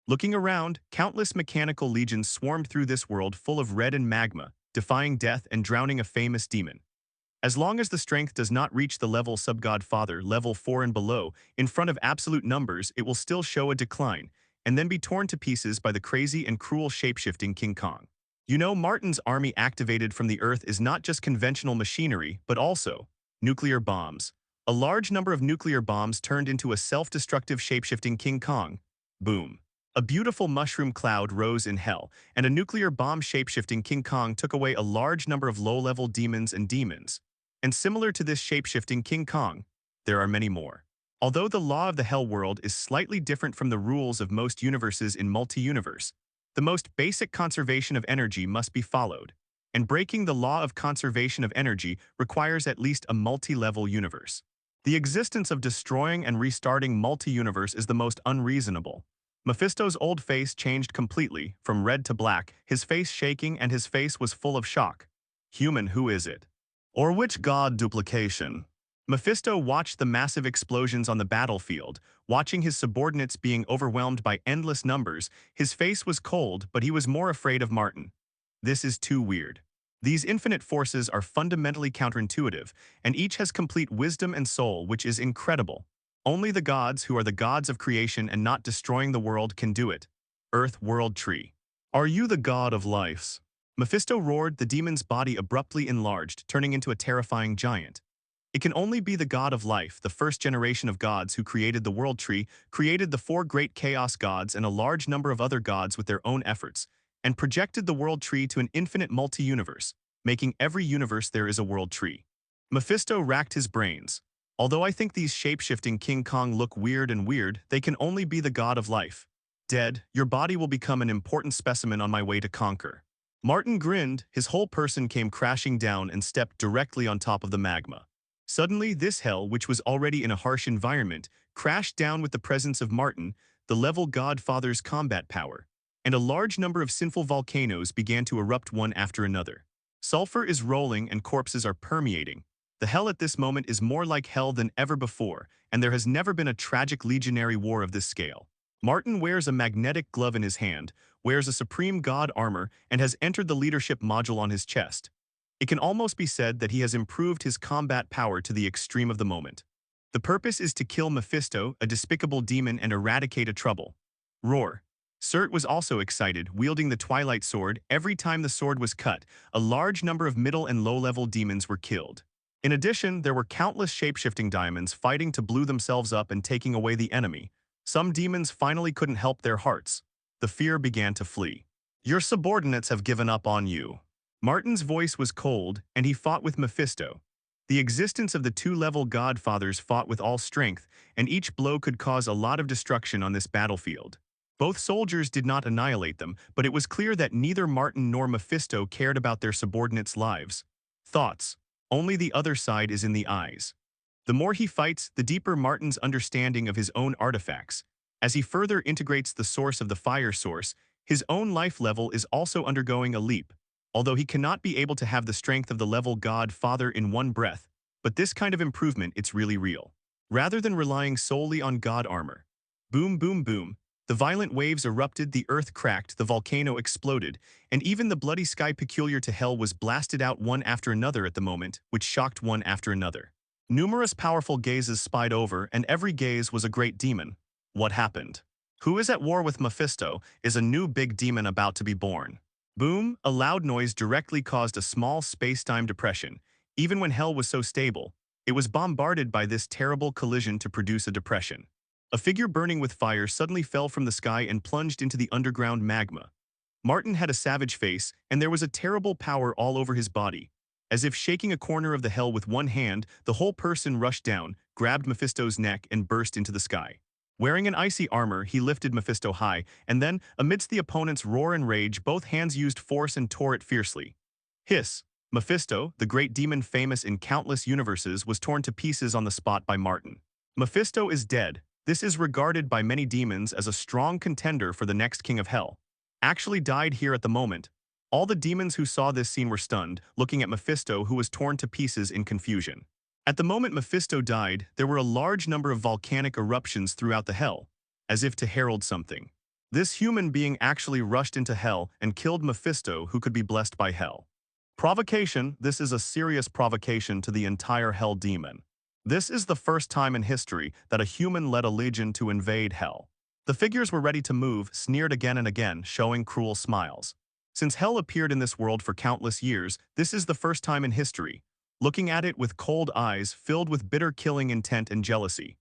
S2: Looking around, countless mechanical legions swarmed through this world full of red and magma, defying death and drowning a famous demon. As long as the strength does not reach the level Subgodfather, level 4 and below, in front of absolute numbers, it will still show a decline, and then be torn to pieces by the crazy and cruel shape-shifting King Kong. You know, Martin's army activated from the Earth is not just conventional machinery, but also nuclear bombs. A large number of nuclear bombs turned into a self-destructive shape-shifting King Kong. Boom. A beautiful mushroom cloud rose in hell, and a nuclear bomb shape-shifting King Kong took away a large number of low-level demons and demons. And similar to this shape-shifting King Kong, there are many more. Although the law of the Hell world is slightly different from the rules of most universes in multi-universe, the most basic conservation of energy must be followed, and breaking the law of conservation of energy requires at least a multi-level universe. The existence of destroying and restarting multi-universe is the most unreasonable. Mephisto's old face changed completely, from red to black, his face shaking and his face was full of shock. Human, who is it?
S3: Or which god duplication?
S2: Mephisto watched the massive explosions on the battlefield, watching his subordinates being overwhelmed by endless numbers. His face was cold, but he was more afraid of Martin. This is too weird. These infinite forces are fundamentally counterintuitive, and each has complete wisdom and soul, which is incredible. Only the gods, who are the gods of creation and not destroying the world, can do it. Earth World Tree.
S3: Are you the god of lives?
S2: Mephisto roared, the demon's body abruptly enlarged, turning into a terrifying giant. It can only be the god of life, the first generation of gods who created the world tree, created the 4 great chaos gods and a large number of other gods with their own efforts, and projected the world tree to an infinite multi-universe, making every universe there is a world tree. Mephisto racked his brains. Although I think these shape-shifting King Kong look weird, they can only be the god of life. Dead, your body will become an important specimen on my way to conquer. Martin grinned, his whole person came crashing down and stepped directly on top of the magma. Suddenly, this hell, which was already in a harsh environment, crashed down with the presence of Martin, the level Godfather's combat power, and a large number of sinful volcanoes began to erupt one after another. Sulfur is rolling and corpses are permeating. The hell at this moment is more like hell than ever before, and there has never been a tragic legionary war of this scale. Martin wears a magnetic glove in his hand, wears a supreme god armor, and has entered the leadership module on his chest. It can almost be said that he has improved his combat power to the extreme of the moment. The purpose is to kill Mephisto, a despicable demon, and eradicate a trouble. Roar. S.H.I.E.L.D was also excited, wielding the Twilight Sword. Every time the sword was cut, a large number of middle and low-level demons were killed. In addition, there were countless shape-shifting diamonds fighting to blow themselves up and taking away the enemy. Some demons finally couldn't help their hearts. The fear began to flee.
S3: Your subordinates have given up on you.
S2: Martin's voice was cold, and he fought with Mephisto. The existence of the 2-level godfathers fought with all strength, and each blow could cause a lot of destruction on this battlefield. Both soldiers did not annihilate them, but it was clear that neither Martin nor Mephisto cared about their subordinates' lives. Thoughts. Only the other side is in the eyes. The more he fights, the deeper Martin's understanding of his own artifacts. As he further integrates the source of the fire source, his own life level is also undergoing a leap. Although he cannot be able to have the strength of the level God Father in one breath, but this kind of improvement, it's really real. Rather than relying solely on God armor. Boom, boom, boom. The violent waves erupted, the earth cracked, the volcano exploded, and even the bloody sky peculiar to hell was blasted out one after another at the moment, which shocked one after another. Numerous powerful gazes spied over, and every gaze was a great demon. What happened? Who is at war with Mephisto? Is a new big demon about to be born? Boom, a loud noise directly caused a small space-time depression. Even when hell was so stable, it was bombarded by this terrible collision to produce a depression. A figure burning with fire suddenly fell from the sky and plunged into the underground magma. Martin had a savage face, and there was a terrible power all over his body. As if shaking a corner of the hell with one hand, the whole person rushed down, grabbed Mephisto's neck, and burst into the sky. Wearing an icy armor, he lifted Mephisto high, and then, amidst the opponent's roar and rage, both hands used force and tore it fiercely. Hiss! Mephisto, the great demon famous in countless universes, was torn to pieces on the spot by Martin. Mephisto is dead. This is regarded by many demons as a strong contender for the next king of hell. Actually died here at the moment. All the demons who saw this scene were stunned, looking at Mephisto, who was torn to pieces in confusion. At the moment Mephisto died, there were a large number of volcanic eruptions throughout the hell, as if to herald something. This human being actually rushed into hell and killed Mephisto, who could be blessed by hell. Provocation. This is a serious provocation to the entire hell demon. This is the first time in history that a human led a legion to invade hell. The figures were ready to move, sneered again and again, showing cruel smiles. Since hell appeared in this world for countless years, this is the first time in history. Looking at it with cold eyes filled with bitter killing intent and jealousy.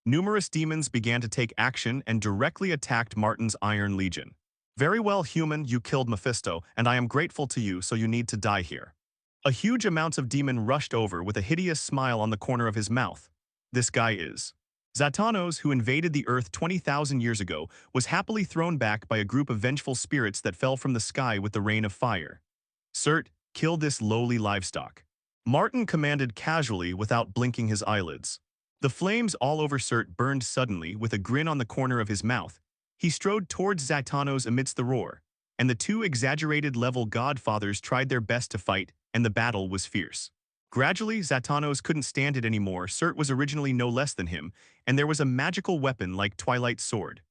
S2: Numerous demons began to take action and directly attacked Martin's Iron Legion. Very well, human, you killed Mephisto, and I am grateful to you, so you need to die here. A huge amount of demon rushed over with a hideous smile on the corner of his mouth. This guy is. Zatanos, who invaded the Earth 20,000 years ago, was happily thrown back by a group of vengeful spirits that fell from the sky with the rain of fire. S.H.I.E.L.D, kill this lowly livestock. Martin commanded casually without blinking his eyelids. The flames all over S.H.I.E.L.D burned suddenly with a grin on the corner of his mouth. He strode towards Zatanos amidst the roar, and the two exaggerated-level godfathers tried their best to fight, and the battle was fierce. Gradually, Zatanos couldn't stand it anymore. S.H.I.E.L.D was originally no less than him, and there was a magical weapon like Twilight's sword.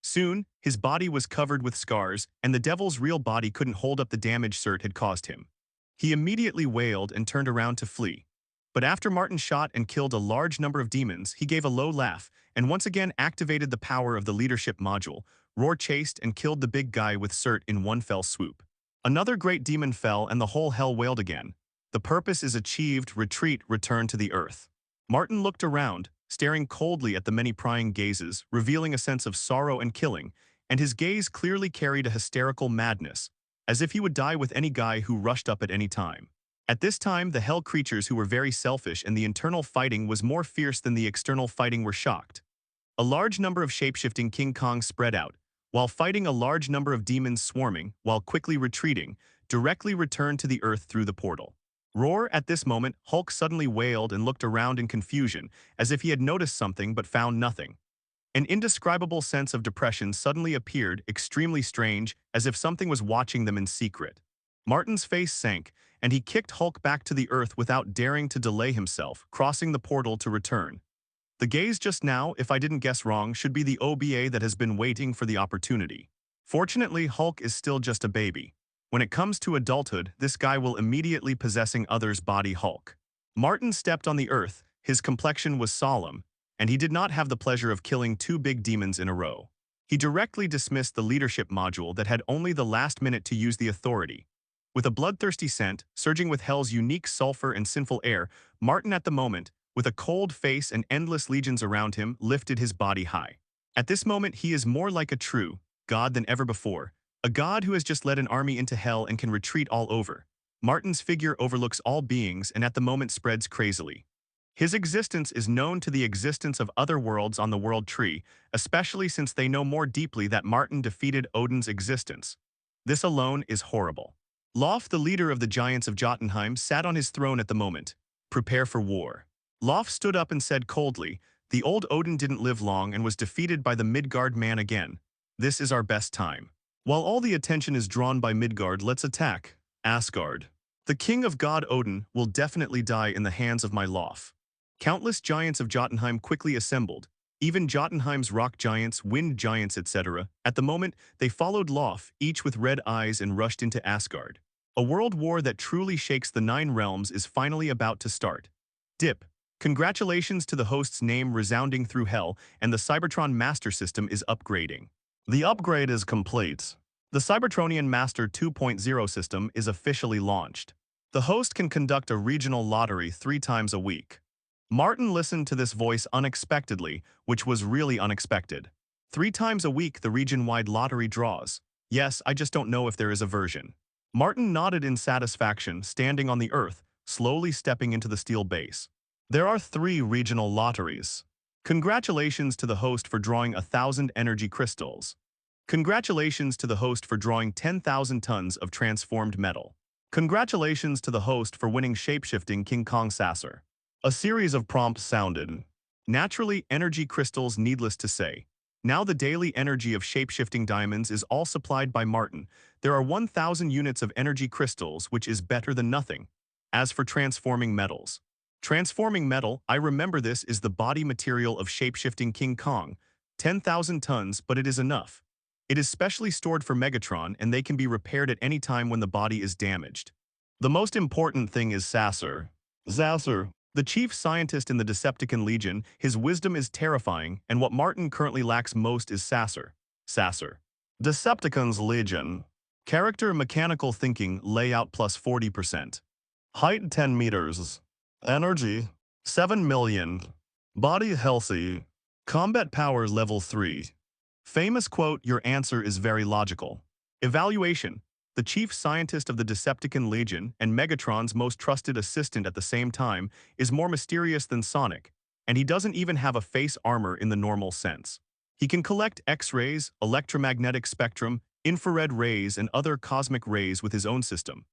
S2: Soon, his body was covered with scars, and the devil's real body couldn't hold up the damage S.H.I.E.L.D had caused him. He immediately wailed and turned around to flee. But after Martin shot and killed a large number of demons, he gave a low laugh and once again activated the power of the leadership module. Roar chased and killed the big guy with S.H.I.E.L.D in one fell swoop. Another great demon fell and the whole hell wailed again. The purpose is achieved, retreat, return to the earth. Martin looked around, staring coldly at the many prying gazes, revealing a sense of sorrow and killing, and his gaze clearly carried a hysterical madness, as if he would die with any guy who rushed up at any time. At this time, the hell creatures who were very selfish and the internal fighting was more fierce than the external fighting were shocked. A large number of shapeshifting King Kongs spread out, while fighting a large number of demons swarming, while quickly retreating, directly returned to the earth through the portal. Roar, at this moment, Hulk suddenly wailed and looked around in confusion, as if he had noticed something but found nothing. An indescribable sense of depression suddenly appeared, extremely strange, as if something was watching them in secret. Martin's face sank, and he kicked Hulk back to the earth without daring to delay himself, crossing the portal to return. The gaze just now, if I didn't guess wrong, should be the OBA that has been waiting for the opportunity. Fortunately, Hulk is still just a baby. When it comes to adulthood, this guy will immediately possessing others' body Hulk. Martin stepped on the earth, his complexion was solemn, and he did not have the pleasure of killing two big demons in a row. He directly dismissed the leadership module that had only the last minute to use the authority. With a bloodthirsty scent, surging with hell's unique sulfur and sinful air, Martin at the moment, with a cold face and endless legions around him, lifted his body high. At this moment he is more like a true god than ever before, a god who has just led an army into hell and can retreat all over. Martin's figure overlooks all beings and at the moment spreads crazily. His existence is known to the existence of other worlds on the world tree, especially since they know more deeply that Martin defeated Odin's existence. This alone is horrible. Lof, the leader of the giants of Jotunheim, sat on his throne at the moment. Prepare for war. Lof stood up and said coldly, the old Odin didn't live long and was defeated by the Midgard man again. This is our best time. While all the attention is drawn by Midgard, let's attack Asgard. The king of God Odin will definitely die in the hands of my Lof. Countless giants of Jotunheim quickly assembled, even Jotunheim's rock giants, wind giants, etc. At the moment, they followed Lof, each with red eyes, and rushed into Asgard. A world war that truly shakes the 9 realms is finally about to start. Dip. Congratulations to the host's name resounding through hell, and the Cybertron Master System is upgrading. The upgrade is complete. The Cybertronian Master 2.0 system is officially launched. The host can conduct a regional lottery 3 times a week. Martin listened to this voice unexpectedly, which was really unexpected. 3 times a week the region-wide lottery draws. Yes, I just don't know if there is a version. Martin nodded in satisfaction, standing on the earth, slowly stepping into the steel base. There are 3 regional lotteries. Congratulations to the host for drawing 1,000 energy crystals. Congratulations to the host for drawing 10,000 tons of transformed metal. Congratulations to the host for winning shapeshifting King Kong Sasser. A series of prompts sounded. Naturally, energy crystals, needless to say. Now the daily energy of shapeshifting diamonds is all supplied by Martin. There are 1,000 units of energy crystals, which is better than nothing. As for transforming metals. Transforming metal, I remember this is the body material of shapeshifting King Kong. 10,000 tons, but it is enough. It is specially stored for Megatron and they can be repaired at any time when the body is damaged. The most important thing is Sasser. Sasser, the chief scientist in the Decepticon Legion, his wisdom is terrifying, and what Martin currently lacks most is Sasser. Sasser. Decepticons Legion. Character mechanical thinking layout plus 40%. Height 10 meters. Energy 7 million. Body healthy. Combat power level 3. Famous quote, your answer is very logical. Evaluation. The chief scientist of the Decepticon Legion and Megatron's most trusted assistant at the same time is more mysterious than Sonic, and he doesn't even have a face armor in the normal sense. He can collect X-rays, electromagnetic spectrum, infrared rays, and other cosmic rays with his own system.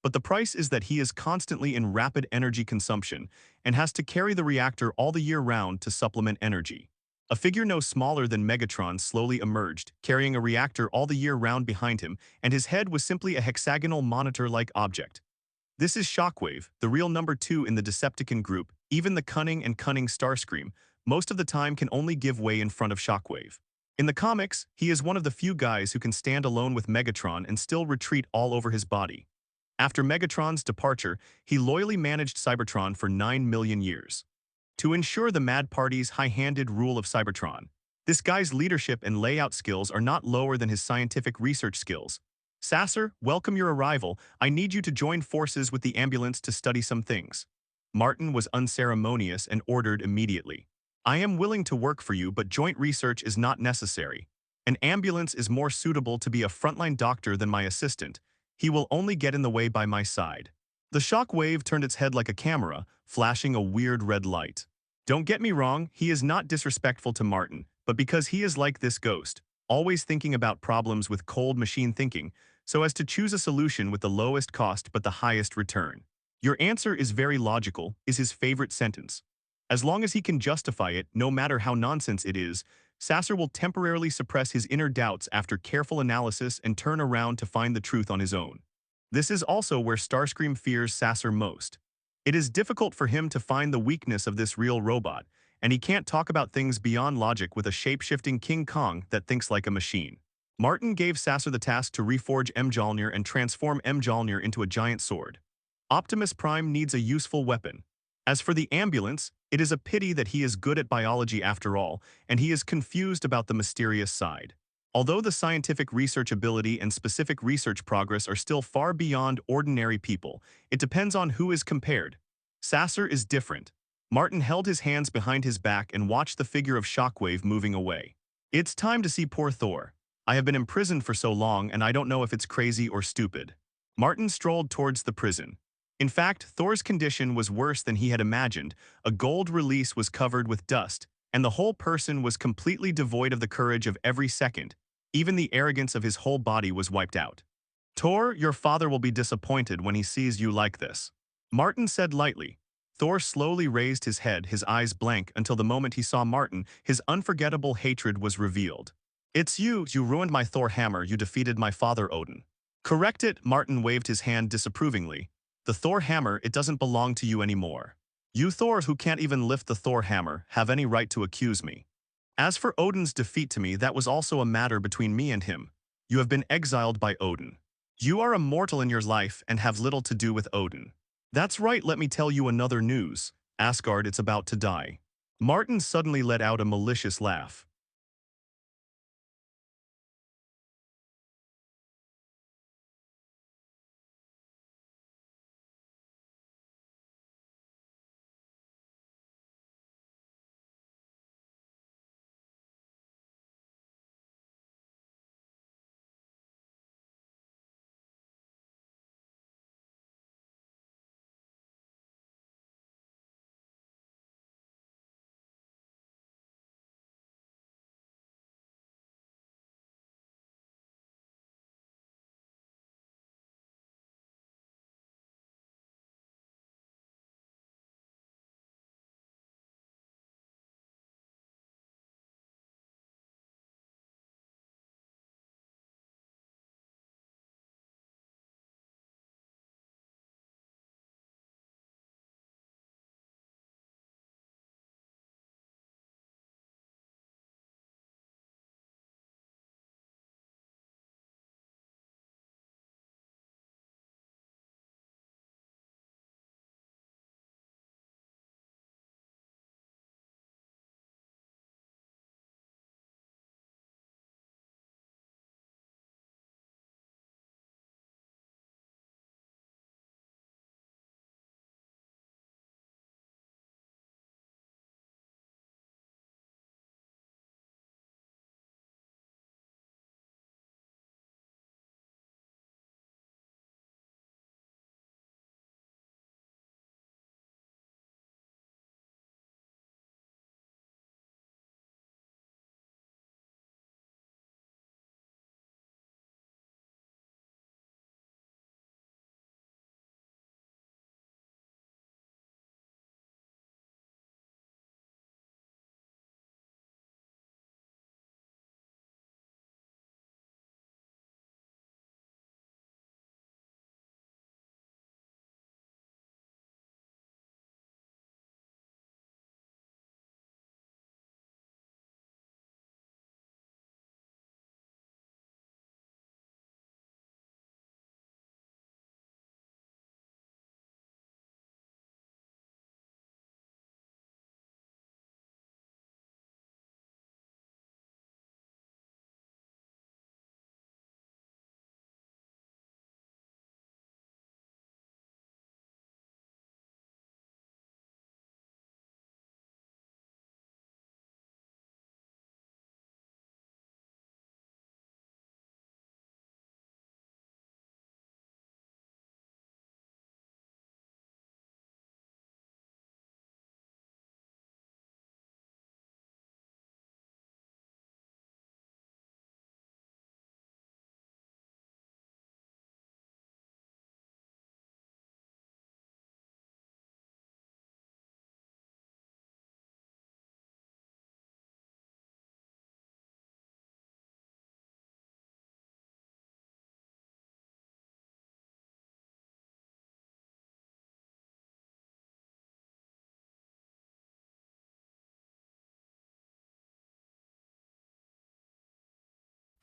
S2: But the price is that he is constantly in rapid energy consumption and has to carry the reactor all the year round to supplement energy. A figure no smaller than Megatron slowly emerged, carrying a reactor all the year round behind him, and his head was simply a hexagonal monitor-like object. This is Shockwave, the real number 2 in the Decepticon group. Even the cunning Starscream, most of the time can only give way in front of Shockwave. In the comics, he is one of the few guys who can stand alone with Megatron and still retreat all over his body. After Megatron's departure, he loyally managed Cybertron for 9 million years. To ensure the Mad Party's high-handed rule of Cybertron, this guy's leadership and layout skills are not lower than his scientific research skills. Sasser, welcome your arrival. I need you to join forces with the ambulance to study some things. Martin was unceremonious and ordered immediately. I am willing to work for you, but joint research is not necessary. An ambulance is more suitable to be a frontline doctor than my assistant. He will only get in the way by my side. The Shockwave turned its head like a camera, flashing a weird red light. Don't get me wrong, he is not disrespectful to Martin, but because he is like this ghost, always thinking about problems with cold machine thinking, so as to choose a solution with the lowest cost but the highest return. Your answer is very logical, is his favorite sentence. As long as he can justify it, no matter how nonsense it is, Sasser will temporarily suppress his inner doubts after careful analysis and turn around to find the truth on his own. This is also where Starscream fears Sasser most. It is difficult for him to find the weakness of this real robot, and he can't talk about things beyond logic with a shape-shifting King Kong that thinks like a machine. Martin gave Sasser the task to reforge Mjolnir and transform Mjolnir into a giant sword. Optimus Prime needs a useful weapon. As for the ambulance, it is a pity that he is good at biology after all, and he is confused about the mysterious side. Although the scientific research ability and specific research progress are still far beyond ordinary people, it depends on who is compared. Sasser is different. Martin held his hands behind his back and watched the figure of Shockwave moving away. It's time to see poor Thor. I have been imprisoned for so long and I don't know if it's crazy or stupid. Martin strolled towards the prison. In fact, Thor's condition was worse than he had imagined. A gold release was covered with dust, and the whole person was completely devoid of the courage of every second. Even the arrogance of his whole body was wiped out. Thor, your father will be disappointed when he sees you like this. Martin said lightly. Thor slowly raised his head, his eyes blank, until the moment he saw Martin, his unforgettable hatred was revealed. It's you ruined my Thor hammer, you defeated my father Odin. Correct it, Martin waved his hand disapprovingly. The Thor hammer, it doesn't belong to you anymore. You Thors who can't even lift the Thor hammer have any right to accuse me. As for Odin's defeat to me, that was also a matter between me and him. You have been exiled by Odin. You are a mortal in your life and have little to do with Odin. That's right, let me tell you another news. Asgard, it's about to die. Martin suddenly let out a malicious laugh.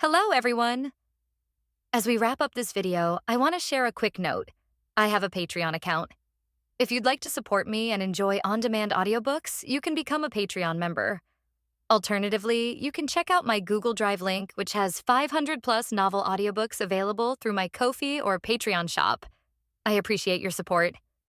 S4: Hello, everyone! As we wrap up this video, I want to share a quick note. I have a Patreon account. If you'd like to support me and enjoy on-demand audiobooks, you can become a Patreon member. Alternatively, you can check out my Google Drive link, which has 500-plus novel audiobooks available through my Ko-fi or Patreon shop. I appreciate your support.